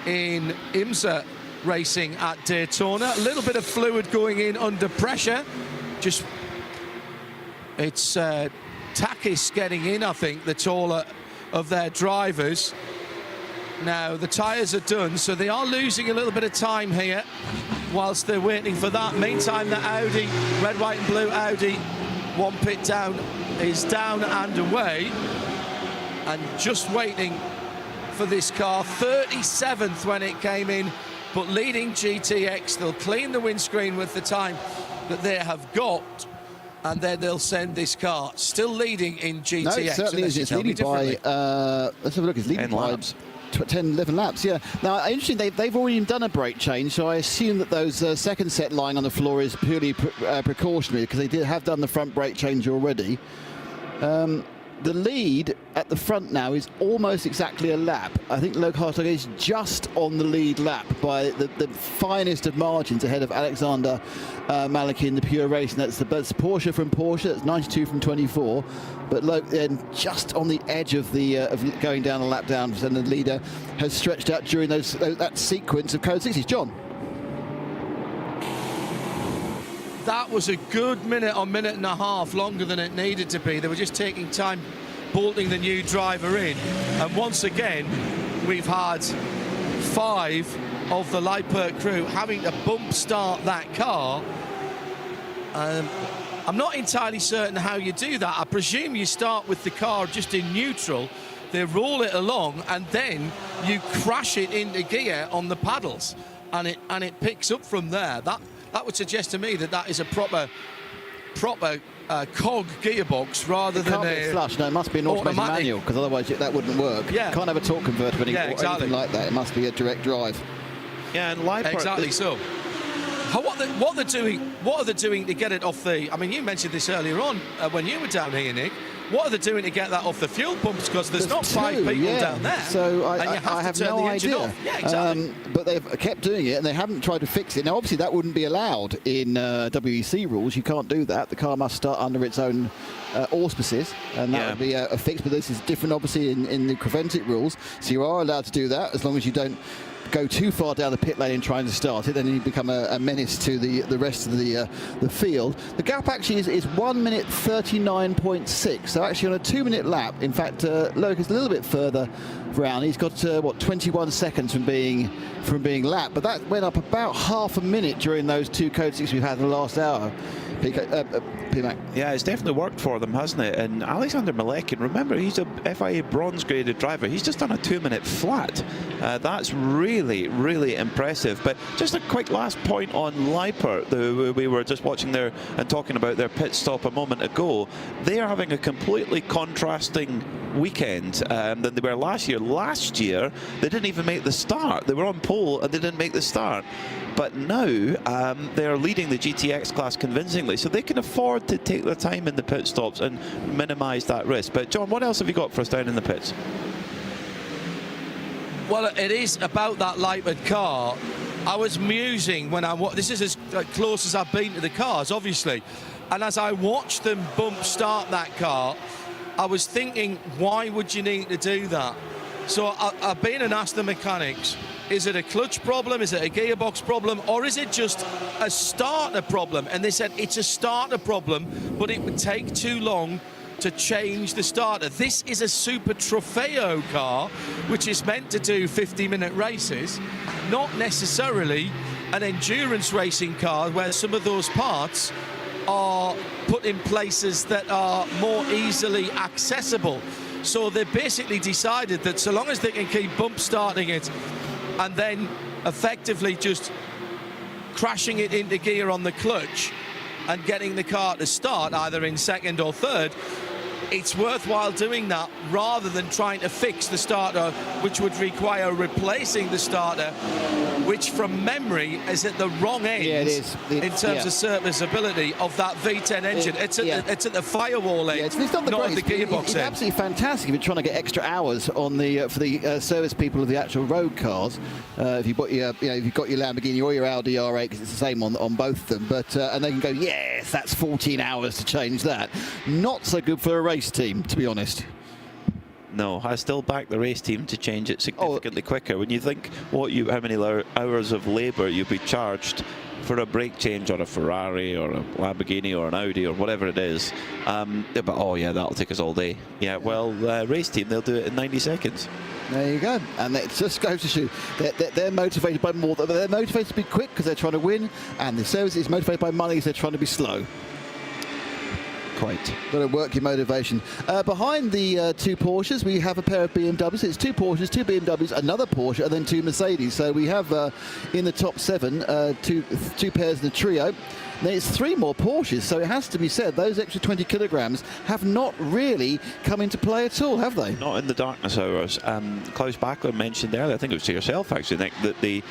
Speaker 16: in IMSA racing at Daytona. A little bit of fluid going in under pressure. It's Takis getting in, I think, the taller of their drivers. Now, the tyres are done, so they are losing a little bit of time here whilst they're waiting for that. Meantime, the Audi, red, white and blue Audi, one pit down, is down and away. And just waiting for this car. 37th when it came in, but leading GTX. They'll clean the windscreen with the time that they have got. And then they'll send this car, still leading in GTX.
Speaker 10: No, it certainly is. It's leading by, let's have a look, it's leading by 10, 11 laps, yeah. Now, interesting, they've already done a brake change, so I assume that those second set lying on the floor is purely precautionary, because they have done the front brake change already. The lead at the front now is almost exactly a lap. I think Loic Hartog is just on the lead lap by the finest of margins ahead of Alexander Maliki in the pure racing. That's Porsche from Porsche, that's 92 from 24. But Loic then just on the edge of the of going down a lap down, and the leader has stretched out during that sequence of Code 60s. John?
Speaker 16: That was a good minute or minute and a half longer than it needed to be. They were just taking time bolting the new driver in. And once again, we've had 5 of the Leipert crew having to bump start that car. I'm not entirely certain how you do that. I presume you start with the car just in neutral, they roll it along, and then you crash it into gear on the paddles, and it picks up from there. That would suggest to me that is a proper cog gearbox rather than a
Speaker 10: flush. No, it must be an automatic manual, because otherwise that wouldn't work.
Speaker 16: Yeah.
Speaker 10: You can't have a torque converter or anything like that. It must be a direct drive.
Speaker 13: Yeah, and Leipert,
Speaker 16: exactly so. What they're doing to get it off the? I mean, you mentioned this earlier on when you were down here, Nick. What are they doing to get that off the fuel pumps? Because there's not 5 people down there.
Speaker 10: So I
Speaker 16: have
Speaker 10: have no idea.
Speaker 16: Yeah, exactly.
Speaker 10: But they've kept doing it, and they haven't tried to fix it. Now, obviously, that wouldn't be allowed in WEC rules. You can't do that. The car must start under its own auspices, and that would be a fix. But this is different, obviously, in the Creventic rules. So you are allowed to do that as long as you don't go too far down the pit lane in trying to start it, then you become a menace to the rest of the field. The gap actually is 1 minute 39.6, so actually on a 2-minute lap. In fact, Loic is a little bit further round. He's got 21 seconds from being lapped, but that went up about half a minute during those 2 Code 6 we've had in the last hour. PMAC.
Speaker 13: Yeah, it's definitely worked for them, hasn't it? And Alexander Malek, remember, he's a FIA bronze graded driver. He's just done a 2-minute flat. That's really, really impressive. But just a quick last point on Leipert. We were just watching there and talking about their pit stop a moment ago. They are having a completely contrasting weekend than they were last year. Last year, they didn't even make the start. They were on pole and they didn't make the start. But now they are leading the GTX class convincingly, so they can afford to take their time in the pit stops and minimise that risk. But John, what else have you got for us down in the pits?
Speaker 16: Well, it is about that Leipert car. I was musing when this is as close as I've been to the cars, obviously. And as I watched them bump start that car, I was thinking, why would you need to do that? So I've been and asked the mechanics, is it a clutch problem, is it a gearbox problem, or is it just a starter problem? And they said it's a starter problem, but it would take too long to change the starter. This is a Super Trofeo car, which is meant to do 50-minute races, not necessarily an endurance racing car where some of those parts are put in places that are more easily accessible. So they basically decided that so long as they can keep bump starting it and then effectively just crashing it into gear on the clutch and getting the car to start either in second or third, it's worthwhile doing that rather than trying to fix the starter, which would require replacing the starter, which from memory is at the wrong end in terms of serviceability of that V10 engine. It's at the firewall end,
Speaker 10: it's not the
Speaker 16: gearbox
Speaker 10: it's
Speaker 16: end.
Speaker 10: Absolutely fantastic if you're trying to get extra hours on the for the service people of the actual road cars. If you've got your if you've got your Lamborghini or your Audi R8, because it's the same on both of them. But and they can go, yes, that's 14 hours to change that. Not so good for a race team, to be honest.
Speaker 13: No, I still back the race team to change it significantly quicker. When you think how many hours of labour you'd be charged for a brake change on a Ferrari or a Lamborghini or an Audi or whatever it is, but oh yeah, that'll take us all day. Yeah, well, race team, they'll do it in 90 seconds.
Speaker 10: There you go, and it just goes to show they're motivated by more. They're motivated to be quick because they're trying to win, and the service is motivated by money because they're trying to be slow. Quite. Got to work your motivation. Behind the 2 Porsches, we have a pair of BMWs. It's 2 Porsches, 2 BMWs, another Porsche, and then 2 Mercedes. So we have in the top 7 two pairs in the trio. Then it's 3 more Porsches, so it has to be said those extra 20 kilograms have not really come into play at all, have they?
Speaker 13: Not in the darkness hours. Klaus Bachler mentioned earlier, I think it was to yourself actually, Nick, that the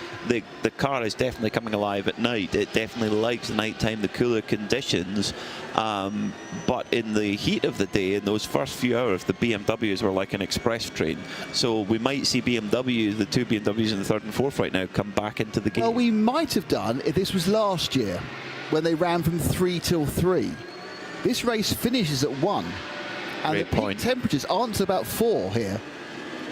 Speaker 13: car is definitely coming alive at night. It definitely likes the nighttime, the cooler conditions. But in the heat of the day, in those first few hours, the BMWs were like an express train. So we might see BMWs, the 2 BMWs in the 3rd and 4th right now, come back into the game.
Speaker 10: Well, we might have done if this was last year, when they ran from 3 till 3. This race finishes at 1. And the peak temperatures aren't to about 4 here.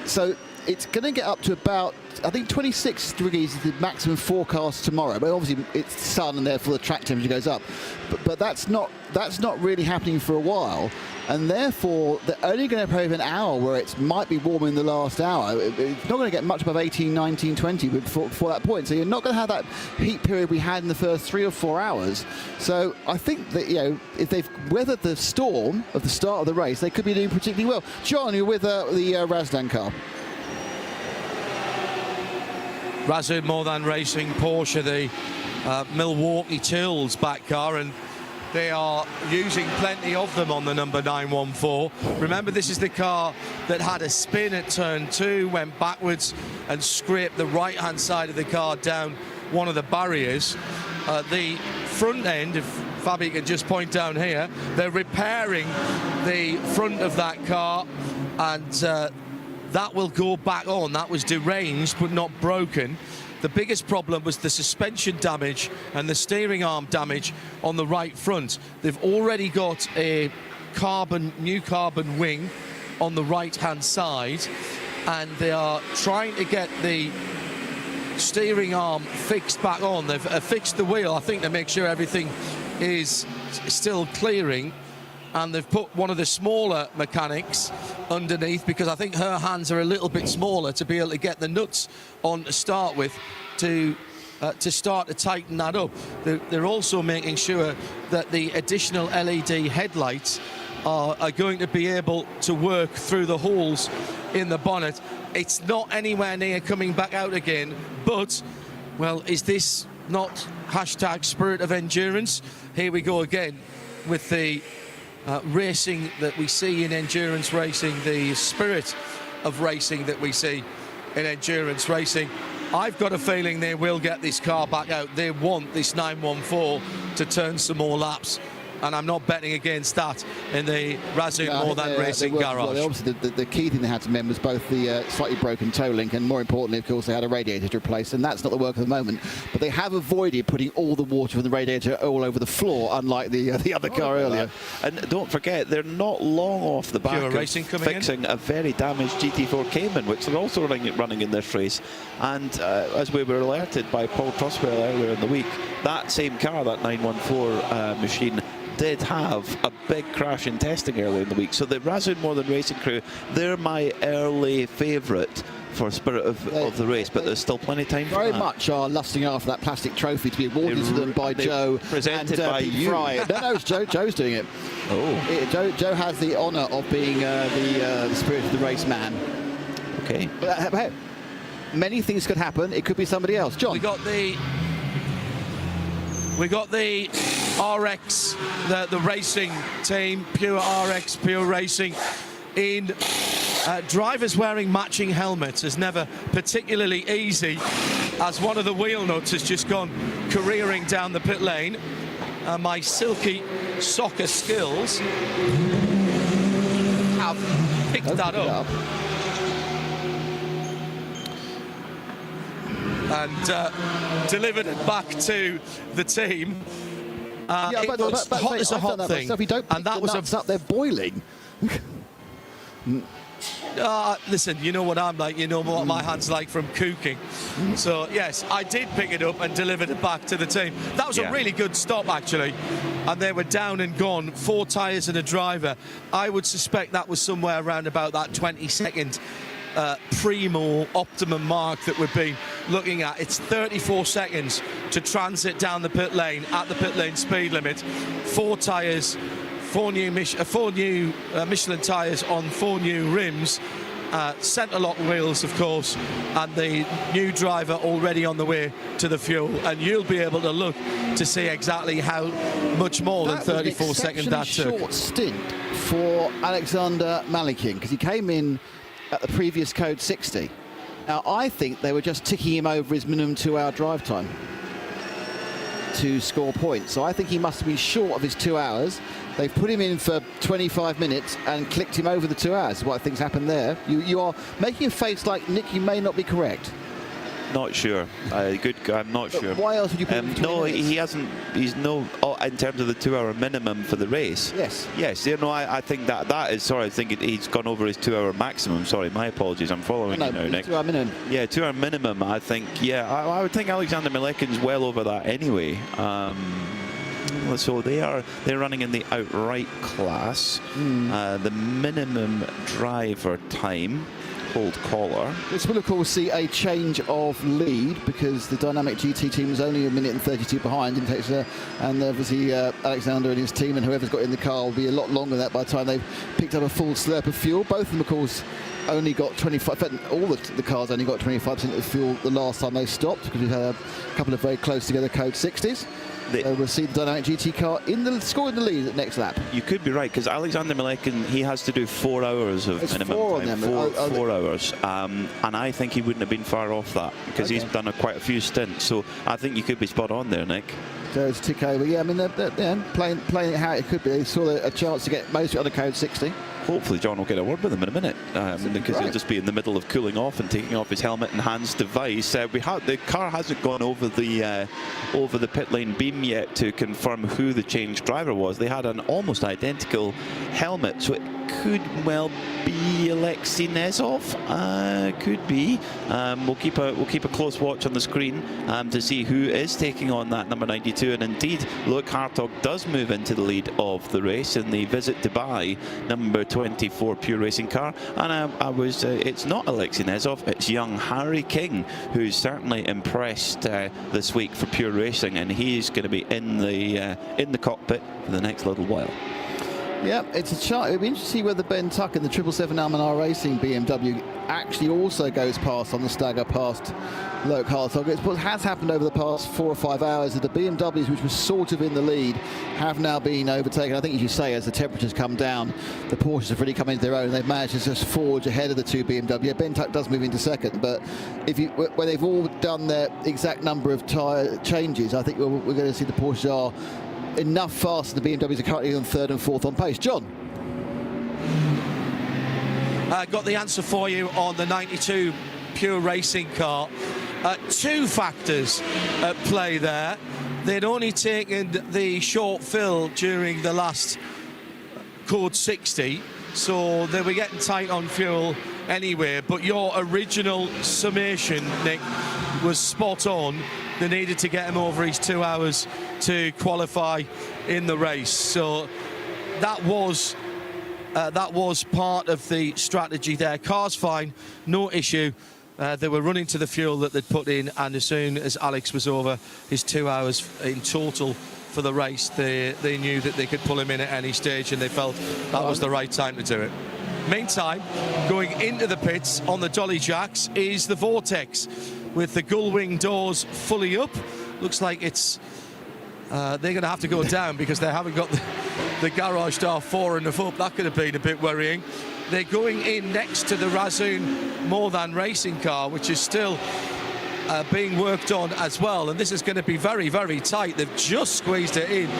Speaker 10: So it's going to get up to about, I think 26 degrees is the maximum forecast tomorrow. But obviously it's sun and therefore the track temperature goes up. But that's not really happening for a while. And therefore they're only going to have an hour where it might be warm in the last hour. It's not going to get much above 18, 19, 20 before that point. So you're not going to have that heat period we had in the first 3 or 4 hours. So I think that, you know, if they've weathered the storm of the start of the race, they could be doing particularly well. John, you're with the Razdan car.
Speaker 16: Razdan More Than Racing Porsche, the Milwaukee Tools back car, and they are using plenty of them on the number 914. Remember, this is the car that had a spin at turn 2, went backwards and scraped the right-hand side of the car down one of the barriers. The front end, if Fabi can just point down here, they're repairing the front of that car, and that will go back on. That was deranged but not broken. The biggest problem was the suspension damage and the steering arm damage on the right front. They've already got a new carbon wing on the right-hand side, and they are trying to get the steering arm fixed back on. They've fixed the wheel, I think, to make sure everything is still clearing. And they've put one of the smaller mechanics underneath, because I think her hands are a little bit smaller to be able to get the nuts on to start with, to start to tighten that up. They're also making sure that the additional LED headlights are going to be able to work through the holes in the bonnet. It's not anywhere near coming back out again, but, well, is this not hashtag spirit of endurance? Here we go again with the racing that we see in endurance racing, the spirit of racing that we see in endurance racing. I've got a feeling they will get this car back out. They want this 914 to turn some more laps, and I'm not betting against that in the Razdan More Than Racing garage.
Speaker 10: Well, obviously, the key thing they had to mend was both the slightly broken toe link, and more importantly, of course, they had a radiator to replace, and that's not the work at the moment. But they have avoided putting all the water from the radiator all over the floor, unlike the other car earlier.
Speaker 13: And don't forget, they're not long off the back of fixing a very damaged GT4 Cayman, which they're also running in this race. And as we were alerted by Paul Truswell earlier in the week, that same car, that 914 machine, did have a big crash in testing earlier in the week. So the Razdan More Than Racing crew, they're my early favourite for spirit of the race, but there's still plenty of time for that.
Speaker 10: Very much are lusting after that plastic trophy to be awarded to them by Joe.
Speaker 13: Presented by you.
Speaker 10: Fry. No, it's Joe. Joe's doing it.
Speaker 13: Oh.
Speaker 10: Joe has the honour of being the spirit of the race man.
Speaker 13: Okay.
Speaker 10: But, many things could happen. It could be somebody else. John.
Speaker 16: We got the RX, the racing team, Pure RX, Pure Racing, in drivers wearing matching helmets is never particularly easy, as one of the wheel nuts has just gone careering down the pit lane. My silky soccer skills have picked that up. And delivered it back to the team. It was hot as a hot thing.
Speaker 10: If you don't pick the nuts up, they're boiling.
Speaker 16: Listen, you know what I'm like. You know what my hand's like from cooking. So, yes, I did pick it up and delivered it back to the team. That was a really good stop, actually. And they were down and gone, 4 tyres and a driver. I would suspect that was somewhere around about that 20-second primo optimum mark that we've been looking at. It's 34 seconds to transit down the pit lane at the pit lane speed limit. 4 tyres, 4 new Michelin tyres on 4 new rims. centre lock wheels, of course, and the new driver already on the way to the fuel, and you'll be able to look to see exactly how much more than 34 seconds that took.
Speaker 10: Short stint for Alexander Malikin, because he came in at the previous code 60. Now, I think they were just ticking him over his minimum 2-hour drive time to score points. So I think he must have been short of his 2 hours. They've put him in for 25 minutes and clicked him over the 2 hours. What I think's happened there. You are making a face like, Nick, you may not be correct.
Speaker 13: Not sure. Good guy. I'm not sure.
Speaker 10: Why else would you put him?
Speaker 13: No, he hasn't. He's no. Oh, in terms of the 2-hour minimum for the race.
Speaker 10: Yes.
Speaker 13: Yes. You know, I think that is. Sorry, I think he's gone over his 2-hour maximum. Sorry, my apologies. I'm following you now, Nick.
Speaker 10: 2-hour minimum.
Speaker 13: Yeah, 2-hour minimum. I think. Yeah, I would think Alexander Malikin's well over that anyway. So they're running in the outright class. The minimum driver time. Hold collar.
Speaker 10: This will, of course, see a change of lead because the Dynamic GT team was only 1 minute and 32 behind. And obviously Alexander and his team and whoever's got in the car will be a lot longer than that by the time they've picked up a full slurp of fuel. Both of them, of course, only got 25. In fact, all the cars only got 25% of fuel the last time they stopped because we've had a couple of very close together code 60s. We'll see the Dynamic GT car scoring the lead at the next lap.
Speaker 13: You could be right, because Alexander Malikin, he has to do 4 hours of minimum time. 4 hours. And I think he wouldn't have been far off that, because he's done quite a few stints. So I think you could be spot on there, Nick.
Speaker 10: So it's tick over. Yeah, I mean, they're playing it how it could be. They saw a chance to get most of it under code 60.
Speaker 13: Hopefully John will get a word with him in a minute, because he'll just be in the middle of cooling off and taking off his helmet and hands device. The car hasn't gone over the pit lane beam yet to confirm who the changed driver was. They had an almost identical helmet, so it could well be Alexei Nezov. Could be. We'll keep a close watch on the screen to see who is taking on that number 92. And indeed, Luke Hartog does move into the lead of the race in the Visit Dubai number 24 Pure Racing car. And it's not Alexei Nezov, it's young Harry King, who's certainly impressed this week for Pure Racing, and he's going to be in the cockpit for the next little while.
Speaker 10: Yeah, it's a chart. It'll be interesting to see whether Ben Tuck in the 777 Almanar Racing BMW actually also goes past on the stagger past Luke Hartog. It's what has happened over the past 4 or 5 hours that the BMWs, which were sort of in the lead, have now been overtaken. I think, as you say, as the temperatures come down, the Porsches have really come into their own. They've managed to just forge ahead of the 2 BMW. Ben Tuck does move into second, but when they've all done their exact number of tyre changes, I think we're going to see the Porsches are enough faster. The BMWs are currently on 3rd and 4th on pace. John?
Speaker 16: Got the answer for you on the 92 Pure Racing car. 2 factors at play there. They'd only taken the short fill during the last code 60, so they were getting tight on fuel anyway. But your original summation, Nick, was spot on. They needed to get him over his 2 hours to qualify in the race. So that was part of the strategy there. Car's fine, no issue. They were running to the fuel that they'd put in, and as soon as Alex was over his 2 hours in total for the race, they knew that they could pull him in at any stage, and they felt that was the right time to do it. Meantime, going into the pits on the Dolly Jacks is the Vortex, with the gull-wing doors fully up. Looks like it's they're going to have to go down because they haven't got the garage door 4 enough up. That could have been a bit worrying. They're going in next to the Razzoon More Than Racing car, which is still being worked on as well. And this is going to be very, very tight. They've just squeezed it in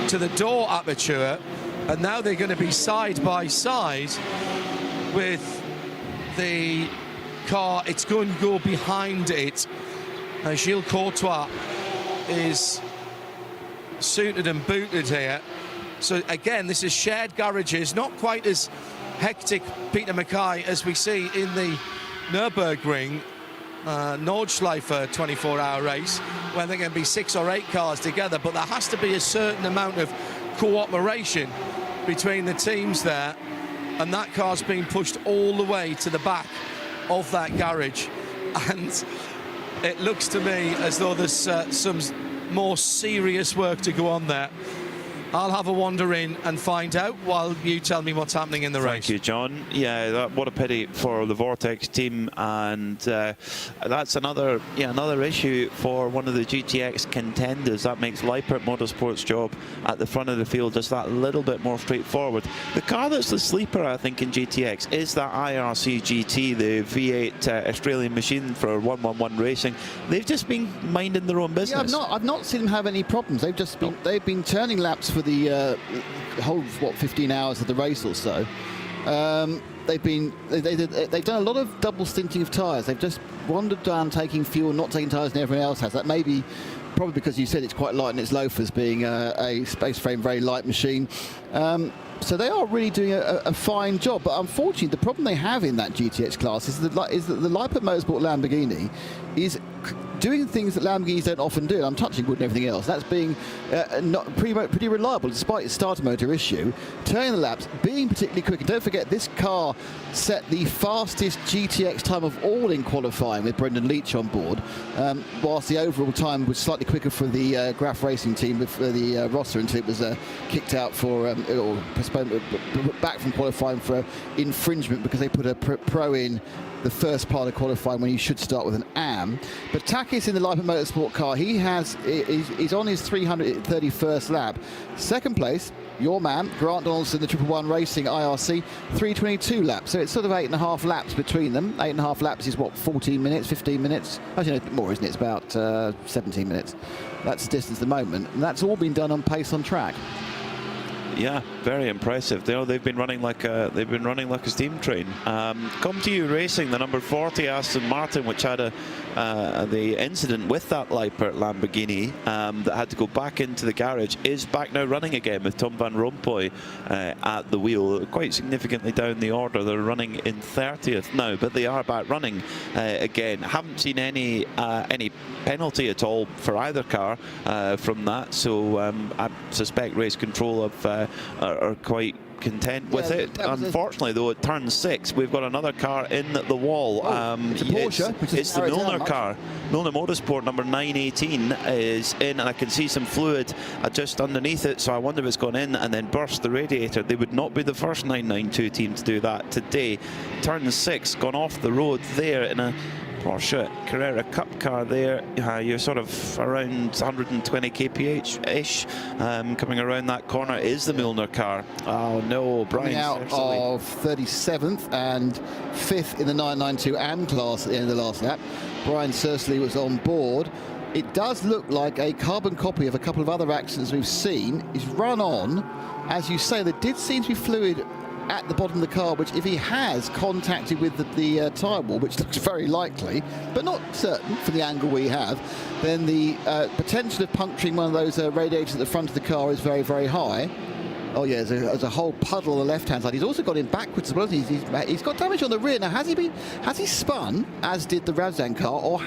Speaker 16: to the door aperture. And now they're going to be side by side with the car. It's going to go behind it. Gilles Courtois is suited and booted here. So again, this is shared garages, not quite as hectic, Peter Mackay, as we see in the Nürburgring Nordschleife 24-hour race, when there can be 6 or 8 cars together. But there has to be a certain amount of cooperation between the teams there, and that car's being pushed all the way to the back of that garage. And it looks to me as though there's some more serious work to go on there. I'll have a wander in and find out while you tell me what's happening in the race.
Speaker 13: Thank you, John. Yeah, what a pity for the Vortex team, and that's another issue for one of the GTX contenders. That makes Leipert Motorsport's job at the front of the field just that little bit more straightforward. The car that's the sleeper, I think, in GTX is that IRC GT, the V8 Australian machine for 111 Racing. They've just been minding their own business.
Speaker 10: Yeah, I've not seen them have any problems. They've been turning laps for the whole 15 hours of the race or so. They've done a lot of double stinting of tyres. They've just wandered down taking fuel, not taking tyres, and everyone else has. That may be probably because you said it's quite light in its loafers, being a space frame very light machine. So they are really doing a fine job, but unfortunately the problem they have in that GTX class is that the Leipert Motorsport Lamborghini is doing things that Lamborghinis don't often do. I'm touching wood and everything else. That's being pretty reliable despite its starter motor issue, turning the laps, being particularly quick. And don't forget, this car set the fastest GTX time of all in qualifying with Brendan Leach on board, whilst the overall time was slightly quicker for the Graf Racing team before the roster until it was kicked out for or postponed back from qualifying for infringement because they put a pro in the first part of qualifying when you should start with an AM. But Takis in the Leipert Motorsport car, he's on his 331st lap. Second place, your man, Grant Donaldson, the 111 Racing IRC, 322 laps. So it's sort of 8.5 laps between them. 8.5 laps is what, 14 minutes, 15 minutes? Actually, no, a bit more, isn't it? It's about 17 minutes. That's the distance at the moment. And that's all been done on pace on track.
Speaker 13: Yeah, very impressive. They've been running like a steam train. Come to you Racing, the number 40 Aston Martin, which had the incident with that Leipert Lamborghini that had to go back into the garage, is back now running again with Tom Van Rompuy at the wheel, quite significantly down the order. They're running in 30th now, but they are back running again. Haven't seen any penalty at all for either car from that, so I suspect race control are quite content with it. Unfortunately, though, at turn 6, we've got another car in the wall.
Speaker 10: It's a Porsche.
Speaker 13: It's the Milner car. Milner Motorsport number 918 is in, and I can see some fluid just underneath it, so I wonder if it's gone in and then burst the radiator. They would not be the first 992 team to do that today. Turn 6, gone off the road there in a Porsche Carrera Cup car there. You're sort of around 120 kph-ish. Coming around that corner is the Milner car. Oh no, Brian
Speaker 10: out of 37th and 5th in the 992 AM class at the end of the last lap. Brian Sursley was on board. It does look like a carbon copy of a couple of other accidents we've seen. He's run on. As you say, there did seem to be fluid at the bottom of the car, which if he has contacted with the tyre wall, which looks very likely, but not certain from the angle we have, then the potential of puncturing one of those radiators at the front of the car is very, very high. Oh yeah, there's a whole puddle on the left-hand side. He's also got him backwards as well. He's got damage on the rear. Now, has he spun, as did the Razdan car, or